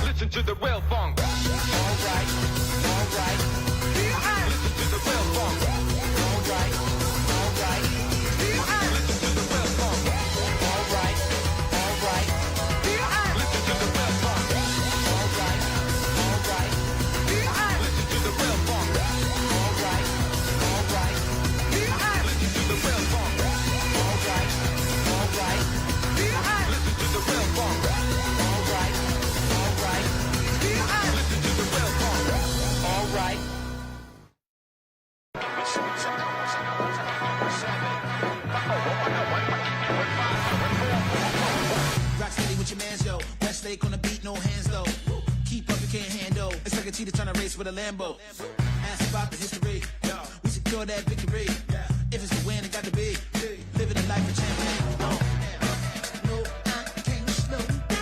Listen to the real funk. Alright, alright. Listen to the real funk. Alright, alright. Listen to the real funk. Alright, alright. Listen to the real funk. Alright, alright. Listen to the real funk. Alright, alright. Listen to the real funk. Alright, alright. Listen to the real funk. Alright, alright. Listen to the real funk. Alright. Rock steady with your mans, yo. Westlake on the beat, no hands, though. Keep up, you can't handle. It's like a cheetah trying to race with a Lambo. Ask about the history. We secure that victory. If it's a win, it got to be. Living a life of champion. No, I can't slow down.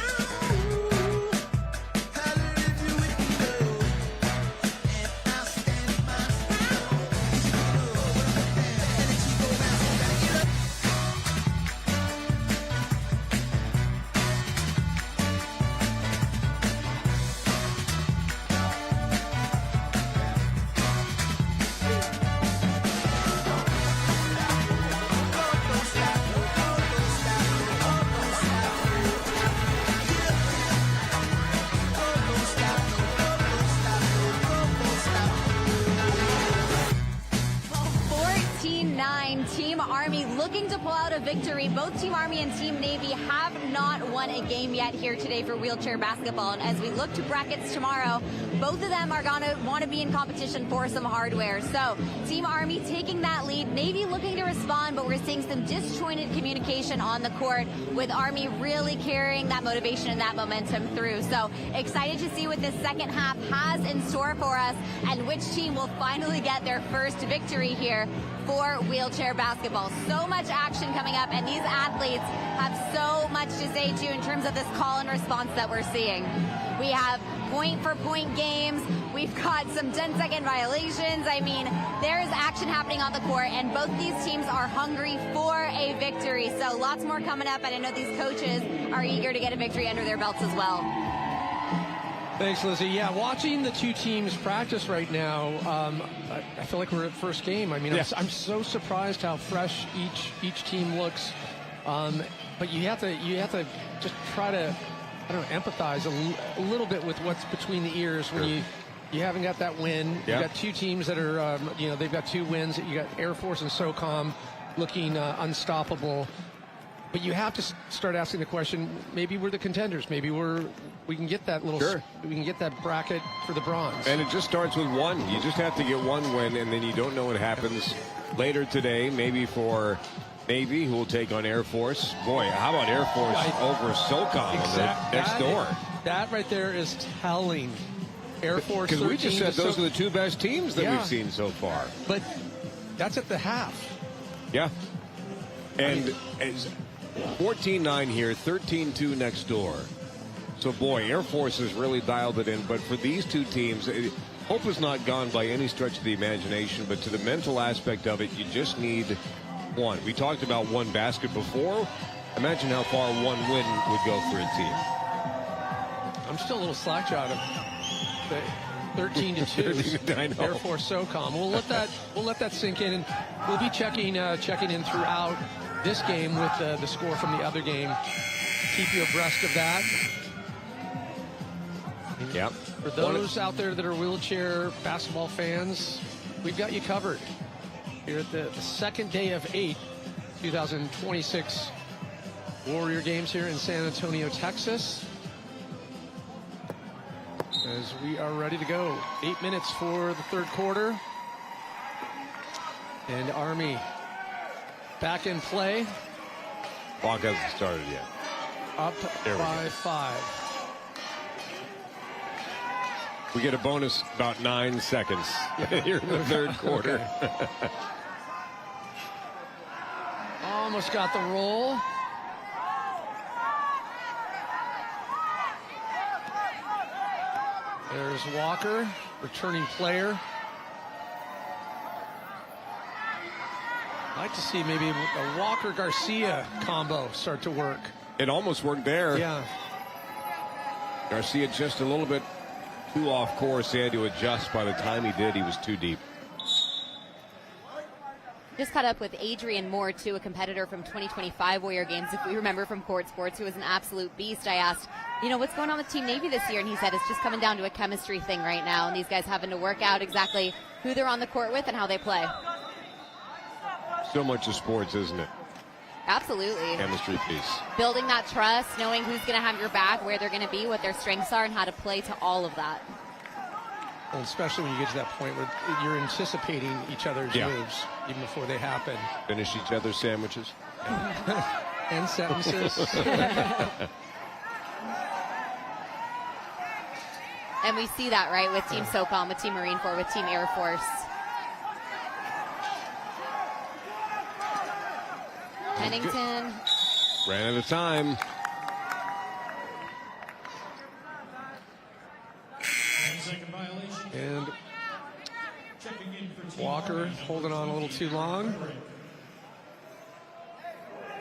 Holler if you with me, though. And I'll stand my ground. Energy go round, so back it up. Team Army looking to pull out a victory. Both Team Army and Team Navy have not won a game yet here today for wheelchair basketball. And as we look to brackets tomorrow, both of them are going to want to be in competition for some hardware. So Team Army taking that lead. Navy looking to respond, but we're seeing some disjointed communication on the court, with Army really carrying that motivation and that momentum through. So excited to see what this second half has in store for us and which team will finally get their first victory here for wheelchair basketball. So much action coming up, and these athletes have so much to say too in terms of this call and response that we're seeing. We have point-for-point games. We've got some 10-second violations. I mean, there is action happening on the court, and both these teams are hungry for a victory. So lots more coming up, and I know these coaches are eager to get a victory under their belts as well. Thanks, Lizzie. Yeah, watching the two teams practice right now, I feel like we're at first game. I mean, yeah. I'm so surprised how fresh each team looks. But you have to just try to, I don't know, empathize a little bit with what's between the ears when you haven't got that win. Yeah. You got two teams that are, they've got 2 wins. You got Air Force and SOCOM looking unstoppable. But you have to start asking the question, maybe we're the contenders. Maybe we can get that little, we can get that bracket for the bronze. And it just starts with one. You just have to get one win, and then you don't know what happens later today, maybe for Navy, who will take on Air Force. Boy, how about Air Force over SOCOM next door? That right there is telling. Air Force, because we just said those are the 2 best teams that we've seen so far. But that's at the half. Yeah. And it's 14-9 here, 13-2 next door. So, boy, Air Force has really dialed it in. But for these two teams, hope is not gone by any stretch of the imagination. But to the mental aspect of it, you just need one. We talked about one basket before. Imagine how far one win would go for a team. I'm still a little slack-jawed. 13-2. Air Force SOCOM. We'll let that sink in, and we'll be checking in throughout this game with the score from the other game. Keep you abreast of that. Yep. For those out there that are wheelchair basketball fans, we've got you covered here at the second day of 8 2026 Warrior Games here in San Antonio, Texas. As we are ready to go. 8 minutes for the third quarter. And Army back in play. Clock hasn't started yet. Up by 5. We get a bonus about 9 seconds here in the third quarter. Almost got the roll. There's Walker, returning player. I'd like to see maybe a Walker-Garcia combo start to work. It almost worked there. Yeah. Garcia just a little bit too off course. He had to adjust. By the time he did, he was too deep. Just caught up with Adrian Moore, too, a competitor from 2025 Warrior Games, if we remember, from Court Sports, who was an absolute beast. I asked, what's going on with Team Navy this year? And he said it's just coming down to a chemistry thing right now, and these guys having to work out exactly who they're on the court with and how they play. So much of sports, isn't it? Absolutely. Chemistry piece. Building that trust, knowing who's going to have your back, where they're going to be, what their strengths are, and how to play to all of that. Well, especially when you get to that point where you're anticipating each other's moves even before they happen. Finish each other's sandwiches. And sentences. And we see that, right, with Team SOCOM, with Team Marine Corps, with Team Air Force. Pennington. Ran out of time. And Walker holding on a little too long.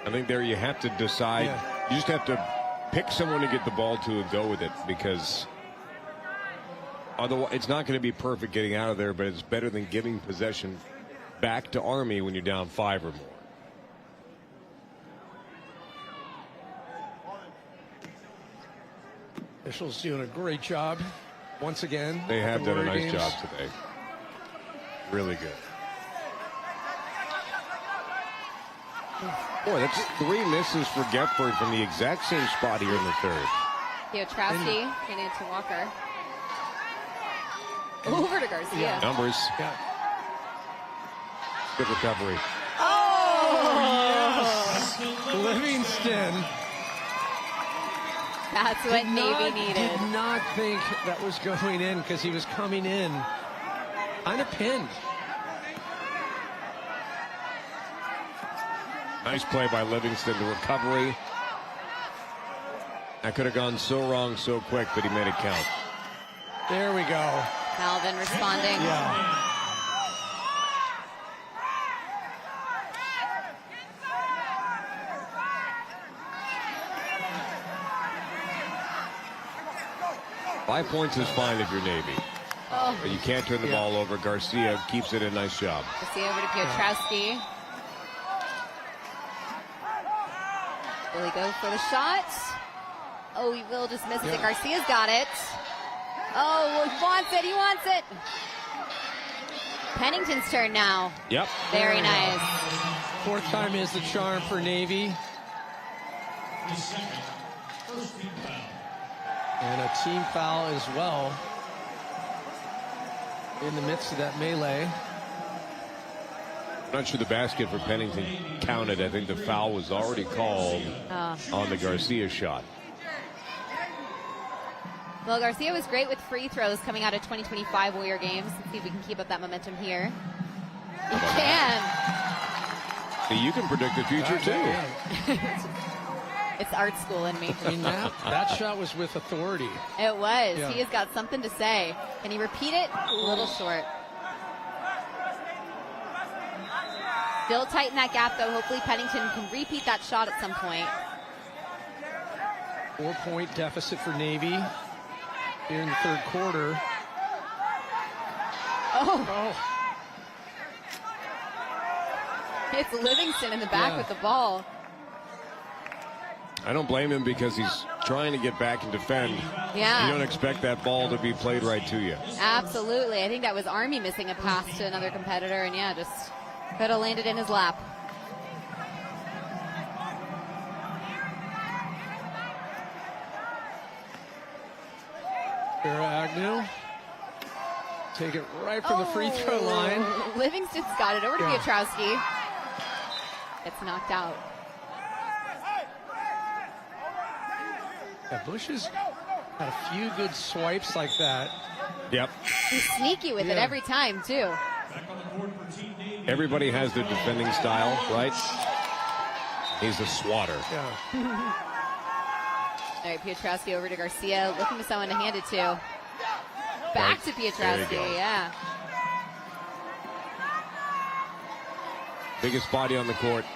I think there you have to decide. You just have to pick someone to get the ball to and go with it, because otherwise it's not going to be perfect getting out of there, but it's better than giving possession back to Army when you're down 5 or more. Officials doing a great job once again. They have done a nice job today. Really good. Boy, that's 3 misses for Gephardt from the exact same spot here in the third. Piotrowski getting it to Walker. Over to Garcia. Yeah. Numbers. Yeah. Good recovery. Oh, yes. Livingston. That's what Navy needed. Did not think that was going in, because he was coming in kind of pinned. Nice play by Livingston to recovery. That could have gone so wrong so quick, but he made it count. There we go. Malvin responding. Yeah. Five points is fine if you're Navy. Oh. But you can't turn the ball over. Garcia keeps it a nice job. Garcia over to Piotrowski. Will he go for the shot? Oh, he will, just misses it. Garcia's got it. Oh, he wants it. He wants it. Pennington's turn now. Yep. Very nice. Fourth time is the charm for Navy. And a team foul as well in the midst of that melee. I'm not sure the basket for Pennington counted. I think the foul was already called on the Garcia shot. Well, Garcia was great with free throws coming out of 2025 Warrior games. Let's see if we can keep up that momentum here. He can. See, you can predict the future, too. It's art school in me. I mean, that shot was with authority. It was. Yeah. He has got something to say. Can he repeat it? A little short. Still tighten that gap, though. Hopefully Pennington can repeat that shot at some point. 4-point deficit for Navy here in the third quarter. Oh. It's Livingston in the back with the ball. I don't blame him because he's trying to get back and defend. Yeah. You don't expect that ball to be played right to you. Absolutely. I think that was Army missing a pass to another competitor, and just could have landed in his lap. Vera Agnew. Take it right from the free throw line. Livingston's got it over to Piotrowski. It's knocked out. Yeah, Bush has had a few good swipes like that. Yep. He's sneaky with it every time, too. Everybody has their defending style, right? He's a swatter. Yeah. All right, Piotrowski over to Garcia, looking for someone to hand it to. Back to Piotrowski, yeah. Biggest body on the court.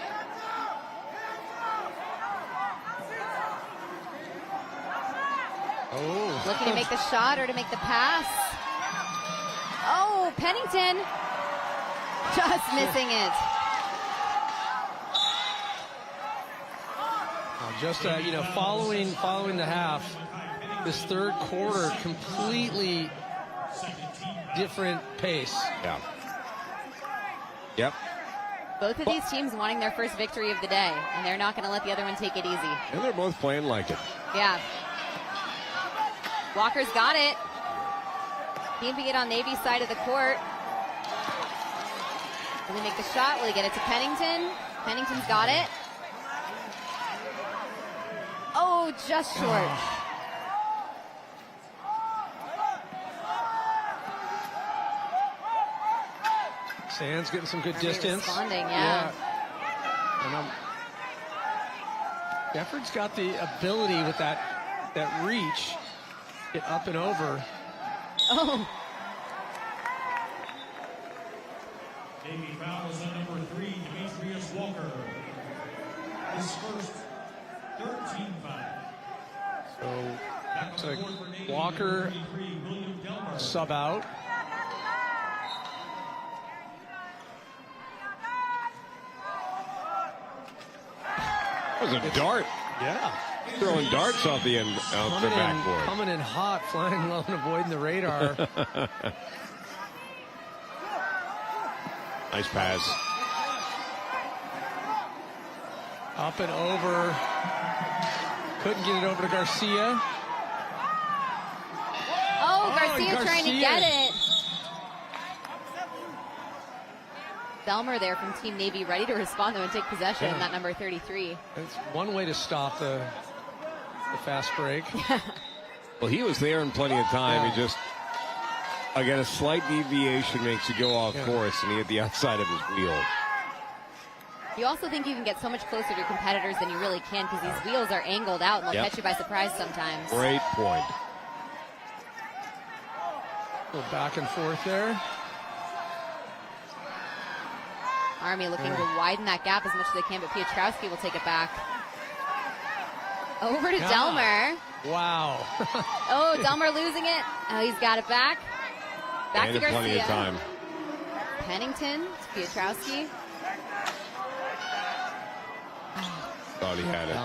Oh. Looking to make the shot or to make the pass. Oh, Pennington just missing it. Just following the half, this third quarter completely different pace. Yeah. Yep. Both of these teams wanting their first victory of the day, and they're not going to let the other one take it easy. And they're both playing like it. Yeah. Walker's got it. Keeping it on Navy's side of the court. Will he make the shot? Will he get it to Pennington? Pennington's got it. Oh, just short. Sands getting some good distance. Responding, yeah. And Gafford's got the ability with that reach, get up and over. Oh. Navy fouls on number 3, Demetrius Walker. His first 13 foul. So Walker sub out. That was a dart. Yeah. Throwing darts off the backboard. Coming in hot, flying low and avoiding the radar. Nice pass. Up and over. Couldn't get it over to Garcia. Oh, Garcia trying to get it. Delmer there from Team Navy ready to respond though and take possession, that number 33. It's one way to stop the fast break. Well, he was there in plenty of time. He just, again, a slight deviation makes you go off course, and he hit the outside of his wheel. You also think you can get so much closer to your competitors than you really can because these wheels are angled out and they'll catch you by surprise sometimes. Great point. Go back and forth there. Army looking to widen that gap as much as they can, but Piotrowski will take it back. Over to Delmer. Wow. Oh, Delmer losing it. Oh, he's got it back. Back and to Garcia. plenty of time. Pennington to Piotrowski. Thought he had it.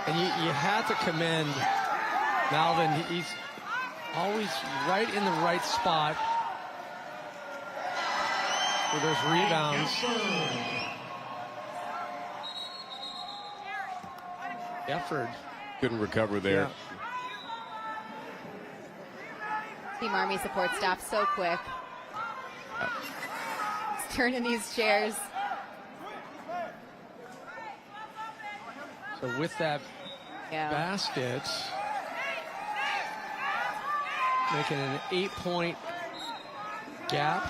And you have to commend Malvin. He's always right in the right spot for those rebounds. Effort. Couldn't recover there. Team Army support staff so quick. He's turning these chairs. So with that basket, making an 8-point gap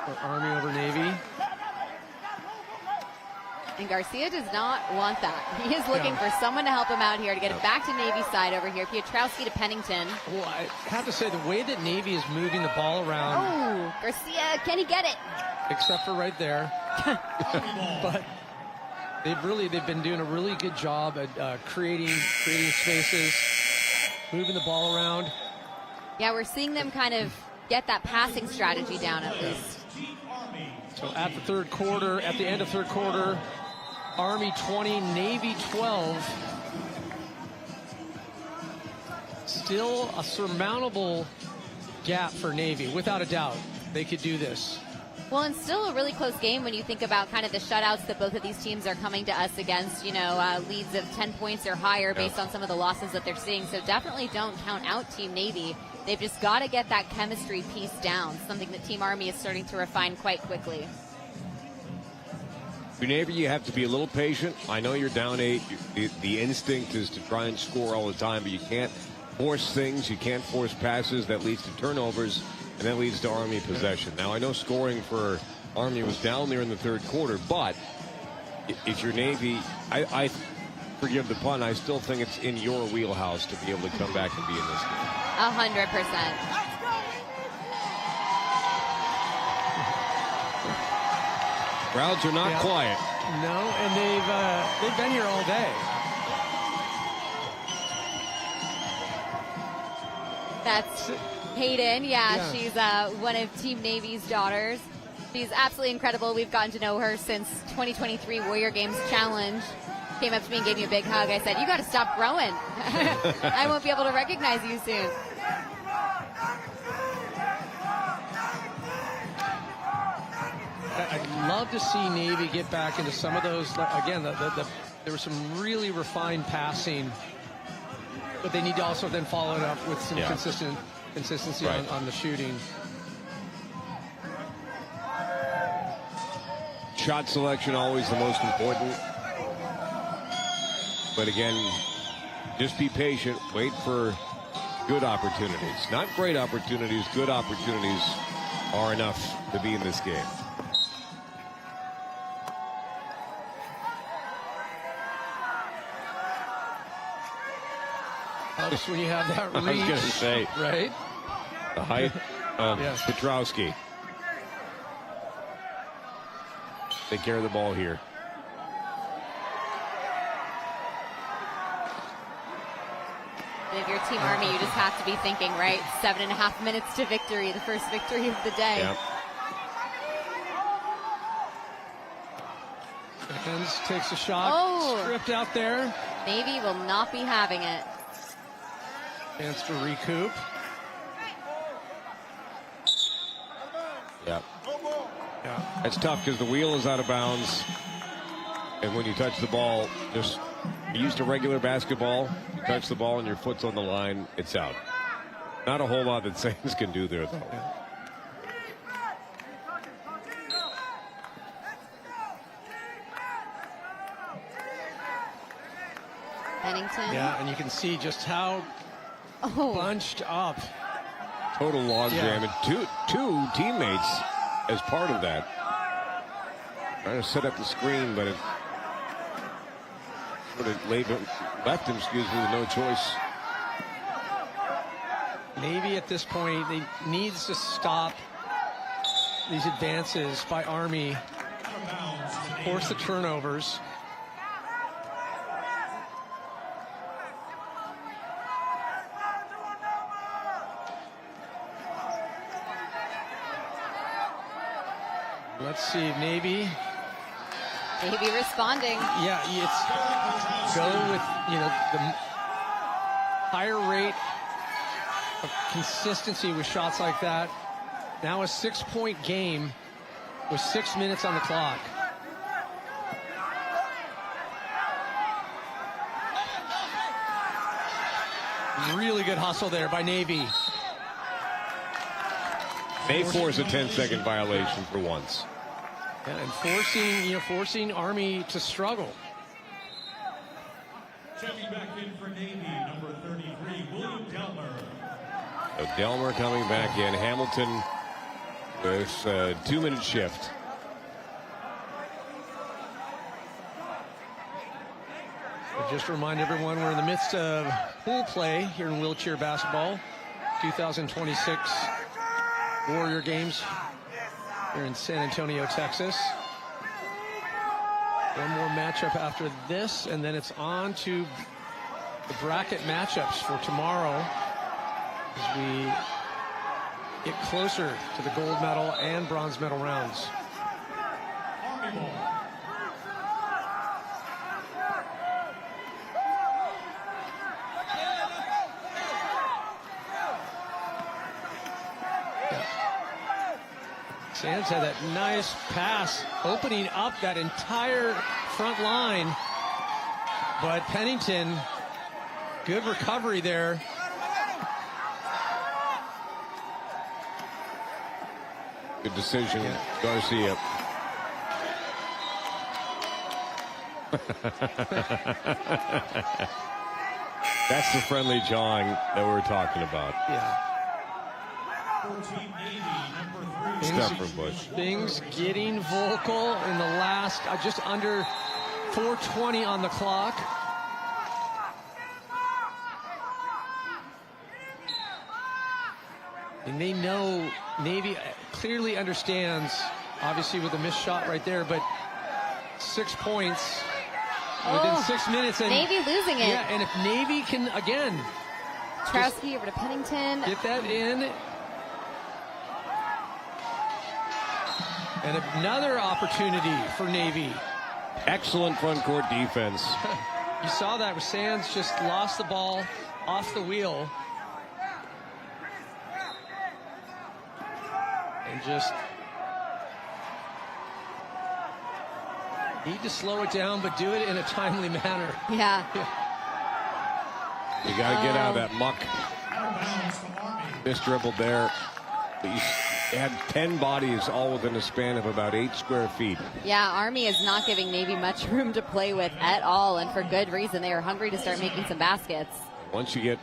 for Army over Navy. And Garcia does not want that. He is looking for someone to help him out here to get it back to Navy side over here. Piotrowski to Pennington. Well, I have to say, the way that Navy is moving the ball around. Oh, Garcia, can he get it? Except for right there. But they've been doing a really good job at creating spaces, moving the ball around. Yeah, we're seeing them kind of get that passing strategy down at least. So at the end of third quarter, Army 20, Navy 12. Still a surmountable gap for Navy, without a doubt. They could do this. Well, and still a really close game when you think about kind of the shutouts that both of these teams are coming to us against, leads of 10 points or higher based on some of the losses that they're seeing. So definitely don't count out Team Navy. They've just got to get that chemistry piece down, something that Team Army is starting to refine quite quickly. For Navy, you have to be a little patient. I know you're down 8. The instinct is to try and score all the time, but you can't force things. You can't force passes. That leads to turnovers, and that leads to Army possession. Now, I know scoring for Army was down there in the third quarter, but if you're Navy, I forgive the pun, I still think it's in your wheelhouse to be able to come back and be in this game. 100%. Crowds are not quiet. No, and they've been here all day. That's Hayden. She's one of Team Navy's daughters. She's absolutely incredible. We've gotten to know her since 2023 Warrior Games Challenge. Came up to me and gave me a big hug. I said, "You got to stop growing. I won't be able to recognize you soon." I'd love to see Navy get back into some of those. Again, there was some really refined passing, but they need to also then follow it up with some consistency on the shooting. Shot selection always the most important. But again, just be patient. Wait for good opportunities. Not great opportunities. Good opportunities are enough to be in this game. Just when you have that reach. I was going to say. Right? The height of Piotrowski. Take care of the ball here. And if you're Team Army, you just have to be thinking, right? 7.5 minutes to victory, the first victory of the day. Yep. Evans takes a shot, stripped out there. Navy will not be having it. Chance to recoup. Yep. That's tough because the wheel is out of bounds. And when you touch the ball, just used to regular basketball, you touch the ball and your foot's on the line, it's out. Not a whole lot that Saints can do there, though. Pennington. Yeah, and you can see just how bunched up. Total log jam, and two teammates as part of that. Trying to set up the screen, but it sort of left him, with no choice. Navy at this point, they needs to stop these advances by Army, force the turnovers. Let's see, Navy responding. Yeah, it's go with, the higher rate of consistency with shots like that. Now a 6-point game with 6 minutes on the clock. Really good hustle there by Navy. May force a 10-second violation for once. Yeah, and forcing Army to struggle. Checking back in for Navy, number 33, William Delmer. So Delmer coming back in. Hamilton with a 2-minute shift. Just to remind everyone, we're in the midst of pool play here in wheelchair basketball. 2026 Warrior Games here in San Antonio, Texas. One more matchup after this, and then it's on to the bracket matchups for tomorrow as we get closer to the gold medal and bronze medal rounds. Army ball. Sands had that nice pass opening up that entire front line, but Pennington, good recovery there. Good decision, Garcia. That's the friendly jawing that we were talking about. Yeah. Things getting vocal in the last, just under 4:20 on the clock. And they know, Navy clearly understands, obviously with a missed shot right there, but 6 points within 6 minutes. And Navy losing it. Yeah, and if Navy can, again, Trowski over to Pennington. Get that in. And another opportunity for Navy. Excellent front court defense. You saw that with Sands just lost the ball off the wheel. And just need to slow it down, but do it in a timely manner. Yeah. You got to get out of that muck. Missed dribble there. They had 10 bodies all within a span of about 8 square feet. Yeah, Army is not giving Navy much room to play with at all, and for good reason. They are hungry to start making some baskets. Once you get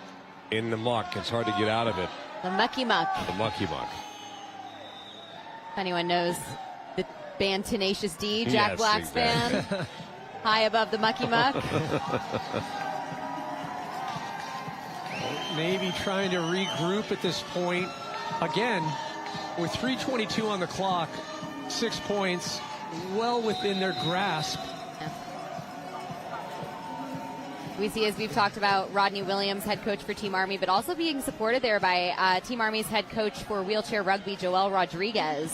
in the muck, it's hard to get out of it. The mucky muck. The mucky muck. If anyone knows the band Tenacious D, Jack Yes, Black's exactly. band, high above the mucky muck. Navy trying to regroup at this point. Again, with 3:22 on the clock, 6 points, well within their grasp. We see, as we've talked about, Rodney Williams, head coach for Team Army, but also being supported there by Team Army's head coach for wheelchair rugby, Joel Rodriguez.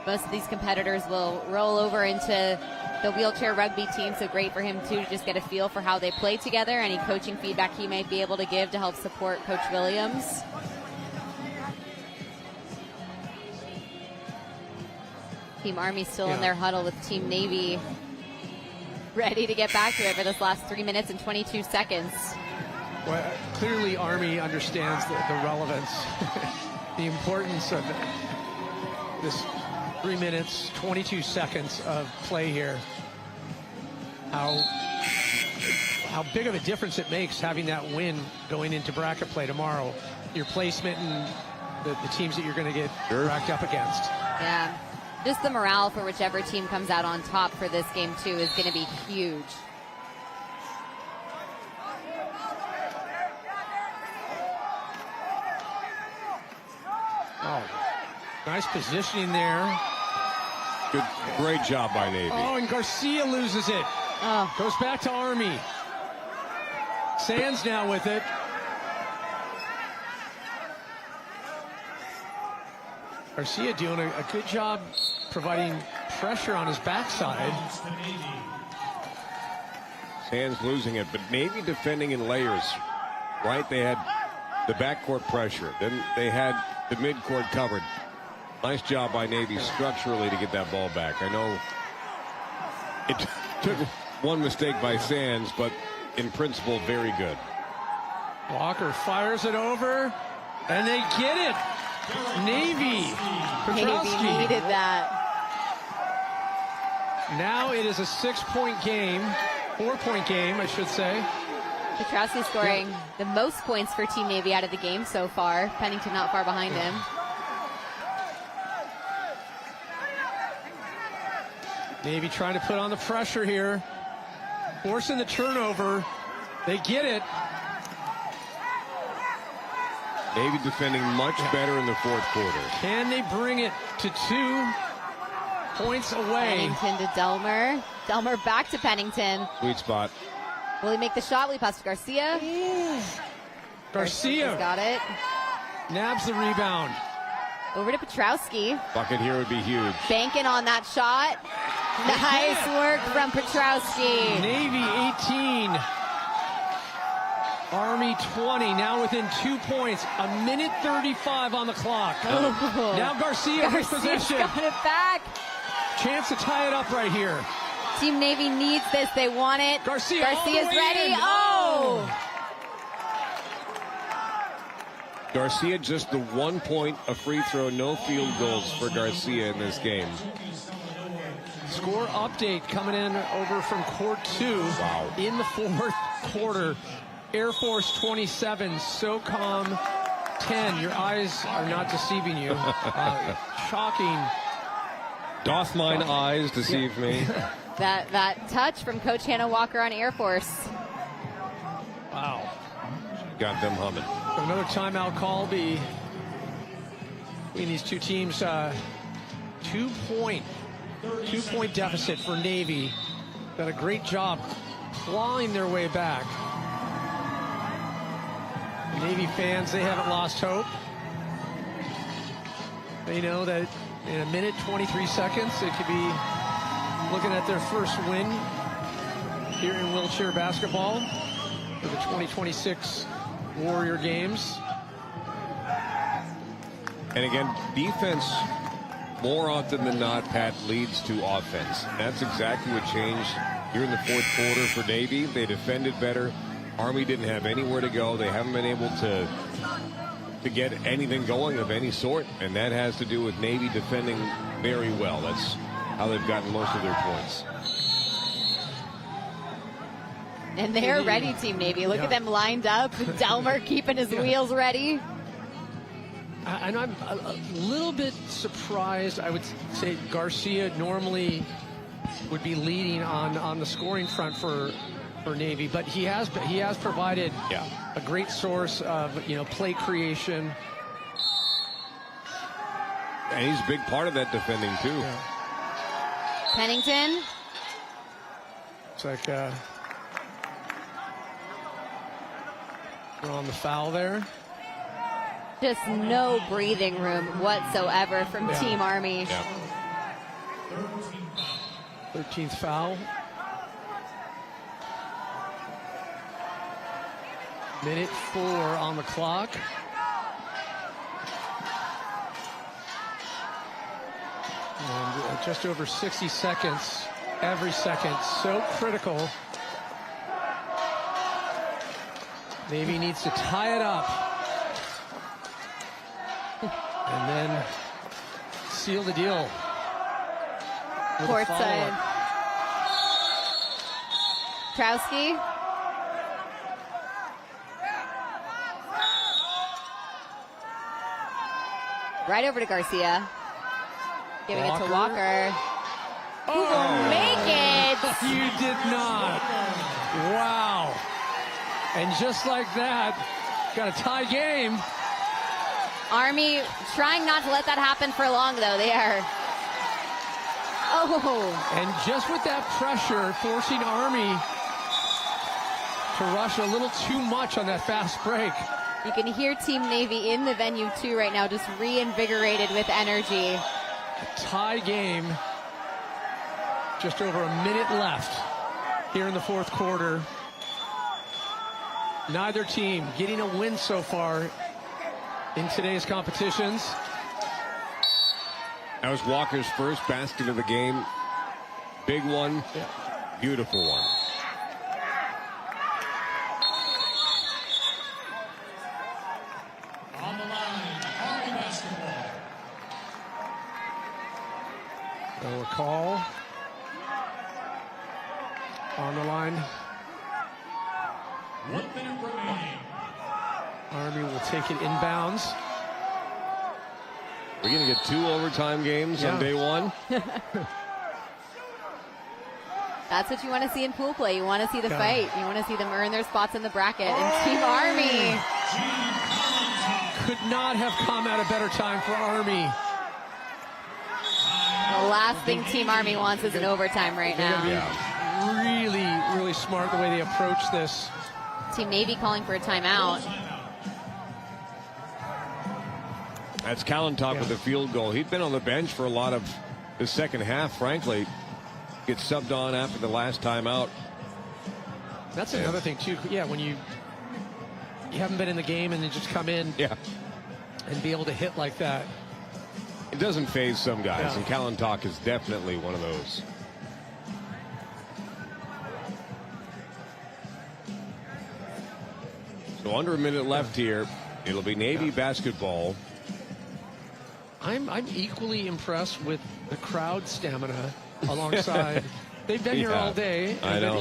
Most of these competitors will roll over into the wheelchair rugby team, so great for him, too, to just get a feel for how they play together, any coaching feedback he might be able to give to help support Coach Williams. Team Army still in their huddle with Team Navy, ready to get back to it for this last 3 minutes and 22 seconds. Well, clearly Army understands the relevance, the importance of this 3 minutes, 22 seconds of play here. How big of a difference it makes having that win going into bracket play tomorrow. Your placement and the teams that you're going to get racked up against. Yeah. just the morale for whichever team comes out on top for this game, too, is going to be huge. Oh, nice positioning there. Good, great job by Navy. Oh, and Garcia loses it. Oh. Goes back to Army. Sands now with it. Garcia doing a good job providing pressure on his backside. Sands losing it, but Navy defending in layers, right? They had the backcourt pressure. Then they had the midcourt covered. Nice job by Navy structurally to get that ball back. I know it took one mistake by Sands, but in principle, very good. Walker fires it over, and they get it. Navy. Petrowski. Navy needed that. Now it is a 6-point game, 4-point game, I should say. Petrowski scoring the most points for Team Navy out of the game so far. Pennington not far behind him. Navy trying to put on the pressure here. Forcing the turnover. They get it. Navy defending much better in the fourth quarter. Can they bring it to 2 points away? Pennington to Delmer. Delmer back to Pennington. Sweet spot. Will he make the shot? Will he pass to Garcia? Garcia's got it. Nabs the rebound. Over to Petrowski. Bucket here would be huge. Banking on that shot. Nice work from Petrowski. Navy 18. Army 20, now within 2 points. A minute 35 on the clock. Oh. Now Garcia in position. Got it back. Chance to tie it up right here. Team Navy needs this. They want it. Garcia's ready. In. Oh! Garcia just the 1 point, a free throw, no field goals for Garcia in this game. Score update coming in over from court 2 in the fourth quarter. Air Force 27, SOCOM 10. Your eyes are not deceiving you. Shocking. Doth mine eyes deceive me? That touch from Coach Hannah Walker on Air Force. Wow. Got them humming. Another timeout call between these two teams. 2 point deficit for Navy. Done a great job clawing their way back. Navy fans, they haven't lost hope. They know that in a minute, 23 seconds, they could be looking at their first win here in wheelchair basketball for the 2026 Warrior Games. And again, defense, more often than not, Pat, leads to offense. That's exactly what changed here in the fourth quarter for Navy. They defended better. Army didn't have anywhere to go. They haven't been able to get anything going of any sort, and that has to do with Navy defending very well. That's how they've gotten most of their points. And they're ready, Team Navy. Look at them lined up. Delmer keeping his wheels ready. And I'm a little bit surprised. I would say Garcia normally would be leading on the scoring front for Navy, but he has provided a great source of play creation. And he's a big part of that defending too. Yeah. Pennington. It's like on the foul there. Just no breathing room whatsoever from Team Army. 13th foul. Minute 4 on the clock. And just over 60 seconds, every second, so critical. Navy needs to tie it up. And then seal the deal. Courtside. Petrowski. Right over to Garcia. Giving it to Walker. Who will make it? You did not. Wow. And just like that, got a tie game. Army trying not to let that happen for long, though. They are. Oh. And just with that pressure, forcing Army to rush a little too much on that fast break. You can hear Team Navy in the venue, too, right now, just reinvigorated with energy. A tie game. Just over a minute left here in the fourth quarter. Neither team getting a win so far in today's competitions. That was Walker's first basket of the game. Big one. Yeah. Beautiful one. On the line, Army basketball. So a call on the line. 1 minute remaining. Army will take it inbounds. We're going to get 2 overtime games on day one. That's what you want to see in pool play. You want to see the fight. You want to see them earn their spots in the bracket. And Team Army could not have come at a better time for Army. The last thing Team Army wants is an overtime right now. Really, really smart the way they approach this. Team Navy calling for a timeout. That's Kalentok with the field goal. He'd been on the bench for a lot of the second half, frankly. Gets subbed on after the last timeout. That's another thing, too. Yeah, when you haven't been in the game and then just come in and be able to hit like that. It doesn't faze some guys, and Kalentok is definitely one of those. So under a minute left here. It'll be Navy basketball. I'm equally impressed with the crowd stamina alongside. They've been here all day. I know.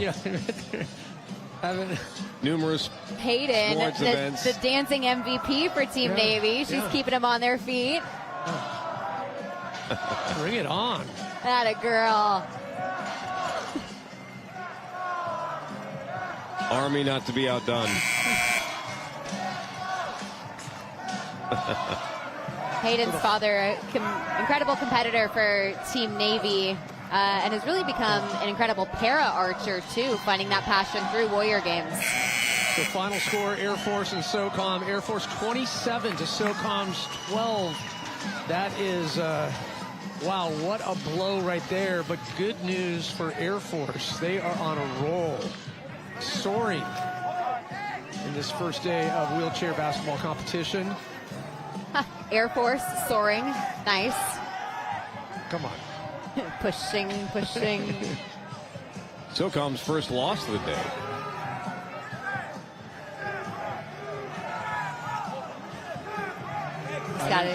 Having numerous Hayden, sports events. The dancing MVP for Team Navy. She's keeping them on their feet. Bring it on. Atta girl. Army not to be outdone. Hayden's father, incredible competitor for Team Navy, and has really become an incredible para-archer, too, finding that passion through Warrior Games. The final score, Air Force and SOCOM. Air Force 27 to SOCOM's 12. That is, wow, what a blow right there. But good news for Air Force. They are on a roll, soaring in this first day of wheelchair basketball competition. Air Force soaring. Nice. Come on. pushing. SOCOM's first loss of the day.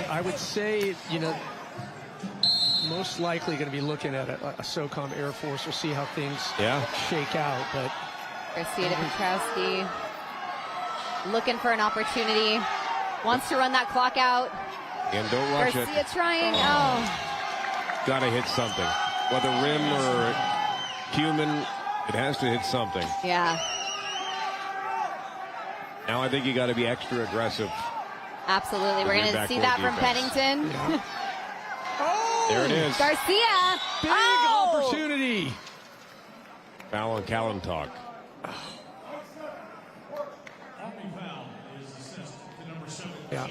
I would say, most likely going to be looking at a SOCOM Air Force. We'll see how things shake out. But Garcia to Petrowski looking for an opportunity. Wants to run that clock out. And don't rush it. Garcia trying. Oh. Got to hit something. Whether rim or human, it has to hit something. Yeah. Now I think you got to be extra aggressive. Absolutely. We're going to see that from Pennington. Yeah. There it is. Garcia. Big opportunity. Foul on Kalentok. Yeah.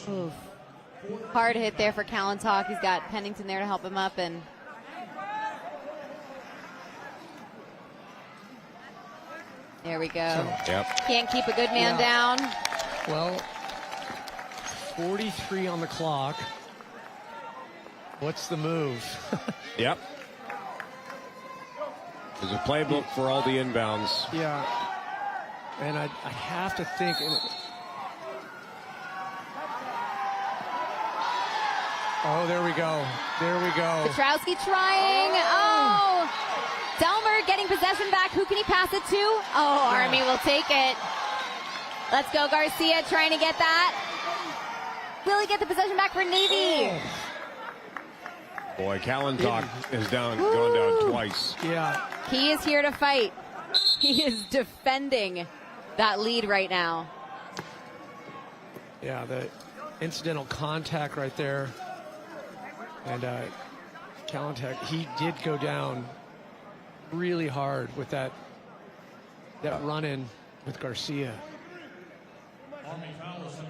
Oof. Hard hit there for Kalentok. He's got Pennington there to help him up. And there we go. Can't keep a good man down. Well, 43 on the clock. What's the move? Yep. There's a playbook for all the inbounds. Yeah. And I have to think. Oh, there we go. There we go. Petrowski trying. Oh. Delmer getting possession back. Who can he pass it to? Oh, Army will take it. Let's go, Garcia, trying to get that. Will he get the possession back for Navy? Boy, Kalentok has gone down twice. Yeah. He is here to fight. He is defending that lead right now. Yeah, the incidental contact right there. And Kalentok, he did go down really hard with that run-in with Garcia.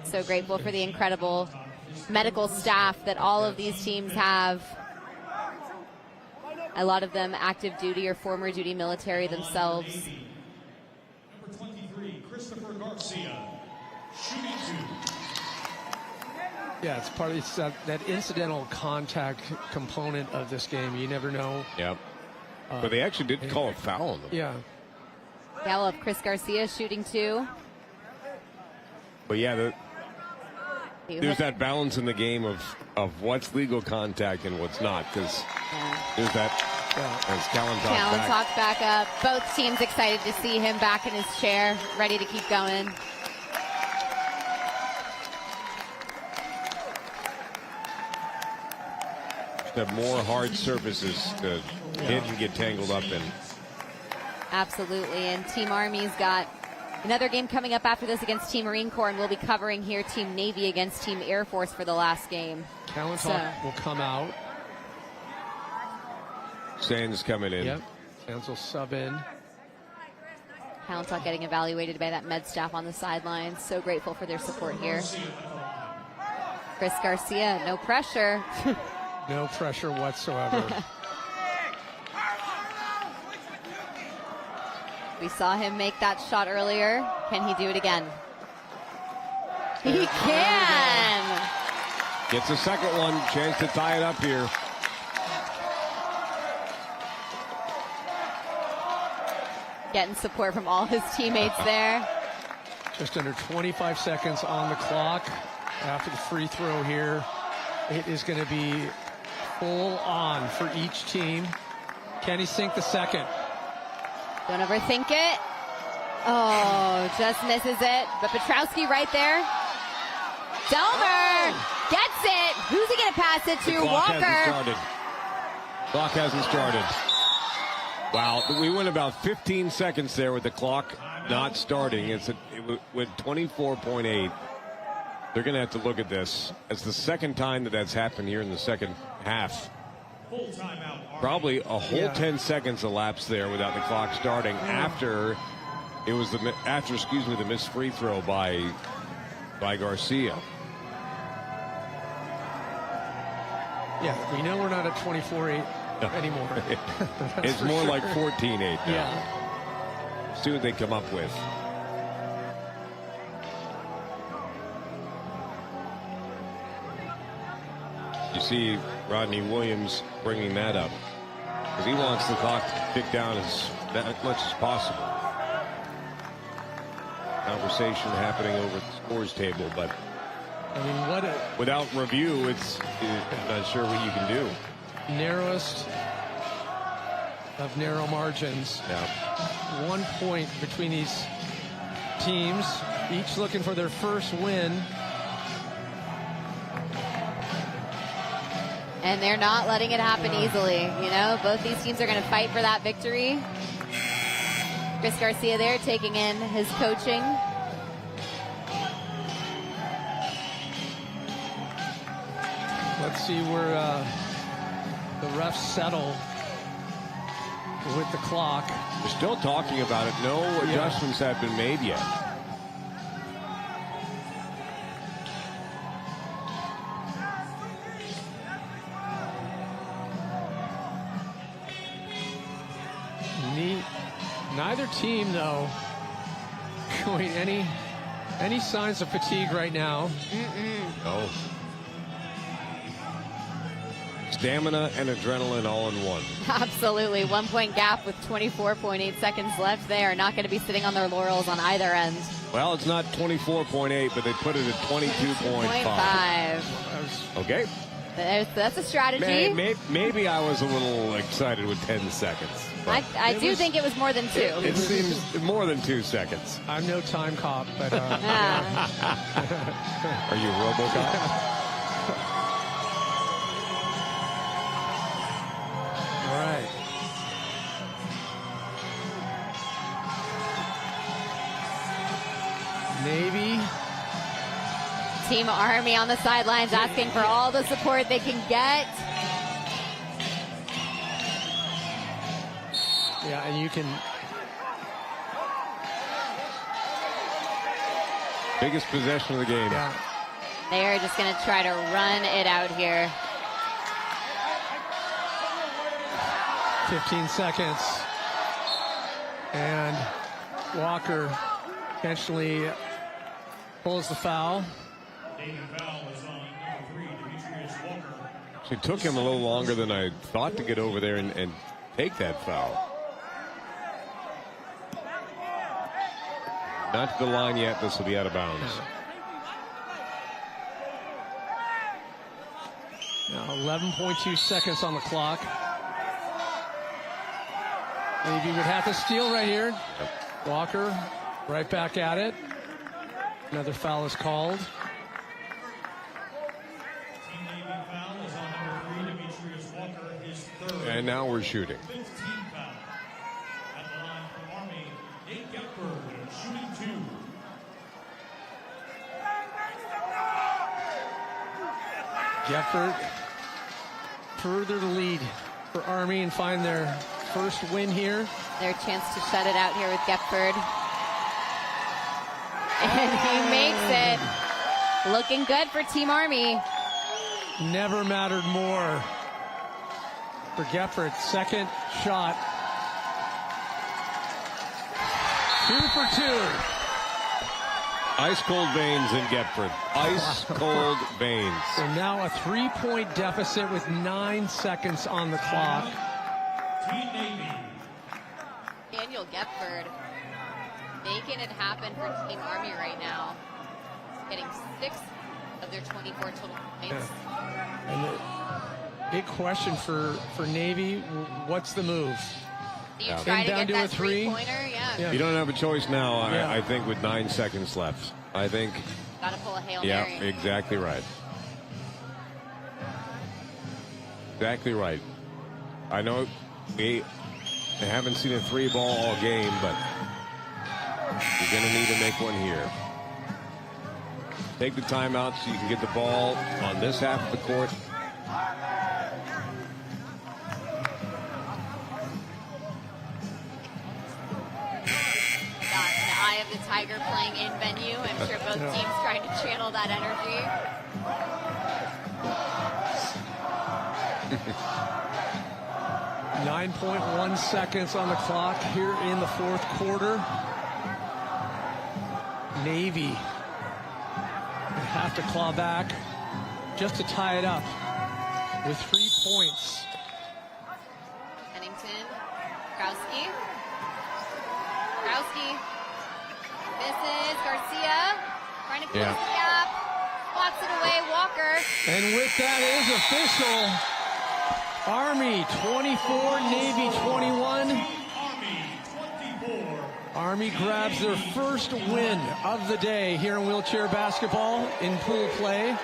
So grateful for the incredible medical staff that all of these teams have. A lot of them active duty or former duty military themselves. Number 23, Christopher Garcia, shooting 2. Yeah, it's part of that incidental contact component of this game. You never know. Yep. But they actually did call a foul on them. Yeah. Yeah, we'll have Chris Garcia shooting 2. But yeah, there's that balance in the game of what's legal contact and what's not, because there's that as Kalentok back up. Both teams excited to see him back in his chair, ready to keep going. Have more hard surfaces to hit and get tangled up in. Absolutely, and Team Army's got another game coming up after this against Team Marine Corps, and we'll be covering here Team Navy against Team Air Force for the last game. Kalentok will come out. Sands coming in. Yep. Sands will sub in. Kalentok getting evaluated by that med staff on the sidelines. So grateful for their support here. Chris Garcia, no pressure. No pressure whatsoever. We saw him make that shot earlier. Can he do it again? He can! Gets a second one. Chance to tie it up here. Getting support from all his teammates there. Just under 25 seconds on the clock after the free throw here. It is going to be full on for each team. Can he sink the second? Don't overthink it. Oh, just misses it. But Petrowski right there. Delmer gets it. Who's he going to pass it to? Walker. Clock hasn't started. Wow, we went about 15 seconds there with the clock not starting. It went 24.8. They're going to have to look at this. It's the second time that's happened here in the second half. Probably a whole 10 seconds elapsed there without the clock starting after it was the missed free throw by Garcia. Yeah, we know we're not at 24-8 anymore. It's more sure. like 14-8 now. Yeah. See what they come up with. You see Rodney Williams bringing that up because he wants the clock to tick down as much as possible. Conversation happening over the scores table, but I mean, without review, it's not sure what you can do. Narrowest of narrow margins. Yeah. 1 point between these teams, each looking for their first win. And they're not letting it happen easily. You know, both these teams are going to fight for that victory. Chris Garcia there taking in his coaching. Let's see where the refs settle with the clock. We're still talking about it. No adjustments have been made yet. Neither team, though, showing any signs of fatigue right now. No. Stamina and adrenaline all in one. Absolutely. 1 point gap with 24.8 seconds left. They are not going to be sitting on their laurels on either end. Well, it's not 24.8, but they put it at 22.5. Okay. That's a strategy. Maybe I was a little excited with 10 seconds. I do think it was more than 2. It seems more than 2 seconds. I'm no time cop, but Are you RoboCop? All right. Navy. Team Army on the sidelines asking for all the support they can get. Yeah, and you can. Biggest possession of the game. Yeah. They are just going to try to run it out here. 15 seconds. And Walker intentionally pulls the foul. It took him a little longer than I thought to get over there and take that foul. Not to the line yet. This will be out of bounds. Now 11.2 seconds on the clock. Navy would have to steal right here. Yep. Walker right back at it. Another foul is called. And now we're shooting. Gephardt further the lead for Army and find their first win here. Their chance to shut it out here with Gephardt. And he makes it. Looking good for Team Army. Never mattered more for Gephardt. Second shot. 2 for 2. Ice cold veins in Gephardt. Ice cold veins. So now a 3-point deficit with 9 seconds on the clock. Daniel Gephardt making it happen for Team Army right now. Getting 6 of their 24 total points. And the big question for Navy, what's the move? Do you try to get that three-pointer? Yeah. You don't have a choice now, I think, with 9 seconds left. I think. Got to pull a Hail Yeah, Mary. exactly right. Exactly right. I know we haven't seen a 3-ball all game, but you're going to need to make one here. Take the timeout so you can get the ball on this half of the court. The Tiger playing in venue. I'm sure both teams trying to channel that energy. .1 seconds on the clock here in the fourth quarter. Navy have to claw back just to tie it up with 3 points. Pennington, Krowski. Misses Garcia, trying to close the gap, blocks it away, Walker. And with that is official. Army 24, Navy 21. Army grabs their first win of the day here in wheelchair basketball in pool play.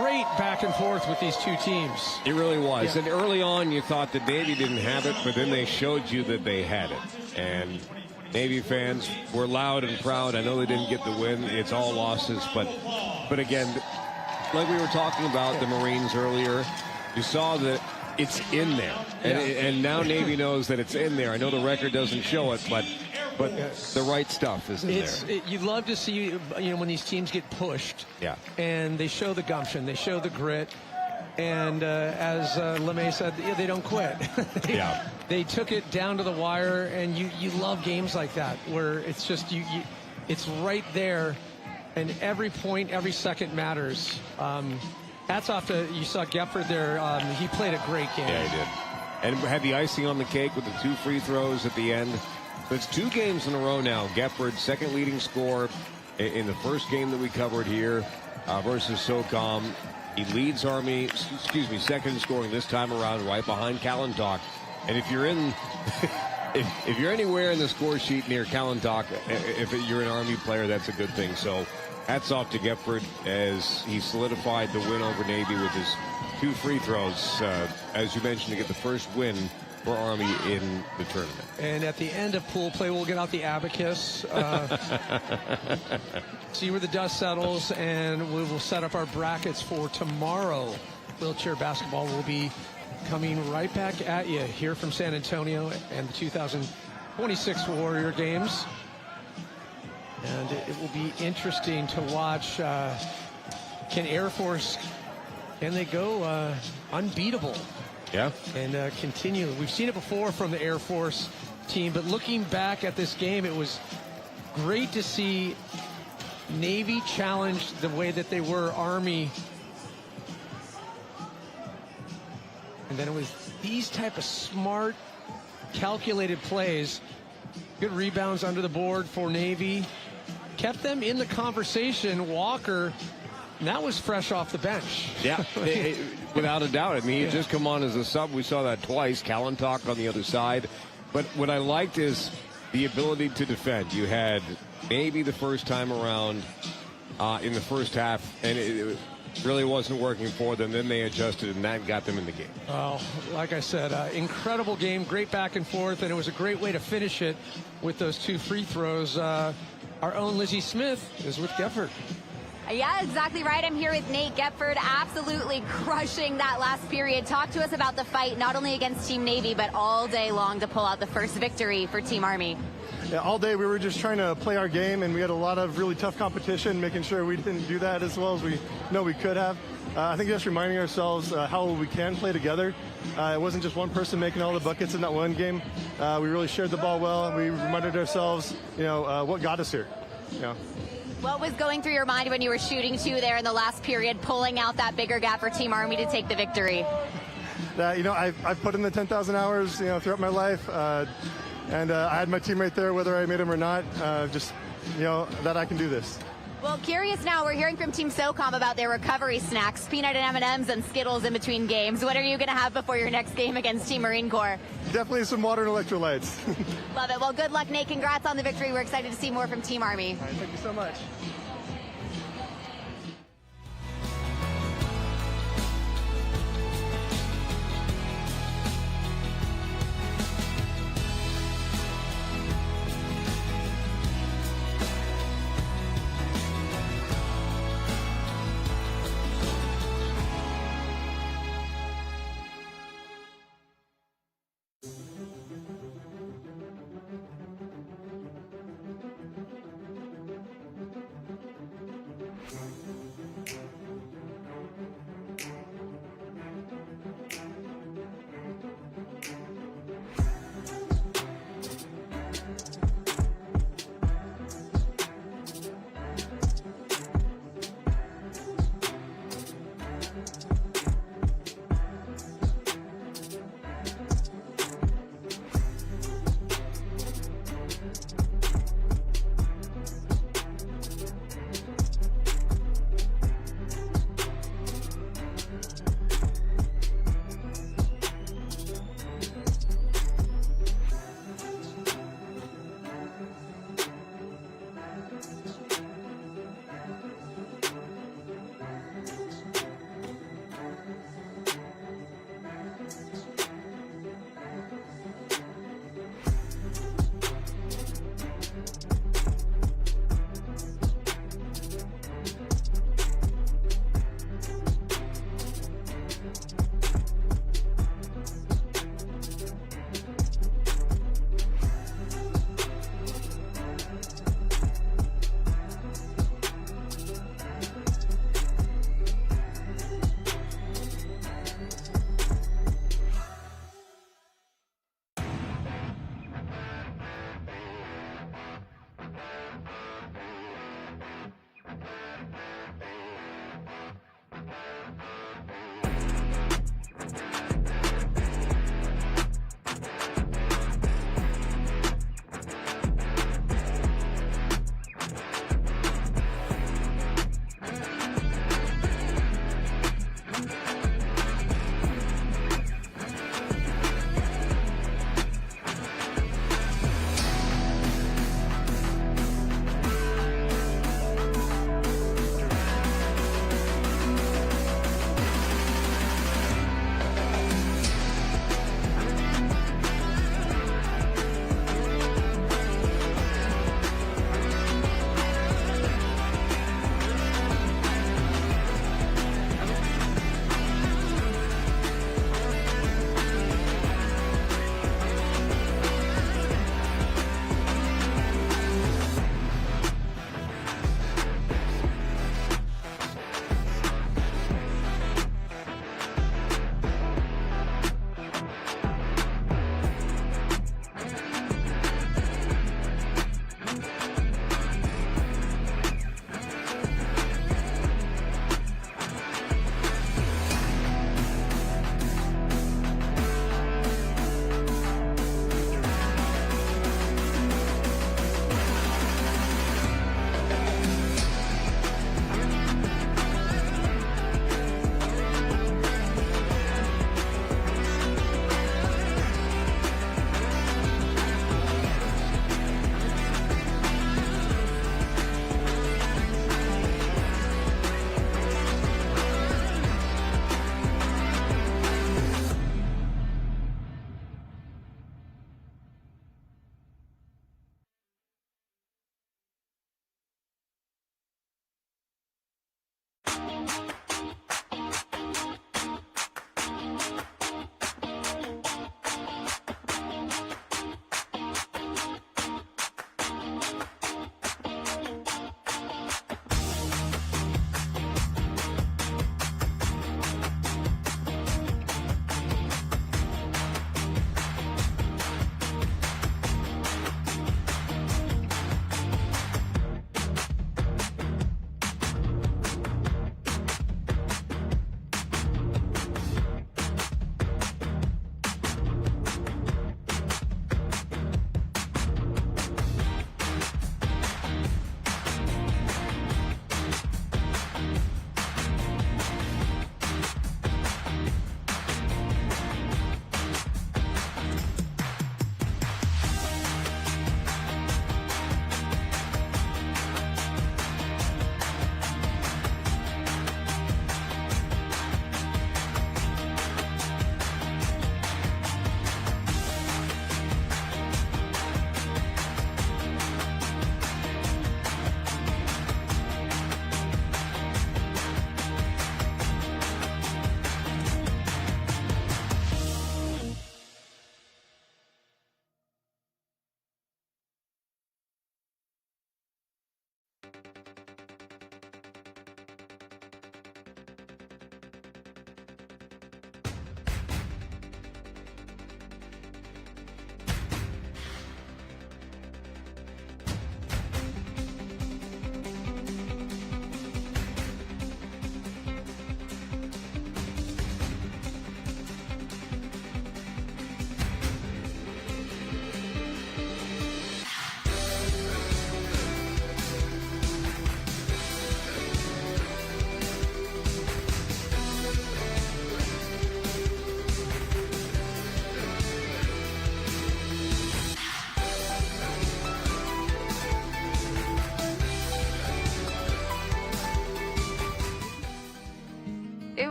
Great back and forth with these two teams. It really was. Yeah. And early on you thought that Navy didn't have it, but then they showed you that they had it. And Navy fans were loud and proud. I know they didn't get the win. It's all losses. But again, like we were talking about the Marines earlier, you saw that it's in there. And now Navy knows that it's in there. I know the record doesn't show it, but the right stuff is in there. You love to see, when these teams get pushed. Yeah. And they show the gumption. They show the grit. And as LeMay said, they don't quit. They took it down to the wire, and you love games like that where it's just it's right there, and every point, every second matters. Hats off to, you saw Gephardt there. He played a great game. Yeah, he did. And had the icing on the cake with the 2 free throws at the end. So it's 2 games in a row now. Gephardt, second leading scorer in the first game that we covered here versus SOCOM. He leads Army, second in scoring this time around, right behind Kallenbach. And if you're in, if you're anywhere in the score sheet near Kallenbach, if you're an Army player, that's a good thing. So hats off to Gepford as he solidified the win over Navy with his 2 free throws, as you mentioned, to get the first win for Army in the tournament. And at the end of pool play, we'll get out the abacus, see where the dust settles, and we will set up our brackets for tomorrow. Wheelchair basketball will be coming right back at you here from San Antonio and the 2026 Warrior Games. And it will be interesting to watch. Can Air Force, can they go unbeatable? Yeah. And continue. We've seen it before from the Air Force team, but looking back at this game, it was great to see Navy challenge the way that they were Army. And then it was these type of smart, calculated plays. Good rebounds under the board for Navy. Kept them in the conversation. Walker, and that was fresh off the bench. Yeah, without a doubt. I mean, he had just come on as a sub. We saw that twice. Kallenbach on the other side. But what I liked is the ability to defend. You had Navy the first time around in the first half, and it really wasn't working for them. Then they adjusted, and that got them in the game. Well, like I said, incredible game, great back and forth, and it was a great way to finish it with those 2 free throws. Our own Lizzie Smith is with Gepford. Yeah, exactly right. I'm here with Nate Gepford, absolutely crushing that last period. Talk to us about the fight, not only against Team Navy, but all day long to pull out the first victory for Team Army. Yeah, all day we were just trying to play our game, and we had a lot of really tough competition, making sure we didn't do that as well as we know we could have. I think just reminding ourselves how we can play together. It wasn't just one person making all the buckets in that one game. We really shared the ball well, and we reminded ourselves, what got us here. What was going through your mind when you were shooting 2 there in the last period, pulling out that bigger gap for Team Army to take the victory? I've put in the 10,000 hours, throughout my life, and I had my team right there, whether I made them or not. That I can do this. Well, curious now, we're hearing from Team SOCOM about their recovery snacks, peanut and M&Ms and Skittles in between games. What are you going to have before your next game against Team Marine Corps? Definitely some water and electrolytes. Love it. Well, good luck, Nate. Congrats on the victory. We're excited to see more from Team Army. All right, thank you so much.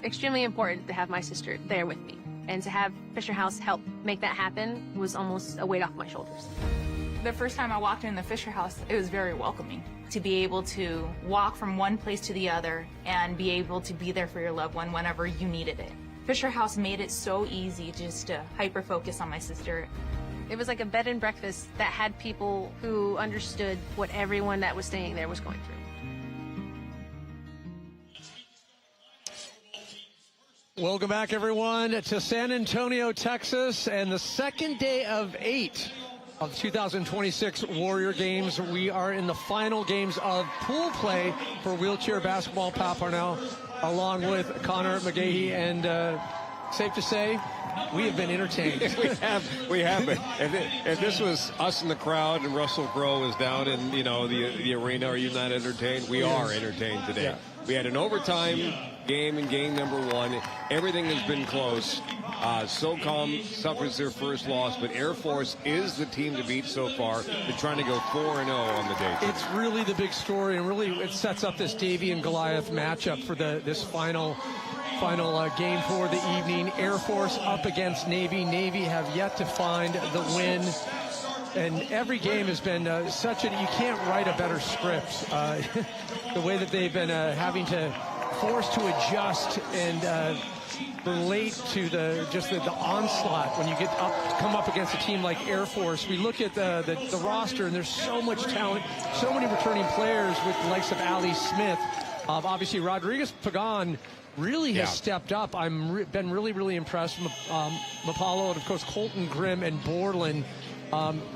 extremely important to have my sister there with me. And to have Fisher House help make that happen was almost a weight off my shoulders. The first time I walked in the Fisher House, it was very welcoming. To be able to walk from one place to the other and be able to be there for your loved one whenever you needed it. Fisher House made it so easy just to hyper-focus on my sister. It was like a bed and breakfast that had people who understood what everyone that was staying there was going through. Welcome back, everyone, to San Antonio, Texas, and the second day of 8 of the 2026 Warrior Games. We are in the final games of pool play for wheelchair basketball. Pat Parnell, along with Connor McGahee, and safe to say, we have been entertained. we have been. And this was us in the crowd, and Russell Crowe is down in the arena. Are you not entertained? We are entertained today. Yeah. We had an overtime game in game number 1. Everything has been close. SOCOM suffers their first loss, but Air Force is the team to beat so far. They're trying to go 4-0 on the day. It's really the big story, and really it sets up this Davy and Goliath matchup for this final game for the evening. Air Force up against Navy. Navy have yet to find the win. And every game has been you can't write a better script. The way that they've been having to force to adjust and relate to the onslaught when you come up against a team like Air Force. We look at the roster, and there's so much talent, so many returning players with the likes of Ali Smith. Obviously, Rodriguez Pagan really has stepped up. I've been really impressed with Mapalo, and of course Colton Grimm and Borland.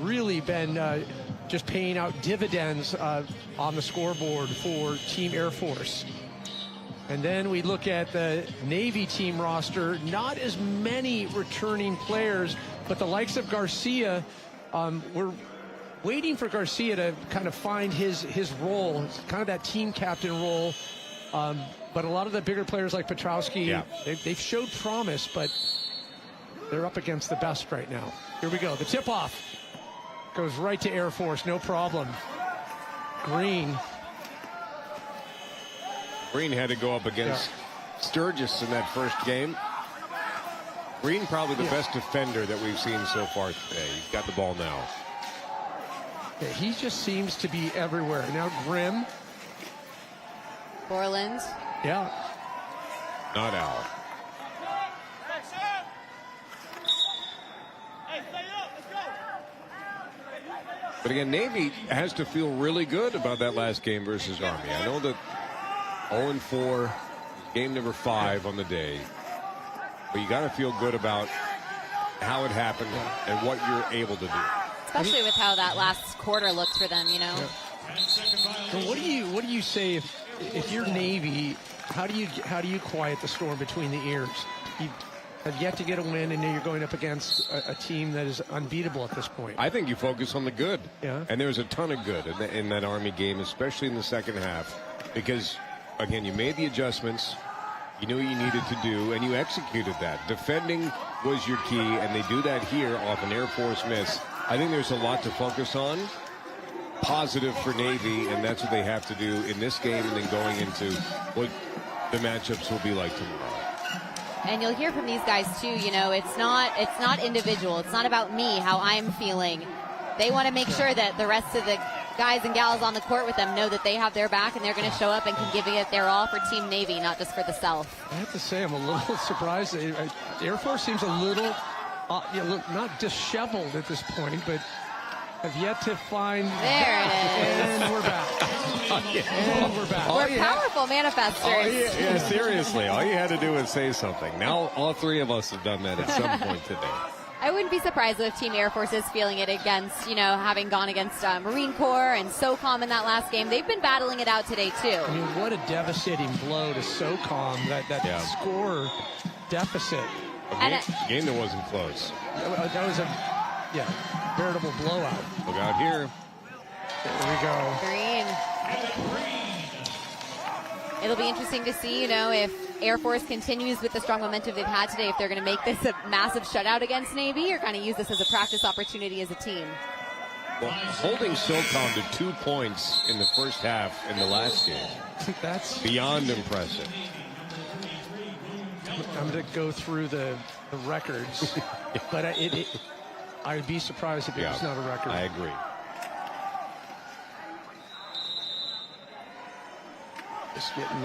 Really been just paying out dividends on the scoreboard for Team Air Force. And then we look at the Navy team roster. Not as many returning players, but the likes of Garcia, we're waiting for Garcia to kind of find his role. It's kind of that team captain role. But a lot of the bigger players like Petrowski, they've showed promise, but they're up against the best right now. Here we go. The tip-off goes right to Air Force, no problem. Green had to go up against Sturgis in that first game. Green probably the best defender that we've seen so far today. He's got the ball now. Yeah, he just seems to be everywhere. Now Grimm. Borland. Yeah. Not Al. But again, Navy has to feel really good about that last game versus Army. I know that 0-4, game number 5 on the day. But you got to feel good about how it happened and what you're able to do. Especially with how that last quarter looked for them, you know. So what do you say if you're Navy? How do you quiet the storm between the ears? You have yet to get a win, and you're going up against a team that is unbeatable at this point. I think you focus on the good. Yeah. And there's a ton of good in that Army game, especially in the second half, because again, you made the adjustments. You knew what you needed to do, and you executed that. Defending was your key, and they do that here off an Air Force miss. I think there's a lot to focus on. Positive for Navy, and that's what they have to do in this game and then going into what the matchups will be like tomorrow. And you'll hear from these guys, too. You know, it's not individual. It's not about me, how I'm feeling. They want to make sure that the rest of the guys and gals on the court with them know that they have their back and they're going to show up and can give it their all for Team Navy, not just for the South. I have to say, I'm a little surprised. Air Force seems a little, not disheveled at this point, but have yet to find. There it is. And we're back. And we're back. We're powerful manifestors. Yeah, seriously. All you had to do was say something. Now all 3 of us have done that at some point today. I wouldn't be surprised if Team Air Force is feeling it against, having gone against Marine Corps and SOCOM in that last game. They've been battling it out today, too. I mean, what a devastating blow to SOCOM, that score deficit. A game that wasn't close. That was a veritable blowout. Look out here. There we go. Green. It'll be interesting to see, if Air Force continues with the strong momentum they've had today, if they're going to make this a massive shutout against Navy or kind of use this as a practice opportunity as a team. Well, holding SOCOM to 2 points in the first half in the last game, that's beyond impressive. I'm going to go through the records, but I'd be surprised if it was not a record. I agree. Just getting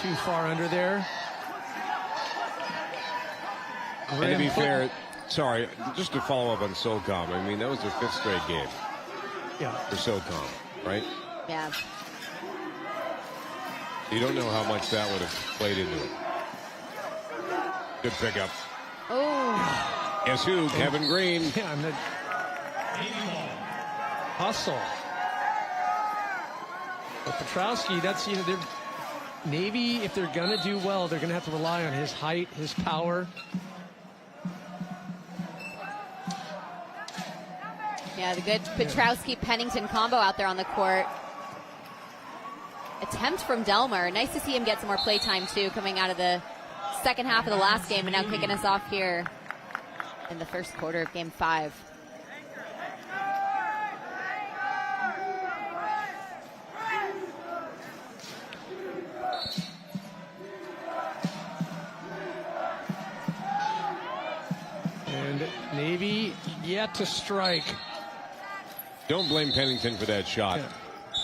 too far under there. And to be fair, sorry, just to follow up on SOCOM, I mean, that was their 5th straight game. Yeah. For SOCOM, right? Yeah. You don't know how much that would have played into it. Good pickup. Oh. Guess who? Kevin Green. Yeah, and the hustle. But Petrowski, that's, Navy, if they're going to do well, they're going to have to rely on his height, his power. Yeah, the good Petrowski-Pennington combo out there on the court. Attempt from Delmer. Nice to see him get some more play time, too, coming out of the second half of the last game and now kicking us off here in the first quarter of Game 5. And Navy yet to strike. Don't blame Pennington for that shot. Yeah.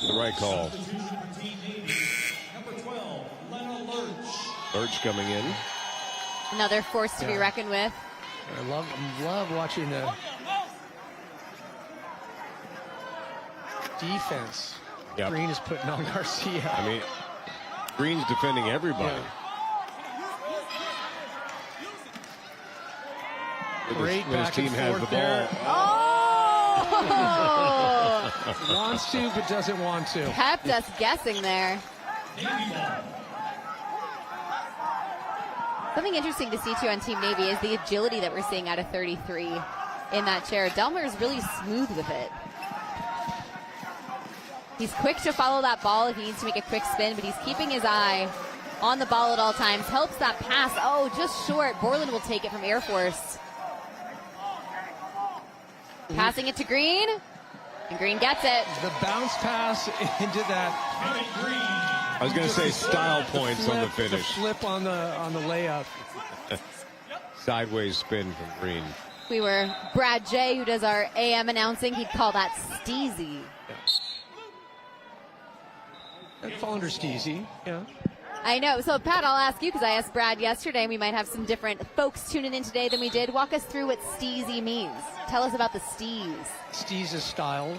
The right call. Lurch coming in. Another force to be reckoned with. I love watching the defense. Yep. Green is putting on Garcia. I mean, Green's defending everybody. Great when his back team and has forth the ball. there. Oh! Wants to, but doesn't want to. Kept us guessing there. Something interesting to see, too, on Team Navy is the agility that we're seeing out of 33 in that chair. Delmer is really smooth with it. He's quick to follow that ball if he needs to make a quick spin, but he's keeping his eye on the ball at all times. Helps that pass. Oh, just short. Borland will take it from Air Force. Passing it to Green. And Green gets it. The bounce pass into that. I was going to say style points on the finish. The flip on the layup. Sideways spin from Green. If we were Brad J, who does our AM announcing, he'd call that steezy. That'd fall under steezy, yeah. I know. So, Pat, I'll ask you, because I asked Brad yesterday, and we might have some different folks tuning in today than we did. Walk us through what steezy means. Tell us about the steez. Steez is style,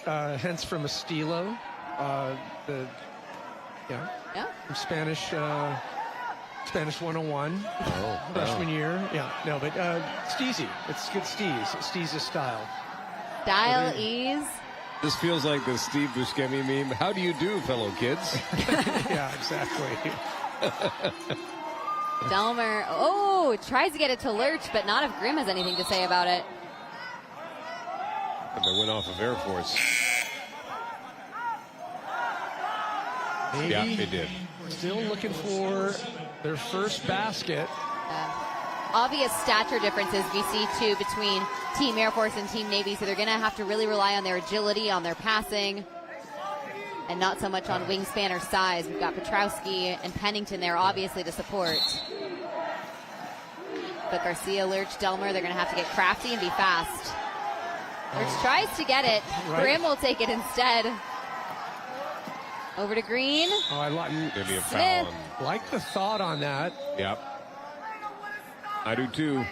hence from a stilo. Yeah. From Spanish 101. Freshman year. Yeah. No, but steezy. It's good steez. Steez is style. Style, ease. This feels like the Steve Buscemi meme. How do you do, fellow kids? Yeah, exactly. Delmer, tries to get it to Lurch, but not if Grimm has anything to say about it. They went off of Air Force. Maybe yeah, they did. Still looking for their first basket. Obvious stature differences we see, too, between Team Air Force and Team Navy, so they're going to have to really rely on their agility, on their passing, and not so much on wingspan or size. We've got Petrowski and Pennington there, obviously, to support. But Garcia, Lurch, Delmer, they're going to have to get crafty and be fast. Lurch tries to get it. Right. Grimm will take it instead. Over to Green. I like maybe a foul. Like the thought on that. Yep. I do too.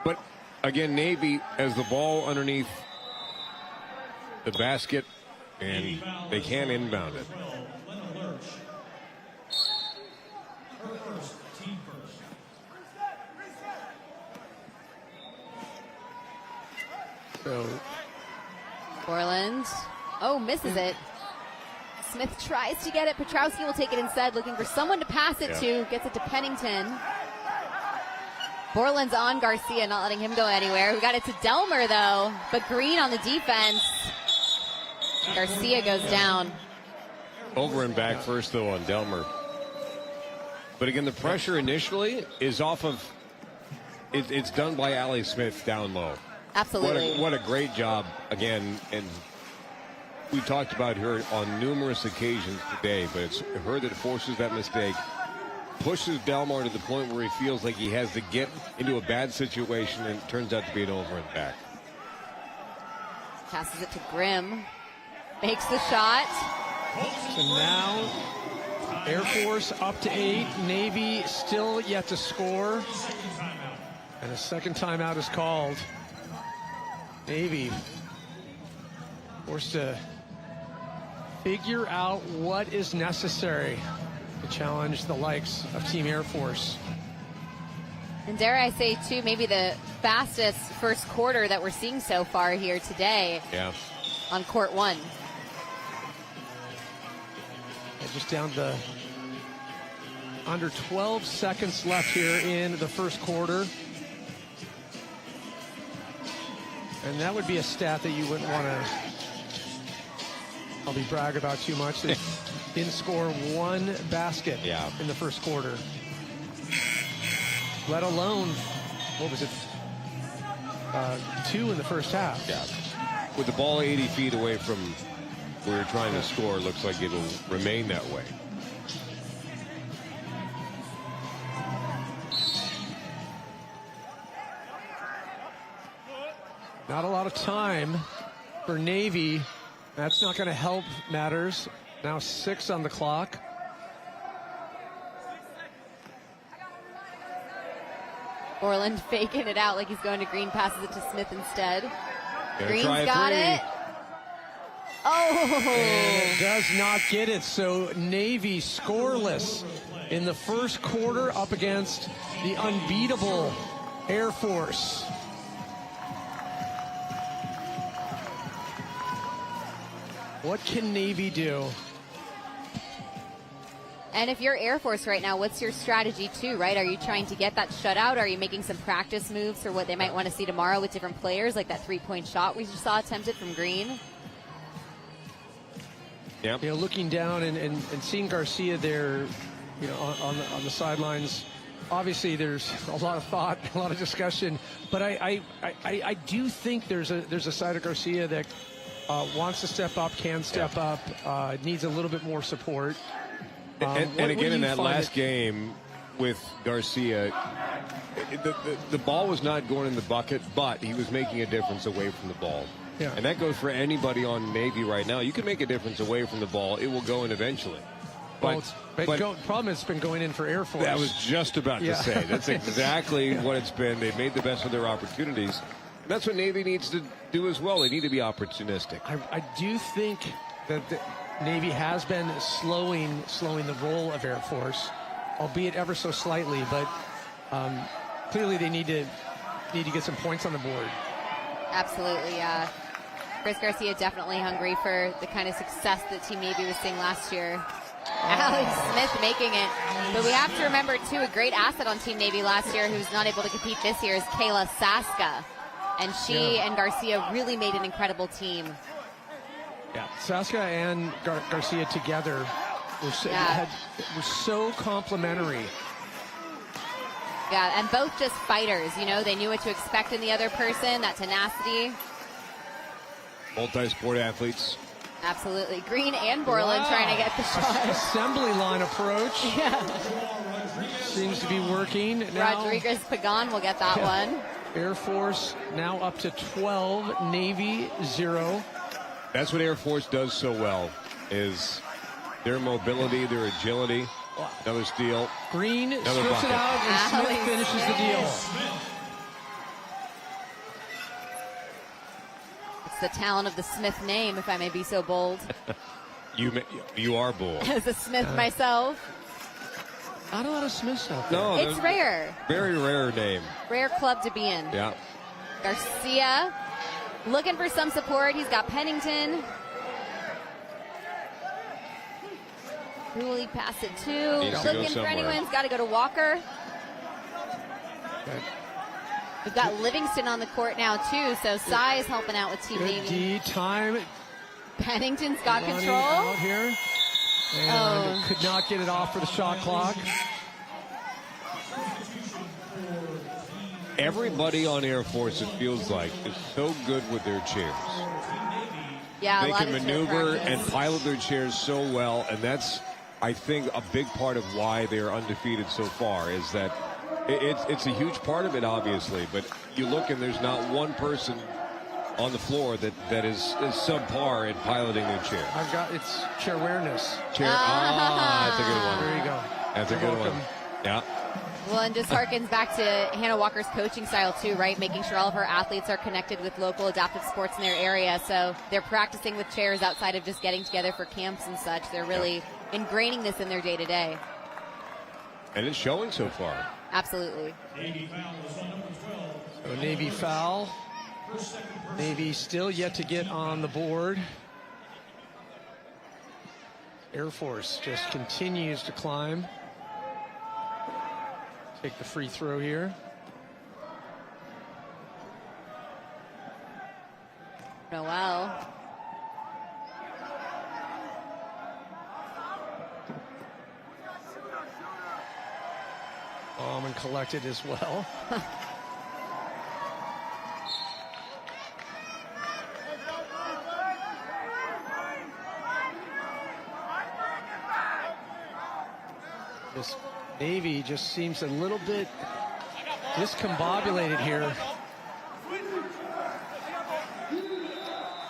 But again, Navy has the ball underneath the basket, and they can't inbound it. So Borland. Misses it. Smith tries to get it. Petrowski will take it instead, looking for someone to pass it to. Gets it to Pennington. Borland's on Garcia, not letting him go anywhere. We got it to Delmer, though. But Green on the defense. Garcia goes down. Over and back first, though, on Delmer. But again, the pressure initially is off of... It's done by Allie Smith down low. Absolutely. What a great job, again. And we talked about her on numerous occasions today, but it's her that forces that mistake. pushes Belmar to the point where he feels like he has to get into a bad situation, and it turns out to be an over and back. Passes it to Grimm. Makes the shot. So now Air Force up to 8. Navy still yet to score. And a second timeout is called. Navy forced to figure out what is necessary to challenge the likes of Team Air Force. And dare I say, too, maybe the fastest first quarter that we're seeing so far here today. Yeah. On court 1. And just down to under 12 seconds left here in the first quarter. And that would be a stat that you wouldn't want to probably brag about too much. They didn't score one basket in the first quarter. Let alone, what was it, 2 in the first half. Yeah. With the ball 80 feet away from where you're trying to score, it looks like it'll remain that way. Not a lot of time for Navy. That's not going to help matters. Now 6 on the clock. Borland faking it out like he's going to Green, passes it to Smith instead. Green's try got it. Oh! And it does not get it. So Navy scoreless in the first quarter up against the unbeatable Air Force. What can Navy do? And if you're Air Force right now, what's your strategy too, right? Are you trying to get that shutout? Are you making some practice moves for what they might want to see tomorrow with different players, like that three-point shot we just saw attempted from Green? Yep. You know, looking down and seeing Garcia there, you know, on the sidelines, obviously there's a lot of thought, a lot of discussion, but I do think there's a side of Garcia that wants to step up, can step up, needs a little bit more support. And again, in that last game with Garcia, the ball was not going in the bucket, but he was making a difference away from the ball. Yeah. And that goes for anybody on Navy right now. You can make a difference away from the ball. It will go in eventually. But problem is it's been going in for Air Force. I was just about to say. That's exactly what it's been. They've made the best of their opportunities. And that's what Navy needs to do as well. They need to be opportunistic. I do think that the Navy has been slowing the roll of Air Force, albeit ever so slightly. But clearly they need to get some points on the board. Absolutely, yeah. Chris Garcia definitely hungry for the kind of success that Team Navy was seeing last year. Alex Smith making it. But we have to remember, too, a great asset on Team Navy last year who's not able to compete this year is Kayla Saska. And she and Garcia really made an incredible team. Yeah, Saska and Garcia together were so complimentary. Yeah, and both just fighters, you know. They knew what to expect in the other person, that tenacity. Multi-sport athletes. Absolutely. Green and Borland trying to get the shot. Assembly line approach. Yeah. Seems to be working. Now, Rodriguez Pagan will get that one. Air Force now up to 12, Navy 0. That's what Air Force does so well, is their mobility, their agility. Another steal. Green strips it out, and Smith finishes the deal. It's the talent of the Smith name, if I may be so bold. You are bold. As a Smith myself. Not a lot of Smiths out there. No, it's rare. Very rare name. Rare club to be in. Yeah. Garcia looking for some support. He's got Pennington. Who will he pass it to? Looking for anyone. Got to go to Walker. Okay. We've got Livingston on the court now, too. So Cy is helping out with Team Navy. D time. Pennington's got Ronnie control. Out here. And could not get it off for the shot clock. Everybody on Air Force, it feels like, is so good with their chairs. Yeah, they can maneuver and pilot their chairs so well, and that's I think a big part of why they're undefeated so far is that it's a huge part of it, obviously. But you look and there's not one person on the floor that is subpar in piloting their chair. It's chair awareness. That's a good one. There you go. That's a good one. Yeah. Well, and just harkens back to Hannah Walker's coaching style too, right? Making sure all of her athletes are connected with local adaptive sports in their area. So they're practicing with chairs outside of just getting together for camps and such. They're really ingraining this in their day-to-day. And it's showing so far. Absolutely. So Navy foul. Navy still yet to get on the board. Air Force just continues to climb. Take the free throw here. Noel. Calm and collected as well. This Navy just seems a little bit discombobulated here.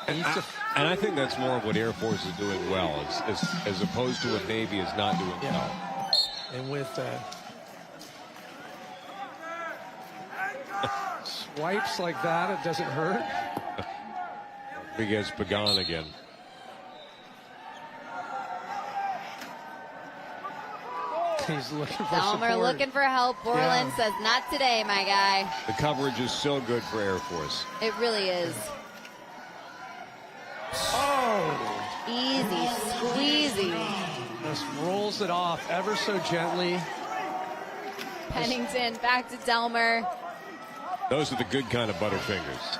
And I think that's more of what Air Force is doing well, as opposed to what Navy is not doing well. And with swipes like that, it doesn't hurt. Rodriguez Pagan again. He's looking for Delmer support. looking for help. Borland says, not today, my guy. The coverage is so good for Air Force. It really is. Oh! Easy, squeezy. Just rolls it off ever so gently. Pennington back to Delmer. Those are the good kind of butterfingers.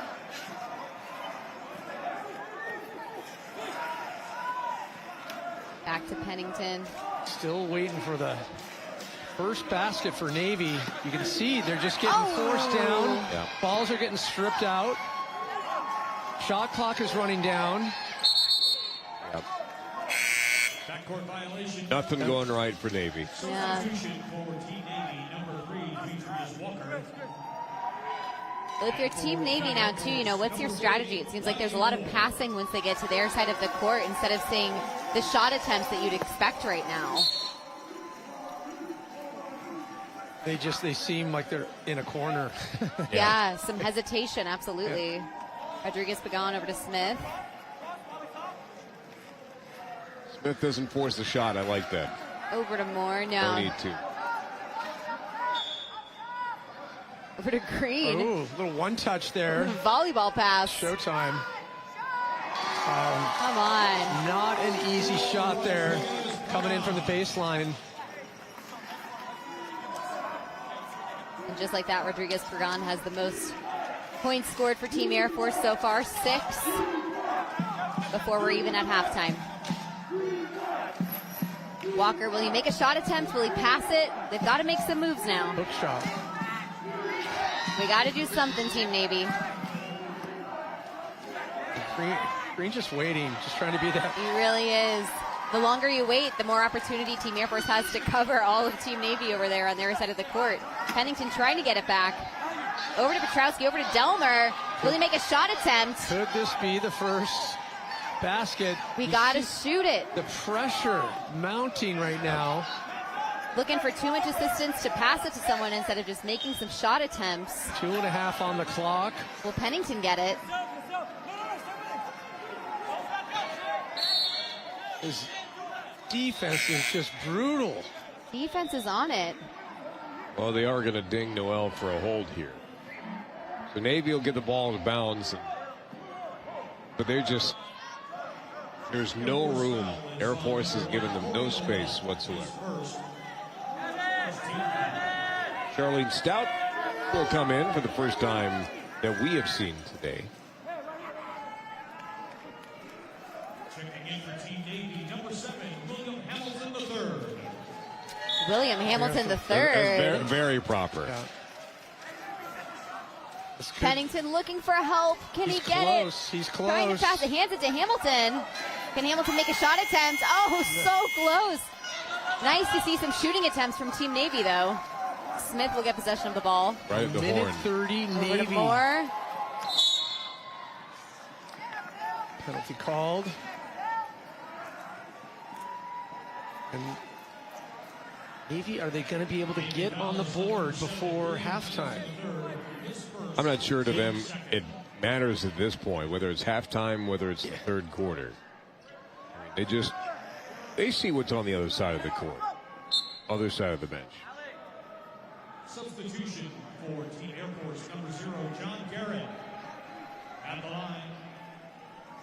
Back to Pennington. Still waiting for the first basket for Navy. You can see they're just getting forced down. Yeah. Balls are getting stripped out. Shot clock is running down. Yep. Nothing going right for Navy. Yeah. Well, if you're Team Navy now, too, you know, what's your strategy? It seems like there's a lot of passing once they get to their side of the court instead of seeing the shot attempts that you'd expect right now. They seem like they're in a corner. Yeah, some hesitation, absolutely. Yeah. Rodriguez Pagan over to Smith. Smith doesn't force the shot. I like that. Over to Moore. No. Don't need to. Over to Green. Ooh, little one touch there. Volleyball pass. Showtime. Come on. Not an easy shot there. Coming in from the baseline. And just like that, Rodriguez Pagan has the most points scored for Team Air Force so far. 6 before we're even at halftime. Walker, will he make a shot attempt? Will he pass it? They've got to make some moves now. Hook shot. We got to do something, Team Navy. Green just waiting, just trying to be that. He really is. The longer you wait, the more opportunity Team Air Force has to cover all of Team Navy over there on their side of the court. Pennington trying to get it back. Over to Petrowski, over to Delmer. Will he make a shot attempt? Could this be the first basket? We got to shoot it. The pressure mounting right now. Looking for too much assistance to pass it to someone instead of just making some shot attempts. 2.5 on the clock. Will Pennington get it? His defense is just brutal. Defense is on it. Well, they are going to ding Noel for a hold here. So Navy will get the ball in bounds. But there's no room. Air Force has given them no space whatsoever. Charlene Stout will come in for the first time that we have seen today. Checking in for Team Navy, number 7, William Hamilton III. William Hamilton III. Very, very proper. Yeah. Pennington looking for help. Can he get close. it? He's close. Trying to pass it. Hands it to Hamilton. Can Hamilton make a shot attempt? Oh, so close. Nice to see some shooting attempts from Team Navy, though. Smith will get possession of the ball. Right at the Minute horn. 30, Over to Navy. Moore. Penalty called. And Navy, are they going to be able to get on the board before halftime? I'm not sure to them it matters at this point, whether it's halftime, whether it's the third quarter. I mean, they see what's on the other side of the court, other side of the bench. Substitution for Team Air Force, number 0, John Garrett. At the line,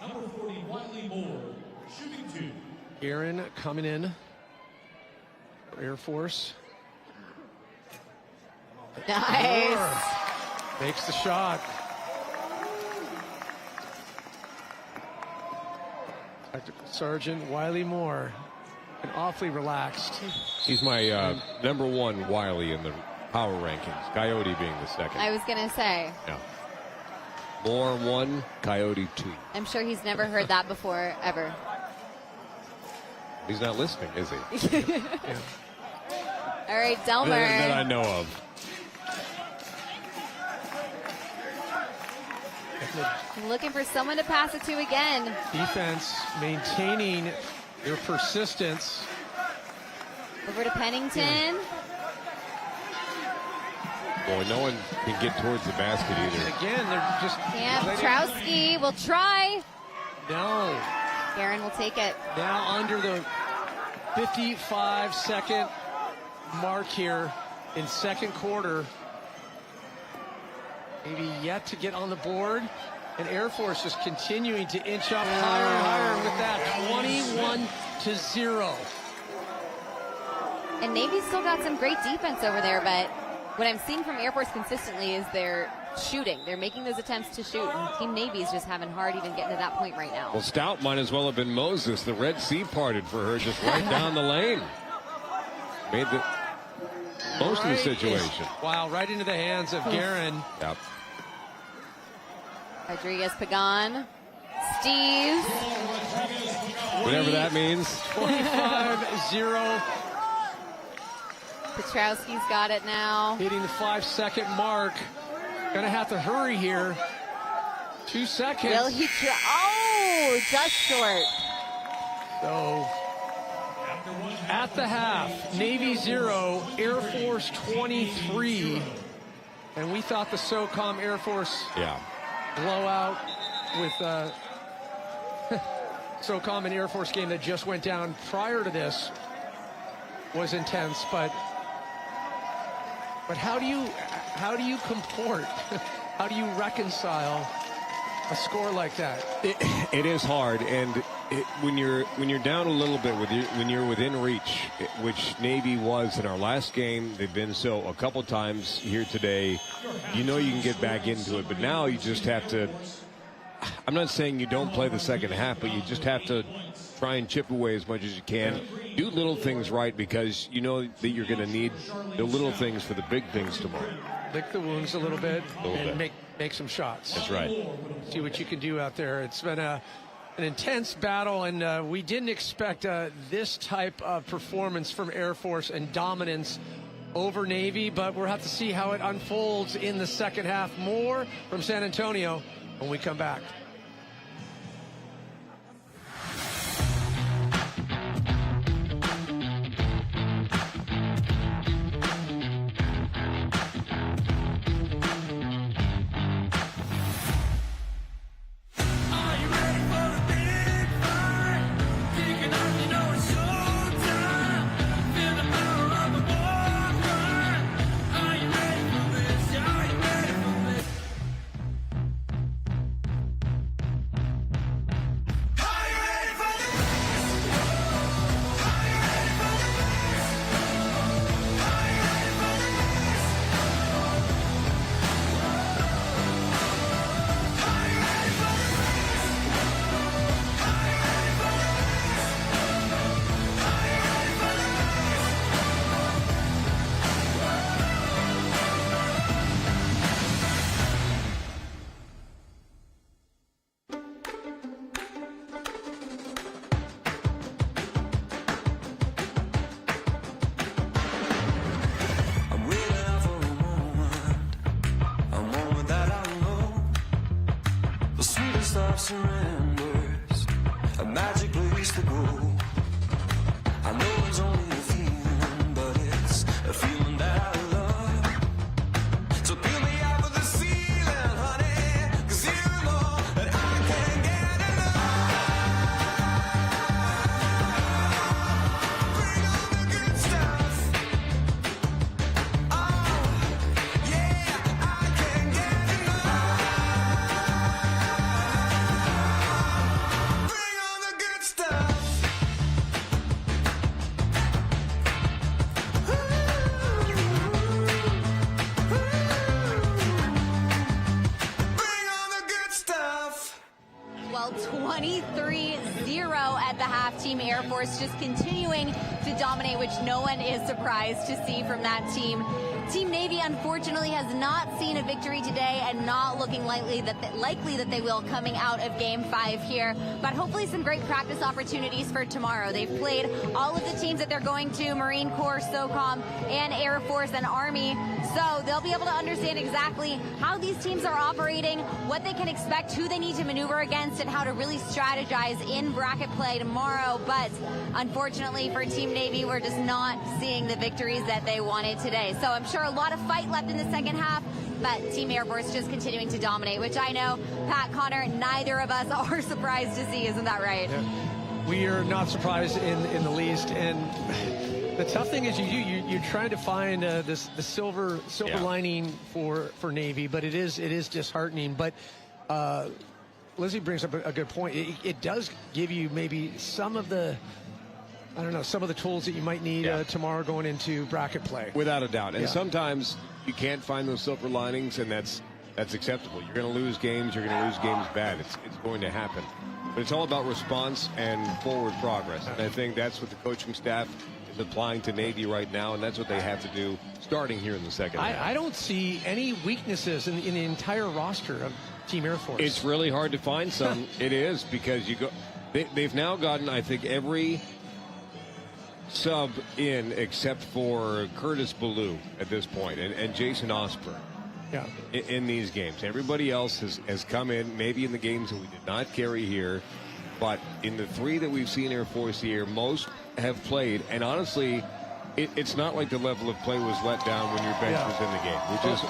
number 40, Wiley Moore, shooting 2. Aaron coming in for Air Force. Nice. Moore makes the shot. Tactical Sergeant Wiley Moore, and awfully relaxed. He's my number 1 Wiley in the power rankings, Coyote being the second. I was going to say. Yeah. Moore 1, Coyote 2. I'm sure he's never heard that before, ever. He's not listening, is he? Yeah. All right, Delmer. That I know of. Looking for someone to pass it to again. Defense maintaining their persistence. Over to Pennington. Boy, no one can get towards the basket either. Again, they're just... Yeah, Petrowski will try. No. Aaron will take it. Now under the 55-second mark here in second quarter. Maybe yet to get on the board. And Air Force just continuing to inch up higher and higher with that 21-0. And Navy's still got some great defense over there, but what I'm seeing from Air Force consistently is they're shooting. They're making those attempts to shoot, and Team Navy is just having hard even getting to that point right now. Well, Stout might as well have been Moses. The Red Sea parted for her just right down the lane. Made the most of the situation. Wow, right into the hands of Guerin. Yep. Rodriguez Pagan. Steve. Whatever that means. 25-0. Petrowski's got it now. Hitting the 5-second mark. Gonna have to hurry here. 2 seconds. Will he try? Oh, just short. So, at the half, Navy 0, Air Force 23. And we thought the SOCOM Air Force blowout with SOCOM and Air Force game that just went down prior to this was intense, but how do you comport? How do you reconcile a score like that? It is hard, and when you're down a little bit, when you're within reach, which Navy was in our last game, they've been so a couple times here today. You know you can get back into it, but now you just have to. I'm not saying you don't play the second half, but you just have to try and chip away as much as you can. Do little things right, because you know that you're going to need the little things for the big things tomorrow. Lick the wounds a little bit and make some shots. That's right. See what you can do out there. It's been an intense battle, and we didn't expect this type of performance from Air Force and dominance over Navy, but we'll have to see how it unfolds in the second half. More from San Antonio when we come back. sweetest of surrenders, a magic place to go. I know it's only a feeling, but it's a feeling that I love. So peel me out of the ceiling, honey, 'cause you know that I can't get enough. Bring on the good stuff. Oh, yeah, I can't get enough. Bring on the good stuff. Well, 23-0 at the half. Team Air Force just continuing to dominate, which no one is surprised to see from that team. Team Navy, unfortunately, has not seen a victory today and not looking likely that they will coming out of Game 5 here. But hopefully some great practice opportunities for tomorrow. They've played all of the teams that they're going to, Marine Corps, SOCOM, and Air Force and Army. So they'll be able to understand exactly how these teams are operating, what they can expect, who they need to maneuver against, and how to really strategize in bracket play tomorrow. But unfortunately for Team Navy, we're just not seeing the victories that they wanted today. So I'm sure a lot of fight left in the second half, but Team Air Force just continuing to dominate, which I know, Pat, Connor, neither of us are surprised to see. Isn't that right? Yeah. We are not surprised in the least. And the tough thing is you're trying to find the silver lining for Navy, but it is disheartening. But Lizzie brings up a good point. It does give you maybe some of the tools that you might need tomorrow going into bracket play. Without a doubt. And sometimes you can't find those silver linings, and that's acceptable. You're going to lose games. You're going to lose games bad. It's going to happen. But it's all about response and forward progress. And I think that's what the coaching staff is applying to Navy right now, and that's what they have to do starting here in the second half. I don't see any weaknesses in the entire roster of Team Air Force. It's really hard to find some. It is, because they've now gotten, I think, every sub in except for Curtis Ballou at this point and Jason Osborne in these games. Everybody else has come in, maybe in the games that we did not carry here, but in the three that we've seen Air Force here, most have played. And honestly, it's not like the level of play was let down when your bench was in the game,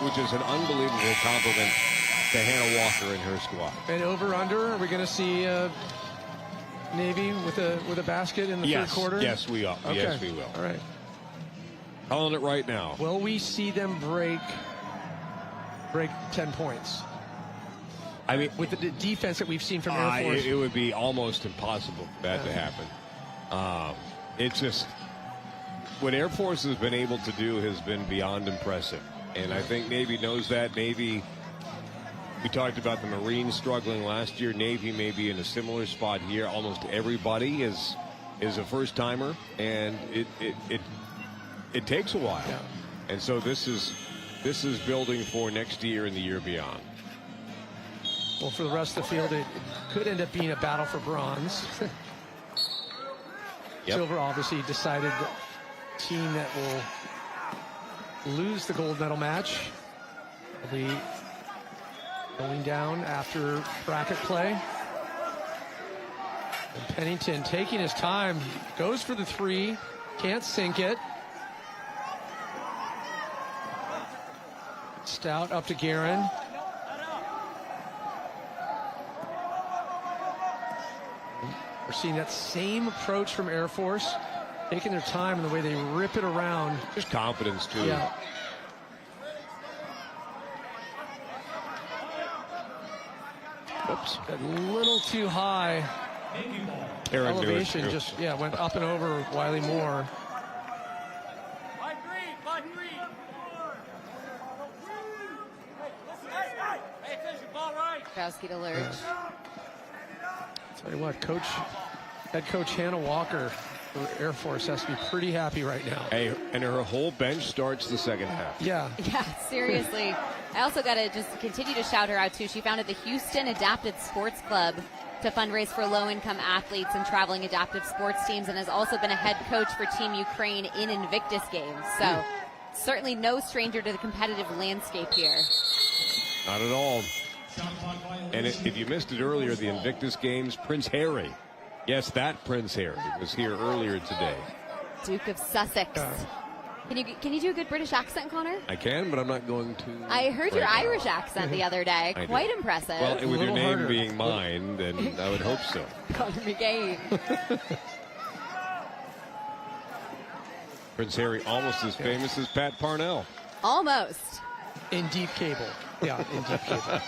which is an unbelievable compliment to Hannah Walker and her squad. And over-under, are we going to see Navy with a basket in the third quarter? Yes, we are. Okay. Yes, we will. All right. Calling it right now. Will we see them break 10 points? I mean, with the defense that we've seen from Air Force, it would be almost impossible for that to happen. It's just what Air Force has been able to do has been beyond impressive, and I think Navy knows that. Navy. We talked about the Marines struggling last year. Navy may be in a similar spot here. Almost everybody is a first timer, and it takes a while. Yeah. And so this is building for next year and the year beyond. Well, for the rest of the field, it could end up being a battle for bronze. Silver obviously decided the team that will lose the gold medal match will be going down after bracket play. And Pennington taking his time, goes for the three, can't sink it. Stout up to Guerin. We're seeing that same approach from Air Force, taking their time in the way they rip it around. Just confidence, too. Yeah. Oops, a little too high. Elevation just went up and over Wiley Moore. Kowski alert. Tell you what, head coach Hannah Walker for Air Force has to be pretty happy right now. Hey, and her whole bench starts the second half. Yeah, seriously. I also got to just continue to shout her out, too. She founded the Houston Adapted Sports Club to fundraise for low-income athletes and traveling adaptive sports teams, and has also been a head coach for Team Ukraine in Invictus Games. So certainly no stranger to the competitive landscape here. Not at all. And if you missed it earlier, the Invictus Games, Prince Harry. Yes, that Prince Harry was here earlier today. Duke of Sussex. Can you do a good British accent, Connor? I can, but I'm not going to. I heard your Irish accent the other day. I Quite did. impressive. Well, with your name being mine, then I would hope so. Connor McGain. Prince Harry almost as famous as Pat Parnell. Almost. In deep cable. Yeah, in deep cable.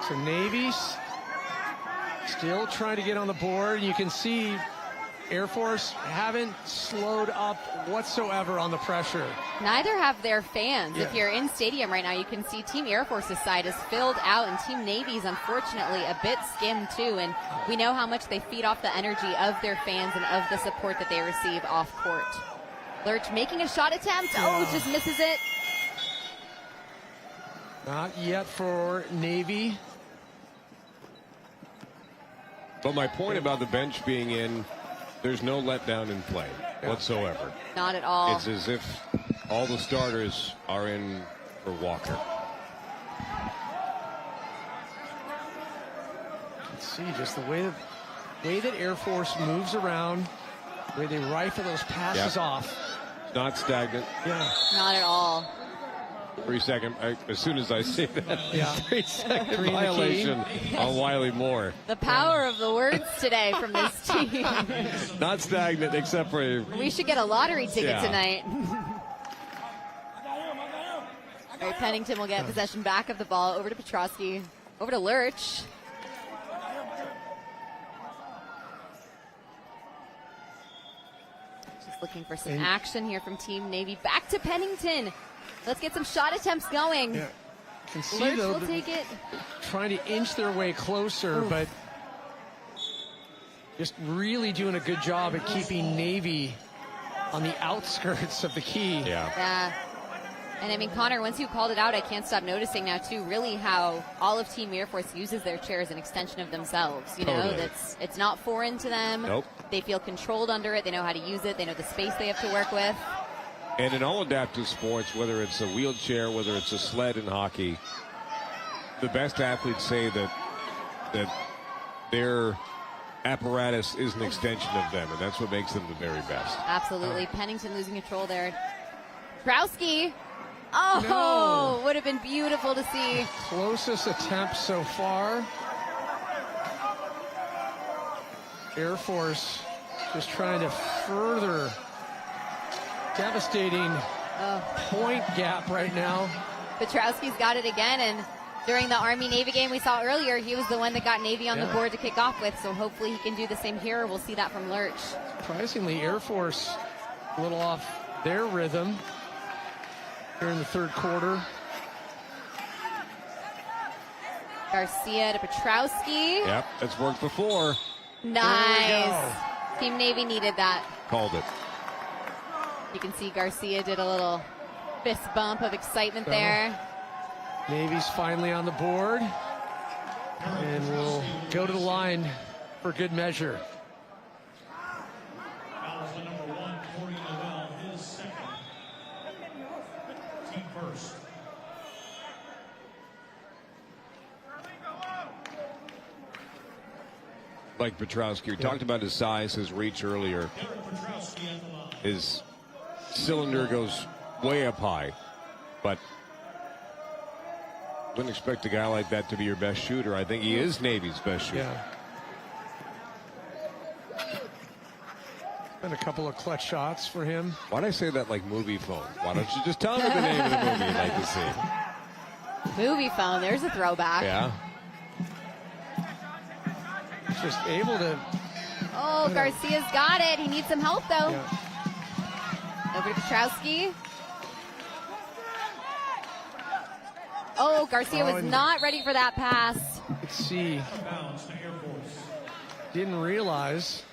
So Navy's still trying to get on the board. You can see Air Force haven't slowed up whatsoever on the pressure. Neither have their fans. Yeah. If you're in stadium right now, you can see Team Air Force's side is filled out, and Team Navy's unfortunately a bit skimmed too. And we know how much they feed off the energy of their fans and of the support that they receive off court. Lurch making a shot attempt. Oh, just misses it. Not yet for Navy. But my point about the bench being in, there's no letdown in play whatsoever. Not at all. It's as if all the starters are in for Walker. Let's see just the way that Air Force moves around, the way they rifle those passes off. Not stagnant. Yeah. Not at all. 3 second, as soon as I say that, 3 second Three in the violation key. on Wiley Moore. The power of the words today from this team. Not stagnant except for. We should get a lottery ticket tonight. All right, Pennington will get possession back of the ball. Over to Petrosky. Over to Lurch. Just looking for some action here from Team Navy. Back to Pennington. Let's get some shot attempts going. Yeah. Can see, Lurch though, will take it. Trying to inch their way closer, but just really doing a good job at keeping Navy on the outskirts of the key. Yeah. And I mean, Connor, once you called it out, I can't stop noticing now, too, really how all of Team Air Force uses their chair as an extension of themselves. You know, it's not foreign to them. Nope. They feel controlled under it. They know how to use it. They know the space they have to work with. And in all adaptive sports, whether it's a wheelchair, whether it's a sled in hockey, the best athletes say that their apparatus is an extension of them, and that's what makes them the very best. Absolutely. Pennington losing control there. Krowski. Oh, would have been beautiful to see. Closest attempt so far. Air Force just trying to further devastating point gap right now. Petrowski's got it again, and during the Army-Navy game we saw earlier, he was the one that got Navy on the board to kick off with, so hopefully he can do the same here. We'll see that from Lurch. Surprisingly, Air Force a little off their rhythm here in the third quarter. Garcia to Petrowski. Yep, that's worked before. Nice. Team Navy needed that. Called it. You can see Garcia did a little fist bump of excitement there. Navy's finally on the board. And we'll go to the line for good measure. Foul on number 1, Corey Noel, his second. Team first. Like Petrowski, we talked about his size, his reach earlier. His cylinder goes way up high, but wouldn't expect a guy like that to be your best shooter. I think he is Navy's best shooter. Been a couple of clutch shots for him. Why'd I say that like movie phone? Why don't you just tell me the name of the movie you'd like to see? Movie phone, there's a throwback. Yeah. Just able to. Oh, Garcia's got it. He needs some help, though. Over to Petrowski. Oh, Garcia was not ready for that pass. Let's see. Didn't realize.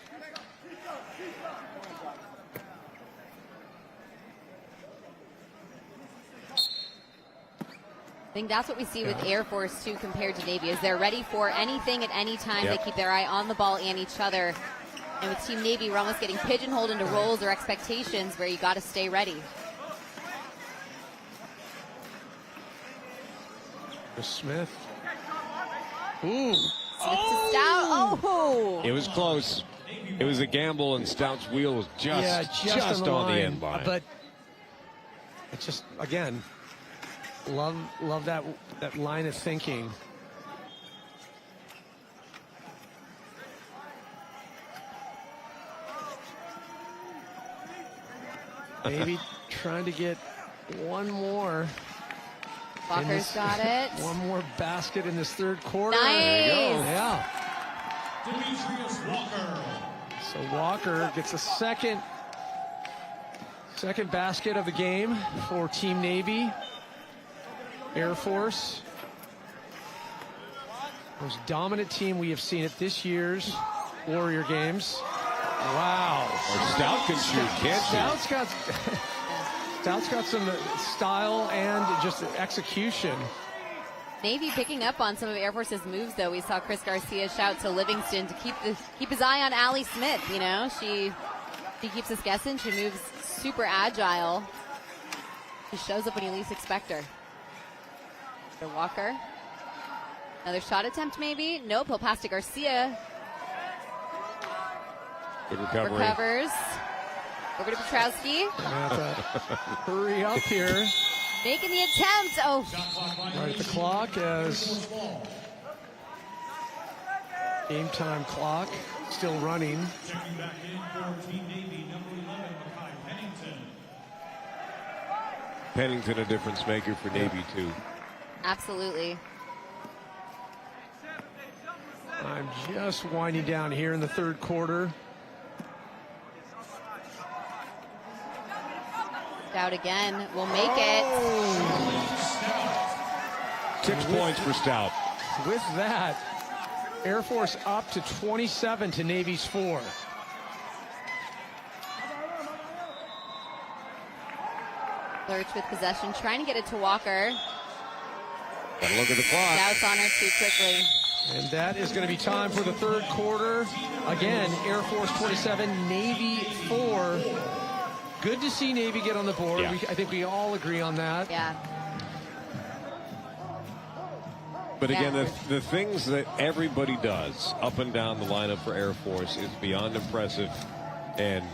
I think that's what we see with Air Force, too, compared to Navy, is they're ready for anything at any time. They keep their eye on the ball and each other. And with Team Navy, we're almost getting pigeonholed into roles or expectations where you got to stay ready. Smith. Ooh. Stout. Oh. It was close. It was a gamble, and Stout's wheel was just on the end line. But it's just, again, love that line of thinking. Maybe trying to get one more. Walker's got it. One more basket in this third quarter. Nice. There you go. Yeah. Demetrius Walker. So Walker gets a second basket of the game for Team Navy. Air Force. Most dominant team we have seen at this year's Warrior Games. Wow. Stout can shoot, can't she? Stout's got some style and just execution. Navy picking up on some of Air Force's moves, though. We saw Chris Garcia shout to Livingston to keep his eye on Allie Smith. You know, she keeps us guessing. She moves super agile. She shows up when you least expect her. For Walker. Another shot attempt, maybe. Nope, he'll pass to Garcia. Good recovery. Recovers. Over to Petrowski. Hurry up here. Making the attempt. Oh. Right at the clock as game time clock still running. Checking back in for Team Navy, number 11, Makai Pennington. Pennington, a difference maker for Navy, too. Absolutely. I'm just winding down here in the third quarter. Stout again. Will make it. 6 points for Stout. With that, Air Force up to 27 to Navy's 4. Lurch with possession, trying to get it to Walker. Gotta look at the clock. Stout's on her too quickly. And that is going to be time for the third quarter. Again, Air Force 27, Navy 4. Good to see Navy get on the board. Yeah. I think we all agree on that. Yeah. But again, the things that everybody does up and down the lineup for Air Force is beyond impressive. And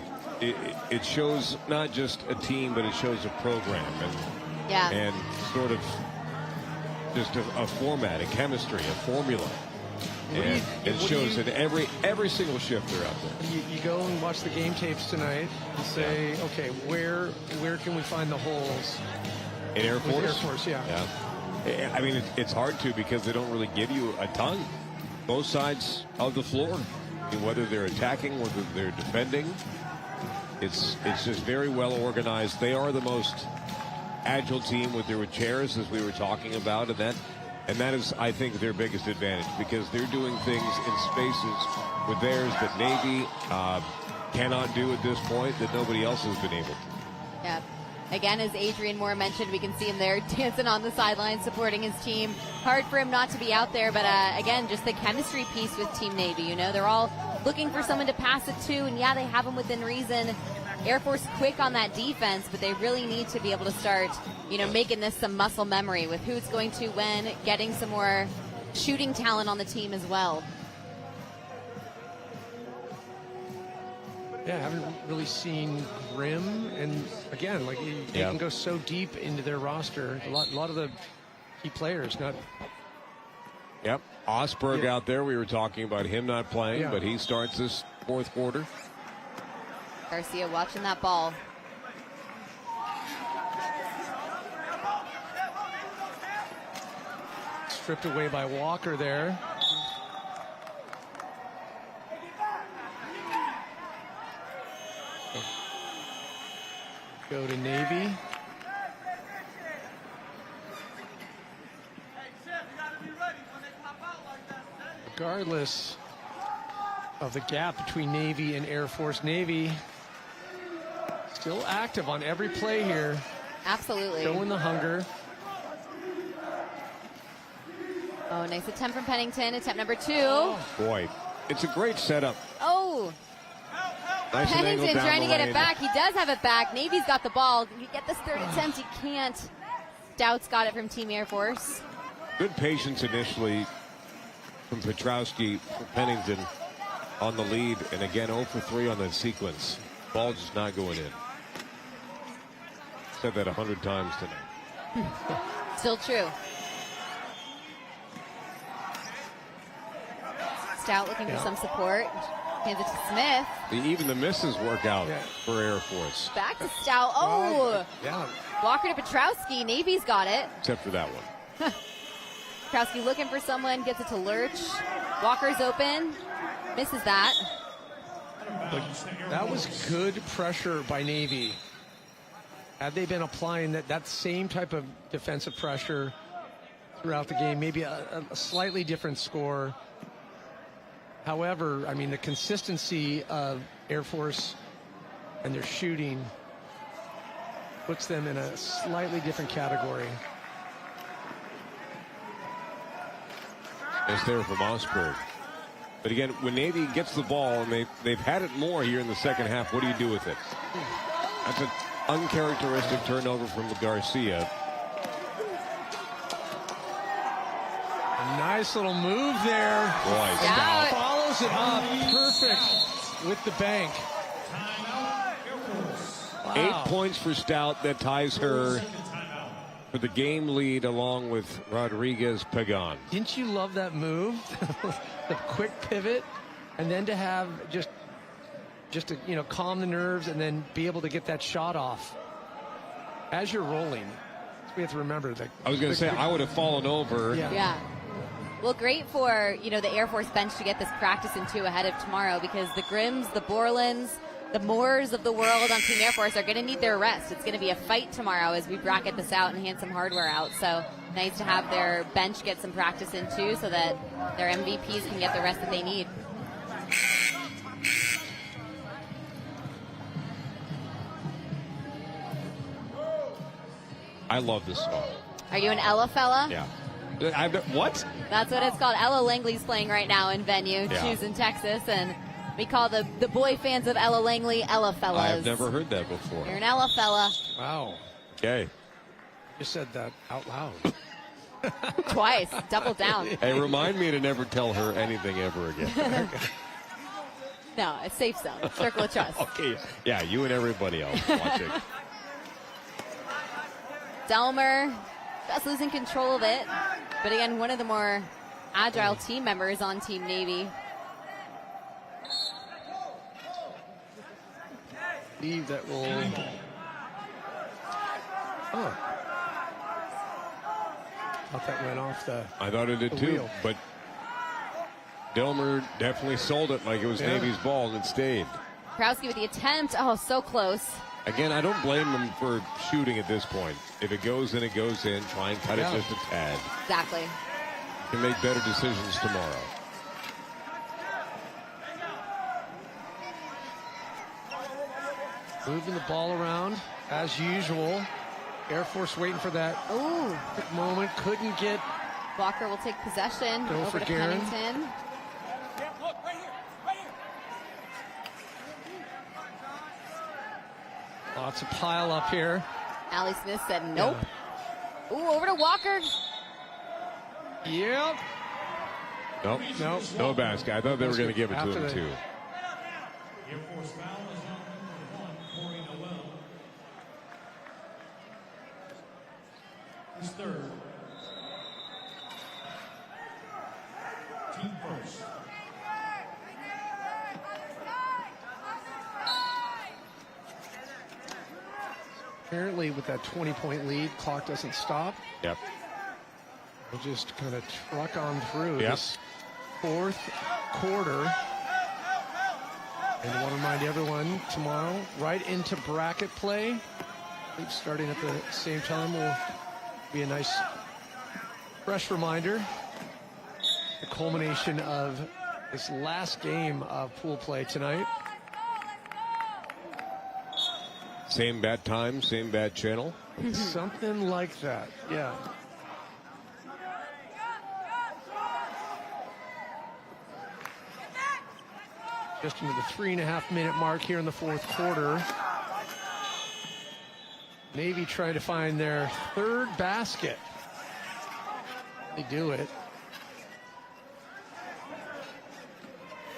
it shows not just a team, but it shows a program. And sort of just a format, a chemistry, a formula. And it shows in every single shift they're out there. You go and watch the game tapes tonight and say, okay, where can we find the holes? In Air Force? Air Force, yeah. I mean, it's hard to because they don't really give you a ton. Both sides of the floor. I mean, whether they're attacking, whether they're defending. It's just very well organized. They are the most agile team with their chairs, as we were talking about, and that is, I think, their biggest advantage because they're doing things in spaces with theirs that Navy cannot do at this point that nobody else has been able to. Yeah. Again, as Adrian Moore mentioned, we can see him there dancing on the sidelines, supporting his team. Hard for him not to be out there, but again, just the chemistry piece with Team Navy. You know, they're all looking for someone to pass it to, and yeah, they have them within reason. Air Force quick on that defense, but they really need to be able to start, you know, making this some muscle memory with who's going to win, getting some more shooting talent on the team as well. Yeah, I haven't really seen Grimm, and again, like they can go so deep into their roster. A lot of the key players not. Yep, Osberg out there. We were talking about him not playing, but he starts this fourth quarter. Garcia watching that ball. Stripped away by Walker there. Go to Navy. Regardless of the gap between Navy and Air Force, Navy still active on every play here. Absolutely. Showing the hunger. Oh, nice attempt from Pennington. Attempt number 2. Oh, boy, it's a great setup. Oh. Nice Pennington trying to get lane. it back. He does have it back. Navy's got the ball. You get this third attempt. He can't. Stout's got it from Team Air Force. Good patience initially from Petrowski for Pennington on the lead, and again 0 for 3 on the sequence. Ball just not going in. Said that 100 times tonight. Still true. Stout looking for some support. Hands it to Smith. Even the misses work out for Air Force. Back to Stout. Oh! Yeah. Walker to Petrowski. Navy's got it. Except for that one. Petrowski looking for someone. Gets it to Lurch. Walker's open. Misses that. That was good pressure by Navy. Had they been applying that same type of defensive pressure throughout the game, maybe a slightly different score. However, I mean, the consistency of Air Force and their shooting puts them in a slightly different category. It's there from Mossberg. But again, when Navy gets the ball, and they've had it more here in the second half, what do you do with it? That's an uncharacteristic turnover from Garcia. A nice little move there. Boy, Stout follows it up perfect with the bank. Wow. 8 points for Stout. That ties her for the game lead along with Rodriguez Pagan. Didn't you love that move? The quick pivot, and then to have just to calm the nerves and then be able to get that shot off as you're rolling. We have to remember that. I was going to say I would have fallen over. Yeah. Well, great for the Air Force bench to get this practice into ahead of tomorrow, because the Grims, the Borlands, the Moores of the world on Team Air Force are going to need their rest. It's going to be a fight tomorrow as we bracket this out and hand some hardware out. So nice to have their bench get some practice in too, so that their MVPs can get the rest that they need. I love this song. Are you an Ella fella? Yeah. What? That's what it's called. Ella Langley's playing right now in venue. She's in Texas, and we call the boy fans of Ella Langley Ella fellas. I've never heard that before. You're an Ella fella. Wow. Okay. You said that out loud. Twice. Double down. Hey, remind me to never tell her anything ever again. No, it's safe zone. Circle of trust. Okay. Yeah, you and everybody else watching. Delmer just losing control of it. But again, one of the more agile team members on Team Navy. Steve, that will. Oh. Thought that went off the. I thought it did too, wheel. but Delmer definitely sold it like it was Navy's ball and it stayed. Petrowski with the attempt. Oh, so close. Again, I don't blame them for shooting at this point. If it goes in, it goes in. Try and cut it just a tad. Exactly. You can make better decisions tomorrow. Moving the ball around as usual. Air Force waiting for that quick moment. Couldn't get. Walker will take possession. Go over for to Guerin. Pennington. Lots of pile up here. Allie Smith said nope. Ooh, over to Walker. Yep. Nope. Nope. No basket. I thought they were going to give it to him, too. Air Force foul is on number 1, Corey Noel. His third. Team first. Apparently, with that 20-point lead, clock doesn't stop. Yep. We'll just kind of truck on through this fourth quarter. And I want to remind everyone, tomorrow, right into bracket play. Starting at the same time will be a nice, fresh reminder. The culmination of this last game of pool play tonight. Same bat time, same bat channel. Something like that, yeah. Just into the 3.5-minute mark here in the fourth quarter. Navy trying to find their third basket. They do it.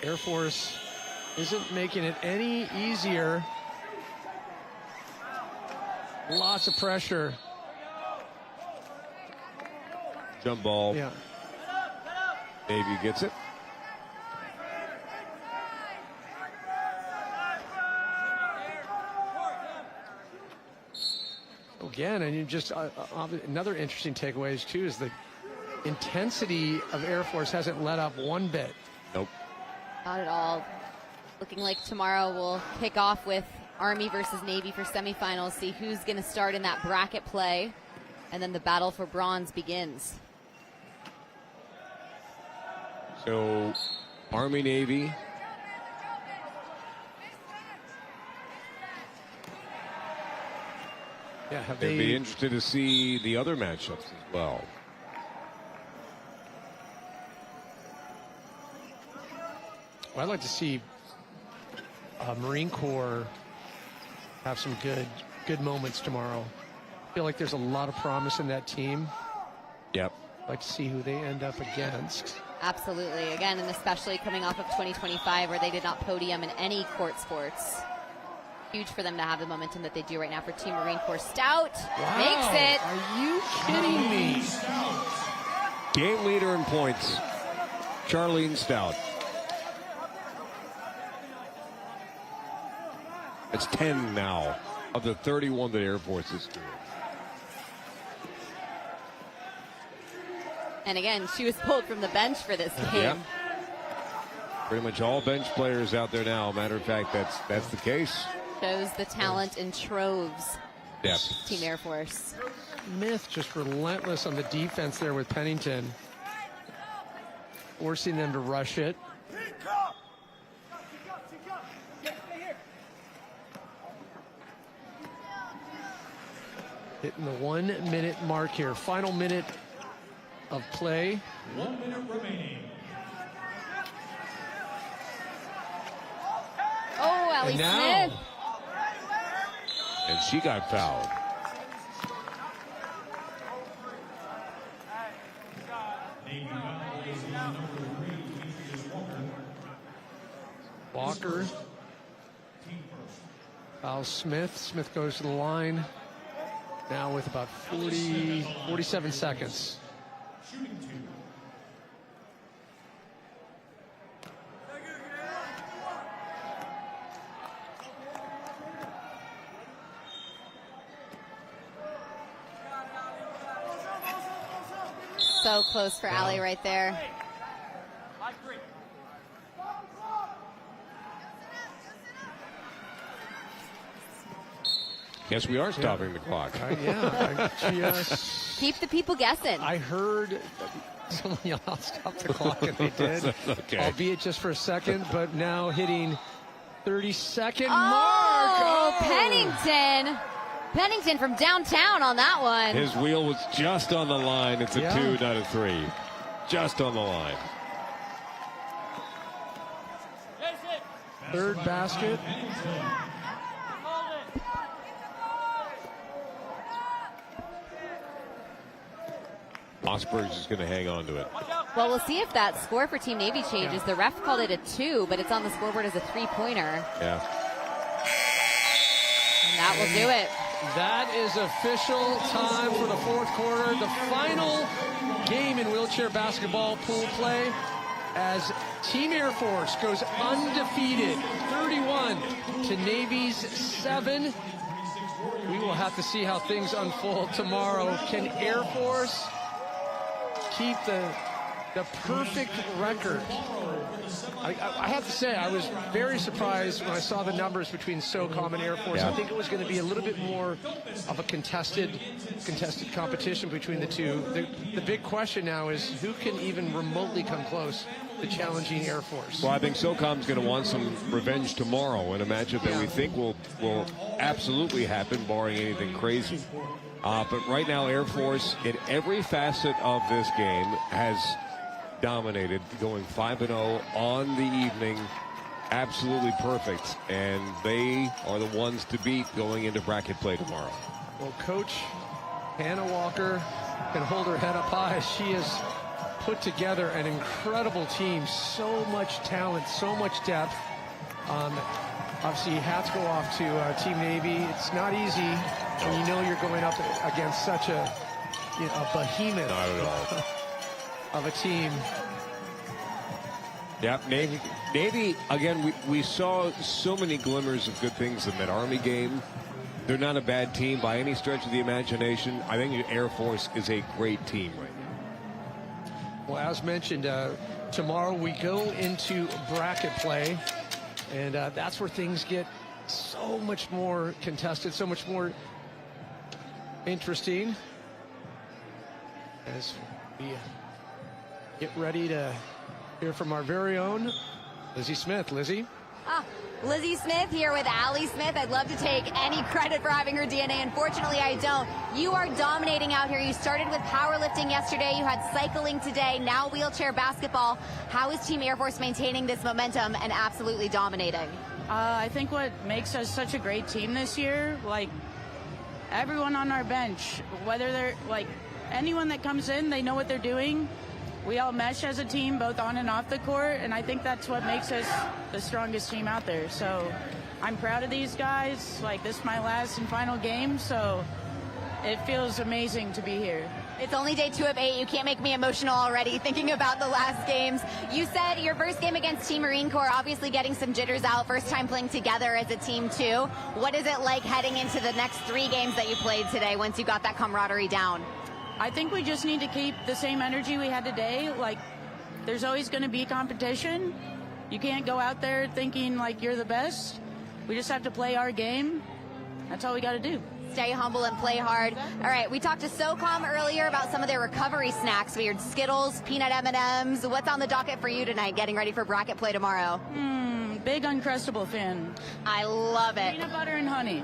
Air Force isn't making it any easier. Lots of pressure. Jump ball. Yeah. Navy gets it. Again, and you just another interesting takeaway too is the intensity of Air Force hasn't let up one bit. Nope. Not at all. Looking like tomorrow we'll kick off with Army versus Navy for semifinals, see who's going to start in that bracket play, and then the battle for bronze begins. So, Army, Navy. Yeah, I'd be interested to see the other matchups as well. Well, I'd like to see Marine Corps have some good moments tomorrow. I feel like there's a lot of promise in that team. Yep. I'd like to see who they end up against. Absolutely. Again, and especially coming off of 2025 where they did not podium in any court sports. Huge for them to have the momentum that they do right now for Team Marine Corps. Stout makes it. Are you kidding me? Game leader in points, Charlene Stout. It's 10 now of the 31 that Air Force is doing. And again, she was pulled from the bench for this game. Yeah. Pretty much all bench players out there now. Matter of fact, that's the case. Shows the talent in troves. Yep. Team Air Force. Smith just relentless on the defense there with Pennington. Forcing them to rush it. Hitting the 1 minute mark here. Final minute of play. 1 minute remaining. Oh, Allie Smith. And she got fouled. Walker. Foul Smith. Smith goes to the line now with about 47 seconds. So close for Allie right there. Guess we are stopping the clock. Keep the people guessing. I heard someone yell out, stop the clock, and they did. Okay. Albeit just for a second, but now hitting 30-second mark. Oh, Pennington. Pennington from downtown on that one. His wheel was just on the line. It's a 2, not a 3. Just on the line. Third basket. Mossberg's just going to hang on to it. Well, we'll see if that score for Team Navy changes. The ref called it a 2, but it's on the scoreboard as a 3-pointer. Yeah. And that will do it. That is official time for the fourth quarter. The final game in wheelchair basketball pool play as Team Air Force goes undefeated, 31 to Navy's 7. We will have to see how things unfold tomorrow. Can Air Force keep the perfect record? I have to say, I was very surprised when I saw the numbers between SOCOM and Air Force. I think it was going to be a little bit more of a contested competition between the two. The big question now is who can even remotely come close to challenging Air Force. Well, I think SOCOM's going to want some revenge tomorrow in a matchup that we think will absolutely happen, barring anything crazy. But right now, Air Force, in every facet of this game, has dominated, going 5-0 on the evening. Absolutely perfect. And they are the ones to beat going into bracket play tomorrow. Well, Coach Hannah Walker can hold her head up high. She has put together an incredible team. So much talent, so much depth. Obviously, hats go off to Team Navy. It's not easy when you know you're going up against such a behemoth Not at all. of a team. Yeah, Navy again, we saw so many glimmers of good things in that Army game. They're not a bad team by any stretch of the imagination. I think the Air Force is a great team right now. Well, as mentioned, tomorrow we go into bracket play, and that's where things get so much more contested, so much more interesting as we get ready to hear from our very own Lizzie Smith. Lizzie? Lizzie Smith here with Allie Smith. I'd love to take any credit for having her DNA. Unfortunately, I don't. You are dominating out here. You started with powerlifting yesterday. You had cycling today. Now wheelchair basketball. How is Team Air Force maintaining this momentum and absolutely dominating? I think what makes us such a great team this year, like everyone on our bench, whether they're like anyone that comes in, they know what they're doing. We all mesh as a team, both on and off the court, and I think that's what makes us the strongest team out there. So I'm proud of these guys. Like, this is my last and final game, so it feels amazing to be here. It's only day 2 of 8. You can't make me emotional already thinking about the last games. You said your first game against Team Marine Corps, obviously getting some jitters out, first time playing together as a team too. What is it like heading into the next 3 games that you played today once you got that camaraderie down? I think we just need to keep the same energy we had today. Like, there's always going to be competition. You can't go out there thinking like you're the best. We just have to play our game. That's all we got to do. Stay humble and play hard. All right, we talked to SOCOM earlier about some of their recovery snacks. We heard Skittles, peanut M&Ms. What's on the docket for you tonight, getting ready for bracket play tomorrow? Big Uncrustable fan. I love it. Peanut butter and honey.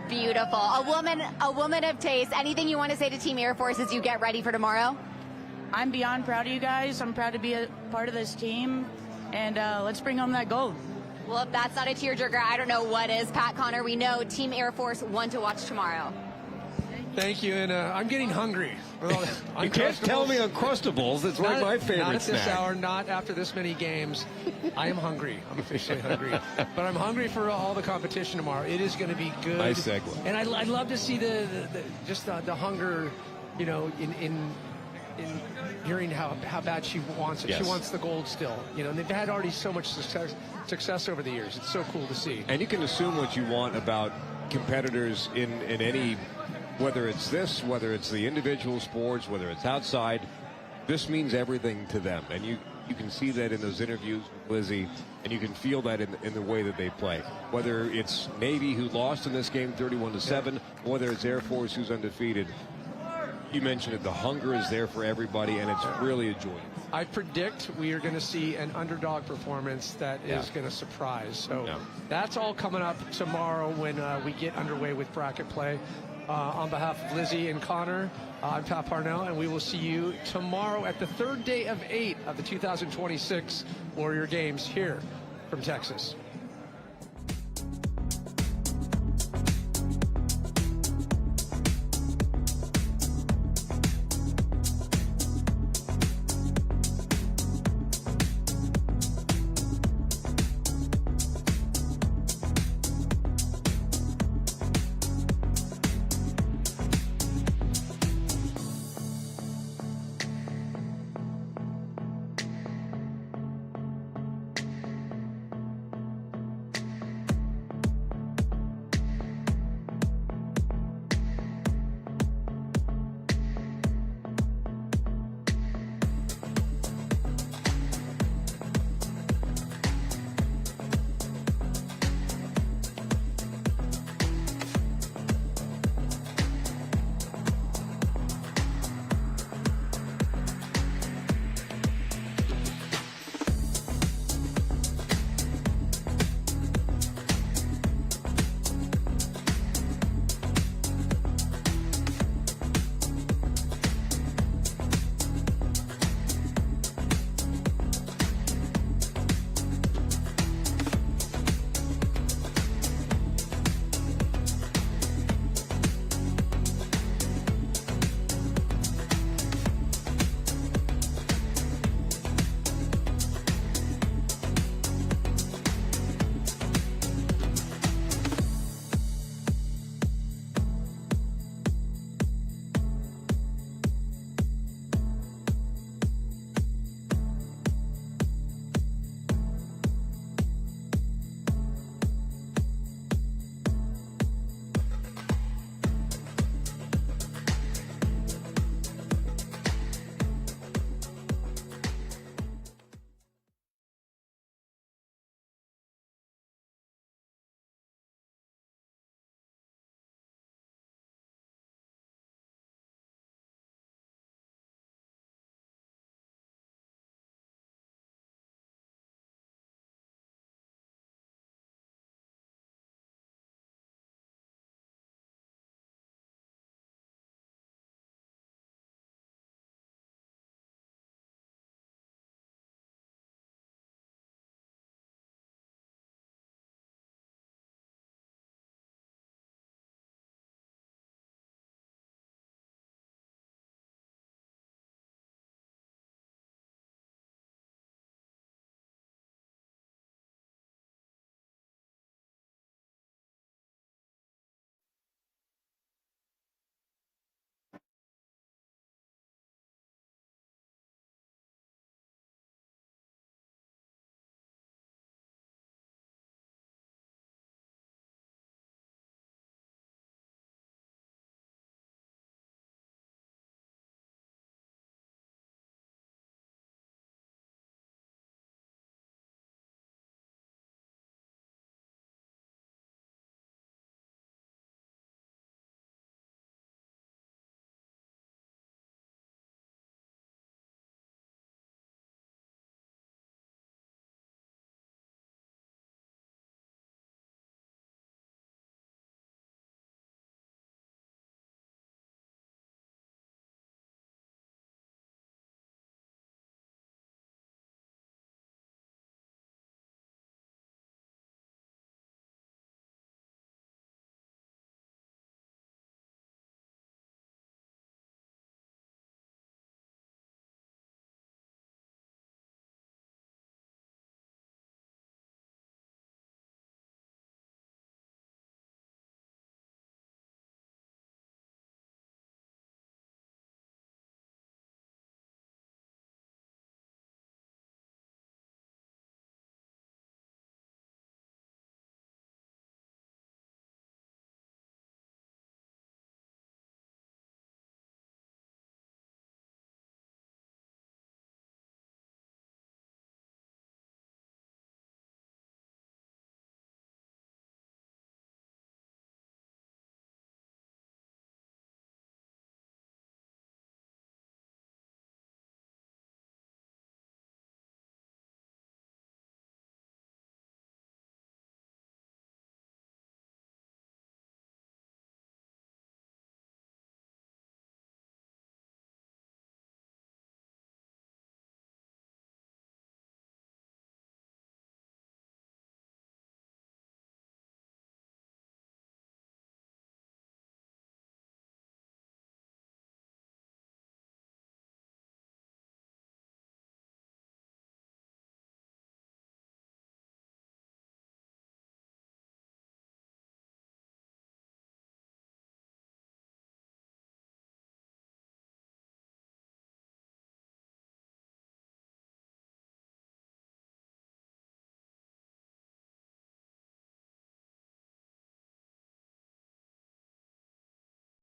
Beautiful. A woman of taste. Anything you want to say to Team Air Force as you get ready for tomorrow? I'm beyond proud of you guys. I'm proud to be a part of this team, and let's bring home that gold. Well, if that's not a tearjerker, I don't know what is. Pat Connor, we know Team Air Force, one to watch tomorrow. Thank you, and I'm getting hungry. You can't tell me Uncrustables. It's one of my favorite Not at this snack. hour, not after this many games. I am hungry. I'm officially hungry. But I'm hungry for all the competition tomorrow. It is going to be good. Nice segue. And I'd love to see the hunger, you know, in hearing how bad she wants it. Yes. She wants the gold still. You know, and they've had already so much success over the years. It's so cool to see. And you can assume what you want about competitors in any, whether it's this, whether it's the individual sports, whether it's outside, this means everything to them. And you can see that in those interviews with Lizzie, and you can feel that in the way that they play. Whether it's Navy, who lost in this game 31-7, or whether it's Air Force, who's undefeated. You mentioned it, the hunger is there for everybody, and it's really a joy. I predict we are going to see an underdog performance that is going to surprise. So that's all coming up tomorrow when we get underway with bracket play. On behalf of Lizzie and Connor, I'm Pat Parnell, and we will see you tomorrow at the 3rd day of 8 of the 2026 Warrior Games here from Texas.